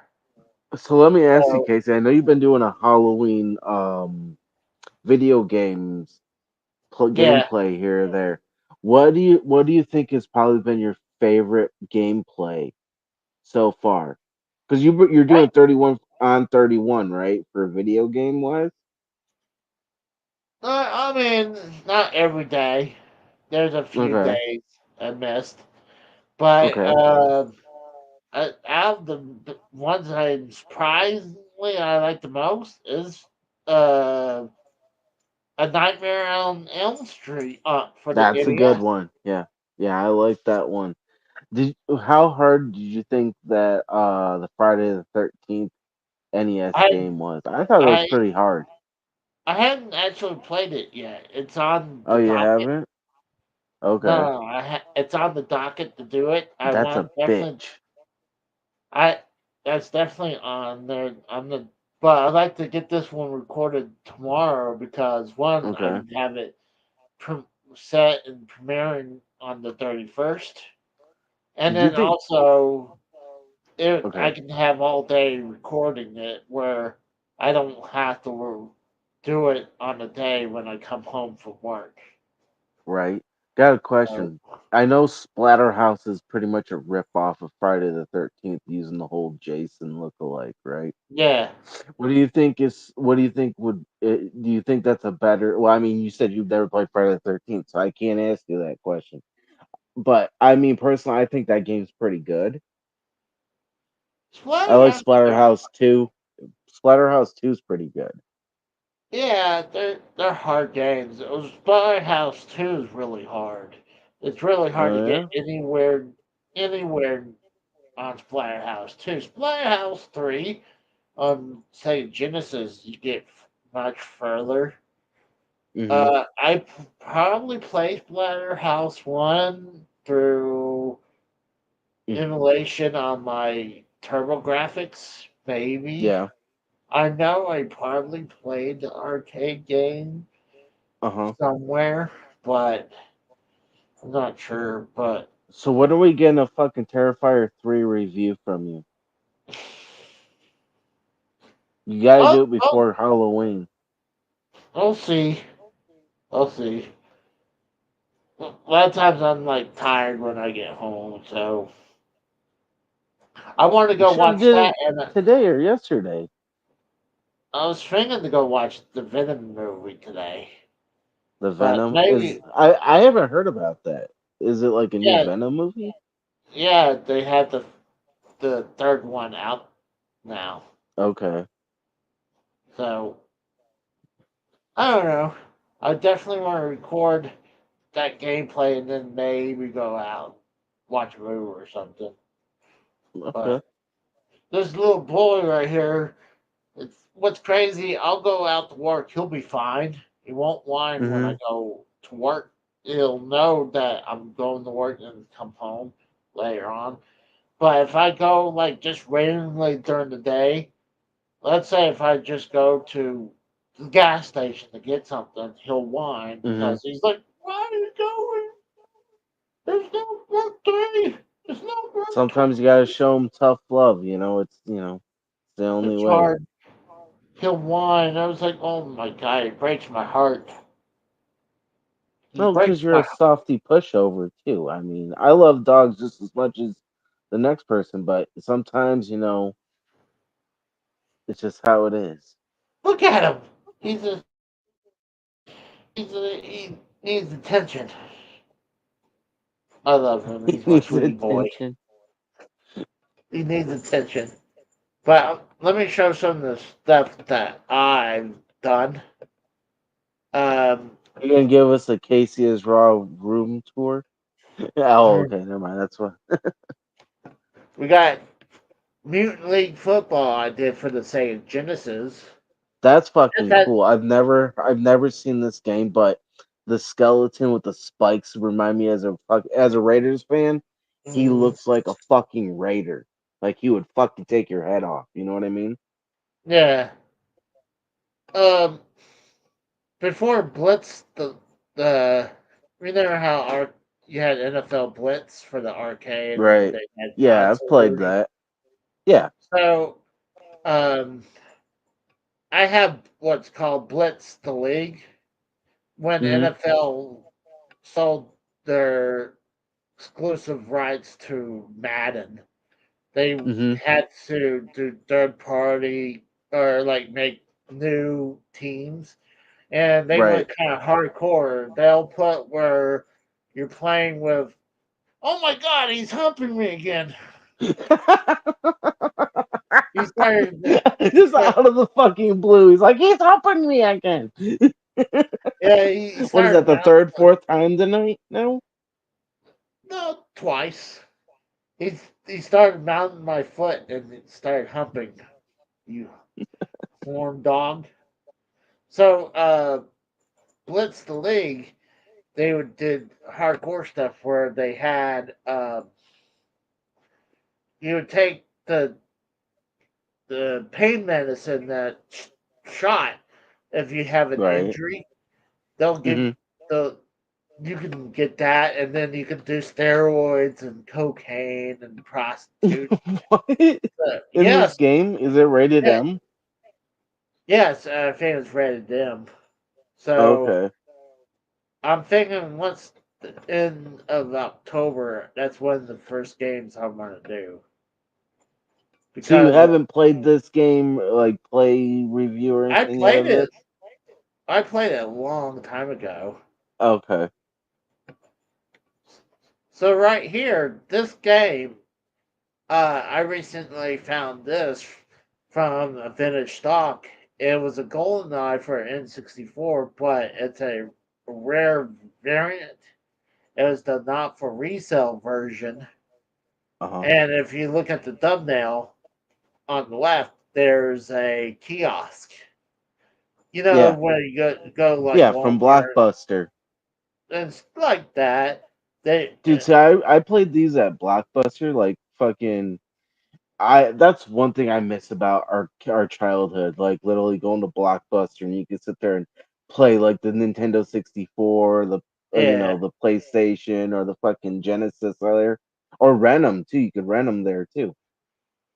Speaker 4: So let me ask you, Casey. I know you've been doing a Halloween video games gameplay here or there. What do you think has probably been your favorite gameplay so far? Because you're doing 31 on 31, right? For video game wise.
Speaker 3: I mean, not every day. There's a few days I missed, but out of the ones I surprisingly I like the most is A Nightmare on Elm Street for the
Speaker 4: That's a
Speaker 3: NES.
Speaker 4: good one. Yeah, I like that one. How hard did you think that the Friday the 13th NES game was? I thought it was pretty hard.
Speaker 3: I hadn't actually played it yet. It's on.
Speaker 4: Oh, you
Speaker 3: docket.
Speaker 4: haven't? Okay.
Speaker 3: No, it's on the docket to do it.
Speaker 4: That's a bitch.
Speaker 3: That's definitely on there. But I'd like to get this one recorded tomorrow because one, I can have it set and premiering on the 31st, and then also, I can have all day recording it where I don't have to do it on the day when I come home from work.
Speaker 4: Right. Got a question. I know Splatterhouse is pretty much a rip off of Friday the 13th using the whole Jason look-alike, right?
Speaker 3: Yeah.
Speaker 4: What do you think is? What do you think would? Do you think that's a better? Well, I mean, you said you've never played Friday the 13th, so I can't ask you that question. But I mean, personally, I think that game's pretty good. I like Splatterhouse 2. Splatterhouse 2 is pretty good.
Speaker 3: Yeah, they're hard games. Splatterhouse 2 is really hard. It's really hard to
Speaker 4: Oh
Speaker 3: get
Speaker 4: yeah.
Speaker 3: anywhere on Splatterhouse 2. Splatterhouse 3 on say Genesis you get much further.
Speaker 4: Mm-hmm.
Speaker 3: I probably played Splatterhouse 1 through emulation on my TurboGrafx, maybe.
Speaker 4: Yeah.
Speaker 3: I know I probably played the arcade game
Speaker 4: Uh-huh.
Speaker 3: somewhere, but I'm not sure. But
Speaker 4: So when are we getting a fucking Terrifier 3 review from you? You gotta do it before Halloween.
Speaker 3: I'll see. I'll see. A lot of times I'm like tired when I get home, so I want to
Speaker 4: You
Speaker 3: go
Speaker 4: should have
Speaker 3: watch
Speaker 4: did
Speaker 3: that.
Speaker 4: it
Speaker 3: And
Speaker 4: today or yesterday.
Speaker 3: I was thinking to go watch the Venom movie today,
Speaker 4: The
Speaker 3: but
Speaker 4: Venom is.
Speaker 3: maybe
Speaker 4: I haven't heard about that. Is it like a new
Speaker 3: yeah,
Speaker 4: Venom movie?
Speaker 3: yeah. They have the third one out now,
Speaker 4: Okay.
Speaker 3: so I don't know. I definitely want to record that gameplay and then maybe go out watch a movie or something.
Speaker 4: Okay.
Speaker 3: But this little boy right here, it's what's crazy. I'll go out to work. He'll be fine. He won't whine when I
Speaker 4: Mm-hmm.
Speaker 3: go to work. He'll know that I'm going to work and come home later on. But if I go like just randomly during the day, let's say if I just go to the gas station to get something, he'll whine
Speaker 4: Mm-hmm.
Speaker 3: because he's like, "Why are you going? There's no work today. There's no work
Speaker 4: Sometimes you gotta show them tough love. It's the only
Speaker 3: It's
Speaker 4: way.
Speaker 3: hard." He'll whine. I was like, "Oh my god, it breaks my heart." He
Speaker 4: No,
Speaker 3: breaks
Speaker 4: because you're
Speaker 3: my
Speaker 4: a softy pushover too. I mean, I love dogs just as much as the next person, but sometimes, it's just how it is.
Speaker 3: Look at him. He needs attention. I love him.
Speaker 4: He
Speaker 3: He's my
Speaker 4: needs
Speaker 3: sweetie boy.
Speaker 4: attention.
Speaker 3: He needs attention. But let me show some of the stuff that I've done.
Speaker 4: Are you gonna give us a Casey's Raw room tour? Oh, okay, never mind. That's what.
Speaker 3: We got Mutant League Football I did for the Sega Genesis.
Speaker 4: That's
Speaker 3: That's
Speaker 4: fucking
Speaker 3: that.
Speaker 4: cool. I've never seen this game, but the skeleton with the spikes remind me as a Raiders fan. He
Speaker 3: Mhm.
Speaker 4: looks like a fucking Raider. Like he would fucking take your head off. You know what I mean?
Speaker 3: Yeah. Um. Before Blitz, the remember how you had NFL Blitz for the arcade and
Speaker 4: Right.
Speaker 3: they had
Speaker 4: Yeah, I've
Speaker 3: console
Speaker 4: played
Speaker 3: version.
Speaker 4: that. Yeah.
Speaker 3: So, um, I have what's called Blitz the League. When
Speaker 4: Mhm.
Speaker 3: NFL sold their exclusive rights to Madden, they
Speaker 4: Mhm.
Speaker 3: had to do third party or like make new teams, and they
Speaker 4: Right.
Speaker 3: went kind of hardcore. They'll put where you're playing with. Oh my God, he's humping me again. He started. He
Speaker 4: Just
Speaker 3: started
Speaker 4: out of the fucking blue, he's like, he's helping me again.
Speaker 3: yeah, he
Speaker 4: What is that?
Speaker 3: started
Speaker 4: The
Speaker 3: mounting.
Speaker 4: third, fourth time tonight? No.
Speaker 3: No, twice. He started mounting my foot and it started humping. You horn dog. So Blitz the League, they would did hardcore stuff where they had you would take the pain medicine that shot if you have an
Speaker 4: Right.
Speaker 3: injury. They'll give
Speaker 4: Mhm.
Speaker 3: the you can get that, and then you can do steroids and cocaine and prostitute.
Speaker 4: What? In this
Speaker 3: Yes,
Speaker 4: game, is it rated
Speaker 3: yeah,
Speaker 4: M?
Speaker 3: yes, I think it's rated M. So
Speaker 4: Okay.
Speaker 3: I'm thinking once the end of October. That's one of the first games I'm gonna do.
Speaker 4: So you
Speaker 3: Because
Speaker 4: haven't played this game, like play review or
Speaker 3: I
Speaker 4: anything
Speaker 3: played
Speaker 4: of
Speaker 3: it.
Speaker 4: it?
Speaker 3: I played it a long time ago.
Speaker 4: Okay.
Speaker 3: So right here, this game, I recently found this from a vintage stock. It was a GoldenEye for N64, but it's a rare variant. It was the not for resale version.
Speaker 4: Uh-huh.
Speaker 3: And if you look at the thumbnail on the left, there's a kiosk. You know,
Speaker 4: Yeah.
Speaker 3: where you go like
Speaker 4: Yeah, from
Speaker 3: Walmart
Speaker 4: Blockbuster.
Speaker 3: and stuff like that. They
Speaker 4: Dude, see, I played these at Blockbuster, like fucking. That's one thing I miss about our childhood, like literally going to Blockbuster and you could sit there and play like the Nintendo 64, the
Speaker 3: yeah.
Speaker 4: the PlayStation or the fucking Genesis there, or rent them too. You could rent them there too.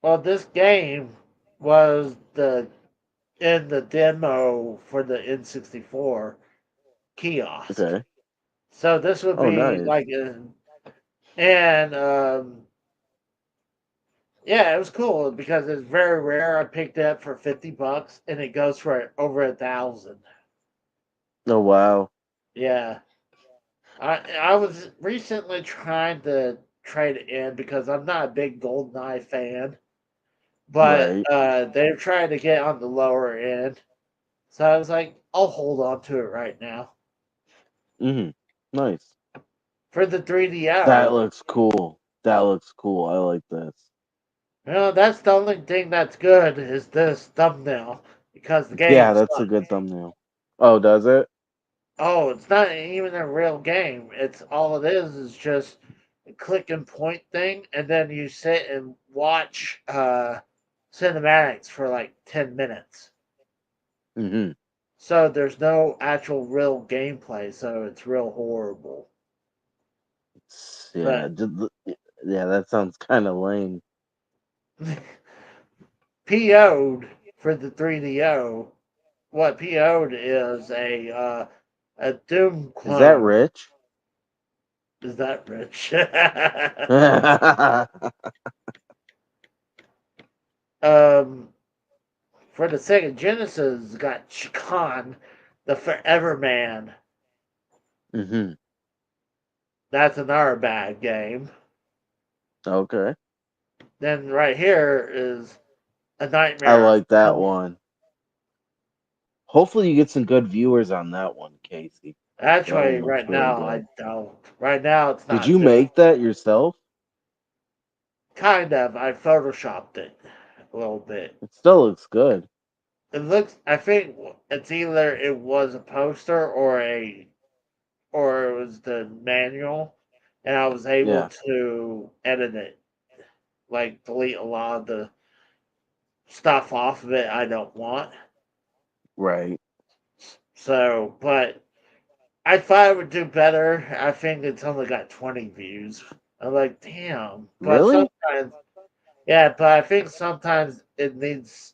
Speaker 3: Well, this game was in the demo for the N64 kiosk.
Speaker 4: Okay.
Speaker 3: So this would
Speaker 4: Oh,
Speaker 3: be
Speaker 4: nice.
Speaker 3: like, and yeah, it was cool because it's very rare. I picked it up for $50, and it goes for over 1,000.
Speaker 4: Oh, wow.
Speaker 3: Yeah, I was recently trying to trade it in because I'm not a big GoldenEye fan, but
Speaker 4: Right.
Speaker 3: they're trying to get on the lower end. So I was like, I'll hold on to it right now.
Speaker 4: Mm-hmm. Nice.
Speaker 3: For the
Speaker 4: That
Speaker 3: 3DO,
Speaker 4: looks cool. That looks cool. I like this.
Speaker 3: that's the only thing that's good is this thumbnail because the
Speaker 4: Yeah,
Speaker 3: game's
Speaker 4: that's
Speaker 3: not.
Speaker 4: a good thumbnail. Oh, does it?
Speaker 3: Oh, it's not even a real game. It's all it is just a click and point thing, and then you sit and watch cinematics for like 10 minutes.
Speaker 4: Mm-hmm.
Speaker 3: So there's no actual real gameplay, so it's real horrible.
Speaker 4: Yeah,
Speaker 3: But
Speaker 4: yeah, that sounds kind of lame.
Speaker 3: PO'd for the 3DO. What PO'd is a Doom
Speaker 4: Is that
Speaker 3: clone.
Speaker 4: rich?
Speaker 3: Is that rich? um, for the Sega Genesis, got Chikan, the Forever Man.
Speaker 4: Mm-hmm.
Speaker 3: That's another bad game.
Speaker 4: Okay.
Speaker 3: Then right here is a
Speaker 4: I
Speaker 3: Nightmare.
Speaker 4: like that one. Hopefully you get some good viewers on that one, Casey. That
Speaker 3: Actually,
Speaker 4: one looks
Speaker 3: right
Speaker 4: really
Speaker 3: now
Speaker 4: good.
Speaker 3: I don't. Right now it's
Speaker 4: Did
Speaker 3: not
Speaker 4: you
Speaker 3: doing.
Speaker 4: make that yourself?
Speaker 3: Kind of. I photoshopped it a little bit.
Speaker 4: It still looks good.
Speaker 3: It looks. I think it's either it was a poster or it was the manual, and I was able
Speaker 4: Yeah.
Speaker 3: to edit it, like delete a lot of the stuff off of it I don't want.
Speaker 4: Right.
Speaker 3: So, but I thought it would do better. I think it's only got 20 views. I'm like, damn. But
Speaker 4: Really?
Speaker 3: sometimes, yeah, but I think sometimes it needs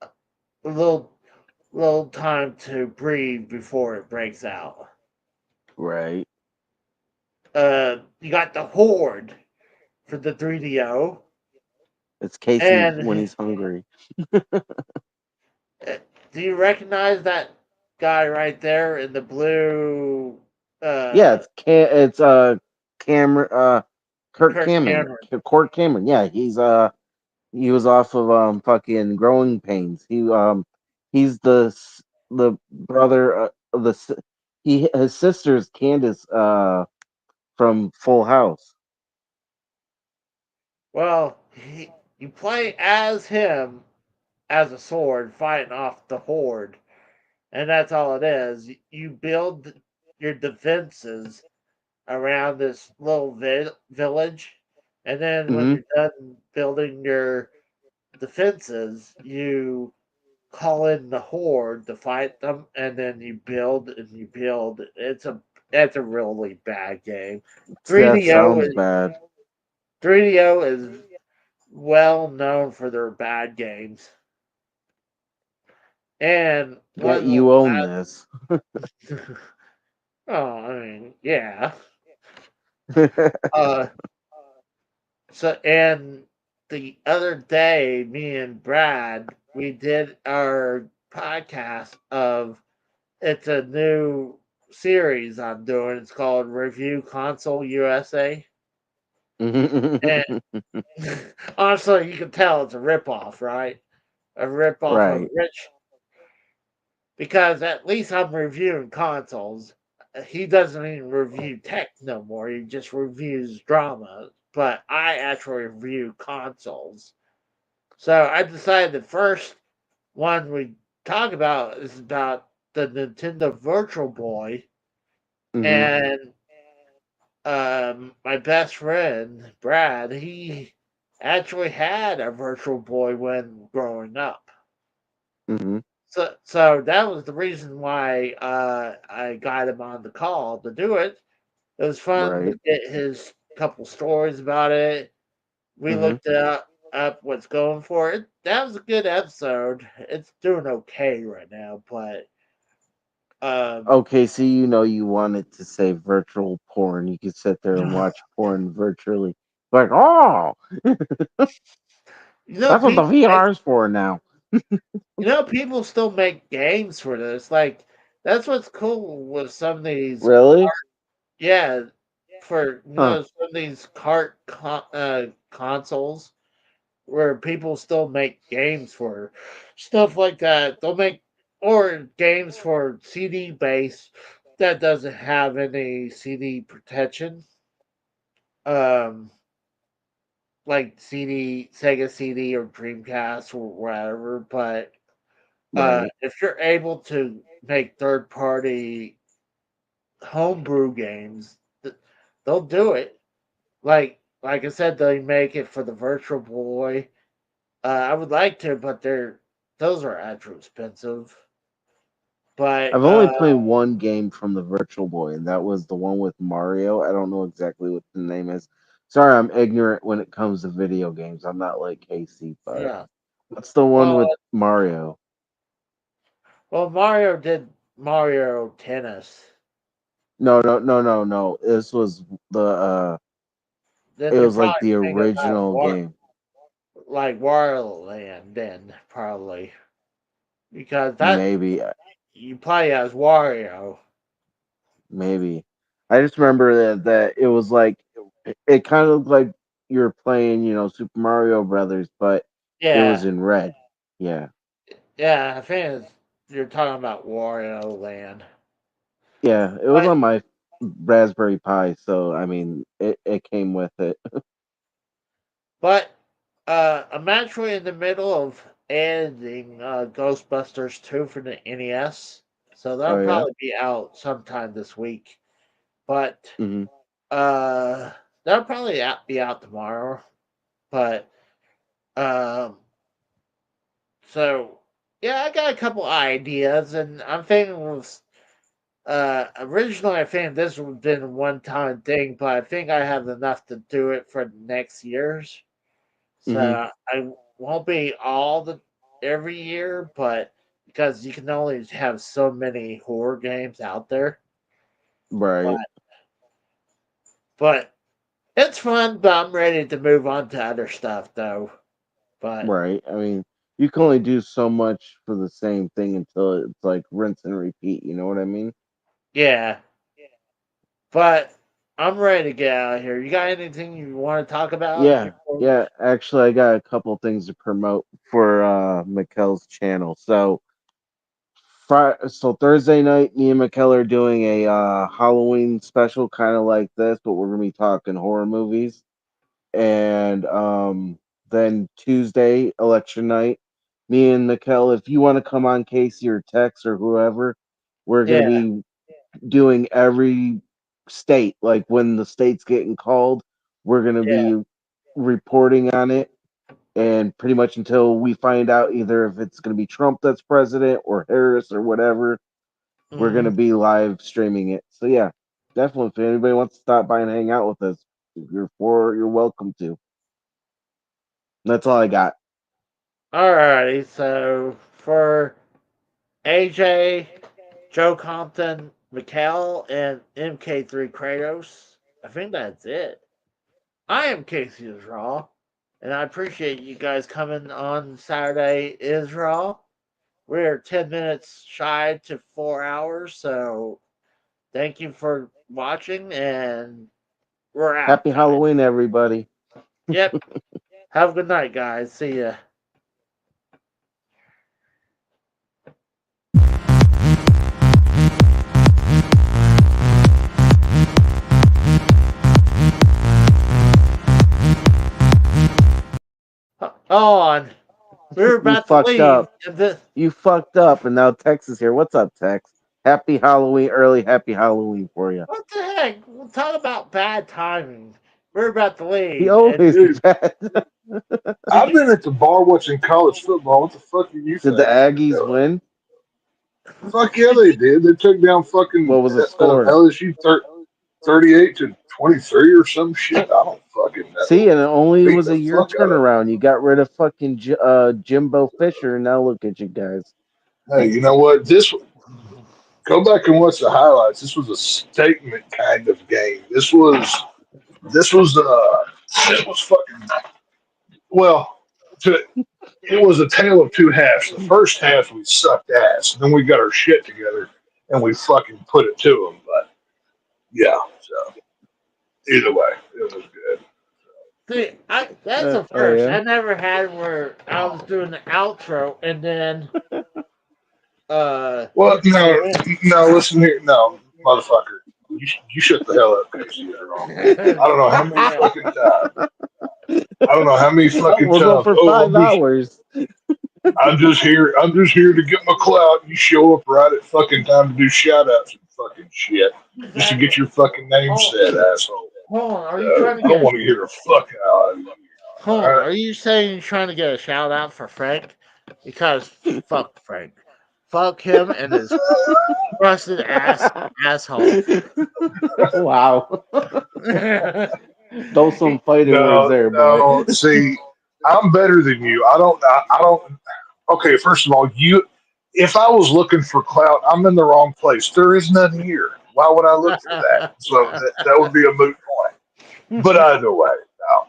Speaker 3: a little time to breathe before it breaks out.
Speaker 4: Right.
Speaker 3: You got the Horde for the 3DO,
Speaker 4: It's Casey when
Speaker 3: and
Speaker 4: he's hungry.
Speaker 3: do you recognize that guy right there in the blue?
Speaker 4: Yeah,
Speaker 3: Uh,
Speaker 4: it's Cameron Kurt
Speaker 3: Kirk
Speaker 4: Cameron.
Speaker 3: Cameron.
Speaker 4: Court Cameron. Yeah, he was off of fucking Growing Pains. He's the brother of his sister's Candace from Full House.
Speaker 3: Well, you play as him as a sword fighting off the horde, and that's all it is. You build your defenses around this little village, and then when
Speaker 4: Hmm.
Speaker 3: you're done building your defenses, you call in the horde to fight them, and then you build and you build. It's a really bad game.
Speaker 4: That
Speaker 3: 3DO
Speaker 4: sounds
Speaker 3: is
Speaker 4: bad.
Speaker 3: 3DO is well known for their bad games. And
Speaker 4: Yeah,
Speaker 3: one of
Speaker 4: you
Speaker 3: the
Speaker 4: own
Speaker 3: last,
Speaker 4: this.
Speaker 3: oh, I mean, yeah. So, and the other day, me and Brad, we did our podcast of it's a new series I'm doing. It's called Review Console USA. And honestly, you can tell it's a ripoff, right? A ripoff of
Speaker 4: Right.
Speaker 3: Rich. Because at least I'm reviewing consoles. He doesn't even review tech no more. He just reviews drama. But I actually review consoles. So I decided the first one we talk about is about the Nintendo Virtual Boy. And my best friend, Brad, he actually had a Virtual Boy when growing up. So that was the reason why I got him on the call to do it. It was fun to get his couple stories about it. We looked up what's going for it. That was a good episode. It's doing okay right now, but
Speaker 4: Okay, so you know you wanted to say virtual porn. You could sit there and watch porn virtually. Like, oh,
Speaker 3: you know,
Speaker 4: that's what the
Speaker 3: people make,
Speaker 4: VR is for now.
Speaker 3: people still make games for this. Like that's what's cool with some of these.
Speaker 4: Really?
Speaker 3: Yeah, for
Speaker 4: Huh.
Speaker 3: some of these consoles where people still make games for stuff like that. They'll make or games for CD base that doesn't have any CD protection. Um, like Sega CD or Dreamcast or whatever. But
Speaker 4: Right.
Speaker 3: if you're able to make third party homebrew games, they'll do it. Like I said, they make it for the Virtual Boy. I would like to, but those are actually expensive. But
Speaker 4: I've only played one game from the Virtual Boy, and that was the one with Mario. I don't know exactly what the name is. Sorry, I'm ignorant when it comes to video games. I'm not like Casey, but
Speaker 3: yeah,
Speaker 4: what's the one
Speaker 3: well,
Speaker 4: with Mario?
Speaker 3: Mario did Mario Tennis.
Speaker 4: No, no, no, no, no. This was the
Speaker 3: Then
Speaker 4: it
Speaker 3: you're
Speaker 4: was
Speaker 3: probably
Speaker 4: like the
Speaker 3: thinking about
Speaker 4: original game.
Speaker 3: like Wario Land, then probably because that
Speaker 4: Maybe,
Speaker 3: you play as Wario.
Speaker 4: maybe. I just remember that it was like it kind of looked like you were playing, Super Mario Brothers, but it was
Speaker 3: Yeah,
Speaker 4: in red. Yeah.
Speaker 3: yeah. I think you're talking about Wario Land,
Speaker 4: Yeah, it was
Speaker 3: but
Speaker 4: on my Raspberry Pi, so I mean, it came with it.
Speaker 3: but I'm actually in the middle of editing Ghostbusters 2 for the NES, so that'll
Speaker 4: Oh yeah.
Speaker 3: probably be out sometime this week. But
Speaker 4: Hmm.
Speaker 3: uh, that'll probably be out tomorrow. But um, so yeah, I got a couple ideas, and I'm thinking of originally I think this would have been a one-time thing, but I think I have enough to do it for the next years.
Speaker 4: Hmm.
Speaker 3: So I won't be all the every year, but because you can only have so many horror games out there.
Speaker 4: Right,
Speaker 3: But but it's fun, but I'm ready to move on to other stuff though. But
Speaker 4: right. I mean, you can only do so much for the same thing until it's like rinse and repeat. You know what I mean?
Speaker 3: yeah. But I'm ready to get out of here. You got anything you want to talk about
Speaker 4: Yeah,
Speaker 3: before we
Speaker 4: yeah. Actually, I got a couple things to promote for Mikkel's channel. So Thursday night, me and Mikkel are doing a Halloween special, kind of like this, but we're gonna be talking horror movies. And then Tuesday, election night, me and Mikkel, if you want to come on, Casey or Tex or whoever, we're gonna
Speaker 3: Yeah.
Speaker 4: be doing every state. Like when the state's getting called, we're gonna
Speaker 3: Yeah.
Speaker 4: be reporting on it, and pretty much until we find out either if it's gonna be Trump that's president or Harris or whatever, we're
Speaker 3: Hmm.
Speaker 4: gonna be live streaming it. So yeah, definitely if anybody wants to stop by and hang out with us, you're welcome to. That's all I got.
Speaker 3: Alrighty. So for AJ, Joe Compton, Mikkel, and MK3 Kratos, I think that's it. I am Casey is Raw, and I appreciate you guys coming on Saturday is Raw. We're 10 minutes shy to 4 hours, so thank you for watching, and we're out.
Speaker 4: Happy Halloween, everybody.
Speaker 3: Yep. Have a good night, guys. See ya. On. We were about to leave.
Speaker 4: Up. You fucked up, and now Tex is here. What's up, Tex? Happy Halloween, early happy Halloween for you.
Speaker 3: What the heck? We'll talk about bad timing. We're about to leave.
Speaker 4: He always bad.
Speaker 6: I've been at the bar watching college football. What the fuck are you saying?
Speaker 4: Did the Aggies win?
Speaker 6: Fuck yeah, they did. They took down fucking
Speaker 4: what was the score?
Speaker 6: LSU 38-23 or some shit. I don't fucking know.
Speaker 4: See, and it only was a year turnaround. You got rid of fucking Jimbo Fisher, and now look at you guys.
Speaker 6: Hey, you know what? Go back and watch the highlights. This was a statement kind of game. It was fucking it was a tale of two halves. The first half we sucked ass, and then we got our shit together and we fucking put it to them. But yeah, so either way, it was good.
Speaker 3: See, that's a first. I never had where I was doing the outro and then.
Speaker 6: Well, no, listen here, no, motherfucker. You shut the hell up, Casey. You're wrong. I don't know how many fucking times. I don't know how many fucking times.
Speaker 4: For 5 hours.
Speaker 6: I'm just here to get my clout. You show up right at fucking time to do shout outs and fucking shit. Just to get your fucking name said, asshole.
Speaker 3: Hold on, are you trying to
Speaker 6: I don't want to hear a fuck out of you.
Speaker 3: Hold on, are you saying you're trying to get a shout out for Frank? Because fuck Frank. Fuck him and his rusted asshole.
Speaker 4: Wow. Those some fighting words there,
Speaker 6: no.
Speaker 4: Boy.
Speaker 6: See, I'm better than you. I don't. Okay, first of all, if I was looking for clout, I'm in the wrong place. There is none here. Why would I look for that? So that would be a moot point. But either way, no.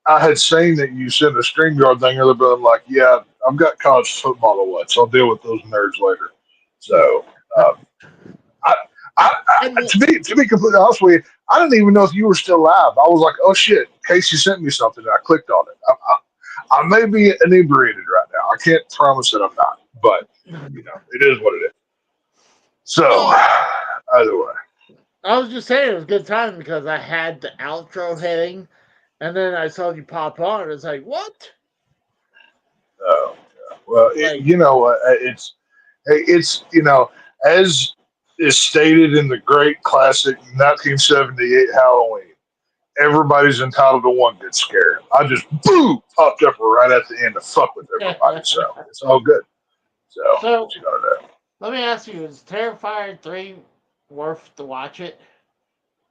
Speaker 6: I had seen that you sent a StreamYard thing earlier, but I'm like, yeah, I've got college football to watch. I'll deal with those nerds later. So, to be completely honest with you, I didn't even know if you were still live. I was like, oh shit, Casey sent me something, and I clicked on it. I may be inebriated right now. I can't promise that I'm not, but it is what it is. So, either way.
Speaker 3: I was just saying it was a good time because I had the outro hitting. And then I saw you pop on, and it's like, what?
Speaker 6: Oh, yeah. Well, it's as is stated in the great classic 1978 Halloween, everybody's entitled to one good scare. I just popped up right at the end to fuck with everybody, so it's all good. So what you gotta do.
Speaker 3: Let me ask you: is Terrifier 3 worth to watch it?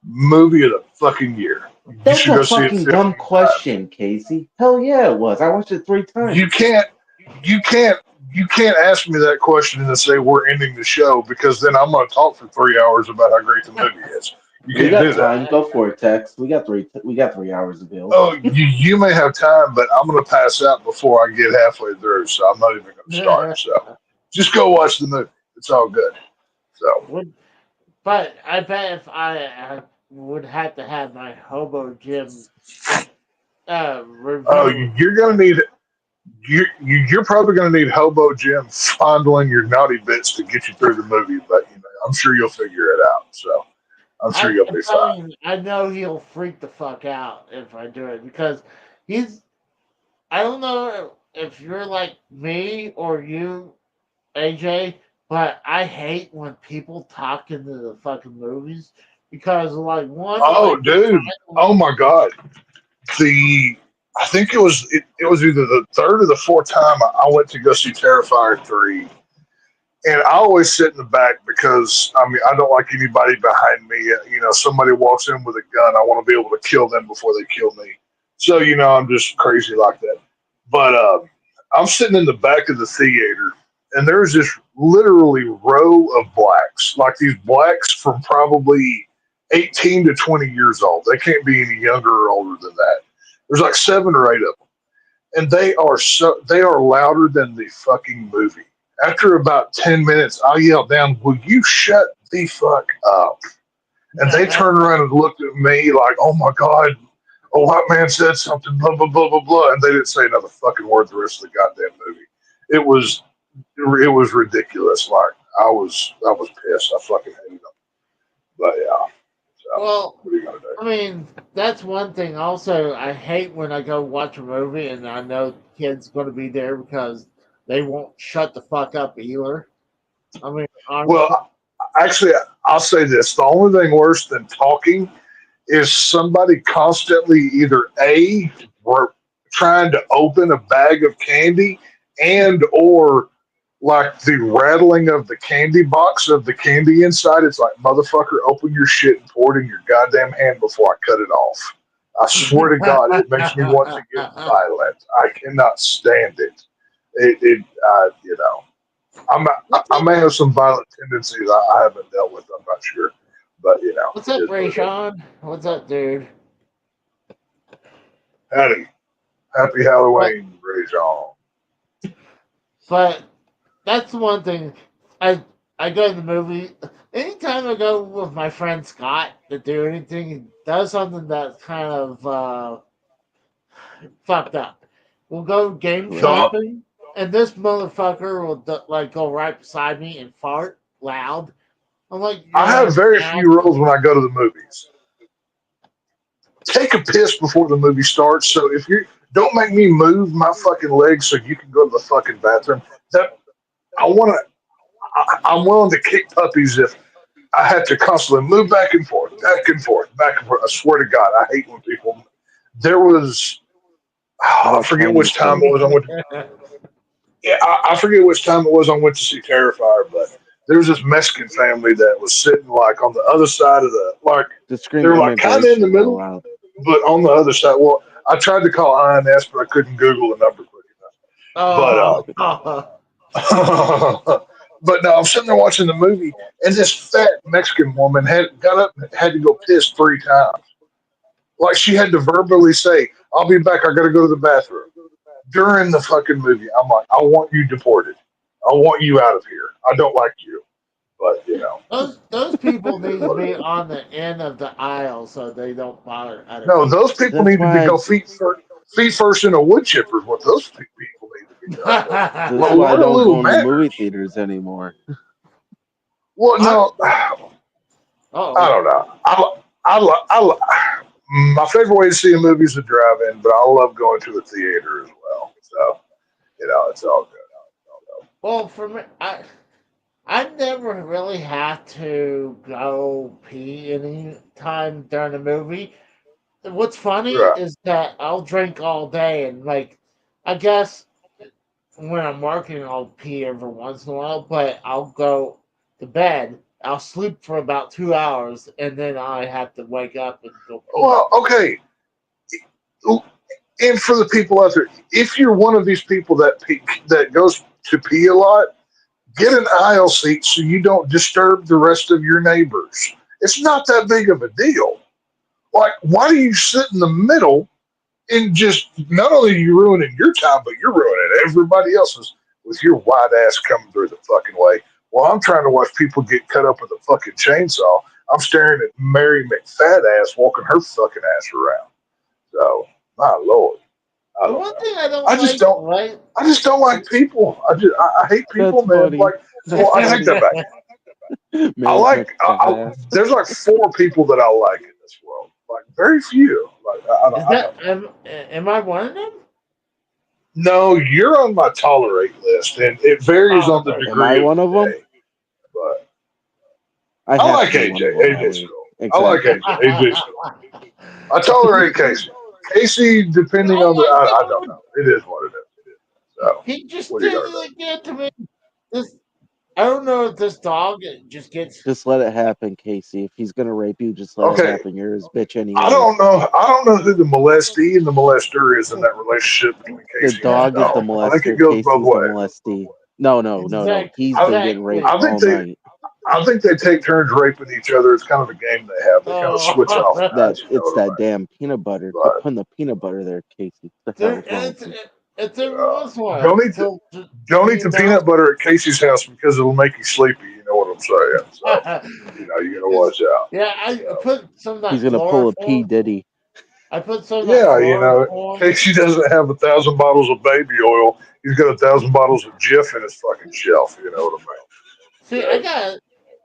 Speaker 6: Movie of the fucking year.
Speaker 4: That's a fucking dumb question, Casey. Hell yeah, it was. I watched it 3 times.
Speaker 6: You can't ask me that question and say we're ending the show because then I'm going to talk for 3 hours about how great the movie is. You can't do that.
Speaker 4: Go for it, Tex. We got 3 hours available.
Speaker 6: Oh, you may have time, but I'm going to pass out before I get halfway through, so I'm not even going to start. So just go watch the movie. It's all good. So.
Speaker 3: But I bet if I would have to have my Hobo Jim review.
Speaker 6: Oh, you're gonna need you're probably gonna need Hobo Jim fondling your naughty bits to get you through the movie, but I'm sure you'll figure it out. So I'm sure you'll be fine.
Speaker 3: I know he'll freak the fuck out if I do it because I don't know if you're like me or you, AJ. But I hate when people talk into the fucking movies because, like, one.
Speaker 6: Oh, dude! Oh my God! I think it was either the third or the fourth time I went to go see Terrifier 3, and I always sit in the back because I don't like anybody behind me. Somebody walks in with a gun, I want to be able to kill them before they kill me. So I'm just crazy like that. But I'm sitting in the back of the theater. And there's this literally row of blacks, like these blacks from probably 18 to 20 years old. They can't be any younger or older than that. There's like 7 or 8 of them, and they are louder than the fucking movie. After about 10 minutes, I yelled down, "Will you shut the fuck up?" And they turned around and looked at me like, "Oh my God, a white man said something, blah, blah, blah, blah, blah." And they didn't say another fucking word the rest of the goddamn movie. It was ridiculous. Like, I was pissed. I fucking hated them. But yeah. So,
Speaker 3: Well,
Speaker 6: what are you gonna do?
Speaker 3: I mean, that's one thing. Also, I hate when I go watch a movie and I know kids going to be there because they won't shut the fuck up either. I mean,
Speaker 6: Well, actually, I'll say this. The only thing worse than talking is somebody constantly either A, were trying to open a bag of candy, and or like the rattling of the candy box of the candy inside. It's like, motherfucker, open your shit and pour it in your goddamn hand before I cut it off. I swear to God, it makes me want to get violent. I cannot stand it. You know, I may have some violent tendencies I haven't dealt with. I'm not sure, but you know.
Speaker 3: What's up, Rayshawn? What's up, dude?
Speaker 6: Howdy, happy Halloween, Rayshawn.
Speaker 3: But that's one thing. I go to the movie. Anytime I go with my friend Scott to do anything, he does something that's kind of fucked up. We'll go game shopping, and this motherfucker will go right beside me and fart loud. I'm like,
Speaker 6: I have very few rules when I go to the movies. Take a piss before the movie starts. So if you don't make me move my fucking legs so you can go to the fucking bathroom. I'm willing to kick puppies if I have to constantly move back and forth, back and forth, back and forth. I swear to God, I hate when people. There was, I forget which time it was. I forget which time it was. I went to see Terrifier, but there was this Mexican family that was sitting like on the other side of they were like kind of in the middle, but on the other side. Well, I tried to call INS, but I couldn't Google the number quick enough. But no, I'm sitting there watching the movie, and this fat Mexican woman got up and had to go piss 3 times. Like, she had to verbally say, "I'll be back. I got to go to the bathroom." During the fucking movie, I'm like, "I want you deported. I want you out of here. I don't like you." But you know,
Speaker 3: those people need to be on the end of the aisle so they don't bother.
Speaker 6: No, those people need to go feet first in a wood chipper. Is what those people need to be doing.
Speaker 4: That's why I don't go into movie theaters anymore.
Speaker 6: Well, no, I don't know. My favorite way to see a movie is to drive in, but I love going to a theater as well. So, you know, it's all good.
Speaker 3: Well, for me, I never really had to go pee any time during the movie. What's funny is that I'll drink all day, and like, I guess when I'm working, I'll pee every once in a while, but I'll go to bed. I'll sleep for about 2 hours, and then I have to wake up and go pee.
Speaker 6: Well, okay. And for the people out there, if you're one of these people that goes to pee a lot, get an aisle seat so you don't disturb the rest of your neighbors. It's not that big of a deal. Like, why do you sit in the middle and just, not only are you ruining your time, but you're ruining everybody else's with your white ass coming through the fucking way. While I'm trying to watch people get cut up with a fucking chainsaw, I'm staring at Mary McFat-ass walking her fucking ass around. So, my Lord. I just don't like people. I hate people, man. Like, well, I take that back. There's like 4 people that I like in this world. Like, very few. Like,
Speaker 3: am I one of them?
Speaker 6: No, you're on my tolerate list, and it varies on the degree.
Speaker 4: Am I one of them?
Speaker 6: But
Speaker 4: I
Speaker 6: like AJ. AJ's cool. I like AJ. AJ's cool. I tolerate Casey. Casey, depending on the, I don't know. It is what it is. So
Speaker 3: he just did it again to me. I don't know if this dog just gets.
Speaker 4: Just let it happen, Casey. If he's gonna rape you, just let it happen. You're his bitch anyway.
Speaker 6: I don't know who the molestee and the molester is in that relationship between Casey.
Speaker 4: The dog is the molester.
Speaker 6: I think it goes both ways.
Speaker 4: Molestee. No. He's been getting raped all night.
Speaker 6: I think they take turns raping each other. It's kind of a game they have. They kind of switch off.
Speaker 4: That it's that damn peanut butter. Quit putting the peanut butter there, Casey. What the hell is wrong with you?
Speaker 3: It's a was one.
Speaker 6: Don't eat the peanut butter at Casey's house because it'll make you sleepy. You know what I'm saying? So, you gotta watch out.
Speaker 3: Yeah, I put some of that.
Speaker 4: He's gonna pull a P Diddy.
Speaker 3: I put some of that.
Speaker 6: Yeah, Casey doesn't have 1,000 bottles of baby oil. He's got 1,000 bottles of Jif in his fucking shelf. You know what I mean?
Speaker 3: See,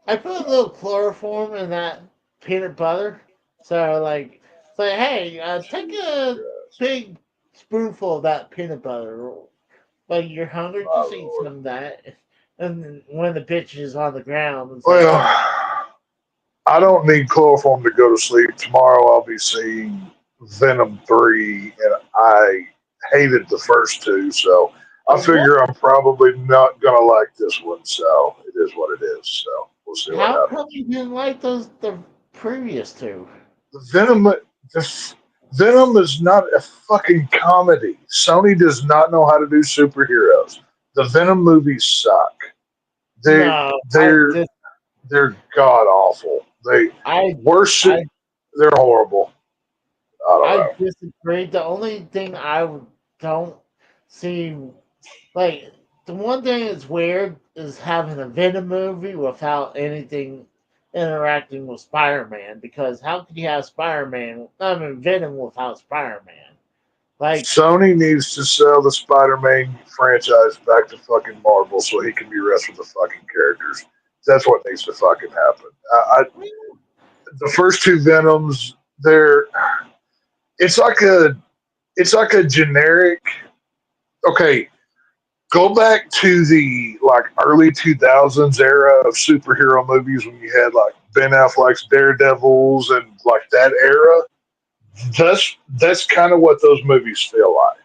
Speaker 3: I put a little chloroform in that peanut butter. So like, say, hey, take a big spoonful of that peanut butter. Like you're hungry, just eat some of that. And then when the bitch is on the ground, it's
Speaker 6: well, I don't need chloroform to go to sleep. Tomorrow I'll be seeing Venom 3, and I hated the first two, so I figure I'm probably not gonna like this one. So it is what it is. So we'll see what
Speaker 3: how
Speaker 6: happens.
Speaker 3: come you didn't like the previous two?
Speaker 6: Venom is not a fucking comedy. Sony does not know how to do superheroes. The Venom movies suck. They're god awful. They're horrible.
Speaker 3: I disagree. The only thing I don't see, like, the one thing that's weird is having a Venom movie without anything interacting with Spider-Man. Because how could you have Venom without Spider-Man? Like,
Speaker 6: Sony needs to sell the Spider-Man franchise back to fucking Marvel so he can be rest with the fucking characters. That's what needs to fucking happen. The first two Venoms, it's like a generic. Okay, go back to the early 2000s era of superhero movies when you had like Ben Affleck's Daredevils and like that era. That's kind of what those movies feel like,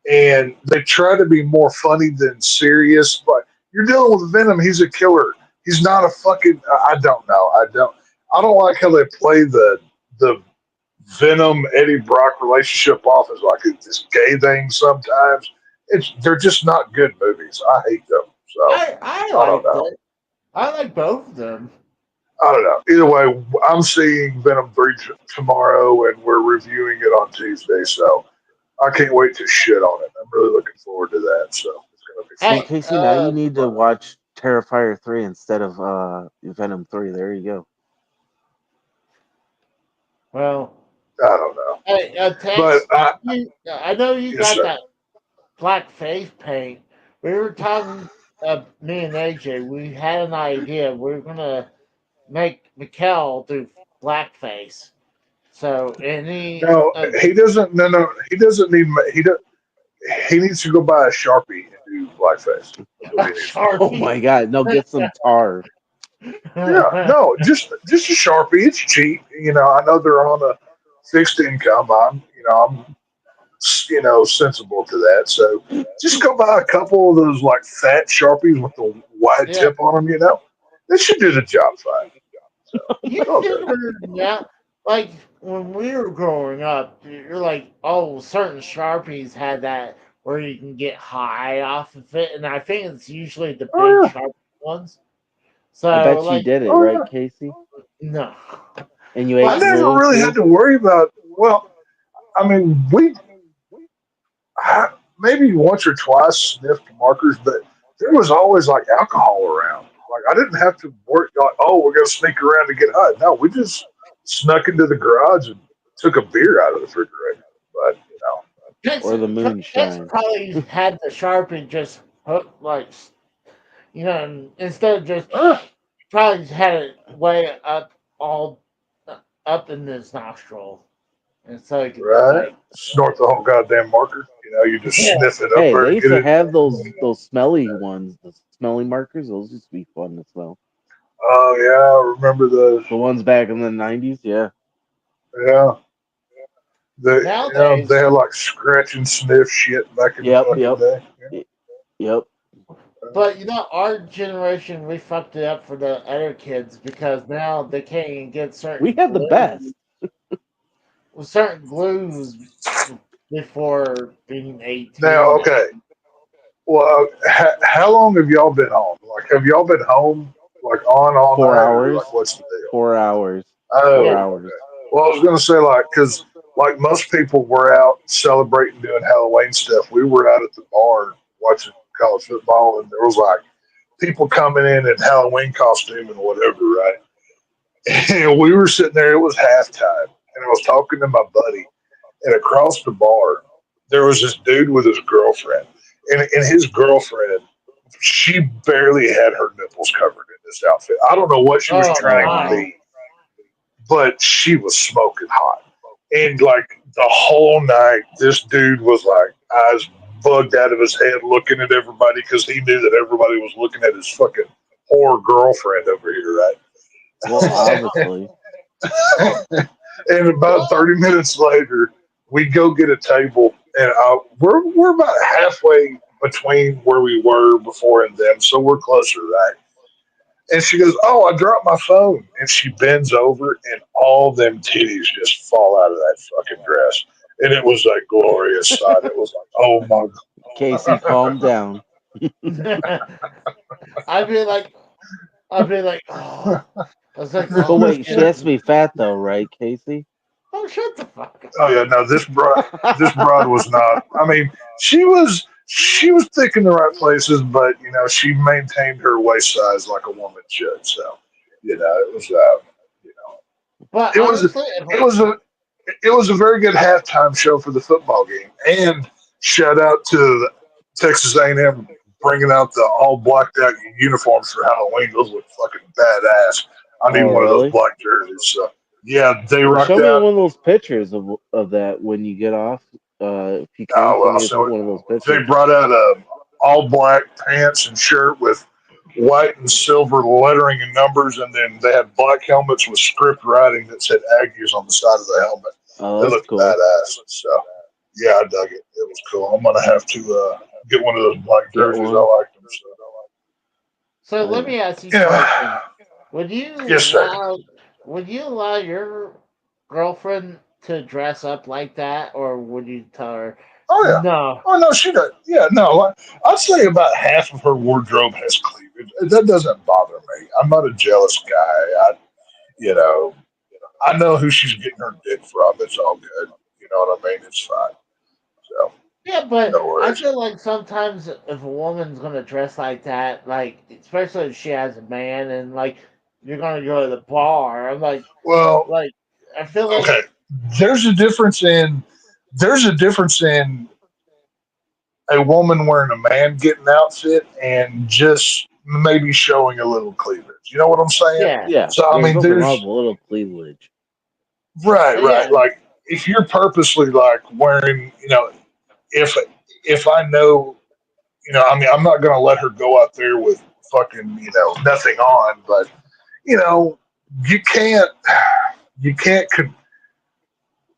Speaker 6: and they try to be more funny than serious. But you're dealing with Venom; he's a killer. He's not a fucking. I don't know. I don't like how they play the Venom Eddie Brock relationship off as like this gay thing. Sometimes they're just not good movies. I hate them. So
Speaker 3: I don't know. I like both of them.
Speaker 6: I don't know. Either way, I'm seeing Venom 3 tomorrow, and we're reviewing it on Tuesday. So I can't wait to shit on it. I'm really looking forward to that. So it's gonna be fun.
Speaker 4: Casey, now you need to watch Terrifier 3 instead of Venom 3. There you go.
Speaker 3: Well,
Speaker 6: I don't know.
Speaker 3: Hey,
Speaker 6: but
Speaker 3: I know you
Speaker 6: yes,
Speaker 3: got
Speaker 6: sir.
Speaker 3: that black face paint. We were talking, me and AJ, we had an idea. We were going to make Mikkel do blackface. So,
Speaker 6: he doesn't. No, he doesn't need. He needs to go buy a Sharpie and do blackface.
Speaker 4: Oh my God! No, get some tar.
Speaker 6: Yeah, no, just a Sharpie. It's cheap. I know they're on a fixed income. I'm sensible to that. So just go buy a couple of those like fat Sharpies with the wide tip on them. They should do the job fine.
Speaker 3: Yeah, like when we were growing up, you're like, oh, certain Sharpies had that where you can get high off of it, and I think it's usually the big Sharpie ones. So
Speaker 4: I bet you did it, right, Casey?
Speaker 3: No.
Speaker 4: And you ate
Speaker 6: I never really had to worry about. Well, I mean, maybe once or twice sniffed markers, but there was always like alcohol around. Like I didn't have to worry. Like, oh, we're gonna sneak around to get high. No, we just snuck into the garage and took a beer out of the refrigerator. But
Speaker 4: or the moonshine.
Speaker 3: Probably had the Sharpie just hooked, like, instead of just probably had it way up, all up in his nostril, and so you could
Speaker 6: snort the whole goddamn marker. You just sniff it up.
Speaker 4: Hey,
Speaker 6: there
Speaker 4: they
Speaker 6: and
Speaker 4: used
Speaker 6: get
Speaker 4: to
Speaker 6: it.
Speaker 4: have those smelly ones, the smelly markers. Those used to be fun to smell.
Speaker 6: Oh yeah, I remember those.
Speaker 4: The ones back in the 90s. Yeah.
Speaker 6: Yeah. They
Speaker 3: Nowadays-
Speaker 6: had like scratch and sniff shit back in the fucking day.
Speaker 4: Yep.
Speaker 3: But our generation, we fucked it up for the other kids because now they can't even get certain.
Speaker 4: We had the best.
Speaker 3: With certain glues before being 18.
Speaker 6: Now, okay. Well, how long have y'all been home? Like, have y'all been home Like on all
Speaker 4: 4
Speaker 6: night? Or
Speaker 4: hours.
Speaker 6: like what's the deal?
Speaker 4: 4 hours.
Speaker 6: Oh,
Speaker 4: 4
Speaker 6: okay.
Speaker 4: hours.
Speaker 6: Well, I was going to say, like, because like most people were out celebrating doing Halloween stuff. We were out at the bar watching college football, and there was like people coming in Halloween costume and whatever, right? And we were sitting there. It was halftime, and I was talking to my buddy, and across the bar there was this dude with his girlfriend, and his girlfriend, she barely had her nipples covered in this outfit. I don't know what she was trying to be, but she was smoking hot. And like the whole night, this dude was like eyes bugged out of his head looking at everybody because he knew that everybody was looking at his fucking poor girlfriend over here, right?
Speaker 4: Well, obviously.
Speaker 6: And about 30 minutes later, we go get a table, and we're about halfway between where we were before and them, so we're closer, right? And she goes, "Oh, I dropped my phone." And she bends over, and all them titties just fall out of that fucking dress. And it was a glorious sight. It was like, oh my God.
Speaker 4: Casey, calm down.
Speaker 3: I'd be like, oh. I was like,
Speaker 4: But wait, she has to be fat though, right, Casey?
Speaker 3: Oh, shut the fuck up.
Speaker 6: Oh yeah, no, this broad was not. I mean, she was thick in the right places, but you know, she maintained her waist size like a woman should. So, you know, it was
Speaker 3: But
Speaker 6: it
Speaker 3: honestly,
Speaker 6: was a very good halftime show for the football game. And shout out to the Texas A&M bringing out the all blacked out uniforms for Halloween. Those look fucking badass. I need one of those black jerseys. So yeah, they rocked
Speaker 4: Show me
Speaker 6: out.
Speaker 4: one of those pictures of that when you get off. If you can,
Speaker 6: I'll
Speaker 4: take
Speaker 6: show
Speaker 4: one of those pictures.
Speaker 6: They brought out all black pants and shirt with white and silver lettering and numbers, and then they had black helmets with script writing that said Aggies on the side of the helmet.
Speaker 4: Oh,
Speaker 6: They
Speaker 4: that's
Speaker 6: looked
Speaker 4: cool.
Speaker 6: badass. So yeah, I dug it. It was cool. I'm gonna have to get one of those black jerseys. I like them.
Speaker 3: So let me ask you a question. Would you
Speaker 6: Yes, sir.
Speaker 3: would you allow your girlfriend to dress up like that, or would you tell her,
Speaker 6: Oh yeah.
Speaker 3: no?
Speaker 6: Oh no, she does. Yeah, no. I'd say about half of her wardrobe has cleavage. That doesn't bother me. I'm not a jealous guy. I know who she's getting her dick from. It's all good. You know what I mean? It's fine. So
Speaker 3: Yeah, but
Speaker 6: no
Speaker 3: I
Speaker 6: worries.
Speaker 3: feel like sometimes if a woman's gonna dress like that, like especially if she has a man and like you're gonna go to the bar, I'm like,
Speaker 6: Well,
Speaker 3: I feel like
Speaker 6: okay. There's a difference in a woman wearing a man getting outfit and just maybe showing a little cleavage. You know what I'm saying?
Speaker 4: Yeah.
Speaker 6: So I mean,
Speaker 4: nothing wrong
Speaker 6: there's
Speaker 4: with a little cleavage.
Speaker 6: right.
Speaker 3: Yeah.
Speaker 6: Like if you're purposely like wearing, if I know, I mean, I'm not gonna let her go out there with fucking, nothing on, but you can't.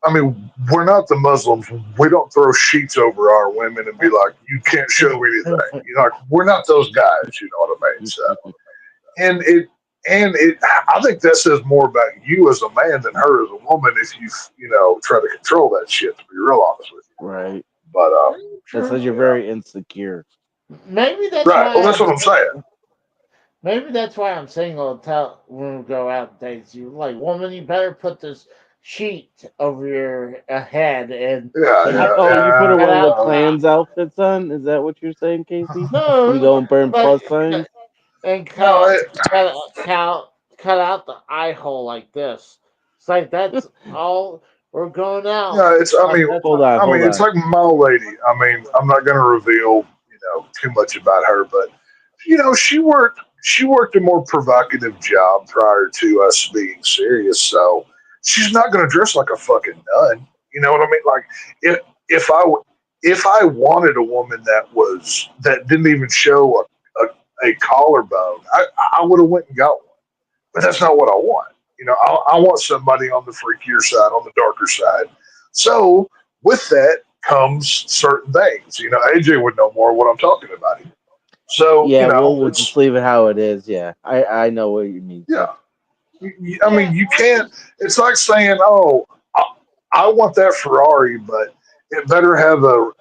Speaker 6: I mean, we're not the Muslims. We don't throw sheets over our women and be like, "You can't show anything." We're not those guys. You know what I mean? So, and I think that says more about you as a man than her as a woman. If you, try to control that shit. To be real honest with you,
Speaker 4: Right.
Speaker 6: but
Speaker 4: That says you're very insecure.
Speaker 3: maybe that's
Speaker 6: right.
Speaker 3: why
Speaker 6: Well, that's what I'm saying.
Speaker 3: maybe that's why I'm single. Tell when we go out dates, you like, woman, you better put this sheet over your head and
Speaker 6: Yeah.
Speaker 4: You put one of the
Speaker 3: out-
Speaker 4: clans outfits on? Is that what you're saying, Casey?
Speaker 3: no,
Speaker 4: You go and burn
Speaker 3: but-
Speaker 4: plus signs?
Speaker 3: and
Speaker 6: No,
Speaker 3: cut out the eye hole like this. It's like that's all we're going out.
Speaker 6: Yeah, it's. I mean,
Speaker 4: Hold on.
Speaker 6: it's like my old lady. I mean, I'm not going to reveal, too much about her, but she worked a more provocative job prior to us being serious. So she's not going to dress like a fucking nun. You know what I mean? Like if I wanted a woman that didn't even show a collarbone, I would have went and got one. But that's not what I want. I want somebody on the freakier side, on the darker side. So with that comes certain things. AJ would know more what I'm talking about here. So
Speaker 4: Yeah, we'll just leave it how it is. Yeah, I know what you mean.
Speaker 6: Yeah. I mean, you can't. It's like saying, "Oh, I want that Ferrari, but it better have a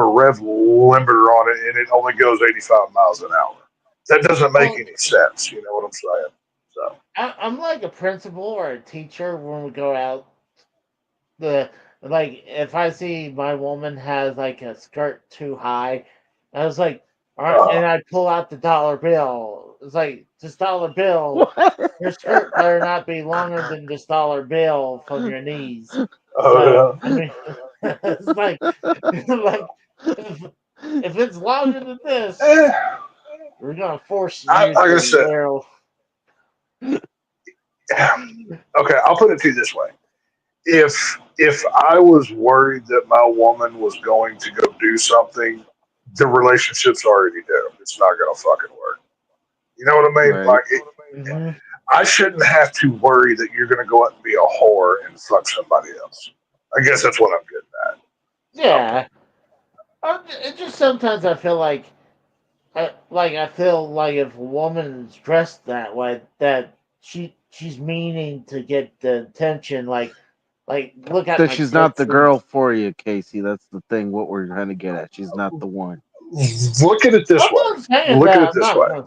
Speaker 6: rev limiter on it, and it only goes 85 miles an hour." that doesn't make any sense. You know what I'm saying? So
Speaker 3: I'm like a principal or a teacher when we go out. Like if I see my woman has like a skirt too high, I was like, all right, and I pull out the dollar bill. It's like this dollar bill. Your skirt better not be longer than this dollar bill from your knees. So, I mean, it's like if it's longer than this, we're gonna force you
Speaker 6: like I said,
Speaker 3: wear.
Speaker 6: okay, I'll put it to you this way: if I was worried that my woman was going to go do something, the relationship's already doomed. It's not gonna fucking work. You know what I mean?
Speaker 4: Right.
Speaker 6: Like, I shouldn't have to worry that you're gonna go out and be a whore and fuck somebody else. I guess that's what I'm getting at.
Speaker 3: Yeah. It just sometimes I feel like I feel like if a woman's dressed that way, that she's meaning to get the attention. Like look at
Speaker 4: So
Speaker 3: my
Speaker 4: she's not the
Speaker 3: tits
Speaker 4: girl for you, Casey. That's the thing. What we're trying to get at. She's not the one.
Speaker 6: Look at it this
Speaker 3: I'm
Speaker 6: way.
Speaker 3: not saying
Speaker 6: Look
Speaker 3: that.
Speaker 6: at it this way.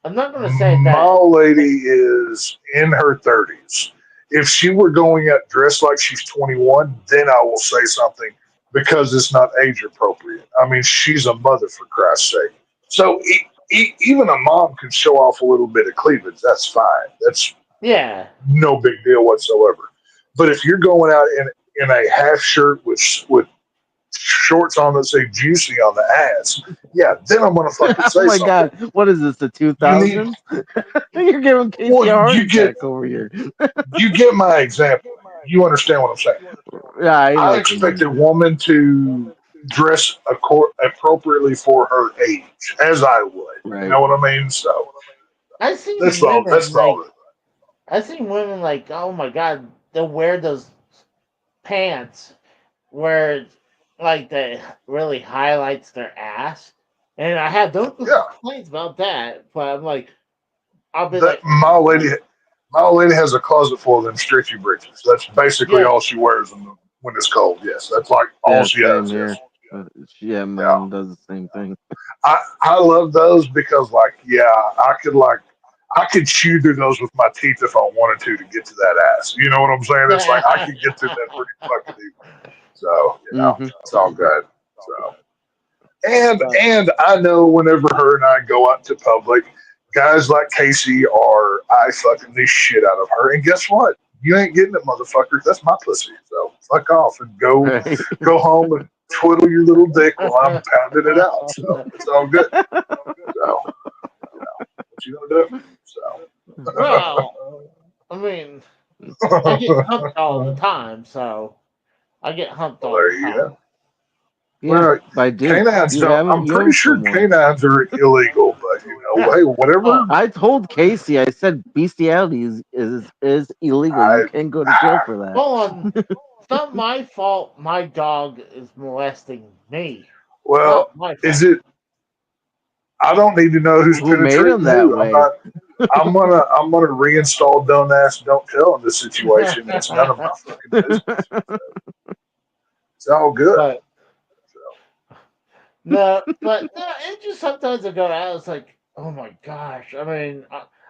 Speaker 3: I'm not gonna say that.
Speaker 6: My old lady is in her 30s. If she were going out dressed like she's 21, then I will say something because it's not age appropriate. I mean, she's a mother, for Christ's sake. So even a mom can show off a little bit of cleavage. That's fine. That's no big deal whatsoever. But if you're going out in a half shirt with shorts on that say juicy on the ass, yeah, then I'm gonna fucking say
Speaker 4: Oh my
Speaker 6: something.
Speaker 4: God, what is this? The 2000s? You're giving Casey a heart attack over here.
Speaker 6: You get my example. You understand what I'm saying?
Speaker 4: Yeah,
Speaker 6: I expect a woman to dress appropriately for her age, as I would.
Speaker 4: Right.
Speaker 6: You know what I mean? So
Speaker 3: I see
Speaker 6: that's
Speaker 3: women
Speaker 6: all.
Speaker 3: I see women like, oh my God, they'll wear those pants where like that really highlights their ass, and I have no complaints about that. But I'm like, I'll be like,
Speaker 6: my old lady has a closet full of them stretchy breeches. That's basically all she wears when it's cold. Yes, that's like all she has.
Speaker 4: Here.
Speaker 6: Yes.
Speaker 4: Yeah, mine does the same thing.
Speaker 6: I love those because I could chew through those with my teeth if I wanted to get to that ass. You know what I'm saying? It's like I could get through that pretty fucking easy. So it's all good. So and I know whenever her and I go out to public, guys like Casey I fucking the shit out of her. And guess what? You ain't getting it, motherfuckers. That's my pussy. So fuck off and go home and twiddle your little dick while I'm pounding it out. So it's all good. So what you gonna do? So
Speaker 3: well, I mean, I get humped all the time, so I get humped all the time.
Speaker 6: Well, canines don't. I'm pretty sure canines are illegal, but hey, whatever.
Speaker 4: I told Casey, I said bestiality is illegal. You can't go to jail for that.
Speaker 3: Well, it's not my fault. My dog is molesting me.
Speaker 6: Well, is it? I don't need to know who's penetrating who. I'm gonna reinstall Don't Ask, Don't Tell in this situation. It's none of my fucking business. It's all good.
Speaker 3: But it just sometimes I go out. It's like, oh my gosh. I mean,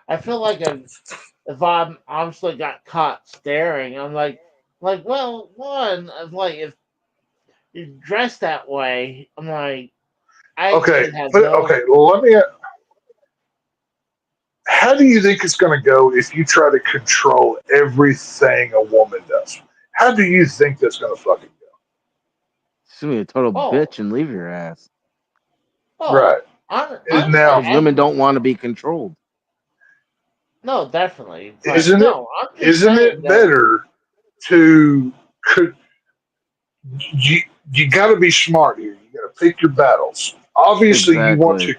Speaker 3: I feel like if I'm obviously got caught staring, I'm like, well, one, I'm like, if you're dressed that way, I'm like,
Speaker 6: okay. Let me. How do you think it's going to go if you try to control everything a woman does? How do you think that's going to fucking go?
Speaker 4: She's gonna be a total bitch and leave your ass.
Speaker 6: Right.
Speaker 4: Now, women don't want to be controlled.
Speaker 3: No, definitely.
Speaker 6: Isn't it better to you got to be smart here. You got to pick your battles. Obviously, you want to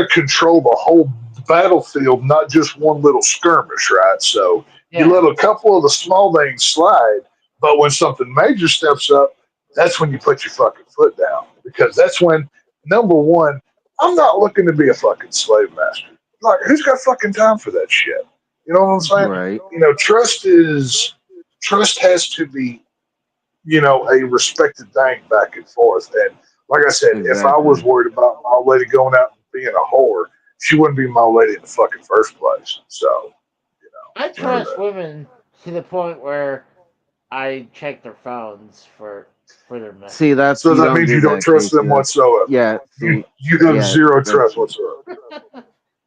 Speaker 6: control the whole battlefield, not just one little skirmish, right? So you let a couple of the small things slide, but when something major steps up, that's when you put your fucking foot down, because that's when, number one, I'm not looking to be a fucking slave master. Like, who's got fucking time for that shit? You know what I'm saying?
Speaker 4: Right.
Speaker 6: Trust has to be, a respected thing back and forth. And Like I said, if I was worried about my lady going out and being a whore, she wouldn't be my lady in the fucking first place. So,
Speaker 3: I trust women to the point where I check their phones for their messages.
Speaker 4: See, that's
Speaker 6: so that means you don't trust them whatsoever.
Speaker 4: Yeah, see,
Speaker 6: you have zero trust whatsoever.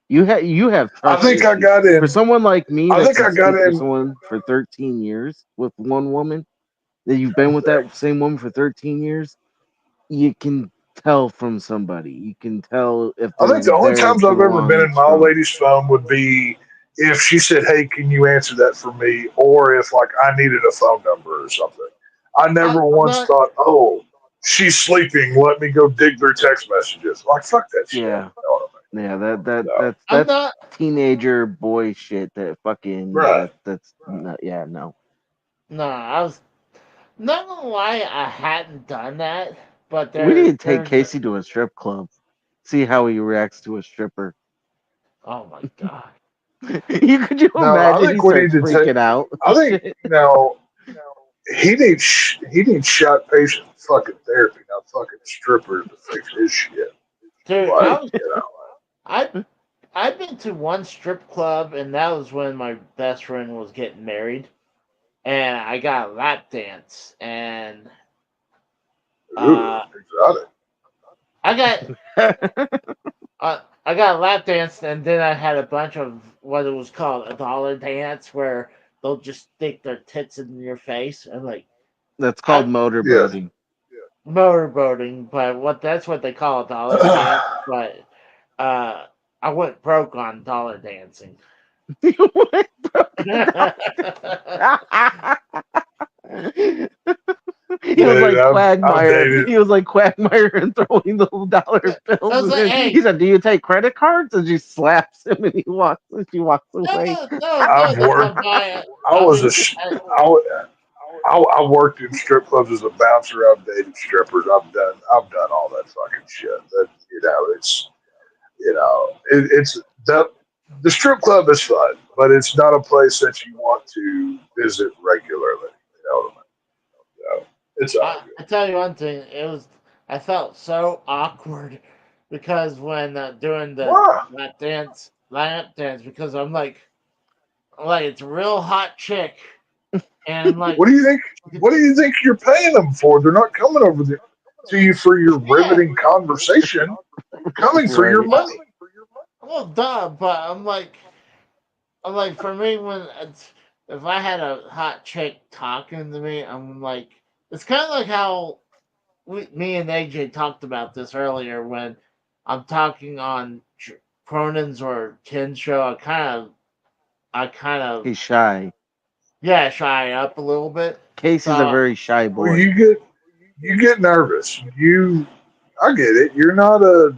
Speaker 4: You have
Speaker 6: I
Speaker 4: trust
Speaker 6: think I
Speaker 4: issues.
Speaker 6: got in.
Speaker 4: For someone like me,
Speaker 6: I
Speaker 4: that
Speaker 6: think
Speaker 4: can
Speaker 6: I got
Speaker 4: speak for
Speaker 6: in.
Speaker 4: someone for 13 years with one woman, that you've been with that same woman for 13 years, you can tell from somebody. You can tell if
Speaker 6: I
Speaker 4: they're
Speaker 6: think the only
Speaker 4: there
Speaker 6: times
Speaker 4: to
Speaker 6: I've ever been
Speaker 4: long
Speaker 6: in my
Speaker 4: strong.
Speaker 6: lady's phone would be if she said, "Hey, can you answer that for me?" or if like I needed a phone number or something. I never once thought, "Oh, she's sleeping. Let me go dig their text messages." Like fuck that shit.
Speaker 4: Yeah.
Speaker 6: You know what I mean?
Speaker 4: Yeah, that's teenager boy shit. That fucking
Speaker 6: Right.
Speaker 4: that's no, yeah, no.
Speaker 3: No, I was not gonna lie, I hadn't done that, but
Speaker 4: We need to take
Speaker 3: there's
Speaker 4: Casey to a strip club. See how he reacts to a stripper.
Speaker 3: oh my god.
Speaker 4: Could you
Speaker 6: No, I
Speaker 4: imagine he
Speaker 6: think we
Speaker 4: starts
Speaker 6: need to
Speaker 4: freaking
Speaker 6: take.
Speaker 4: out?
Speaker 6: I think he needs shot patient fucking therapy, not fucking strippers to fix his shit.
Speaker 3: Dude,
Speaker 6: Like,
Speaker 3: I've been to one strip club, and that was when my best friend was getting married, and I got a lap dance, and
Speaker 6: exotic.
Speaker 3: I got a lap dance, and then I had a bunch of what it was called a dollar dance, where they'll just stick their tits in your face, and like
Speaker 4: That's called motorboating.
Speaker 3: motorboating, but that's what they call a dollar dance. But I went broke on dollar dancing.
Speaker 4: You went He was like Quagmire. He was like Quagmire and throwing the $dollar bills. And then he said, "Do you take credit cards?" And she slaps him, and she walks away.
Speaker 6: I've worked. I worked in strip clubs as a bouncer. I've dated strippers. I've done all that fucking shit. That it's the strip club is fun, but it's not a place that you want to visit regularly. You know what I mean? So, it's all good.
Speaker 3: I tell you one thing, I felt so awkward because when doing the lap dance, because I'm like it's a real hot chick, and like
Speaker 6: What do you think? What do you think you're paying them for? They're not coming over there to you for your riveting conversation. They're coming for your money.
Speaker 3: Well, duh, but I'm like, for me, if I had a hot chick talking to me, I'm like, it's kind of like how me and AJ talked about this earlier when I'm talking on Cronin's or Ken's show. I kind of
Speaker 4: He's shy.
Speaker 3: Yeah, shy up a little bit.
Speaker 4: Casey's a very shy boy.
Speaker 6: Well, you get nervous. I get it. You're not a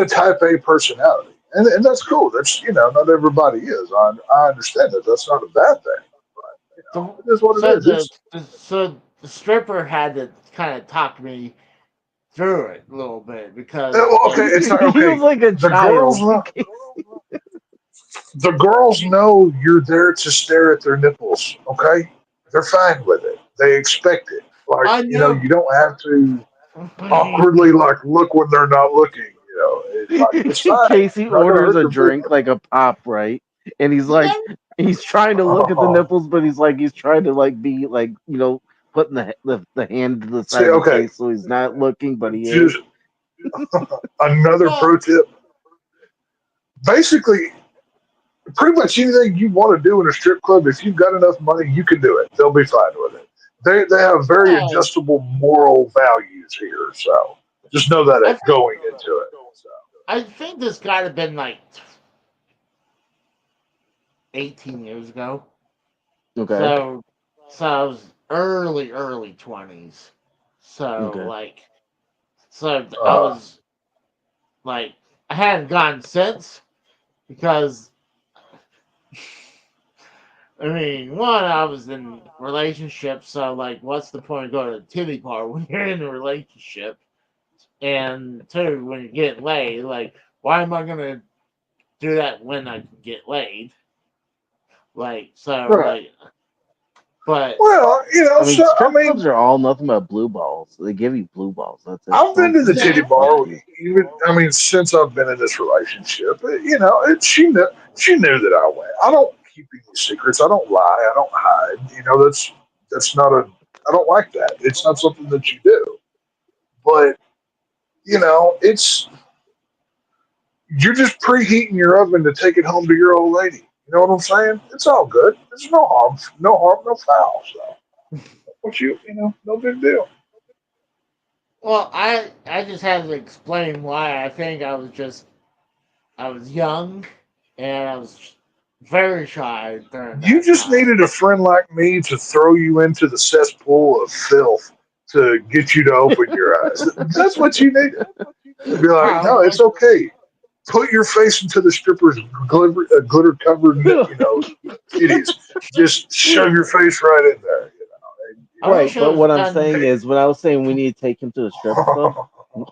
Speaker 6: type A personality, and that's cool. That's not everybody is. I understand that. That's not a bad thing. But, it is what it is.
Speaker 3: So the stripper had to kind of talk me through it a little bit because
Speaker 6: it's not okay.
Speaker 4: He was like a child.
Speaker 6: The girls know you're there to stare at their nipples. Okay, they're fine with it. They expect it. Like you don't have to awkwardly look when they're not looking. It's fine.
Speaker 4: Casey orders a drink like a pop, right? And he's like, he's trying to look at the nipples, but he's trying to be putting the hand to the side of the face, so he's not looking, but he is.
Speaker 6: Another pro tip. Basically, pretty much anything you want to do in a strip club, if you've got enough money, you can do it. They'll be fine with it. They have very adjustable moral values here, so just know that going into it. So.
Speaker 3: I think this got to have been 18 years ago.
Speaker 4: Okay.
Speaker 3: So I was early 20s. So I was I hadn't gone since because I mean, one, I was in relationships, so what's the point of going to a titty bar when you're in a relationship? And two, when you're getting laid, why am I gonna do that when I can get laid? But
Speaker 6: well, you know,
Speaker 4: I mean,
Speaker 6: so I
Speaker 4: strip
Speaker 6: mean,
Speaker 4: clubs are all nothing but blue balls. They give you blue balls. That's it.
Speaker 6: I've been to the titty
Speaker 3: Yeah.
Speaker 6: bar. Even I mean, since I've been in this relationship, you know, she knew that I went. I don't keep any secrets. I don't lie. I don't hide. You know, that's not a. I don't like that. It's not something that you do. But you know, you're just preheating your oven to take it home to your old lady. You know what I'm saying? It's all good. There's no harm, no foul. So, no big deal.
Speaker 3: well, I just had to explain why. I think I was young and I was very shy during
Speaker 6: You
Speaker 3: that
Speaker 6: just
Speaker 3: time.
Speaker 6: needed a friend like me to throw you into the cesspool of filth to get you to open your eyes. That's what you needed. Be like, no, it's okay. Put your face into the stripper's glitter covered, titties. Just shove your face right in there.
Speaker 4: Right, but what I'm saying is, when I was saying we need to take him to a strip club,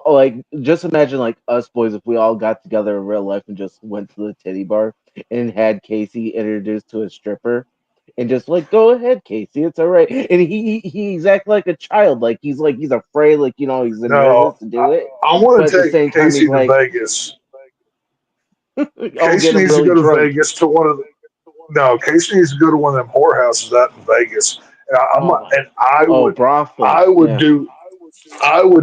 Speaker 4: like, just imagine like us boys if we all got together in real life and just went to the titty bar and had Casey introduced to a stripper, and just like, go ahead, Casey, it's all right. And he's acting like a child, like he's afraid, like he's nervous
Speaker 6: No,
Speaker 4: to do it.
Speaker 6: I want
Speaker 4: But
Speaker 6: to
Speaker 4: at the same
Speaker 6: take
Speaker 4: time,
Speaker 6: Casey
Speaker 4: he's
Speaker 6: to
Speaker 4: like,
Speaker 6: Vegas.
Speaker 4: I'll
Speaker 6: Casey
Speaker 4: get him
Speaker 6: needs to
Speaker 4: really
Speaker 6: go to
Speaker 4: drunk.
Speaker 6: Vegas to one of the. No, Casey needs to go to one of them whorehouses out in Vegas, and
Speaker 4: brothel.
Speaker 6: I would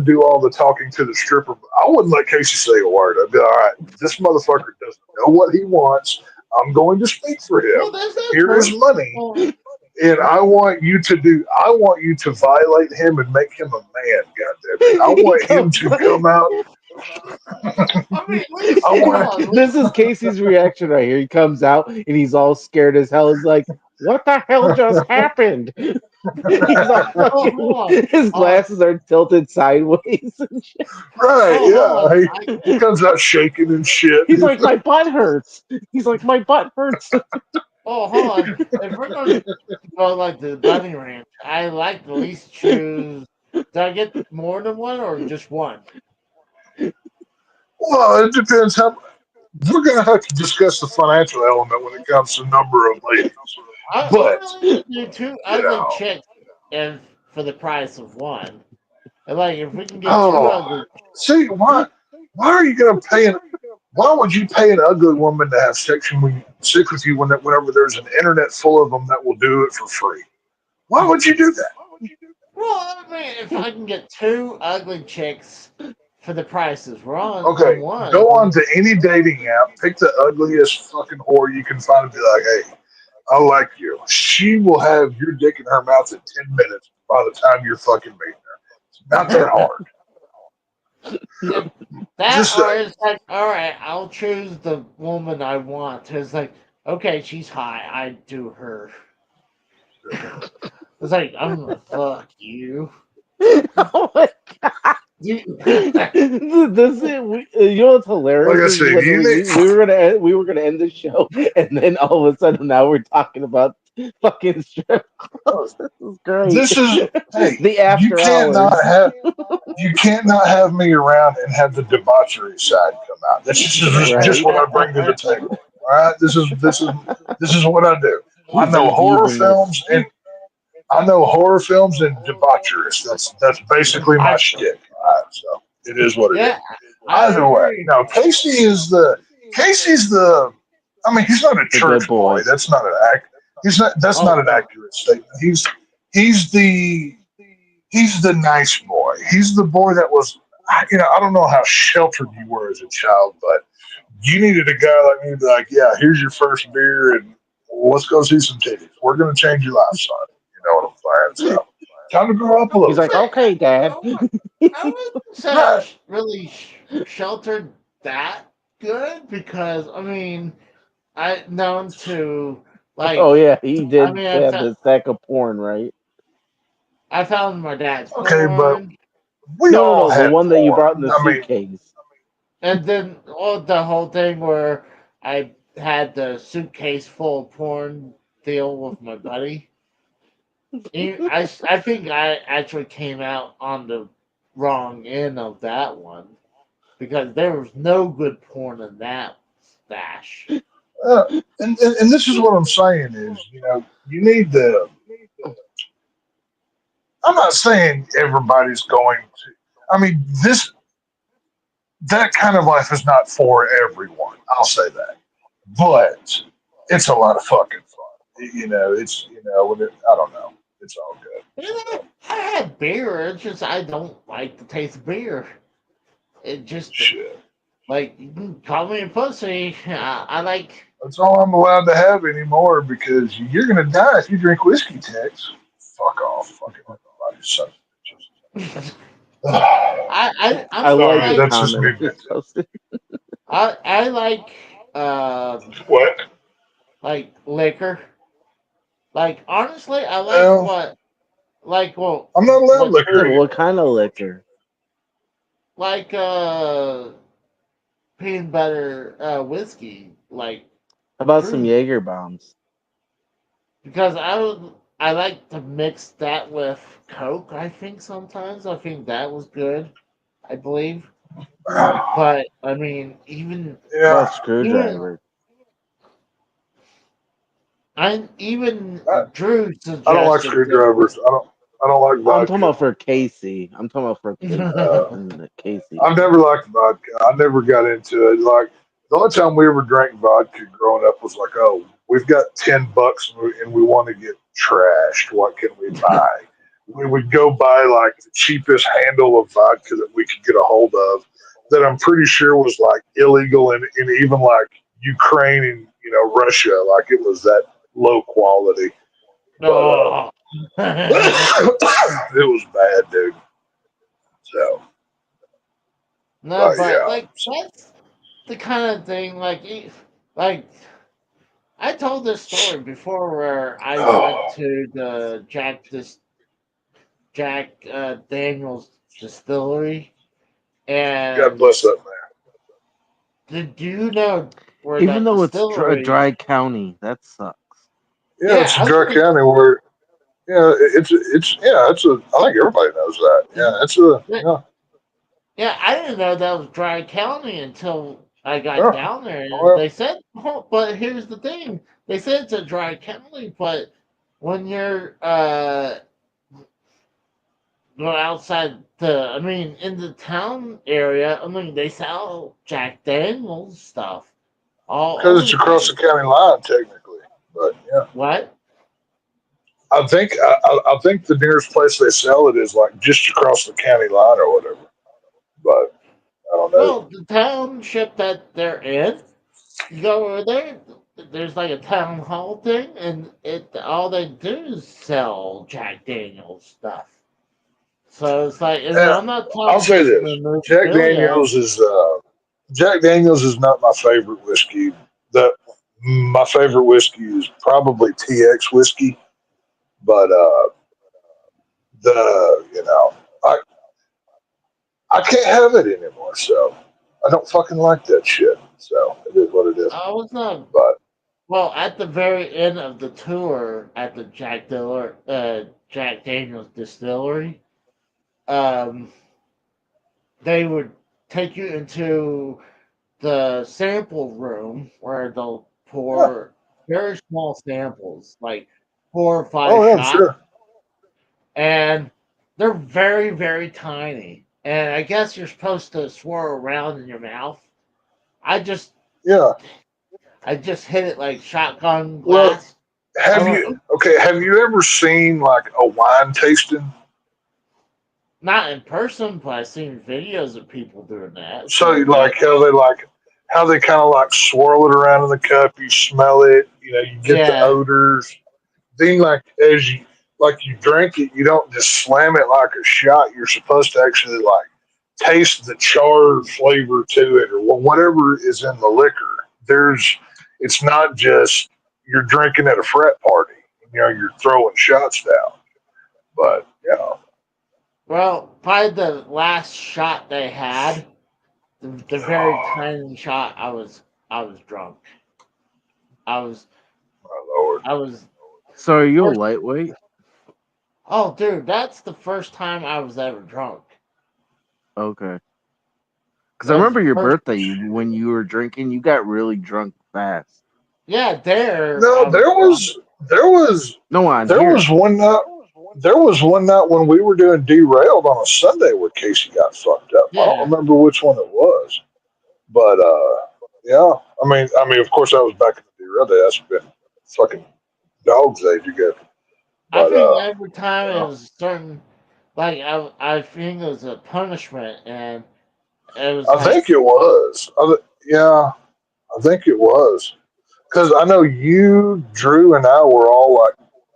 Speaker 6: do all the talking to the stripper. I wouldn't let Casey say a word. I'd be all right. This motherfucker doesn't know what he wants. I'm going to speak for him. Here is money, and I want you to violate him and make him a man. Goddamn it! I want him to come out.
Speaker 4: This is Casey's reaction right here. He comes out and he's all scared as hell. He's like, "What the hell just happened?" He's all fucking, his glasses are tilted sideways and shit.
Speaker 6: Right? He comes out shaking and shit.
Speaker 4: He's like, "My butt hurts." He's like, "My butt hurts."
Speaker 3: Oh, hold on. If we're going to go like the bunny ranch, I like to at least choose. Do I get more than one or just one?
Speaker 6: Well, it depends how. We're going to have to discuss the financial element when it comes to number of ladies.
Speaker 3: I'm
Speaker 6: But
Speaker 3: willing to do two ugly chicks and for the price of one. And like, if we can get two ugly.
Speaker 6: See, why are you going to pay why would you pay an ugly woman to have sex with you whenever there's an internet full of them that will do it for free? Why would you do that?
Speaker 3: Well, I mean, if I can get two ugly chicks for the price is wrong.
Speaker 6: Okay,
Speaker 3: One.
Speaker 6: go on to any dating app, pick the ugliest fucking whore you can find, and be like, "Hey, I like you." She will have your dick in her mouth in 10 minutes by the time you're fucking meeting her. It's not that hard.
Speaker 3: It's like, all right, I'll choose the woman I want. It's like, okay, she's high. I do her. It's like, I'm gonna fuck you.
Speaker 4: Oh my god! You know what's hilarious?
Speaker 6: Like I said,
Speaker 4: we were gonna end the show, and then all of a sudden now we're talking about fucking strip clubs. This is great.
Speaker 6: Hey,
Speaker 4: the after hours.
Speaker 6: You can't not have me around and have the debauchery side come out. This is just what I bring to the table. All right, this is what I do. I know horror films and debaucherous. That's basically my shtick. All right, so it is what it is. Either way, no. Casey's the. I mean, he's not a church boy. That's not an act. That's not an accurate statement. He's the nice boy. He's the boy that was. I don't know how sheltered you were as a child, but you needed a guy like me to be like, yeah, here's your first beer, and let's go see some titties. We're gonna change your life, son. You know what I'm saying? So, time to grow up a little.
Speaker 4: He's like, okay, Dad.
Speaker 3: I wouldn't say I was really sheltered that good because I mean, I known to like.
Speaker 4: Oh yeah, he did
Speaker 3: I mean,
Speaker 4: have the stack of porn, right?
Speaker 3: I found my dad's porn.
Speaker 6: Okay, but we
Speaker 4: no,
Speaker 6: all
Speaker 4: the
Speaker 6: had
Speaker 4: one that you
Speaker 6: porn.
Speaker 4: brought in the suitcase.
Speaker 3: And then the whole thing where I had the suitcase full of porn deal with my buddy. I think I actually came out on the wrong end of that one because there was no good porn in that stash.
Speaker 6: And this is what I'm saying is, you need the I'm not saying everybody's going to. I mean, that kind of life is not for everyone. I'll say that, but it's a lot of fucking fun. You know, it's I don't know. It's all good.
Speaker 3: Yeah, I had beer. It's just I don't like the taste of beer. It just
Speaker 6: Shit.
Speaker 3: like you can call me a pussy. I like.
Speaker 6: That's all I'm allowed to have anymore because you're gonna die if you drink whiskey, Tex. Fuck off, fucking everybody, son of bitches.
Speaker 3: I'm
Speaker 4: like
Speaker 6: that's just me.
Speaker 3: I like
Speaker 6: What?
Speaker 3: like liquor. Like honestly, I like
Speaker 6: Well,
Speaker 3: well
Speaker 6: I'm not allowed liquor.
Speaker 4: What kind of liquor?
Speaker 3: like peanut butter whiskey, like
Speaker 4: How about some
Speaker 3: cruise.
Speaker 4: Jaeger bombs?
Speaker 3: Because I like to mix that with Coke. I think sometimes I think that was good. I believe, but I mean even
Speaker 4: About
Speaker 6: Yeah,
Speaker 4: screwdriver.
Speaker 3: even
Speaker 6: I
Speaker 3: Drew
Speaker 6: don't like
Speaker 3: suggested
Speaker 6: screwdrivers. I don't like
Speaker 4: I'm talking
Speaker 6: vodka.
Speaker 4: about for Casey. I'm talking about for Casey. And Casey.
Speaker 6: I've never liked vodka. I never got into it. Like the only time we ever drank vodka growing up was like, oh, we've got $10 and we want to get trashed. What can we buy? We would go buy like the cheapest handle of vodka that we could get a hold of. That I'm pretty sure was like illegal in even like Ukraine and Russia. Like it was that low quality. But
Speaker 3: Oh.
Speaker 6: it was bad, dude. So.
Speaker 3: No, but
Speaker 6: yeah.
Speaker 3: like that's the kind of thing. Like I told this story before where I went to the Jack Daniels distillery, and
Speaker 6: God bless that man.
Speaker 3: did you know where
Speaker 4: Even
Speaker 3: that
Speaker 4: though it's a
Speaker 3: distillery?
Speaker 4: dry county, that sucks.
Speaker 6: Yeah, it's a dry county where, it's I think everybody knows that. Yeah, it's a, yeah.
Speaker 3: Yeah, I didn't know that was Dry County until I got down there. And they said, but here's the thing: they said it's a dry county, but when you're outside in the town area, they sell Jack Daniels stuff all
Speaker 6: Because
Speaker 3: over
Speaker 6: it's
Speaker 3: the
Speaker 6: across the
Speaker 3: place.
Speaker 6: county line, technically. But yeah,
Speaker 3: What?
Speaker 6: I think the nearest place they sell it is like just across the county line or whatever. But I don't know.
Speaker 3: Well, the township that they're in, you go over there. There's like a town hall thing, and all they do is sell Jack Daniels stuff. So it's like, and I'm not talking.
Speaker 6: I'll say this: Jack
Speaker 3: memorabilia.
Speaker 6: Jack Daniels is not my favorite whiskey. My favorite whiskey is probably TX whiskey, but I can't have it anymore. So I don't fucking like that shit. So it is what it is.
Speaker 3: I was not.
Speaker 6: But
Speaker 3: Well, at the very end of the tour at the Jack Daniels distillery, they would take you into the sample room where they'll pour very small samples, like 4 or 5
Speaker 6: oh yeah,
Speaker 3: shots,
Speaker 6: sure.
Speaker 3: and they're very, very tiny. And I guess you're supposed to swirl around in your mouth. I just hit it like shotgun glass.
Speaker 6: Well, have you ever seen like a wine tasting?
Speaker 3: Not in person, but I've seen videos of people doing that.
Speaker 6: So like how they kind of like swirl it around in the cup, you smell it, you get the odors. Then as you drink it, you don't just slam it like a shot. You're supposed to actually like taste the charred flavor to it or whatever is in the liquor. It's not just you're drinking at a frat party. You're throwing shots down. But
Speaker 3: well, probably the last shot they had, the very tiny shot, I was drunk.
Speaker 6: My Lord.
Speaker 4: So are you a lightweight?
Speaker 3: Oh, dude, that's the first time I was ever drunk.
Speaker 4: Okay. Because I remember your birthday when you were drinking, you got really drunk fast.
Speaker 3: Yeah, there.
Speaker 6: No, there was
Speaker 4: no on
Speaker 6: there
Speaker 4: here.
Speaker 6: was one night. there was one night when we were doing Derailed on a Sunday where Casey got fucked up. I don't remember which one it was, but yeah. I mean, of course, I was back in the Derailed day. That's been fucking dog's age ago.
Speaker 3: I
Speaker 6: But
Speaker 3: think every time it was a certain, like I think it was a punishment, and it was.
Speaker 6: I think it was. Yeah, I think it was. Because I know you, Drew, and I were all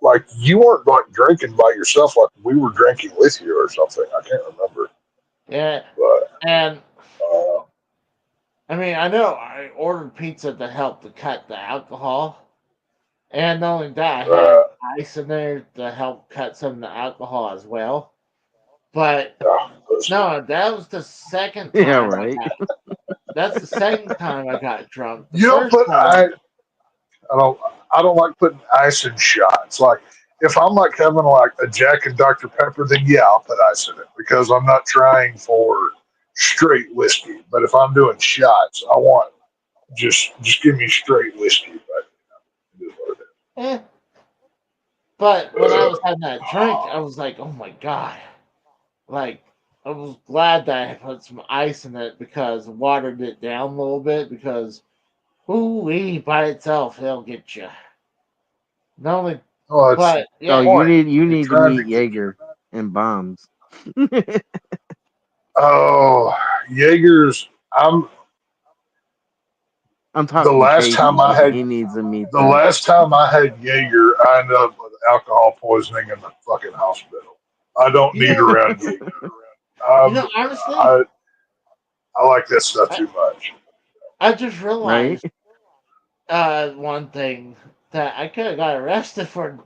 Speaker 6: like you weren't like drinking by yourself, like we were drinking with you or something. I can't remember.
Speaker 3: Yeah,
Speaker 6: But
Speaker 3: and I mean, I know I ordered pizza to help to cut the alcohol, and not only that, I had ice in there to help cut some of the alcohol as well. But no, that was the second time.
Speaker 4: Yeah, right.
Speaker 3: That's the second time I got drunk. The
Speaker 6: you don't
Speaker 3: first
Speaker 6: put
Speaker 3: time,
Speaker 6: I don't like putting ice in shots. Like if I'm like having like a Jack and Dr. Pepper, then yeah, I'll put ice in it because I'm not trying for straight whiskey. But if I'm doing shots, I want just give me straight whiskey. But it is what it is.
Speaker 3: But when I was having that drink, I was like, oh my god. Like, I was glad that I put some ice in it because watered it down a little bit because ooh-wee by itself, it'll get you. Not only, but yeah.
Speaker 4: Oh, you need to meet Jaeger and Bombs.
Speaker 6: Oh, Jaeger's.
Speaker 4: I'm talking.
Speaker 6: The last
Speaker 4: Casey.
Speaker 6: time I had
Speaker 4: he needs to meet.
Speaker 6: The last time I had Jaeger, I ended up with alcohol poisoning in the fucking hospital. I don't need around Jaeger.
Speaker 3: Honestly,
Speaker 6: I like that stuff too much.
Speaker 3: I just realized one thing that I could have got arrested for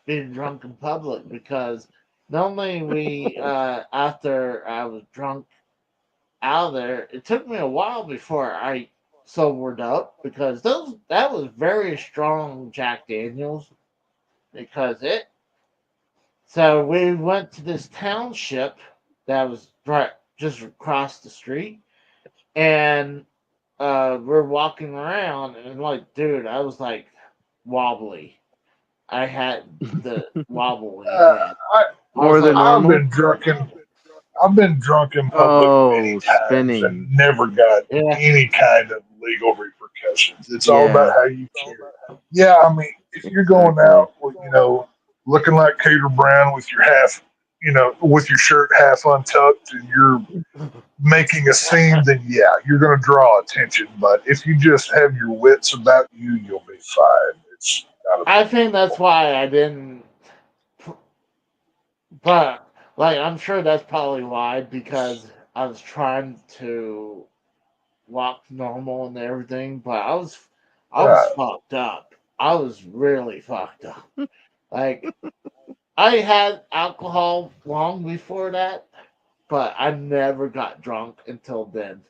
Speaker 3: being drunk in public because not only we after I was drunk out of there, it took me a while before I sobered up because that was very strong Jack Daniels because it. So we went to this township that was right just across the street, and we're walking around, and like, dude, I was like wobbly. I had the wobble.
Speaker 6: I've been drunk in public many times and never got any kind of legal repercussions. It's all about how you carry. Yeah, I mean, if you're going out, looking like Cater Brown with your with your shirt half untucked and you're making a scene, then yeah, you're going to draw attention. But if you just have your wits about you, you'll be fine. It's
Speaker 3: I think that's why I didn't. But like, I'm sure that's probably why because I was trying to walk normal and everything, but I was fucked up. I was really fucked up. Like, I had alcohol long before that, but I never got drunk until then.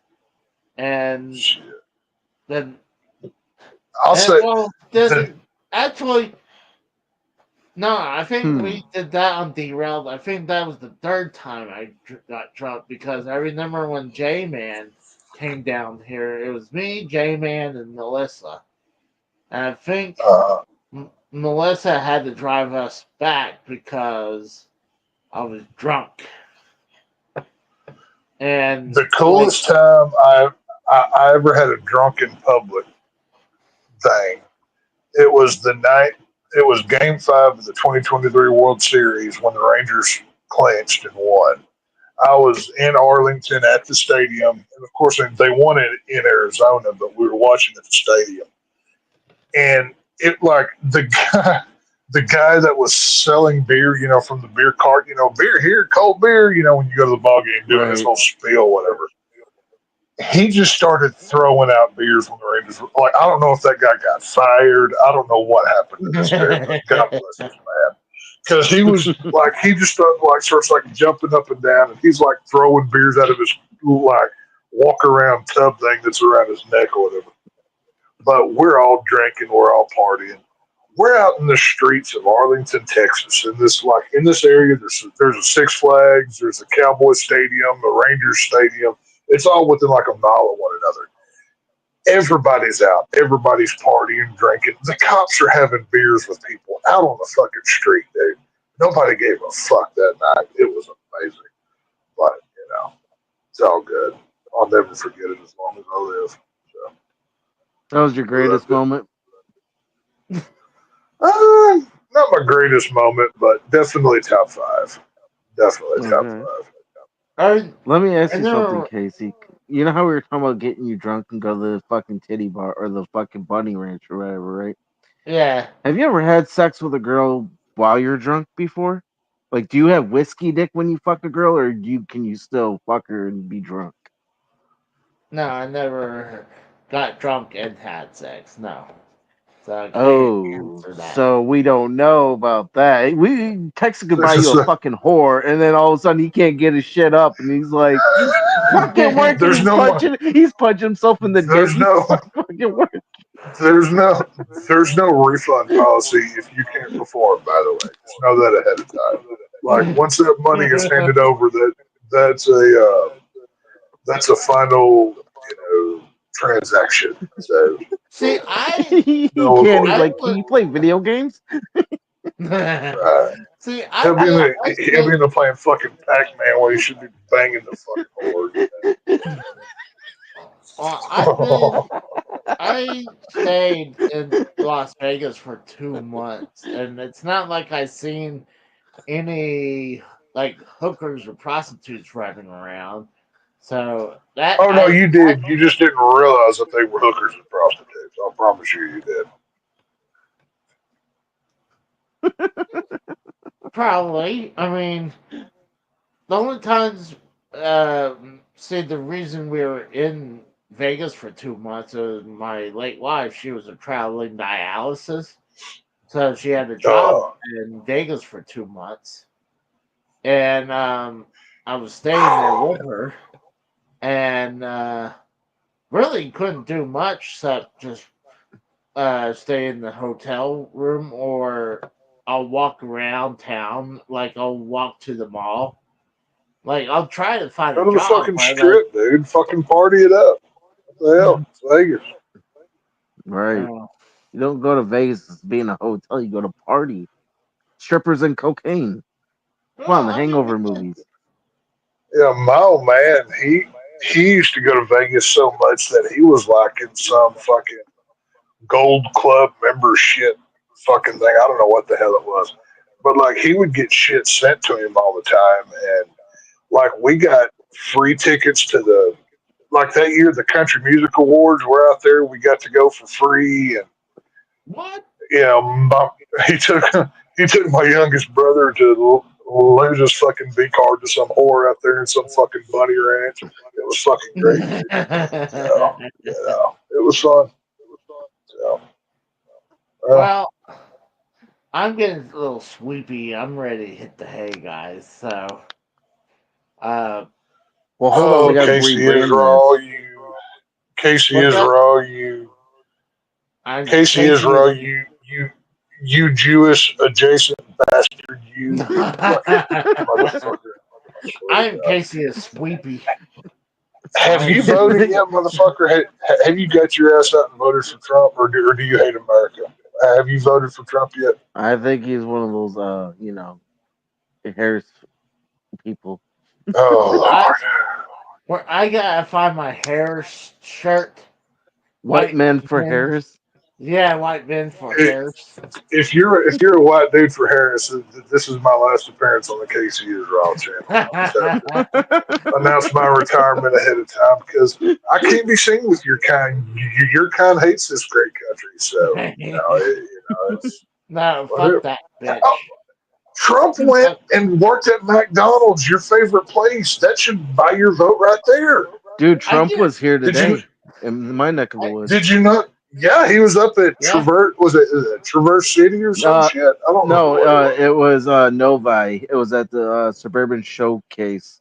Speaker 3: And then actually, no, I think we did that on Derailed. I think that was the third time I got drunk because I remember when J-Man came down here. It was me, J-Man, and Melissa. And I think Melissa had to drive us back because I was drunk. And
Speaker 6: the coolest time I ever had a drunk in public thing, it was the night. It was Game 5 of the 2023 World Series when the Rangers clinched and won. I was in Arlington at the stadium, and of course they won it in Arizona, but we were watching at the stadium. And it like the guy that was selling beer, from the beer cart, beer here, cold beer, when you go to the ball game doing this whole spiel, whatever. He just started throwing out beers when the Rangers were like, I don't know if that guy got fired. I don't know what happened to this guy. But God bless his man. Because he was like, he just started starts jumping up and down, and he's like throwing beers out of his walk around tub thing that's around his neck or whatever. But we're all drinking, we're all partying. We're out in the streets of Arlington, Texas. In this area, there's a Six Flags, there's a Cowboy Stadium, a Rangers Stadium. It's all within a mile of one another. Everybody's out. Everybody's partying, drinking. The cops are having beers with people out on the fucking street, dude. nobody gave a fuck that night. It was amazing. But, it's all good. I'll never forget it as long as I live. So.
Speaker 4: That was your greatest moment?
Speaker 6: Not my greatest moment, but definitely top 5. Definitely top 5.
Speaker 4: Let me ask you something, Casey. You know how we were talking about getting you drunk and go to the fucking titty bar or the fucking bunny ranch or whatever, right?
Speaker 3: Yeah.
Speaker 4: Have you ever had sex with a girl while you're drunk before? Like, do you have whiskey dick when you fuck a girl, or can you still fuck her and be drunk?
Speaker 3: No, I never got drunk and had sex. No. So I can't answer that.
Speaker 4: So we don't know about that. Texas could buy you a fucking whore, and then all of a sudden he can't get his shit up, and he's like, fucking working. He's punching himself in the dick.
Speaker 6: There's no refund policy if you can't perform. By the way, just know that ahead of time. Like once that money is handed over, that's a final transaction. So
Speaker 3: see,
Speaker 4: he can't. He's like, can you play video games?
Speaker 3: See,
Speaker 6: he'll be in the playing fucking Pac-Man while he should be banging the fucking
Speaker 3: board. I stayed in Las Vegas for 2 months, and it's not like I seen any like hookers or prostitutes running around. So that.
Speaker 6: Oh no, you did. You just didn't realize that they were hookers and prostitutes. I promise you did.
Speaker 3: Probably. I mean, the only times, say the reason we were in Vegas for 2 months was my late wife. She was a traveling dialysis, so she had a job in Vegas for 2 months, and I was staying there with her, and really couldn't do much except just stay in the hotel room, or I'll walk around town. Like I'll walk to the mall. Like I'll try to find
Speaker 6: Go
Speaker 3: a
Speaker 6: to the
Speaker 3: job.
Speaker 6: fucking strip, dude. Fucking party it up. What the hell? It's Vegas.
Speaker 4: Right. You don't go to Vegas to be in a hotel. You go to party. Strippers and cocaine. Come on, the Hangover movies.
Speaker 6: Yeah, my old man, he used to go to Vegas so much that he was like in some fucking gold club membership fucking thing. I don't know what the hell it was. But like he would get shit sent to him all the time, and like we got free tickets to like that year the Country Music Awards were out there. We got to go for free, and
Speaker 3: what?
Speaker 6: He took my youngest brother to lose his fucking B card to some whore out there in some fucking bunny ranch. It was fucking great. It was fun.
Speaker 3: Well, I'm getting a little sleepy. I'm ready to hit the hay, guys. So,
Speaker 4: well, hold on. We got
Speaker 6: Casey is raw. Casey is raw. Casey is raw. You Jewish adjacent bastard. You motherfucker.
Speaker 3: I'm Casey is Sweepy.
Speaker 6: Have you voted yet, motherfucker? Have you got your ass out and voted for Trump, or do you hate America? Have you voted for Trump yet?
Speaker 4: I think he's one of those, Harris people.
Speaker 6: Oh,
Speaker 3: Lord. I gotta find my Harris shirt.
Speaker 4: White men for Harris?
Speaker 3: Yeah, white men for Harris.
Speaker 6: If you're a white dude for Harris, this is my last appearance on the Casey is Raw channel. Announce my retirement ahead of time because I can't be seen with your kind. Your kind hates this great country, so it's
Speaker 3: no, fuck that bitch.
Speaker 6: Trump went and worked at McDonald's, your favorite place. That should buy your vote right there.
Speaker 4: Dude, Trump was here today in my neck of the woods.
Speaker 6: Did you not? Yeah, he was up at Traverse. Was it Traverse City or some shit? I don't know.
Speaker 4: No, it was Novi. It was at the Suburban Showcase.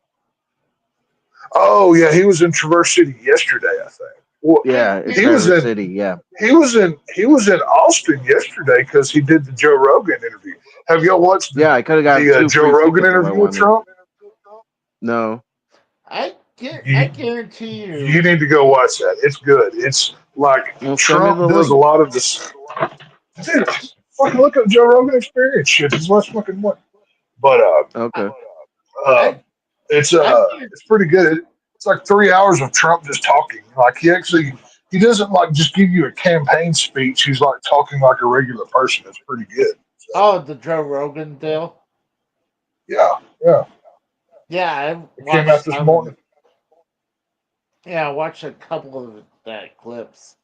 Speaker 6: Oh yeah, he was in Traverse City yesterday, I think. Well,
Speaker 4: yeah,
Speaker 6: he was in
Speaker 4: City. Yeah,
Speaker 6: he was in Austin yesterday because he did the Joe Rogan interview. Have y'all watched?
Speaker 4: I could have got
Speaker 6: the Joe Rogan interview with Trump.
Speaker 4: No,
Speaker 3: I guarantee you.
Speaker 6: You need to go watch that. It's good. It's like Trump does a lot of this. Dude, fucking look at Joe Rogan Experience shit. He's last fucking what? But
Speaker 4: Okay.
Speaker 6: it's pretty good. It's like 3 hours of Trump just talking. Like he doesn't like just give you a campaign speech. He's like talking like a regular person. It's pretty good.
Speaker 3: Oh, the Joe Rogan deal.
Speaker 6: Yeah.
Speaker 3: Yeah, I
Speaker 6: It came out this morning.
Speaker 3: Yeah, I watched a couple of that clips.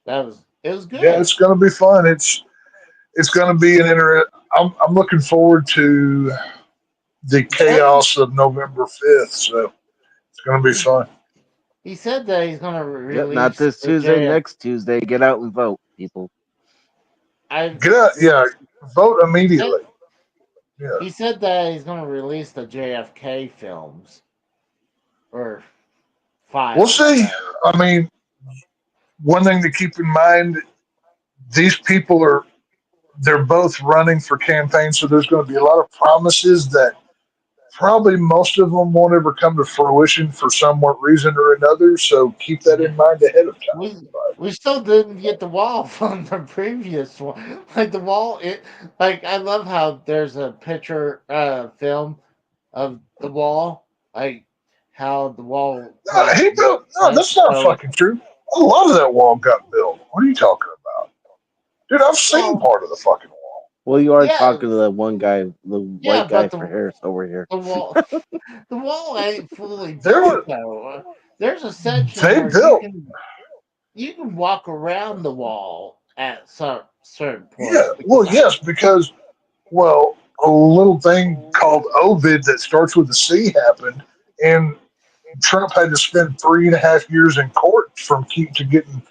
Speaker 3: It was good.
Speaker 6: Yeah, it's gonna be fun. It's gonna be I'm looking forward to the chaos of November 5th. So it's gonna be fun.
Speaker 3: He said that he's gonna release.
Speaker 4: Yep, not this Tuesday, next Tuesday. Get out and vote, people.
Speaker 6: Get out, yeah. Vote immediately. Yeah.
Speaker 3: He said that he's gonna release the JFK films. Or 5.
Speaker 6: We'll see. I mean, one thing to keep in mind, these people they're both running for campaigns, so there's going to be a lot of promises that probably most of them won't ever come to fruition for some reason or another. So keep that in mind ahead of time.
Speaker 3: We still didn't get the wall from the previous one. Like the wall, I love how there's a picture film of the wall, like how the wall.
Speaker 6: That's not fucking true. A lot of that wall got built. What are you talking about, dude? I've seen part of the fucking wall.
Speaker 4: Well, you are talking to that one guy, the white guy for Harris over here.
Speaker 3: The wall ain't fully built though. There's a section where
Speaker 6: built.
Speaker 3: You can walk around the wall at some certain point.
Speaker 6: Yeah, well, yes, because a little thing called Ovid that starts with a C happened, and Trump had to spend 3.5 years in court to getting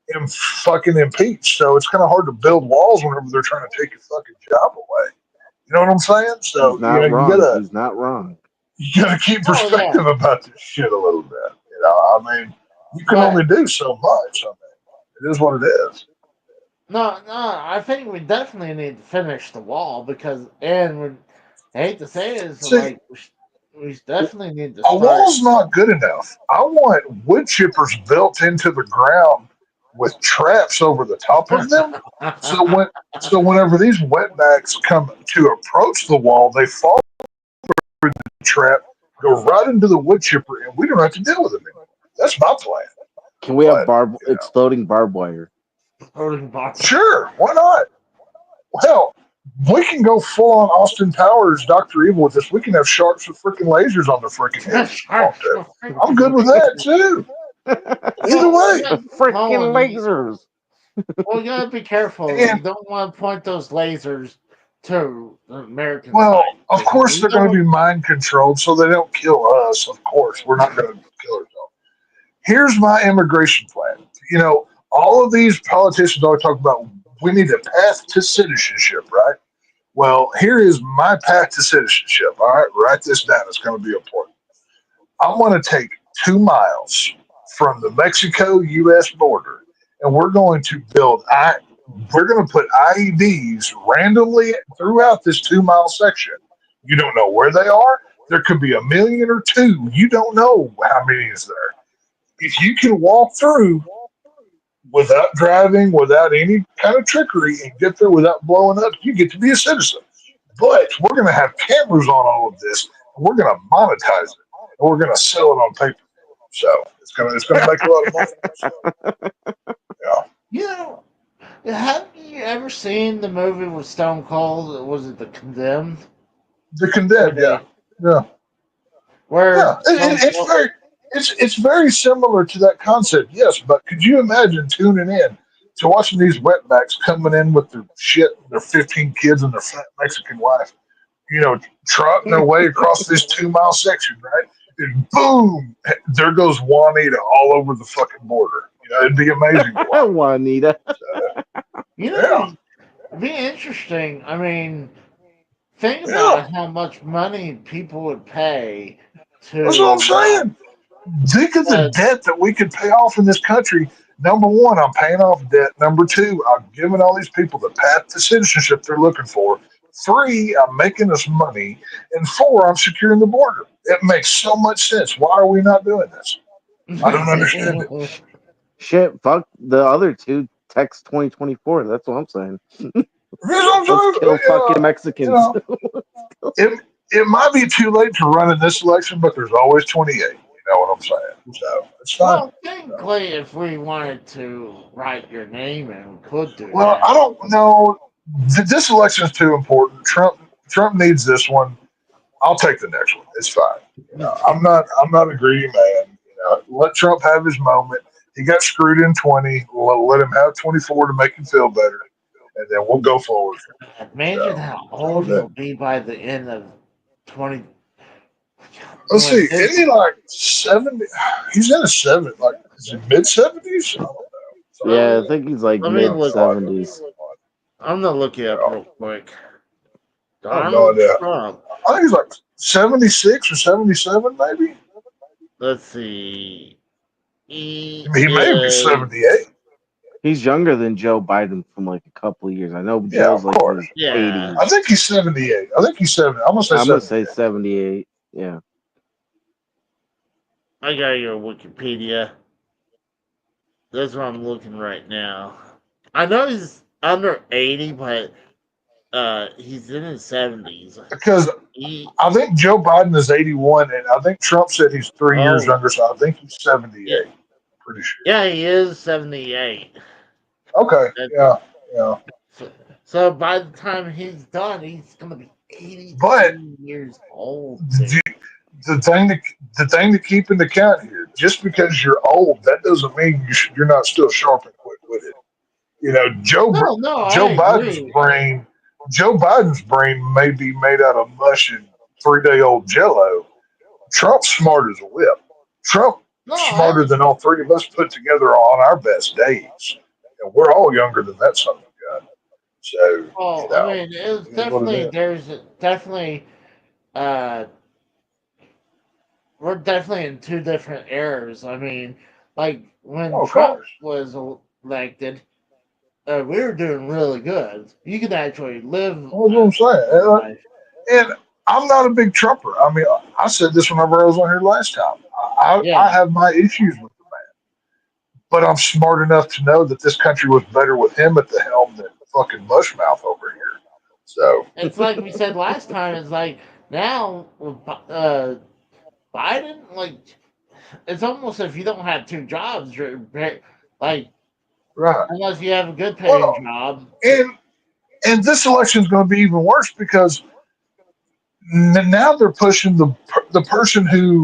Speaker 6: him fucking impeached. So it's kind of hard to build walls whenever they're trying to take your fucking job away. You know what I'm saying? So
Speaker 4: he's not wrong. He's not wrong.
Speaker 6: You gotta keep perspective about this shit a little bit. You know, I mean, you can only do so much. I mean, it is what it is.
Speaker 3: No, I think we definitely need to finish the wall because, I hate to say it, we definitely need to
Speaker 6: A wall's not good enough. I want wood chippers built into the ground with traps over the top of them. So whenever these wetbacks come to approach the wall, they fall through the trap, go right into the wood chipper, and we don't have to deal with them anymore. That's my plan.
Speaker 4: Can we have exploding barbed wire?
Speaker 6: Sure, why not? Hell, we can go full on Austin Powers, Dr. Evil with this. We can have sharks with freaking lasers on their freaking heads. I'm good with that too. Either way,
Speaker 4: freaking lasers.
Speaker 3: Well, you gotta be careful. You don't want to point those lasers to the American.
Speaker 6: Well, of course they're going to be mind controlled, so they don't kill us. Of course, we're not going to kill ourselves. Here's my immigration plan. You know, all of these politicians always talk about we need a path to citizenship, right? Well, here is my path to citizenship. All right, write this down. It's going to be important. I'm going to take 2 miles from the Mexico-U.S. border, and we're going to we're going to put IEDs randomly throughout this 2-mile section. You don't know where they are. There could be 1 million or 2. You don't know how many is there. If you can walk through without driving, without any kind of trickery, and get there without blowing up, you get to be a citizen. But we're going to have cameras on all of this, and we're going to monetize it, and we're going to sell it on paper. So it's going to make a lot of money. So, yeah.
Speaker 3: You know, have you ever seen the movie with Stone Cold? Was it The Condemned?
Speaker 6: The Condemned, yeah.
Speaker 3: Where
Speaker 6: it's very similar to that concept, yes. But could you imagine tuning in to watching these wetbacks coming in with their shit, their 15 kids and their fat Mexican wife, you know, trotting their way across this 2-mile section, right? And boom, there goes Juanita all over the fucking border. You know, it'd be amazing.
Speaker 4: Juanita.
Speaker 3: You know, it'd be interesting. I mean, think about how much money people would pay to.
Speaker 6: That's what I'm saying. Think of the debt that we could pay off in this country. Number one, I'm paying off debt. Number two, I'm giving all these people the path to citizenship they're looking for. 3, I'm making us money. And 4, I'm securing the border. It makes so much sense. Why are we not doing this? I don't understand it.
Speaker 4: Shit, fuck the other 2. Text 2024. That's what I'm saying. Let's kill fucking Mexicans.
Speaker 6: It might be too late to run in this election, but there's always 28. You know what I'm saying? So it's fine.
Speaker 3: Well, technically, if we wanted to write your name in, we could do
Speaker 6: Well,
Speaker 3: that.
Speaker 6: I don't know. This election is too important. Trump needs this one. I'll take the next one. It's fine. You know, I'm not a greedy man. You know, let Trump have his moment. He got screwed in 20. Let him have 24 to make him feel better, and then we'll go forward.
Speaker 3: Imagine how old he'll be by the end of 20.
Speaker 6: Let's see. Isn't he like 70? He's in his 70s. Like, is he mid 70s?
Speaker 4: Yeah, I think he's like
Speaker 3: Let me
Speaker 4: mid
Speaker 3: look.
Speaker 4: 70s.
Speaker 3: I'm gonna look it up real quick.
Speaker 6: I have no
Speaker 3: Donald
Speaker 6: idea.
Speaker 3: Trump.
Speaker 6: I think he's like 76 or 77, maybe.
Speaker 3: Let's see. He
Speaker 6: may be 78.
Speaker 4: He's younger than Joe Biden from like a couple of years. I know
Speaker 6: Yeah,
Speaker 4: Joe's
Speaker 6: of
Speaker 4: like
Speaker 6: course.
Speaker 4: in his 80s.
Speaker 6: I think he's 78. I think he's 70. I'm
Speaker 4: I'm
Speaker 6: gonna say
Speaker 4: 78. Yeah.
Speaker 3: I got your Wikipedia. That's what I'm looking right now. I know he's under 80, but he's in his 70s.
Speaker 6: because I think Joe Biden is 81, and I think Trump said he's 3 years younger, so I think he's 78. Pretty sure.
Speaker 3: Yeah, he is 78.
Speaker 6: Okay. Yeah.
Speaker 3: So by the time he's done, he's gonna be 82
Speaker 6: But
Speaker 3: years old.
Speaker 6: the thing to keep into account here, just because you're old, that doesn't mean you're not still sharp and quick with it. You know, Joe Biden's brain may be made out of mush and 3-day-old Jello. Trump's smart as a whip. Trump smarter than all three of us put together on our best days. And we're all younger than that son of a gun. So,
Speaker 3: I mean, it's definitely there's definitely we're definitely in two different eras. I mean, like when Trump was elected, we were doing really good. You could actually live.
Speaker 6: That's what I'm saying. And I'm not a big Trumper. I mean, I said this whenever I was on here last time. I have my issues with the man, but I'm smart enough to know that this country was better with him at the helm than fucking Mushmouth over here. So
Speaker 3: it's like we said last time. It's like now with Biden, like it's almost if you don't have two jobs, you're like
Speaker 6: right,
Speaker 3: unless you have a good paying job.
Speaker 6: And this election is going to be even worse because now they're pushing the person who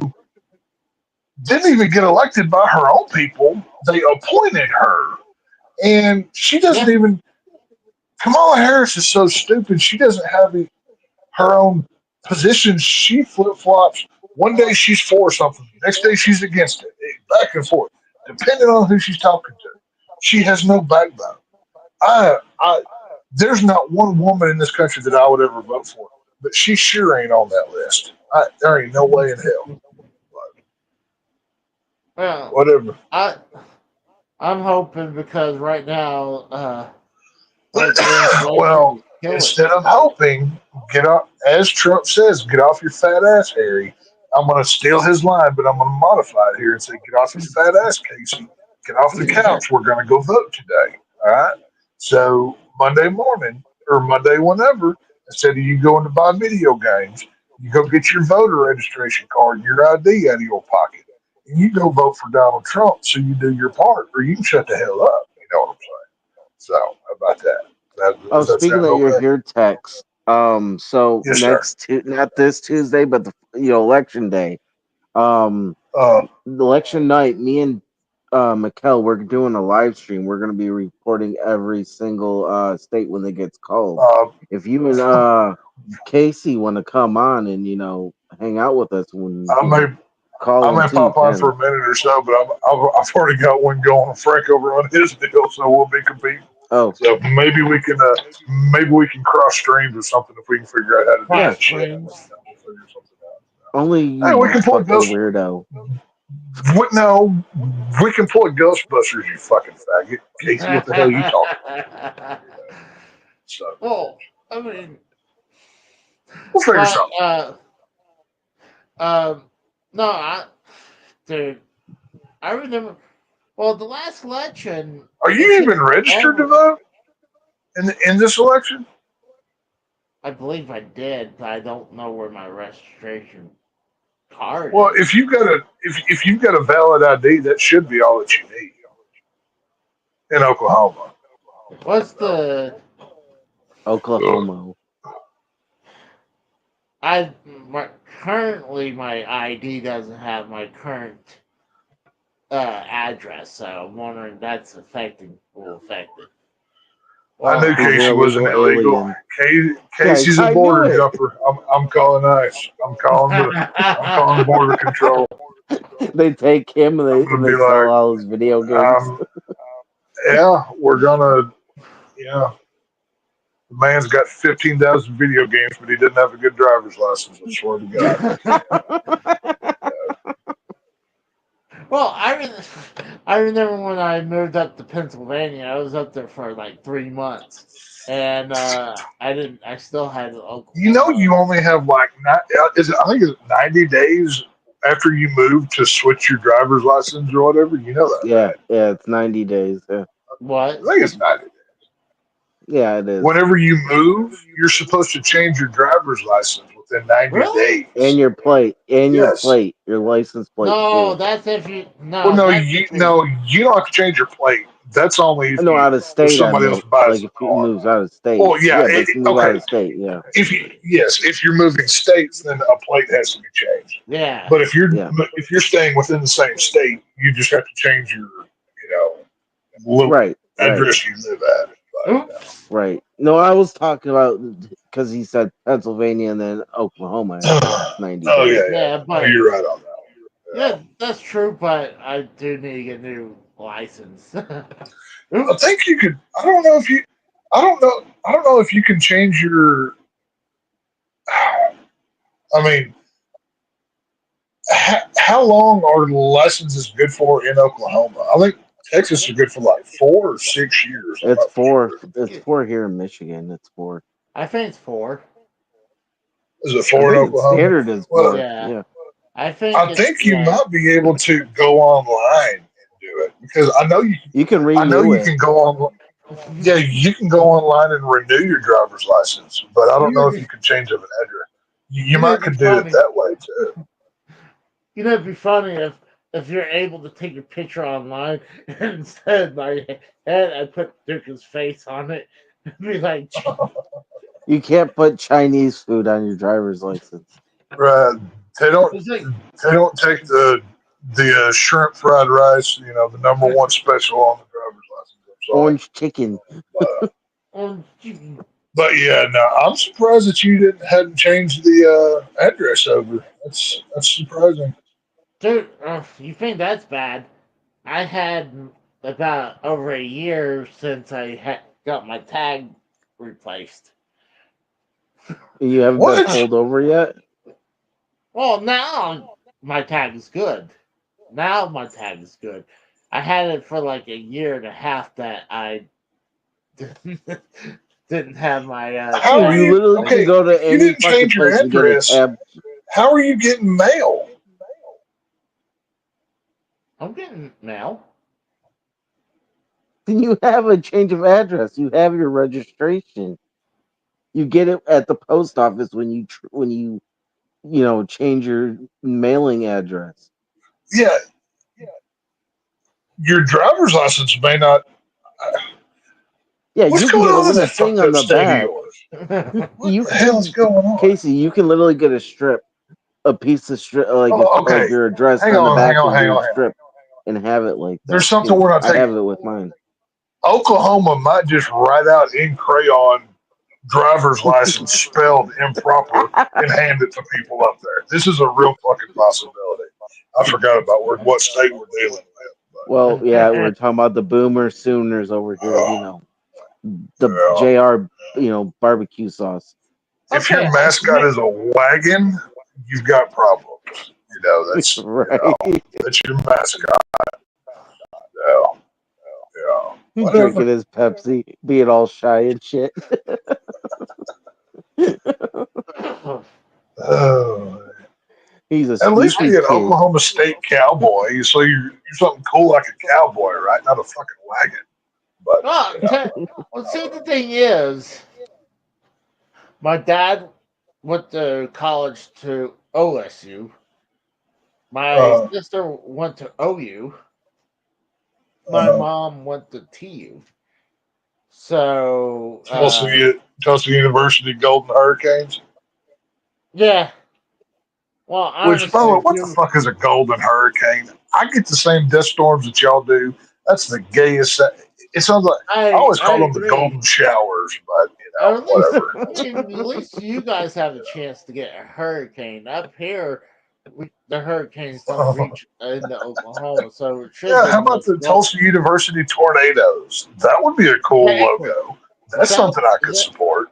Speaker 6: didn't even get elected by her own people. They appointed her, and she doesn't even. Kamala Harris is so stupid. She doesn't have her own position. She flip flops. One day she's for something, the next day she's against it, back and forth, depending on who she's talking to. She has no backbone. There's not one woman in this country that I would ever vote for, but she sure ain't on that list. There ain't no way in hell.
Speaker 3: Well,
Speaker 6: whatever.
Speaker 3: I'm hoping because right now,
Speaker 6: well, instead of hoping, get off, as Trump says, get off your fat ass, Harry. I'm going to steal his line, but I'm going to modify it here and say, get off your fat ass, Casey. Get off the couch. We're going to go vote today. All right. So Monday morning or Monday whenever, instead of you going to buy video games, you go get your voter registration card, your ID out of your pocket, and you go vote for Donald Trump. So you do your part, or you can shut the hell up. You know what I'm saying? So how about that?
Speaker 4: Speaking of your text, so
Speaker 6: yes,
Speaker 4: not this Tuesday, but the election day, election night, me and Mikkel, we're doing a live stream. We're going to be reporting every single state when it gets called. If you and Casey want to come on and hang out with us when
Speaker 6: I may pop on for a minute or so, but I've already got one going. Frank over on his deal, so we'll be competing.
Speaker 4: Oh,
Speaker 6: so maybe we can cross streams or something if we can figure out how to do that.
Speaker 4: Only you,
Speaker 6: hey, we can pull
Speaker 4: weirdo.
Speaker 6: No, we can pull Ghostbusters, you fucking faggot. Casey, what the hell are you talking about? So,
Speaker 3: well, I mean,
Speaker 6: we'll figure something.
Speaker 3: No, dude, I remember. Well, the last election.
Speaker 6: Are you even registered to vote? in this election?
Speaker 3: I believe I did, but I don't know where my registration card
Speaker 6: Well,
Speaker 3: is.
Speaker 6: if you've got a valid ID, that should be all that you need in Oklahoma.
Speaker 3: What's the
Speaker 4: Oklahoma.
Speaker 3: currently my ID doesn't have my current address, so I'm wondering if that's will affect it.
Speaker 6: I knew Casey was an illegal. Casey's a border jumper. I'm calling ICE. I'm calling border control.
Speaker 4: They take him and they sell all his video games.
Speaker 6: Yeah, we're gonna. Yeah, the man's got 15,000 video games, but he didn't have a good driver's license. I swear to God.
Speaker 3: Well, I remember when I moved up to Pennsylvania. I was up there for like 3 months, and I still had Oklahoma.
Speaker 6: You know, you only have like I think it's 90 days after you move to switch your driver's license or whatever. You know that?
Speaker 4: Yeah, yeah, it's 90 days. Yeah.
Speaker 3: What?
Speaker 6: I think it's 90 days.
Speaker 4: Yeah, it is.
Speaker 6: Whenever you move, you're supposed to change your driver's license within 90 days.
Speaker 4: And your plate, your license plate.
Speaker 3: No,
Speaker 4: too.
Speaker 3: that's if you
Speaker 6: Well, no, you don't have to change your plate. That's only if
Speaker 4: out of state.
Speaker 6: somebody else buys
Speaker 4: if he moves out of state.
Speaker 6: Oh yeah,
Speaker 4: but if you move out of state, yeah.
Speaker 6: If you're moving states, then a plate has to be changed.
Speaker 3: Yeah.
Speaker 6: But if you're staying within the same state, you just have to change your address you live at.
Speaker 4: Right. No, I was talking about because he said Pennsylvania and then Oklahoma. 90
Speaker 6: Oh
Speaker 4: days.
Speaker 3: Yeah, but
Speaker 6: you're right on that.
Speaker 3: Yeah, that's true, but I do need to get a new license.
Speaker 6: I think you could. I don't know if you can change your. I mean, how long are licenses good for in Oklahoma? I think Texas is good for like 4 or 6 years.
Speaker 4: It's 4. It's 4 here in Michigan. It's 4.
Speaker 3: I think it's 4.
Speaker 6: Is it 4 in Oklahoma?
Speaker 4: Standard is 4.
Speaker 3: Yeah. I
Speaker 6: think you might be able to go online and do it because I know you
Speaker 4: can renew
Speaker 6: I know you
Speaker 4: it.
Speaker 6: can go on. Yeah, you can go online and renew your driver's license, but I don't know if you can change of an address. You might could do it that way too.
Speaker 3: You know, it'd be funny if you're able to take a picture online and instead of my head, I put Duke's face on it. It'd be like,
Speaker 4: You can't put Chinese food on your driver's license.
Speaker 6: Right. They don't take the shrimp fried rice, the number one special on the driver's license.
Speaker 4: Orange chicken.
Speaker 6: But yeah, no, I'm surprised that you hadn't changed the address over. That's surprising.
Speaker 3: dude, you think that's bad? I had about over a year since I got my tag replaced.
Speaker 4: You haven't been pulled over yet?
Speaker 3: Well, now my tag is good. I had it for like a year and a half that I didn't have my.
Speaker 6: How you literally
Speaker 4: can go to any
Speaker 6: you didn't change your
Speaker 4: place and get a
Speaker 6: address.
Speaker 4: tab.
Speaker 6: How are you getting mail?
Speaker 3: I'm getting mail.
Speaker 4: Then you have a change of address. You have your registration. You get it at the post office when you change your mailing address.
Speaker 6: Yeah. Your driver's license may not.
Speaker 4: Yeah,
Speaker 6: What's
Speaker 4: you can
Speaker 6: going
Speaker 4: get
Speaker 6: on
Speaker 4: a
Speaker 6: in that
Speaker 4: thing
Speaker 6: fucked
Speaker 4: on
Speaker 6: up
Speaker 4: the
Speaker 6: state of
Speaker 4: back.
Speaker 6: yours?
Speaker 4: You
Speaker 6: What the hell's going on?
Speaker 4: Casey, you can literally get a strip, a piece of strip, like your address
Speaker 6: Hang
Speaker 4: on the
Speaker 6: on,
Speaker 4: back
Speaker 6: hang on,
Speaker 4: of
Speaker 6: hang
Speaker 4: your
Speaker 6: on, hang on.
Speaker 4: strip, and have it like that.
Speaker 6: There's something we're not
Speaker 4: I have
Speaker 6: taking.
Speaker 4: it with mine.
Speaker 6: Oklahoma might just write out in crayon driver's license spelled improper and hand it to people up there. This is a real fucking possibility. I forgot about what state we're dealing with.
Speaker 4: Well, yeah, we're talking about the Boomer Sooners over here. The JR, barbecue sauce.
Speaker 6: If your mascot is a wagon, you've got problems. That's
Speaker 4: right.
Speaker 6: That's your mascot. Yeah.
Speaker 4: He's drinking his Pepsi, being all shy and shit. He's
Speaker 6: At least be an Oklahoma State cowboy, so you're something cool like a cowboy, right? Not a fucking wagon. But
Speaker 3: Well, see, the thing is, my dad went to college to OSU. My sister went to OU. My mom went to TU. So,
Speaker 6: Tulsa University Golden Hurricanes.
Speaker 3: Yeah. Well,
Speaker 6: Which, by the way,
Speaker 3: honestly,
Speaker 6: what the fuck is a golden hurricane? I get the same death storms that y'all do. That's the gayest. It sounds like I always call them the golden showers, but
Speaker 3: Or at least,
Speaker 6: whatever.
Speaker 3: I mean, at least you guys have a chance to get a hurricane. Up here, the hurricanes don't reach into Oklahoma, so it should
Speaker 6: Yeah,
Speaker 3: be
Speaker 6: how about the Tulsa University Tornadoes? That would be a cool logo. That's something I could support.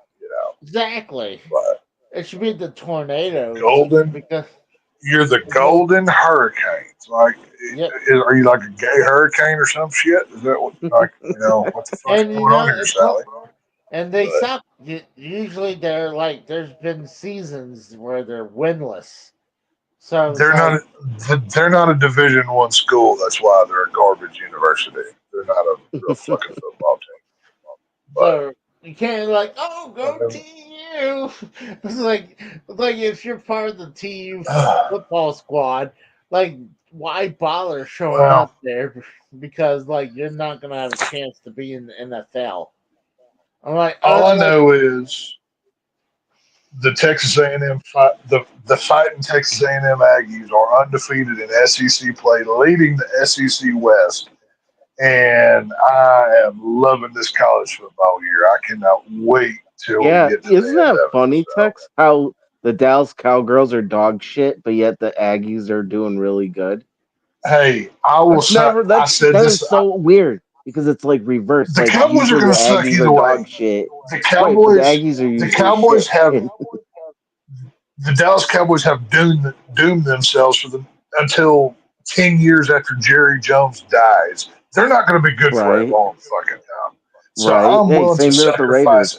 Speaker 3: Exactly.
Speaker 6: But
Speaker 3: it should be the tornadoes.
Speaker 6: Golden.
Speaker 3: Because
Speaker 6: you're the golden hurricanes. Like, are you like a gay hurricane or some shit? Is that what, like, what the fuck's going on here, Sally?
Speaker 3: And they suck. Usually, they're like, there's been seasons where they're winless. So
Speaker 6: they're not a Division I school. That's why they're a garbage university. They're not a real fucking football team.
Speaker 3: So you can't go TU. It's like if you're part of the TU football squad, like why bother showing up there? Because you're not gonna have a chance to be in the NFL. I'm like,
Speaker 6: all I know is the Texas A&M the fighting Texas A&M Aggies are undefeated in SEC play, leading the SEC West. And I am loving this college football year. I cannot wait till we get to
Speaker 4: isn't that funny, Tex? How the Dallas Cowgirls are dog shit, but yet the Aggies are doing really good.
Speaker 6: Hey, I will say
Speaker 4: that is so weird because it's like reverse.
Speaker 6: The Cowboys are going to suck either way.
Speaker 4: Shit.
Speaker 6: The Cowboys,
Speaker 4: the Aggies are
Speaker 6: the Cowboys
Speaker 4: shit.
Speaker 6: have the Dallas Cowboys have doomed themselves until 10 years after Jerry Jones dies. They're not going to be good for a long fucking time. So I'm willing to sacrifice.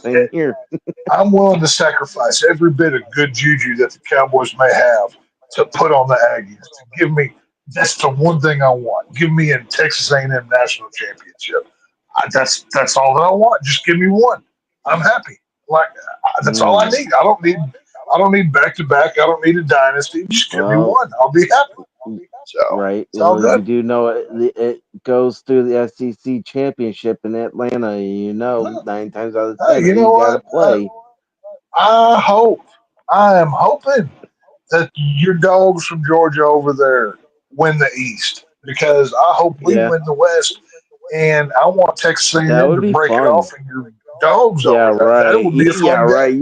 Speaker 6: I'm willing to sacrifice every bit of good juju that the Cowboys may have to put on the Aggies. To give me, that's the one thing I want. Give me a Texas A&M national championship. That's all that I want. Just give me one. I'm happy. That's all I need. I don't need back to back. I don't need a dynasty. Just give me one. I'll be happy. So,
Speaker 4: you do know it goes through the SEC championship in Atlanta. 9 times out of 10,
Speaker 6: you
Speaker 4: gotta play.
Speaker 6: I am hoping that your dogs from Georgia over there win the East, because I hope we win the West, and I want Texas A&M to break it off and your dogs over there. That would be a fun game.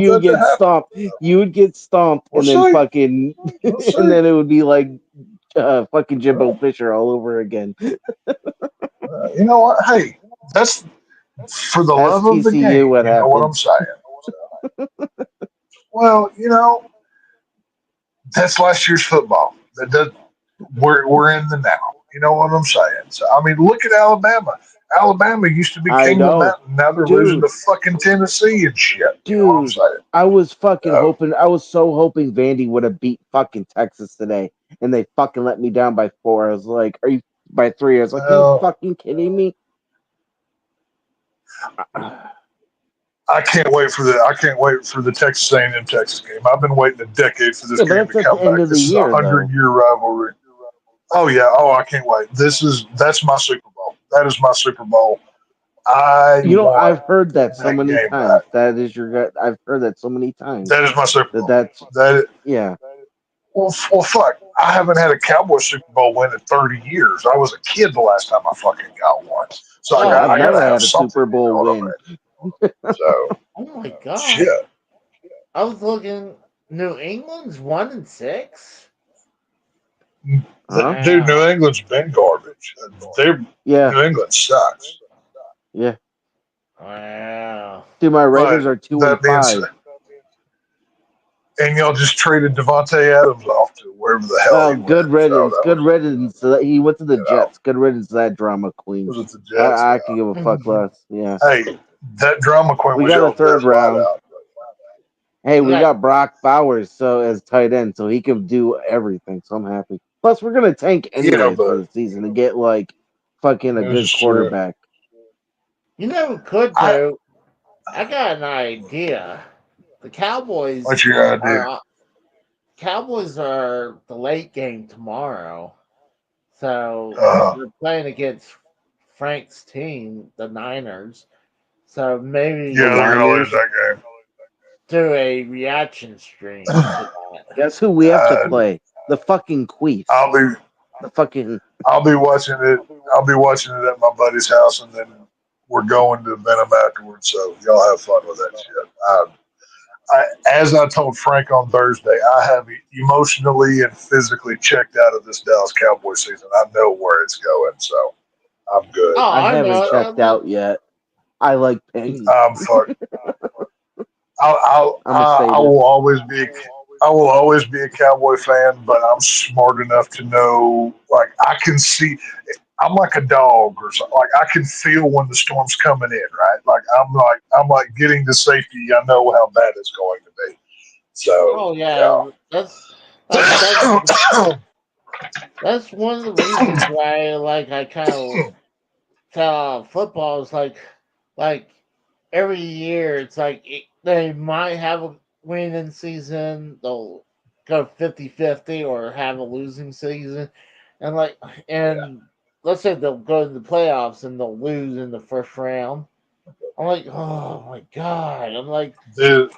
Speaker 4: You would get stomped. You would get stomped, and then fucking, and then it would be like fucking Jimbo Fisher all over again.
Speaker 6: You know what? Hey, that's for the love of the game. You know what I'm saying? Well, that's last year's football. We're in the now. You know what I'm saying? So I mean, look at Alabama. Alabama used to be king of the mountain. Now they're losing to fucking Tennessee and shit.
Speaker 4: Dude,
Speaker 6: you know what I'm saying?
Speaker 4: I was fucking hoping. I was so hoping Vandy would have beat fucking Texas today, and they fucking let me down by 4. I was like, "Are you by 3?" I was like, "Are you fucking kidding me?"
Speaker 6: I can't wait for the Texas A&M Texas game. I've been waiting a decade for this game to come back. This is a 100-year rivalry. Oh yeah. Oh, I can't wait. That's my Super Bowl. That is my Super Bowl.
Speaker 4: I've heard that so many times. That is I've heard that so many times.
Speaker 6: That is my Super Bowl.
Speaker 4: Yeah.
Speaker 6: Well, fuck. I haven't had a Cowboys Super Bowl win in 30 years. I was a kid the last time I fucking got one. So I
Speaker 4: never had
Speaker 6: a
Speaker 4: Super Bowl win.
Speaker 6: So.
Speaker 3: Oh my god.
Speaker 6: Shit.
Speaker 3: I was looking. New England's 1-6.
Speaker 6: Dude, New England's been garbage. New England sucks.
Speaker 4: Yeah.
Speaker 3: Wow.
Speaker 4: Dude, my Raiders are 2-5.
Speaker 6: And y'all just traded Devontae Adams off to wherever the hell.
Speaker 4: Oh, good riddance. Good riddance. He went to the Jets. Good riddance to that drama queen.
Speaker 6: Was it the Jets?
Speaker 4: I can give a fuck less. Yeah.
Speaker 6: Hey, that drama queen.
Speaker 4: We got a third round. Hey, we got Brock Bowers as tight end, so he can do everything. So I'm happy. Plus, we're gonna tank anyway for the season to get fucking a good quarterback.
Speaker 3: You know who could do? I got an idea. The Cowboys.
Speaker 6: What's your idea?
Speaker 3: Cowboys are the late game tomorrow, so they're playing against Frank's team, the Niners. So maybe
Speaker 6: they're gonna lose that game.
Speaker 3: Do a reaction stream. To that.
Speaker 4: Guess who we have to play? The fucking Queefs.
Speaker 6: I'll be watching it. I'll be watching it at my buddy's house, and then we're going to Venom afterwards. So y'all have fun with that shit. As I told Frank on Thursday, I have emotionally and physically checked out of this Dallas Cowboys season. I know where it's going, so I'm good.
Speaker 4: Oh, I haven't checked out yet. I like pain.
Speaker 6: I'm fucked. I will always be a Cowboy fan, but I'm smart enough to know, like, I can see. I'm like a dog or something. Like, I can feel when the storm's coming in, right? Like I'm like getting to safety. I know how bad it's going to be. So.
Speaker 3: Oh yeah. That's one of the reasons why, like, I kind of fell out of football. Is like every year, it's like they might have a winning season. They'll go 50-50 or have a losing season, and let's say they'll go to the playoffs and they'll lose in the first round. I'm like, oh my God. I'm like,
Speaker 6: the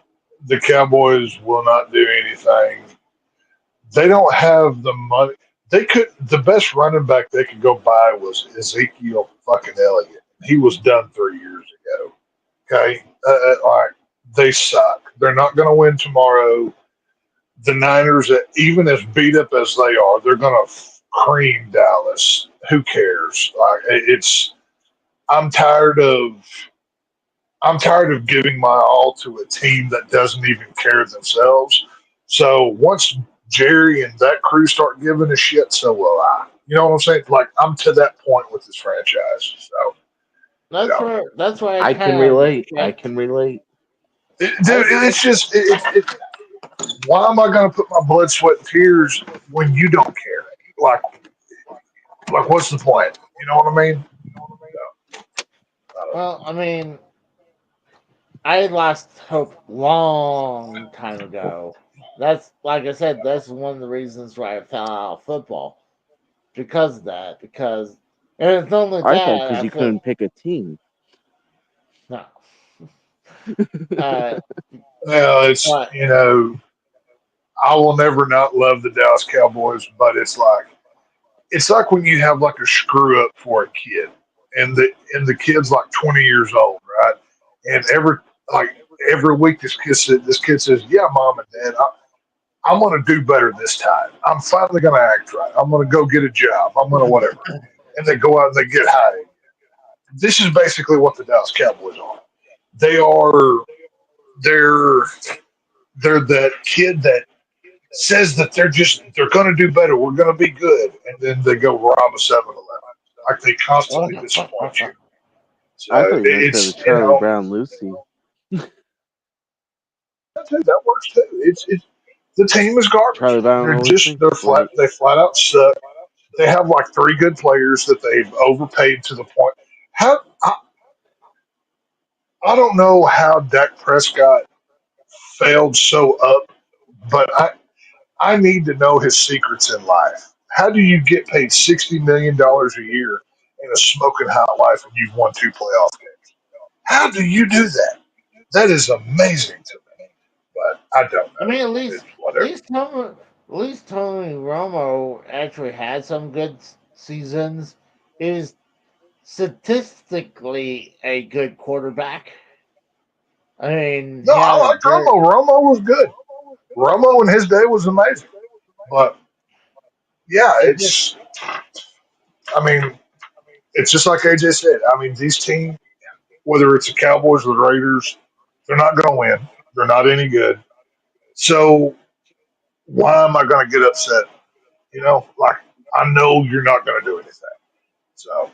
Speaker 6: Cowboys will not do anything. They don't have the money. The best running back they could go buy was Ezekiel fucking Elliott. He was done 3 years ago. Okay. All right. They suck. They're not going to win tomorrow. The Niners, even as beat up as they are, they're going to cream Dallas. Who cares? Like, I'm tired of giving my all to a team that doesn't even care themselves. So once Jerry and that crew start giving a shit, so will I. You know what I'm saying? Like, I'm to that point with this franchise. So
Speaker 3: that's where
Speaker 4: I can relate. I can relate.
Speaker 6: Dude, it's just why am I going to put my blood, sweat, and tears when you don't care? Like what's the point? You know what I mean?
Speaker 3: Well, I mean, I lost hope long time ago. That's, like I said, that's one of the reasons why I fell out of football. Because of that. And it's only
Speaker 4: I
Speaker 3: that.
Speaker 4: thought because you couldn't pick a team.
Speaker 3: No.
Speaker 6: Well, it's, I will never not love the Dallas Cowboys, but it's like when you have like a screw up for a kid, and the kid's like 20 years old, right? And every week this kid says, "Yeah, Mom and Dad, I'm going to do better this time. I'm finally going to act right. I'm going to go get a job. I'm going to whatever." And they go out and they get high. This is basically what the Dallas Cowboys are. They're that kid that says that they're going to do better. We're going to be good. And then they go rob a 7-Eleven. Like, they constantly disappoint you. So
Speaker 4: I thought you said Charlie Brown Lucy.
Speaker 6: That works too. It's the team is garbage. They flat out suck. They have like 3 good players that they've overpaid to the point. I don't know how Dak Prescott failed so up, but I need to know his secrets in life. How do you get paid $60 million a year in a smoking hot life and you've won 2 playoff games? How do you do that? That is amazing to me, but I don't know.
Speaker 3: I mean, at least Tony Romo actually had some good seasons. Is statistically a good quarterback. I mean,
Speaker 6: no, I like Romo. Romo was good. Romo in his day was amazing, but yeah, it's just like AJ said. I mean, these teams, whether it's the Cowboys or the Raiders, they're not going to win. They're not any good. So why am I going to get upset? You know, like, I know you're not going to do anything. So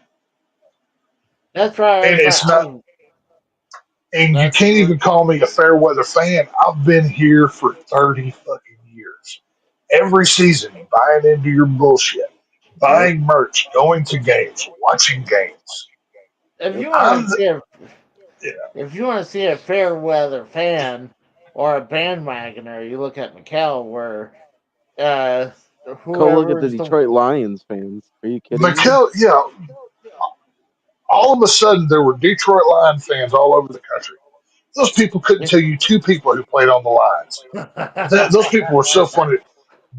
Speaker 3: that's right.
Speaker 6: And it's not. And you can't even call me a fair weather fan. I've been here for 30 fucking years. Every season, buying into your bullshit, buying merch, going to games, watching games.
Speaker 3: If you want to if you want to see a fair weather fan or a bandwagoner, you look at McHale, where
Speaker 4: Go look at
Speaker 3: whoever
Speaker 4: the Detroit Lions fans. Are you kidding me?
Speaker 6: McHale, yeah. All of a sudden, there were Detroit Lion fans all over the country. Those people couldn't tell you two people who played on the Lions. Those people were so funny.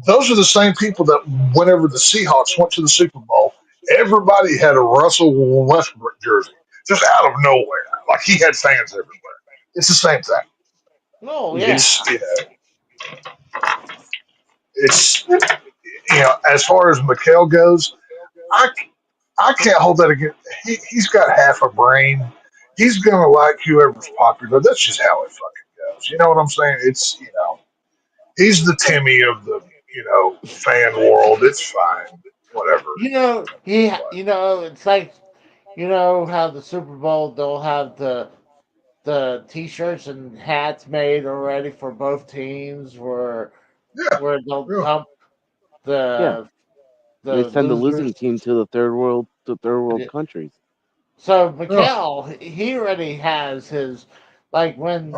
Speaker 6: Those are the same people that whenever the Seahawks went to the Super Bowl, everybody had a Russell Westbrook jersey just out of nowhere. Like he had fans everywhere. It's the same thing.
Speaker 3: No, yeah.
Speaker 6: It's as far as McHale goes, I can't hold that against. He's got half a brain. He's gonna like whoever's popular. That's just how it fucking goes. You know what I'm saying? It's he's the Timmy of the fan world. It's fine, whatever.
Speaker 3: It's like how the Super Bowl they'll have the T-shirts and hats made already for both teams, where they'll dump the
Speaker 4: they send the
Speaker 3: losers.
Speaker 4: losing team to the third world countries.
Speaker 3: So McHale, he already has his, like when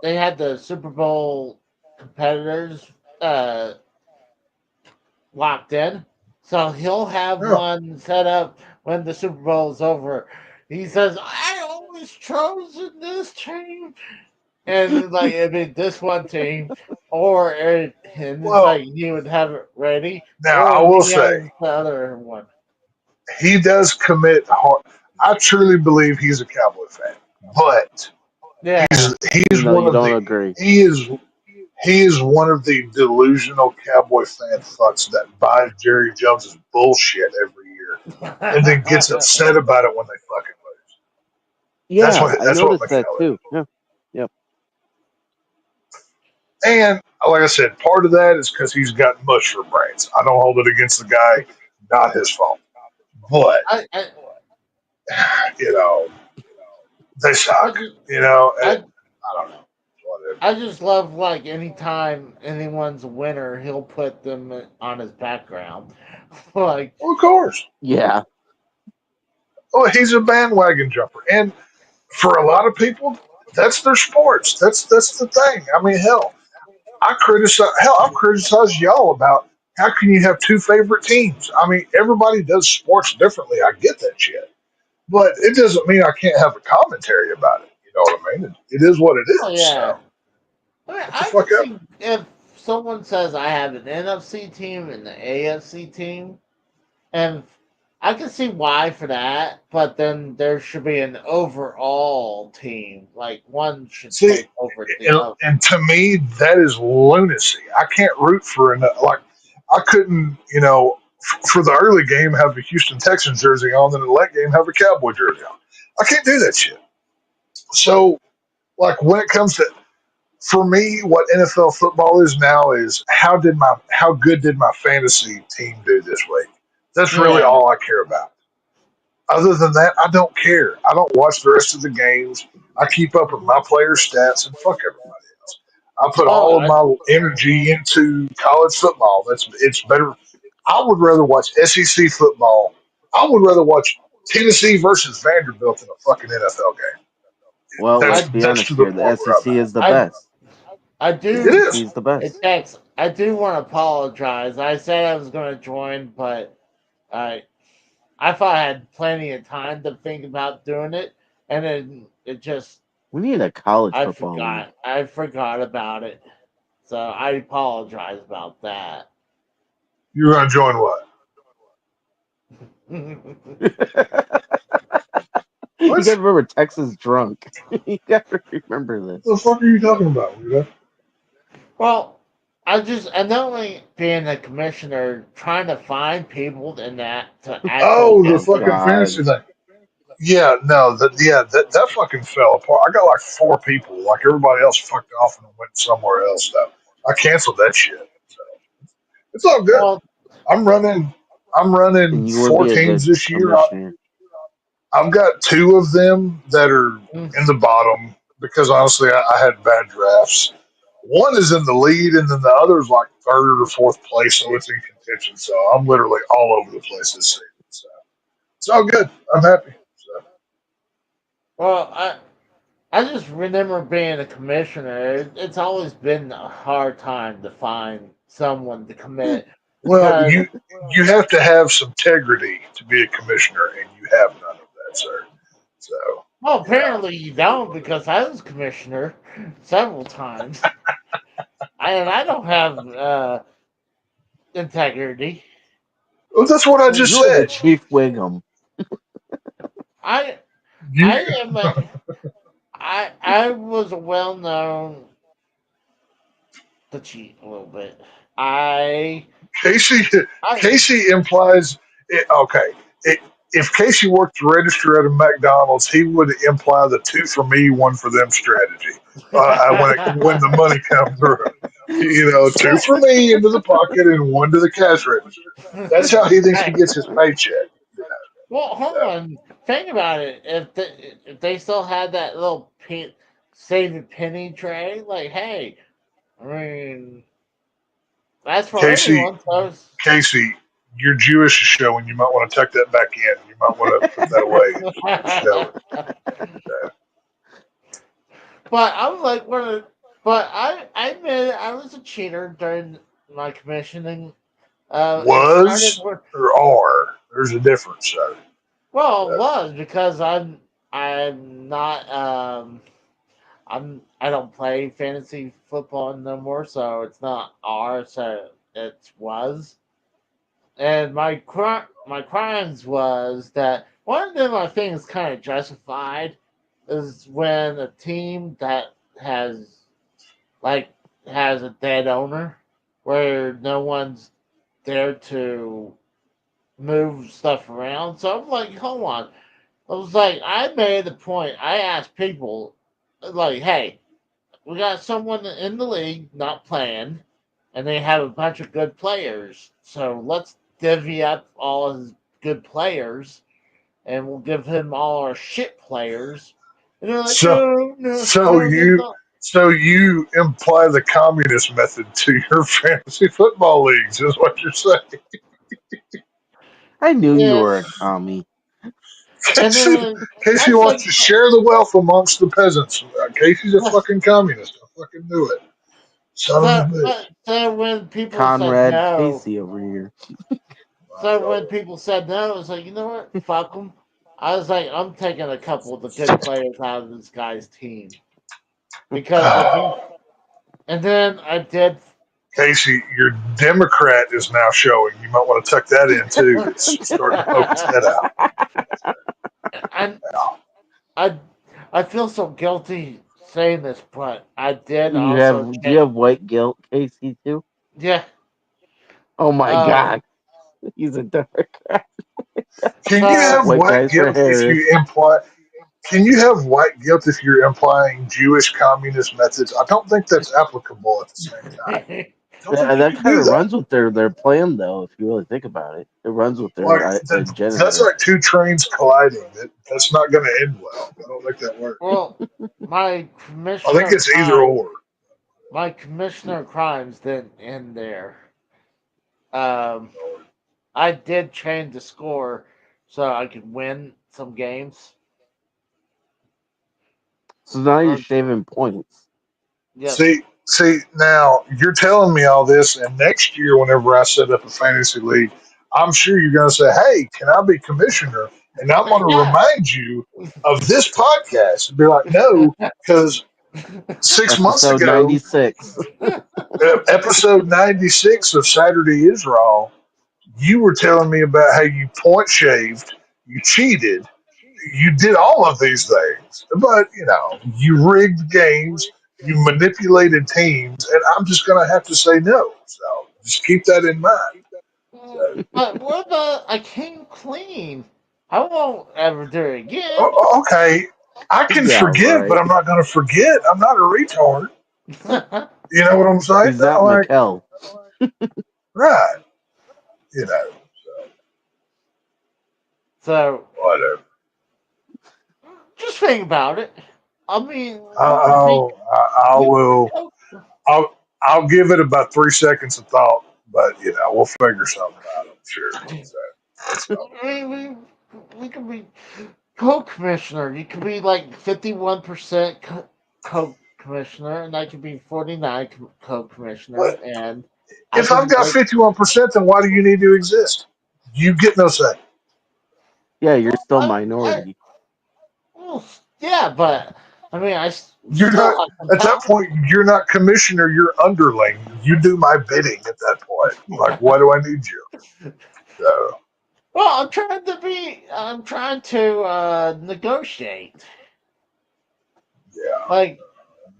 Speaker 3: they had the Super Bowl competitors locked in. So he'll have one set up when the Super Bowl is over. He says, "I always chosen this team," and like it'd be this one team, or like he would have it ready.
Speaker 6: Now I will say
Speaker 3: the other one.
Speaker 6: He does commit hard. I truly believe he's a Cowboy fan, but he's one of the.
Speaker 4: Agree.
Speaker 6: He is one of the delusional Cowboy fan fucks that buys Jerry Jones's bullshit every year and then gets upset about it when they fucking lose.
Speaker 4: Yeah,
Speaker 6: that's
Speaker 4: I noticed that
Speaker 6: McHale
Speaker 4: too. Yeah, yep.
Speaker 6: And like I said, part of that is because he's got mush for brains. I don't hold it against the guy; not his fault. But they suck. I don't know.
Speaker 3: I just love like anytime anyone's a winner, he'll put them on his background. Like,
Speaker 6: of course,
Speaker 4: yeah.
Speaker 6: Oh, he's a bandwagon jumper, and for a lot of people, that's their sports. That's the thing. I mean, hell, I've criticized y'all about how can you have two favorite teams? I mean, everybody does sports differently. I get that shit, but it doesn't mean I can't have a commentary about it. You know what I mean? It is what it is.
Speaker 3: Oh yeah.
Speaker 6: So.
Speaker 3: I can see if someone says I have an NFC team and the AFC team, and I can see why for that, but then there should be an overall team. Like one should take over the other.
Speaker 6: And to me, that is lunacy. I can't root for like I couldn't, for the early game have a Houston Texans jersey on, and the late game have a Cowboy jersey on. I can't do that shit. So, like when it comes to for me, what NFL football is now is how good did my fantasy team do this week? That's really all I care about. Other than that, I don't care. I don't watch the rest of the games. I keep up with my players' stats and fuck everybody else. I put all of my energy into college football. It's better. I would rather watch SEC football. I would rather watch Tennessee versus Vanderbilt in a fucking NFL game.
Speaker 4: Well, let's be honest here. The SEC is the best.
Speaker 3: I do.
Speaker 6: It is.
Speaker 4: He's the best.
Speaker 3: I do want to apologize. I said I was going to join, but I thought I had plenty of time to think about doing it, and then it just.
Speaker 4: We need a college football.
Speaker 3: I forgot about it, so I apologize about that.
Speaker 6: You're going to join what?
Speaker 4: You gotta remember Texas drunk. You gotta remember this.
Speaker 6: What the fuck are you talking about, Rita?
Speaker 3: Well, I'm not only being a commissioner, trying to find people in that to
Speaker 6: actually the fucking fantasy thing. Yeah, no, that fucking fell apart. I got like 4 people. Like everybody else fucked off and went somewhere else. Though I canceled that shit. So it's all good. Well, I'm running 4 teams this year. I've got 2 of them that are in the bottom because honestly, I had bad drafts. One is in the lead, and then the other is like 3rd or 4th place, so it's in contention. So I'm literally all over the place this season. So it's all good. I'm happy. So.
Speaker 3: Well, I just remember being a commissioner. It's always been a hard time to find someone to commit
Speaker 6: Well,
Speaker 3: because,
Speaker 6: you have to have some integrity to be a commissioner, and you have none of that, sir. So,
Speaker 3: well,
Speaker 6: you know.
Speaker 3: apparently you don't because I was commissioner several times, and I don't have integrity.
Speaker 6: Well, that's what I just
Speaker 4: You are the
Speaker 6: said.
Speaker 4: Chief Wiggum.
Speaker 3: I
Speaker 6: You,
Speaker 3: I am a I was a well known to cheat a little bit.
Speaker 6: Casey,
Speaker 3: I
Speaker 6: Casey implies. Okay, if Casey worked the register at a McDonald's, he would imply the two for me, one for them strategy. When the money comes through, two for me into the pocket and one to the cash register. That's how he thinks he
Speaker 3: Hey,
Speaker 6: gets his paycheck.
Speaker 3: well, hold
Speaker 6: So,
Speaker 3: on. Think about it. If they still had that little save a penny tray, like, hey, I mean, that's for
Speaker 6: Casey,
Speaker 3: anyone. So,
Speaker 6: Casey, your Jewish is showing. You might want to tuck that back in. You might want to put that away. It's showing.
Speaker 3: but I was like, but I admit I was a cheater during my commissioning. It started
Speaker 6: Was
Speaker 3: with
Speaker 6: or are? There's a difference, sir.
Speaker 3: well, it
Speaker 6: So,
Speaker 3: was because I'm not I don't play fantasy football no more, so it's not R, so it was. And my crimes was that one of them I think is kind of justified is when a team that has like has a dead owner where no one's there to move stuff around. So I'm like, hold on. I was like, I made the point. I asked people, like, hey, we got someone in the league not playing, and they have a bunch of good players. So let's divvy up all his good players, and we'll give him all our shit players. And they're like,
Speaker 6: so,
Speaker 3: no, no,
Speaker 6: so
Speaker 3: no, that's
Speaker 6: you,
Speaker 3: not.
Speaker 6: so you imply the communist method to your fantasy football leagues, is what you're saying.
Speaker 4: I knew you
Speaker 3: Yeah.
Speaker 4: were a commie.
Speaker 3: And
Speaker 6: Casey,
Speaker 3: then I
Speaker 6: Casey wants
Speaker 3: said,
Speaker 6: to share the wealth amongst the peasants. Casey's a fucking communist. I fucking knew it. Son of a bitch.
Speaker 3: so when people said
Speaker 4: Conrad
Speaker 3: no,
Speaker 4: Casey over here.
Speaker 3: so when people said no, I was like, you know what? Fuck them. I was like, I'm taking a couple of the good players out of this guy's team because if he, and then I did.
Speaker 6: Casey, your Democrat is now showing. You might want to tuck that in too. It's starting to poke its head out.
Speaker 3: I, I, I feel so guilty saying this, but I did
Speaker 4: You
Speaker 3: also
Speaker 4: have do you
Speaker 3: change.
Speaker 4: have white guilt, Casey, too?
Speaker 3: Yeah.
Speaker 4: Oh my
Speaker 3: Um.
Speaker 4: god. He's a Democrat.
Speaker 6: Can you
Speaker 3: So
Speaker 6: have
Speaker 4: White
Speaker 6: white
Speaker 4: guys for
Speaker 6: guilt if
Speaker 4: Harris.
Speaker 6: you imply? Can you have white guilt if you're implying Jewish communist methods? I don't think that's applicable at the same time. I don't think you
Speaker 4: That
Speaker 6: can
Speaker 4: kind
Speaker 6: do
Speaker 4: of
Speaker 6: that.
Speaker 4: runs with their plan, though. If you really think about it, it runs with
Speaker 6: Like
Speaker 4: their
Speaker 6: that's
Speaker 4: agenda.
Speaker 6: like two trains colliding. That's not going to end well. I don't think that works.
Speaker 3: well, my
Speaker 6: I think
Speaker 3: commissioner
Speaker 6: it's either
Speaker 3: crime,
Speaker 6: or.
Speaker 3: my commissioner crimes didn't end there. Um. I did change the score so I could win some games.
Speaker 4: So now you're
Speaker 3: Um,
Speaker 4: shaving points.
Speaker 3: yes.
Speaker 6: See, now you're telling me all this, and next year, whenever I set up a fantasy league, I'm sure you're going to say, "Hey, can I be commissioner?" And I'm going to
Speaker 3: Yeah.
Speaker 6: remind you of this podcast and be like, "No," because 6 months
Speaker 4: Episode
Speaker 6: ago,
Speaker 4: 96.
Speaker 6: episode 96 of Saturday Israel, you were telling me about how you point shaved, you cheated, you did all of these things, but you rigged games, you manipulated teams, and I'm just going to have to say no. So just keep that in mind. So,
Speaker 3: But what about I came clean? I won't ever do it again.
Speaker 6: okay, I can
Speaker 4: Yeah,
Speaker 6: forgive, but
Speaker 4: right.
Speaker 6: I'm not going to forget. I'm not a retard. You know what I'm saying?
Speaker 4: He's not
Speaker 6: Like,
Speaker 4: Mikkel.
Speaker 6: right? You know,
Speaker 3: So
Speaker 6: whatever.
Speaker 3: just think about it. I mean,
Speaker 6: I will. I'll give it about 3 seconds of thought, but we'll figure something out. I'm sure. So, that's all.
Speaker 3: I mean, we can be co-commissioner. You could be like 51% co-commissioner, and I could be 49 co-commissioner.
Speaker 6: But
Speaker 3: And
Speaker 6: if I've got 51%, then why do you need to exist? You get no say.
Speaker 4: Yeah, you're still minority.
Speaker 3: Well, yeah, but I mean,
Speaker 6: You're
Speaker 3: still
Speaker 6: not at that point. You're not commissioner. You're underling. You do my bidding at that point. Like, why do I need you? So,
Speaker 3: Well, I'm trying to negotiate.
Speaker 6: yeah.
Speaker 3: Like,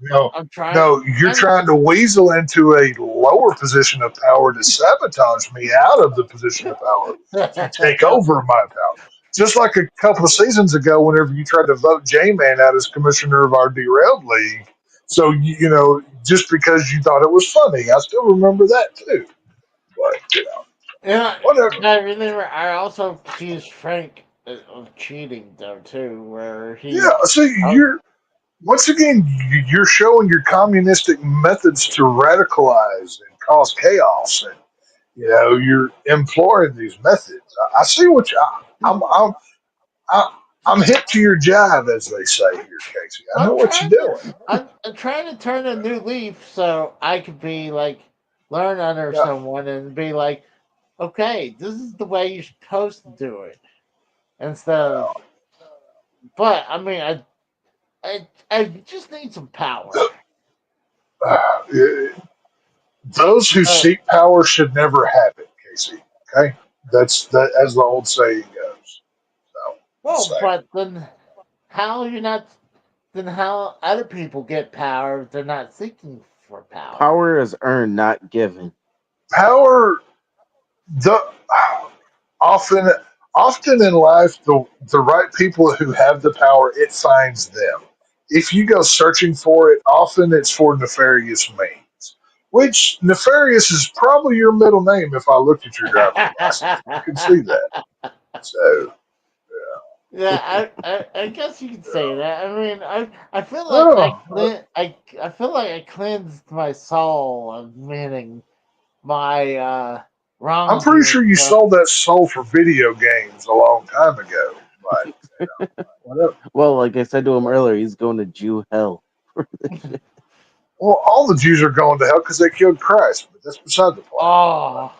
Speaker 6: No,
Speaker 3: I'm trying.
Speaker 6: no, you're trying to weasel into a lower position of power to sabotage me out of the position of power to take over my power. Just like a couple of seasons ago, whenever you tried to vote J-Man out as commissioner of our derailed league. So, just because you thought it was funny, I still remember that too. But,
Speaker 3: Yeah,
Speaker 6: whatever.
Speaker 3: I remember. I also accused Frank of cheating, though, too, where he.
Speaker 6: Yeah, so once again, you're showing your communistic methods to radicalize and cause chaos, and you're employing these methods. I see what I'm hip to your jive, as they say here, Casey. I know what you're doing.
Speaker 3: I'm trying to turn a new leaf so I could be like learn under someone and be like, okay, this is the way you're supposed to do it, instead of. But I mean, I just need some power.
Speaker 6: Those who seek power should never have it, Casey. Okay, that's as the old saying goes. So,
Speaker 3: well, but then how you're not? Then how other people get power if they're not seeking for power?
Speaker 4: Power is earned, not given.
Speaker 6: Power, often in life, the right people who have the power, it finds them. If you go searching for it, often it's for nefarious means. Which nefarious is probably your middle name if I looked at your driver's license. You can see that. So,
Speaker 3: yeah, I guess you could say that. I mean, I feel like I feel like I cleansed my soul of meaning my wrong.
Speaker 6: I'm pretty sure you sold that soul for video games a long time ago. But whatever.
Speaker 4: Well, like I said to him earlier, he's going to Jew hell.
Speaker 6: Well, all the Jews are going to hell because they killed Christ, but that's beside the point.
Speaker 4: Oh,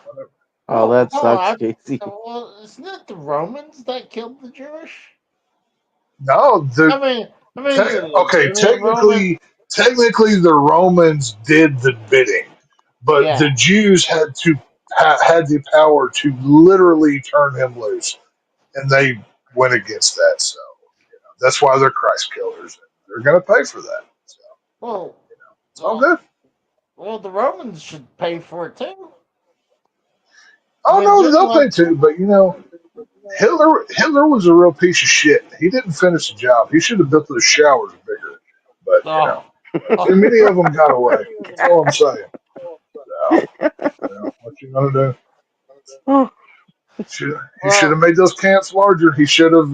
Speaker 4: that sucks, Casey.
Speaker 3: Well, isn't it the Romans that killed the Jewish?
Speaker 6: No, okay. Technically, the Romans did the bidding, but the Jews had the power to literally turn him loose, and they went against that. So that's why they're Christ killers. They're going to pay for that. So,
Speaker 3: well,
Speaker 6: it's all good.
Speaker 3: Well, the Romans should pay for it too.
Speaker 6: Oh no, they'll pay too. But Hitler was a real piece of shit. He didn't finish the job. He should have built those showers bigger. But too many of them got away. That's all I'm saying. What you gonna do? He should have made those camps larger. He should have,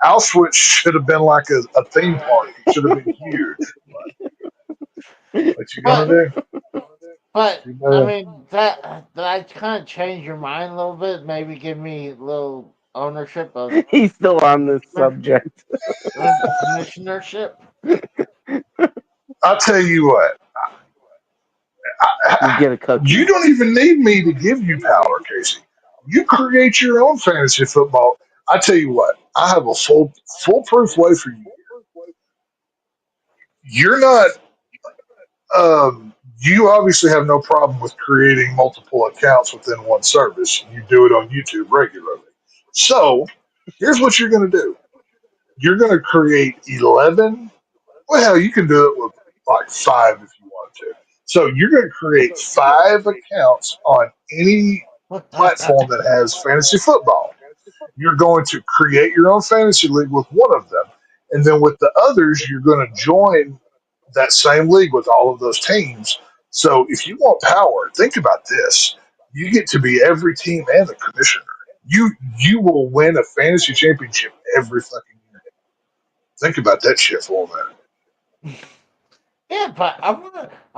Speaker 6: Auschwitz should have been like a theme park. It should have been huge. What you gonna do?
Speaker 3: But I mean that kind of changed your mind a little bit. Maybe give me a little ownership of.
Speaker 4: He's still on this subject.
Speaker 3: Commissionership.
Speaker 6: I'll tell you what.
Speaker 4: You get a cookie.
Speaker 6: You don't even need me to give you power, Casey. You create your own fantasy football. I tell you what. I have a foolproof way for you. You're not. You obviously have no problem with creating multiple accounts within one service. You do it on YouTube regularly. So, here's what you're going to do. You're going to create 11. Well, hell, you can do it with like 5 if you want to. So, you're going to create 5 accounts on any platform that has fantasy football. You're going to create your own fantasy league with one of them. And then with the others, you're going to join that same league with all of those teams. So if you want power, think about this. You get to be every team and the commissioner. You will win a fantasy championship every fucking year. Think about that shit for a minute.
Speaker 3: Yeah, but I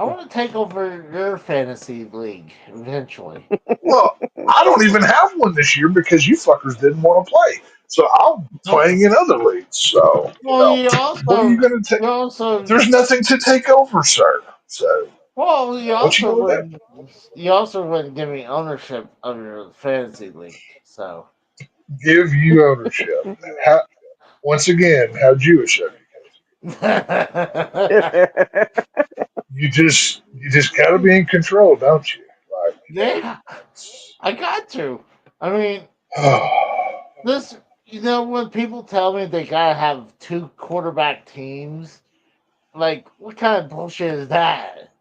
Speaker 3: want to take over your fantasy league eventually.
Speaker 6: Well, I don't even have one this year because you fuckers didn't want to play. So I'm playing in other leagues. So
Speaker 3: Well, you
Speaker 6: what are you going to take? There's nothing to take over, sir. So
Speaker 3: well, you
Speaker 6: what you gonna do?
Speaker 3: also wouldn't give me ownership of your fantasy league. So
Speaker 6: Give you ownership. How, once again, how Jewish of you? You just got to be in control, don't you? Like,
Speaker 3: yeah, I got to. I mean, this. When people tell me they gotta have 2 quarterback teams, like, what kind of bullshit is that?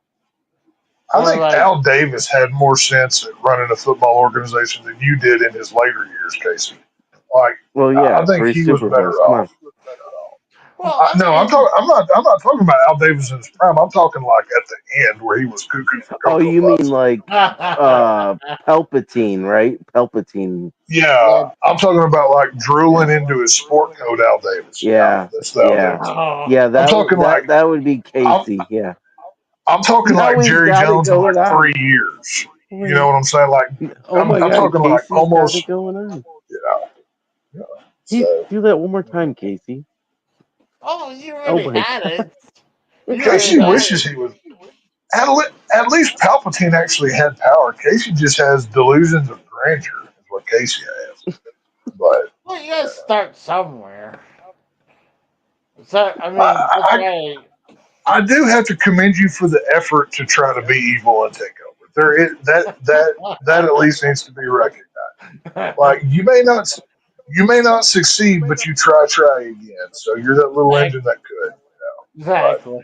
Speaker 6: I think Al Davis had more sense at running a football organization than you did in his later years, Casey. Like,
Speaker 4: well, yeah,
Speaker 6: I think
Speaker 4: 3
Speaker 6: he was
Speaker 4: Super
Speaker 6: better
Speaker 4: Bowls. Come on.
Speaker 6: off. No, I'm talking. I'm not talking about Al Davis in his prime. I'm talking like at the end where he was cuckoo for
Speaker 4: Oh,
Speaker 6: Cocoa
Speaker 4: you
Speaker 6: Puffs.
Speaker 4: mean like Palpatine, right? Palpatine.
Speaker 6: Yeah, I'm talking about like drooling into his sport coat, Al Davis.
Speaker 4: Yeah,
Speaker 6: that's the Al
Speaker 4: yeah,
Speaker 6: Davis.
Speaker 4: yeah.
Speaker 6: I'm
Speaker 4: That
Speaker 6: talking like
Speaker 4: that would be Casey. Yeah.
Speaker 6: I'm talking
Speaker 4: Now
Speaker 6: like
Speaker 4: he's
Speaker 6: Jerry
Speaker 4: got it
Speaker 6: Jones in
Speaker 4: going
Speaker 6: like
Speaker 4: on.
Speaker 6: 3 years. You know what I'm saying? Like,
Speaker 4: Oh my
Speaker 6: I'm
Speaker 4: God,
Speaker 6: talking like
Speaker 4: Casey's got
Speaker 6: almost.
Speaker 4: it going on.
Speaker 6: Yeah.
Speaker 4: Do that one more time, Casey.
Speaker 3: Oh, you
Speaker 4: Oh
Speaker 3: already
Speaker 4: my
Speaker 3: had
Speaker 4: God.
Speaker 3: it.
Speaker 6: Casey wishes he was. At least Palpatine actually had power. Casey just has delusions of grandeur, is what Casey has. But
Speaker 3: well, you gotta start somewhere. So I mean,
Speaker 6: I do have to commend you for the effort to try to be evil and take over. There is that at least needs to be recognized. Like you may not succeed, but you try again. So you're that little engine that could.
Speaker 3: Exactly.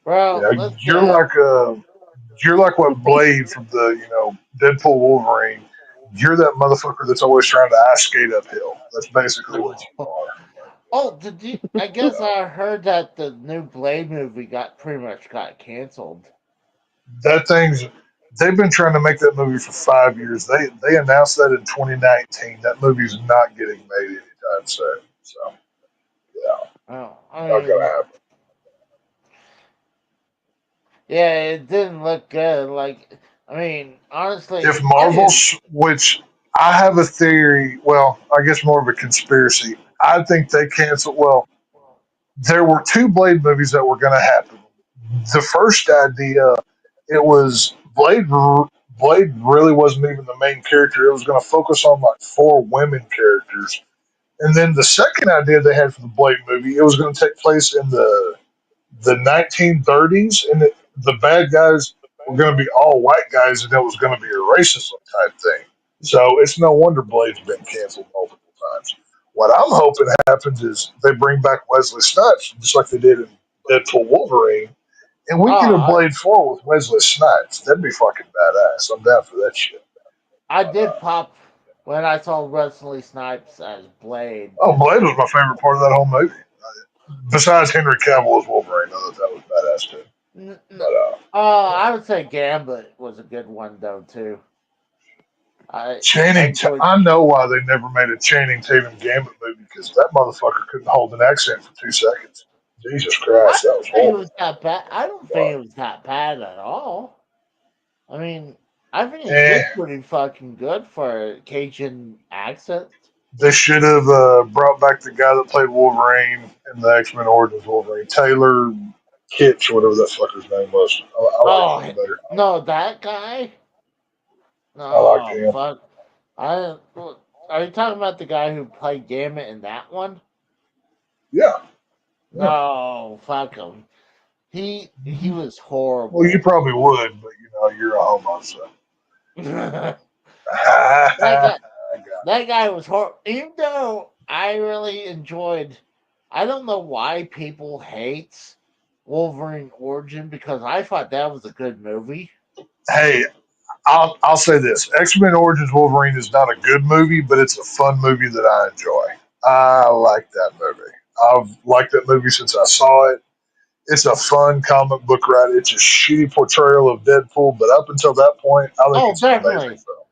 Speaker 3: Well,
Speaker 6: You're like what Blade from the Deadpool Wolverine. You're that motherfucker that's always trying to ice skate uphill. That's basically what you are.
Speaker 3: Oh, did you? I guess I heard that the new Blade movie pretty much got canceled.
Speaker 6: They've been trying to make that movie for 5 years. They announced that in 2019. That movie's not getting made anytime soon. So yeah,
Speaker 3: Oh,
Speaker 6: not gonna happen.
Speaker 3: Yeah, it didn't look good. Like, I mean, honestly,
Speaker 6: If Marvel, which I have a theory, well, I guess more of a conspiracy. I think they canceled. Well, there were 2 Blade movies that were going to happen. The first idea, it was Blade. Blade really wasn't even the main character. It was going to focus on like 4 women characters. And then the second idea they had for the Blade movie, it was going to take place in the 1930s, and the bad guys were going to be all white guys, and it was going to be a racism type thing. So it's no wonder Blade's been canceled multiple times. What I'm hoping happens is they bring back Wesley Snipes, just like they did in Deadpool Wolverine, and we get a Blade 4 with Wesley Snipes. That'd be fucking badass. I'm down for that shit.
Speaker 3: I did pop when I saw Wesley Snipes as Blade.
Speaker 6: Oh, Blade was my favorite part of that whole movie. Besides Henry Cavill as Wolverine, I thought that was badass too.
Speaker 3: I would say Gambit was a good one though too.
Speaker 6: Channing, I know why they never made a Channing Tatum Gambit movie because that motherfucker couldn't hold an accent for 2 seconds. Jesus Christ, that was horrible.
Speaker 3: I don't think it was that bad at all. I mean, I think it did pretty fucking good for a Cajun accent.
Speaker 6: They should have brought back the guy that played Wolverine in the X-Men Origins Wolverine, Taylor Kitsch, whatever that fucker's name was. I liked him better.
Speaker 3: No, that guy? No,
Speaker 6: I liked him.
Speaker 3: Fuck. Are you talking about the guy who played Gambit in that one?
Speaker 6: Yeah.
Speaker 3: No, fuck him. He was horrible.
Speaker 6: Well, you probably would, but you're a homo, so.
Speaker 3: That guy was horrible. Even though I really enjoyed, I don't know why people hate Wolverine Origin because I thought that was a good movie.
Speaker 6: Hey, I'll say this: X-Men Origins Wolverine is not a good movie, but it's a fun movie that I enjoy. I like that movie. I've liked that movie since I saw it. It's a fun comic book ride. It's a shitty portrayal of Deadpool, but up until that point, I think it's an amazing film.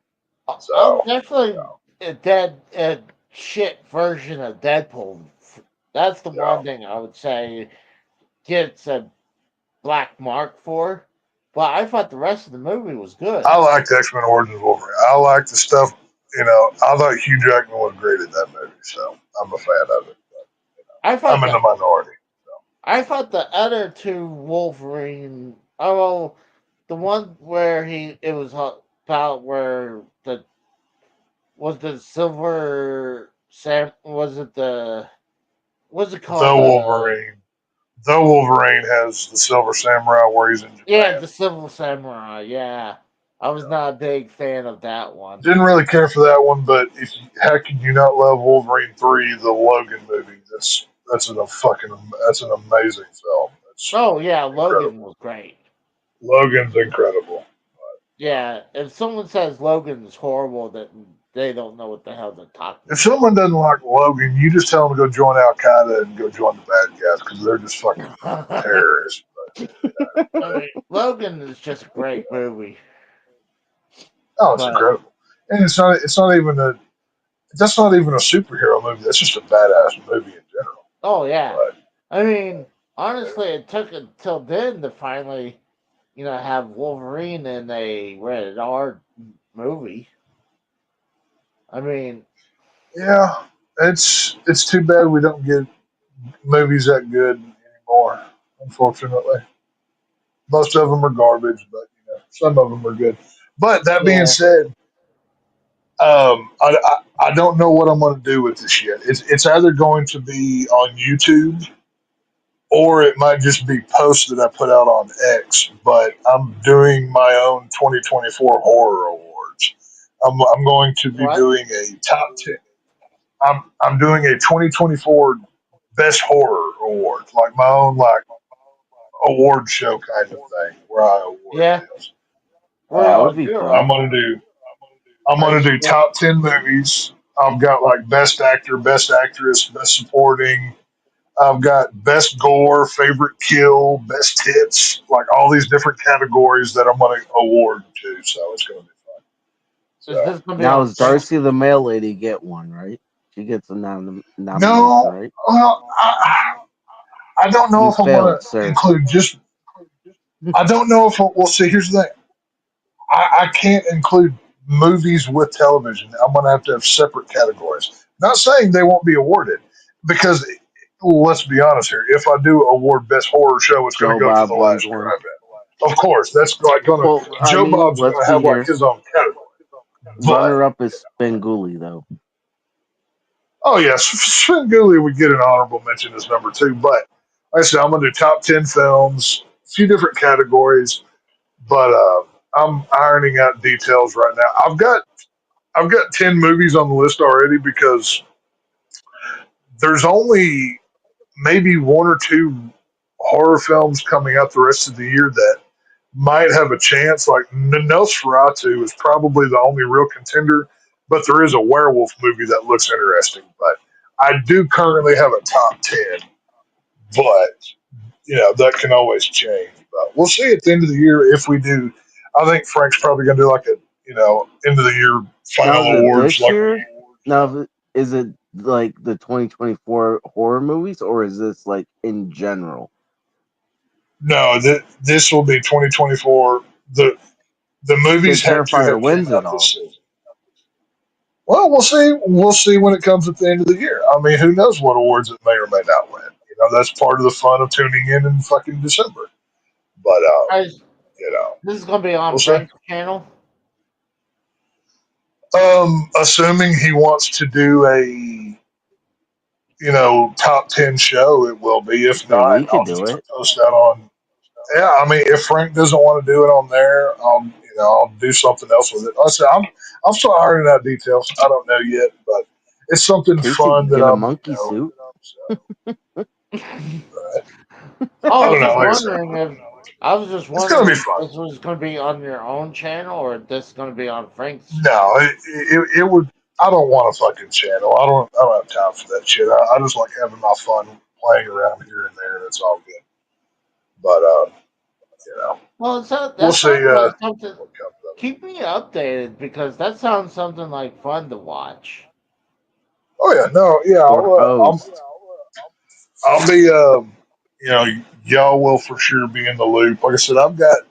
Speaker 6: So,
Speaker 3: definitely a shit version of Deadpool. That's the one thing I would say gets a black mark for. But I thought the rest of the movie was good.
Speaker 6: I liked X-Men Origins Wolverine. I like the stuff. I thought Hugh Jackman was great in that movie, so I'm a fan of it. I'm in the minority.
Speaker 3: I thought the other two Wolverine. Oh, well, the one where it was about where the Silver Sam. Was it what's it called?
Speaker 6: The Wolverine has the Silver Samurai where he's in Japan.
Speaker 3: Yeah, the Silver Samurai. Yeah, I was not a big fan of that one.
Speaker 6: Didn't really care for that one, but how could you not love Wolverine 3, the Logan movie? That's an amazing film.
Speaker 3: Logan was great.
Speaker 6: Logan's incredible.
Speaker 3: Yeah, if someone says Logan's horrible, that they don't know what the hell they're talking about.
Speaker 6: If someone doesn't like Logan, you just tell them to go join Al Qaeda and go join the bad guys because they're just fucking terrorists.
Speaker 3: Logan is just a great movie.
Speaker 6: Oh, it's incredible, and that's not even a superhero movie. That's just a badass movie in general.
Speaker 3: Oh yeah, I mean, honestly, it took until then to finally, have Wolverine in a rated R movie. I mean,
Speaker 6: yeah, it's too bad we don't get movies that good anymore. Unfortunately, most of them are garbage, but some of them are good. But that being said, I don't know what I'm going to do with this yet. It's either going to be on YouTube or it might just be posts that I put out on X. But I'm doing my own 2024 horror awards. I'm going to be doing a top 10. I'm doing a 2024 best horror award, like my own award show kind of thing where I award deals.
Speaker 4: That would be fun.
Speaker 6: I'm gonna do top 10 movies. I've got best actor, best actress, best supporting. I've got best gore, favorite kill, best hits, all these different categories that I'm gonna award to. So it's gonna be fun. So.
Speaker 4: Now, does Darcy the mail lady get one, right? She gets a nomination,
Speaker 6: No,
Speaker 4: right?
Speaker 6: well, I don't know if I'm going to include just. I don't know if we'll see. Here's the thing. I can't include movies with television. I'm going to have separate categories. Not saying they won't be awarded, because let's be honest here. If I do award best horror show, it's going to go to the last one. Of course, that's going to. Joe Bob's going to have his own category.
Speaker 4: Runner up is Svengoolie, though.
Speaker 6: Oh yes, Svengoolie would get an honorable mention as number 2. But like I said, I'm going to do top 10 films, a few different categories. But I'm ironing out details right now. I've got 10 movies on the list already because there's only maybe 1 or 2 horror films coming out the rest of the year that might have a chance. Like Nosferatu is probably the only real contender, but there is a werewolf movie that looks interesting. But I do currently have a top 10, but that can always change. But we'll see at the end of the year if we do. I think Frank's probably going to do end of the year final awards.
Speaker 4: This year? Now, is it the 2024 horror movies, or is this in general?
Speaker 6: No, this will be 2024. The movies have to have wins it all. Well, we'll see. We'll see when it comes at the end of the year. I mean, who knows what awards it may or may not win. That's part of the fun of tuning in fucking December. But
Speaker 3: this is going to be on Frank's channel.
Speaker 6: Assuming he wants to do a top 10 show, it will be. If not, I'll just post that on. Yeah, I mean, if Frank doesn't want to do it on there, I'll do something else with it. Like I said, I'm still ironing out details. I don't know yet, but it's something fun that I'm.
Speaker 4: Monkey suit.
Speaker 3: I was just wondering
Speaker 6: it's gonna be fun.
Speaker 3: If this was going to be on your own channel or this is going to be on Frank's.
Speaker 6: No, it would. I don't want a fucking channel. I don't have time for that shit. I just like having my fun playing around here and there, and it's all good. But
Speaker 3: well,
Speaker 6: we'll see.
Speaker 3: Keep me updated because that sounds something like fun to watch.
Speaker 6: Oh yeah, no, yeah. I'll be. Y'all will for sure be in the loop. Like I said, I've got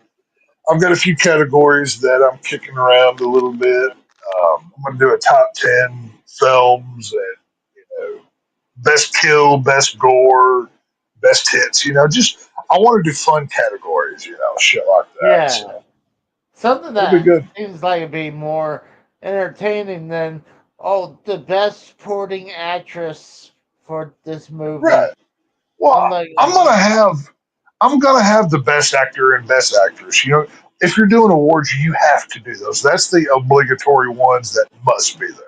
Speaker 6: a few categories that I'm kicking around a little bit. I'm gonna do a top 10 films and best kill, best gore, best hits. Just I want to do fun categories. Shit like that.
Speaker 3: Yeah.
Speaker 6: So
Speaker 3: Something
Speaker 6: it'll be
Speaker 3: that
Speaker 6: good.
Speaker 3: seems like it'd be more entertaining than the best supporting actress for this movie.
Speaker 6: Right. Well,
Speaker 3: I'm like,
Speaker 6: I'm gonna have the best actor and best actress. If you're doing awards, you have to do those. That's the obligatory ones that must be there.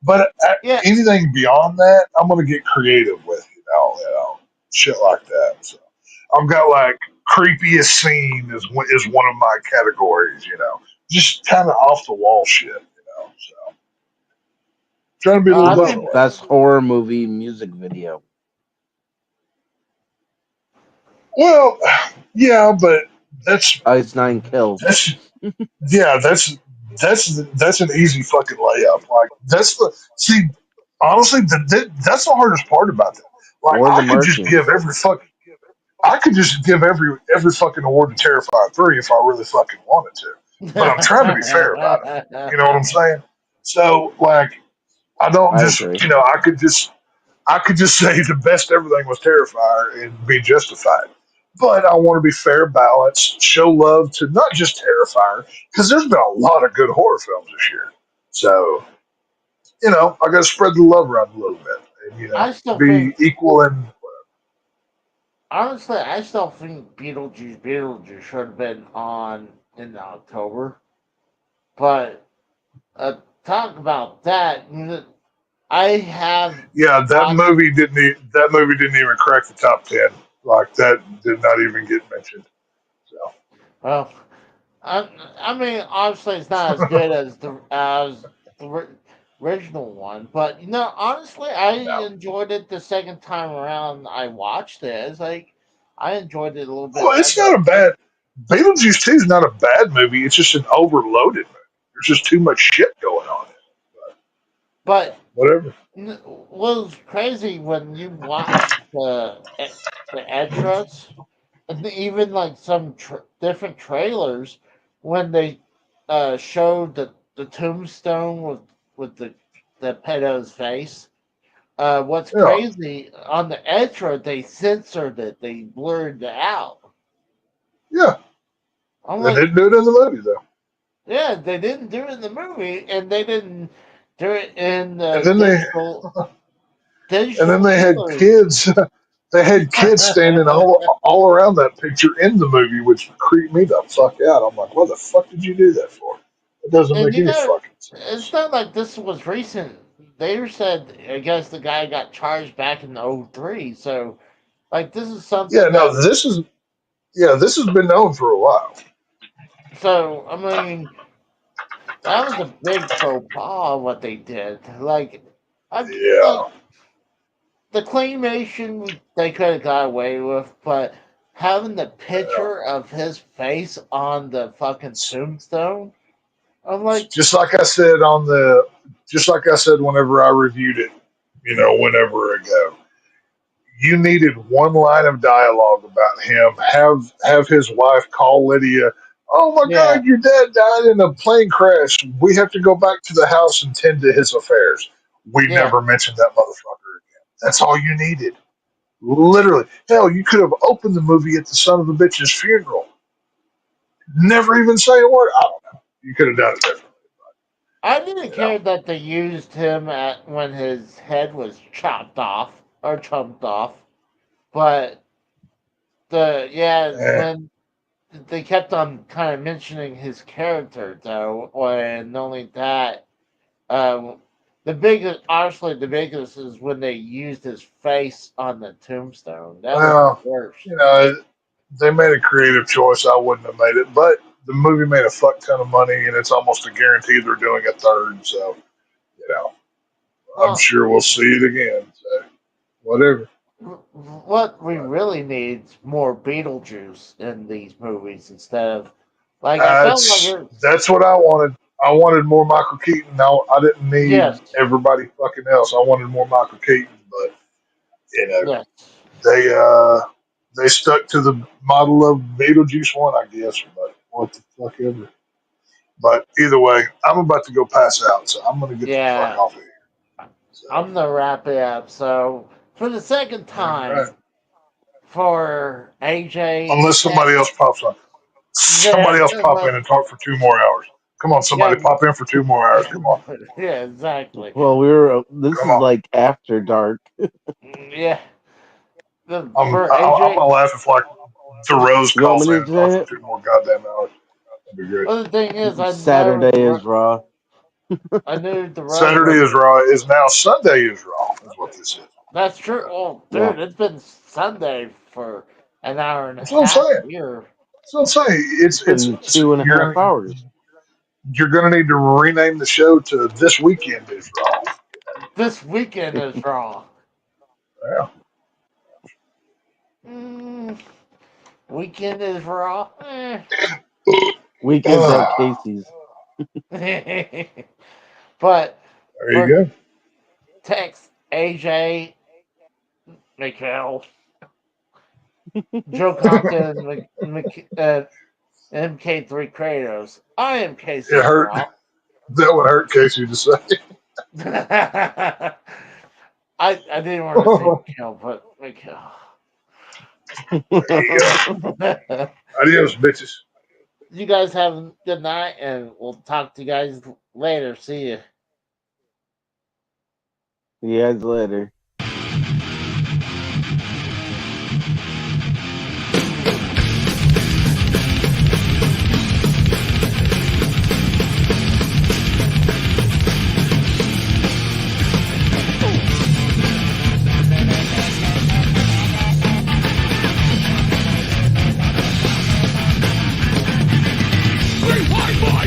Speaker 6: But
Speaker 3: yeah,
Speaker 6: anything beyond that, I'm gonna get creative with. Shit like that. So I've got like creepiest scene is one of my categories. Just kind of off the wall shit. So trying to be a
Speaker 4: What
Speaker 6: little
Speaker 3: I
Speaker 4: about
Speaker 3: think
Speaker 6: different.
Speaker 4: best horror movie music video?
Speaker 6: Well, yeah, but that's
Speaker 4: Ice Nine Kills.
Speaker 6: that's yeah, that's an easy fucking layup. Like honestly, that's the hardest part about that. Like
Speaker 4: Or The Martian.
Speaker 6: I could just give every fucking award to Terrifier 3 if I really fucking wanted to. But I'm trying to be fair about it. You know what I'm saying? So like I don't
Speaker 4: I
Speaker 6: just
Speaker 4: agree.
Speaker 6: I could just say the best everything was Terrifier and be justified. But I want to be fair, balanced, show love to not just Terrifier, because there's been a lot of good horror films this year. So, I got to spread the love around a little bit and,
Speaker 3: I still
Speaker 6: be
Speaker 3: think,
Speaker 6: equal and
Speaker 3: honestly, I still think Beetlejuice should have been on in October. But talk about that. I have
Speaker 6: yeah,
Speaker 3: watched.
Speaker 6: that movie didn't even crack the top 10. Like that did not even get mentioned. So,
Speaker 3: Well, I mean, obviously, it's not as good as the original one, but honestly, I
Speaker 6: no.
Speaker 3: enjoyed it the second time around. I watched it. It's like I enjoyed it a little bit
Speaker 6: Well, it's
Speaker 3: better.
Speaker 6: not a bad Beetlejuice 2 is not a bad movie. It's just an overloaded movie. There's just too much shit going on.
Speaker 3: But
Speaker 6: Whatever.
Speaker 3: what was crazy when you watch the extras and even like some different trailers when they showed the tombstone with the pedo's face. What's
Speaker 6: Yeah.
Speaker 3: crazy on the extra, they censored it. They blurred it out.
Speaker 6: Yeah.
Speaker 3: I'm
Speaker 6: They
Speaker 3: like,
Speaker 6: didn't do it in the movie though.
Speaker 3: yeah, they didn't do it in the movie, and they didn't do it in
Speaker 6: And
Speaker 3: the
Speaker 6: then
Speaker 3: digital
Speaker 6: they had
Speaker 3: either.
Speaker 6: kids. They had kids standing all around that picture in the movie, which creeped me the fuck out. I'm like, what the fuck did you do that for? It doesn't
Speaker 3: And
Speaker 6: make any fucking
Speaker 3: it's
Speaker 6: sense.
Speaker 3: not like this was recent. They said, I guess the guy got charged back in '03. So, like, this is
Speaker 6: Yeah,
Speaker 3: something
Speaker 6: no,
Speaker 3: that.
Speaker 6: this has been known for a while.
Speaker 3: So, I mean, that was a big faux pas what they did. Like, like
Speaker 6: Yeah.
Speaker 3: the claymation they could have got away with, but having the
Speaker 6: Yeah.
Speaker 3: picture of his face on the fucking tombstone, I'm like,
Speaker 6: Just like I said whenever I reviewed it, whenever ago. You needed one line of dialogue about him. Have his wife call Lydia. Oh my
Speaker 3: yeah,
Speaker 6: God, your dad died in a plane crash. We have to go back to the house and tend to his affairs. We
Speaker 3: yeah.
Speaker 6: never mentioned that motherfucker again. That's all you needed. Literally. Hell, you could have opened the movie at the son of a bitch's funeral. Never even say a word. I don't know. You could have done it differently.
Speaker 3: I didn't
Speaker 6: You know.
Speaker 3: care that they used him at when his head was chopped off or chopped off, but
Speaker 6: Eh,
Speaker 3: when they kept on kind of mentioning his character though, and not only that, um, the biggest is when they used his face on the tombstone. That was the
Speaker 6: well,
Speaker 3: worst.
Speaker 6: they made a creative choice. I wouldn't have made it, but the movie made a fuck ton of money, and it's almost a guarantee they're doing a third. So, I'm
Speaker 3: Well,
Speaker 6: sure we'll see it again. So, whatever.
Speaker 3: what we really need is more Beetlejuice in these movies instead of like I felt like it.
Speaker 6: That's what I wanted. I wanted more Michael Keaton. I didn't need
Speaker 3: Yes,
Speaker 6: everybody fucking else. I wanted more Michael Keaton, but
Speaker 3: yes.
Speaker 6: they they stuck to the model of Beetlejuice one, I guess. But what the fuck ever. But either way, I'm about to go pass out, so I'm going to get the fuck off of here.
Speaker 3: I'm going to wrap it up. So, for the second time, for AJ.
Speaker 6: Unless somebody else pops up. Somebody else pop in and talk for 2 more hours. Come on, somebody pop in for 2 more hours. Come on.
Speaker 3: Yeah, exactly.
Speaker 4: Well, this is like after dark.
Speaker 3: Yeah.
Speaker 6: I'm going to laugh if like DeRose calls in and talks for 2 more goddamn hours. That'd be great.
Speaker 3: Well, the thing is,
Speaker 4: Saturday is Raw.
Speaker 3: I knew the
Speaker 6: Saturday is Raw is now Sunday is Raw. Is what this is.
Speaker 3: That's true. Oh, dude, it's been Sunday for an hour and a
Speaker 6: That's what I'm
Speaker 3: half
Speaker 6: saying.
Speaker 3: here.
Speaker 6: That's what I'm saying. It's
Speaker 4: 2.5 hours.
Speaker 6: You're going to need to rename the show to This Weekend is Raw.
Speaker 3: This weekend is Raw.
Speaker 6: Yeah.
Speaker 3: Weekend is Raw.
Speaker 4: Weekends at Casey's.
Speaker 3: But
Speaker 6: there you go.
Speaker 3: Text AJ, Mikhail, Joe Compton, MK3 Kratos. I am Casey.
Speaker 6: It hurt. That would hurt Casey to say.
Speaker 3: I didn't want to say Mikhail, but Mikhail.
Speaker 6: Adios, bitches.
Speaker 3: You guys have a good night, and we'll talk to you guys later. See you.
Speaker 4: See you guys later.
Speaker 2: Revive my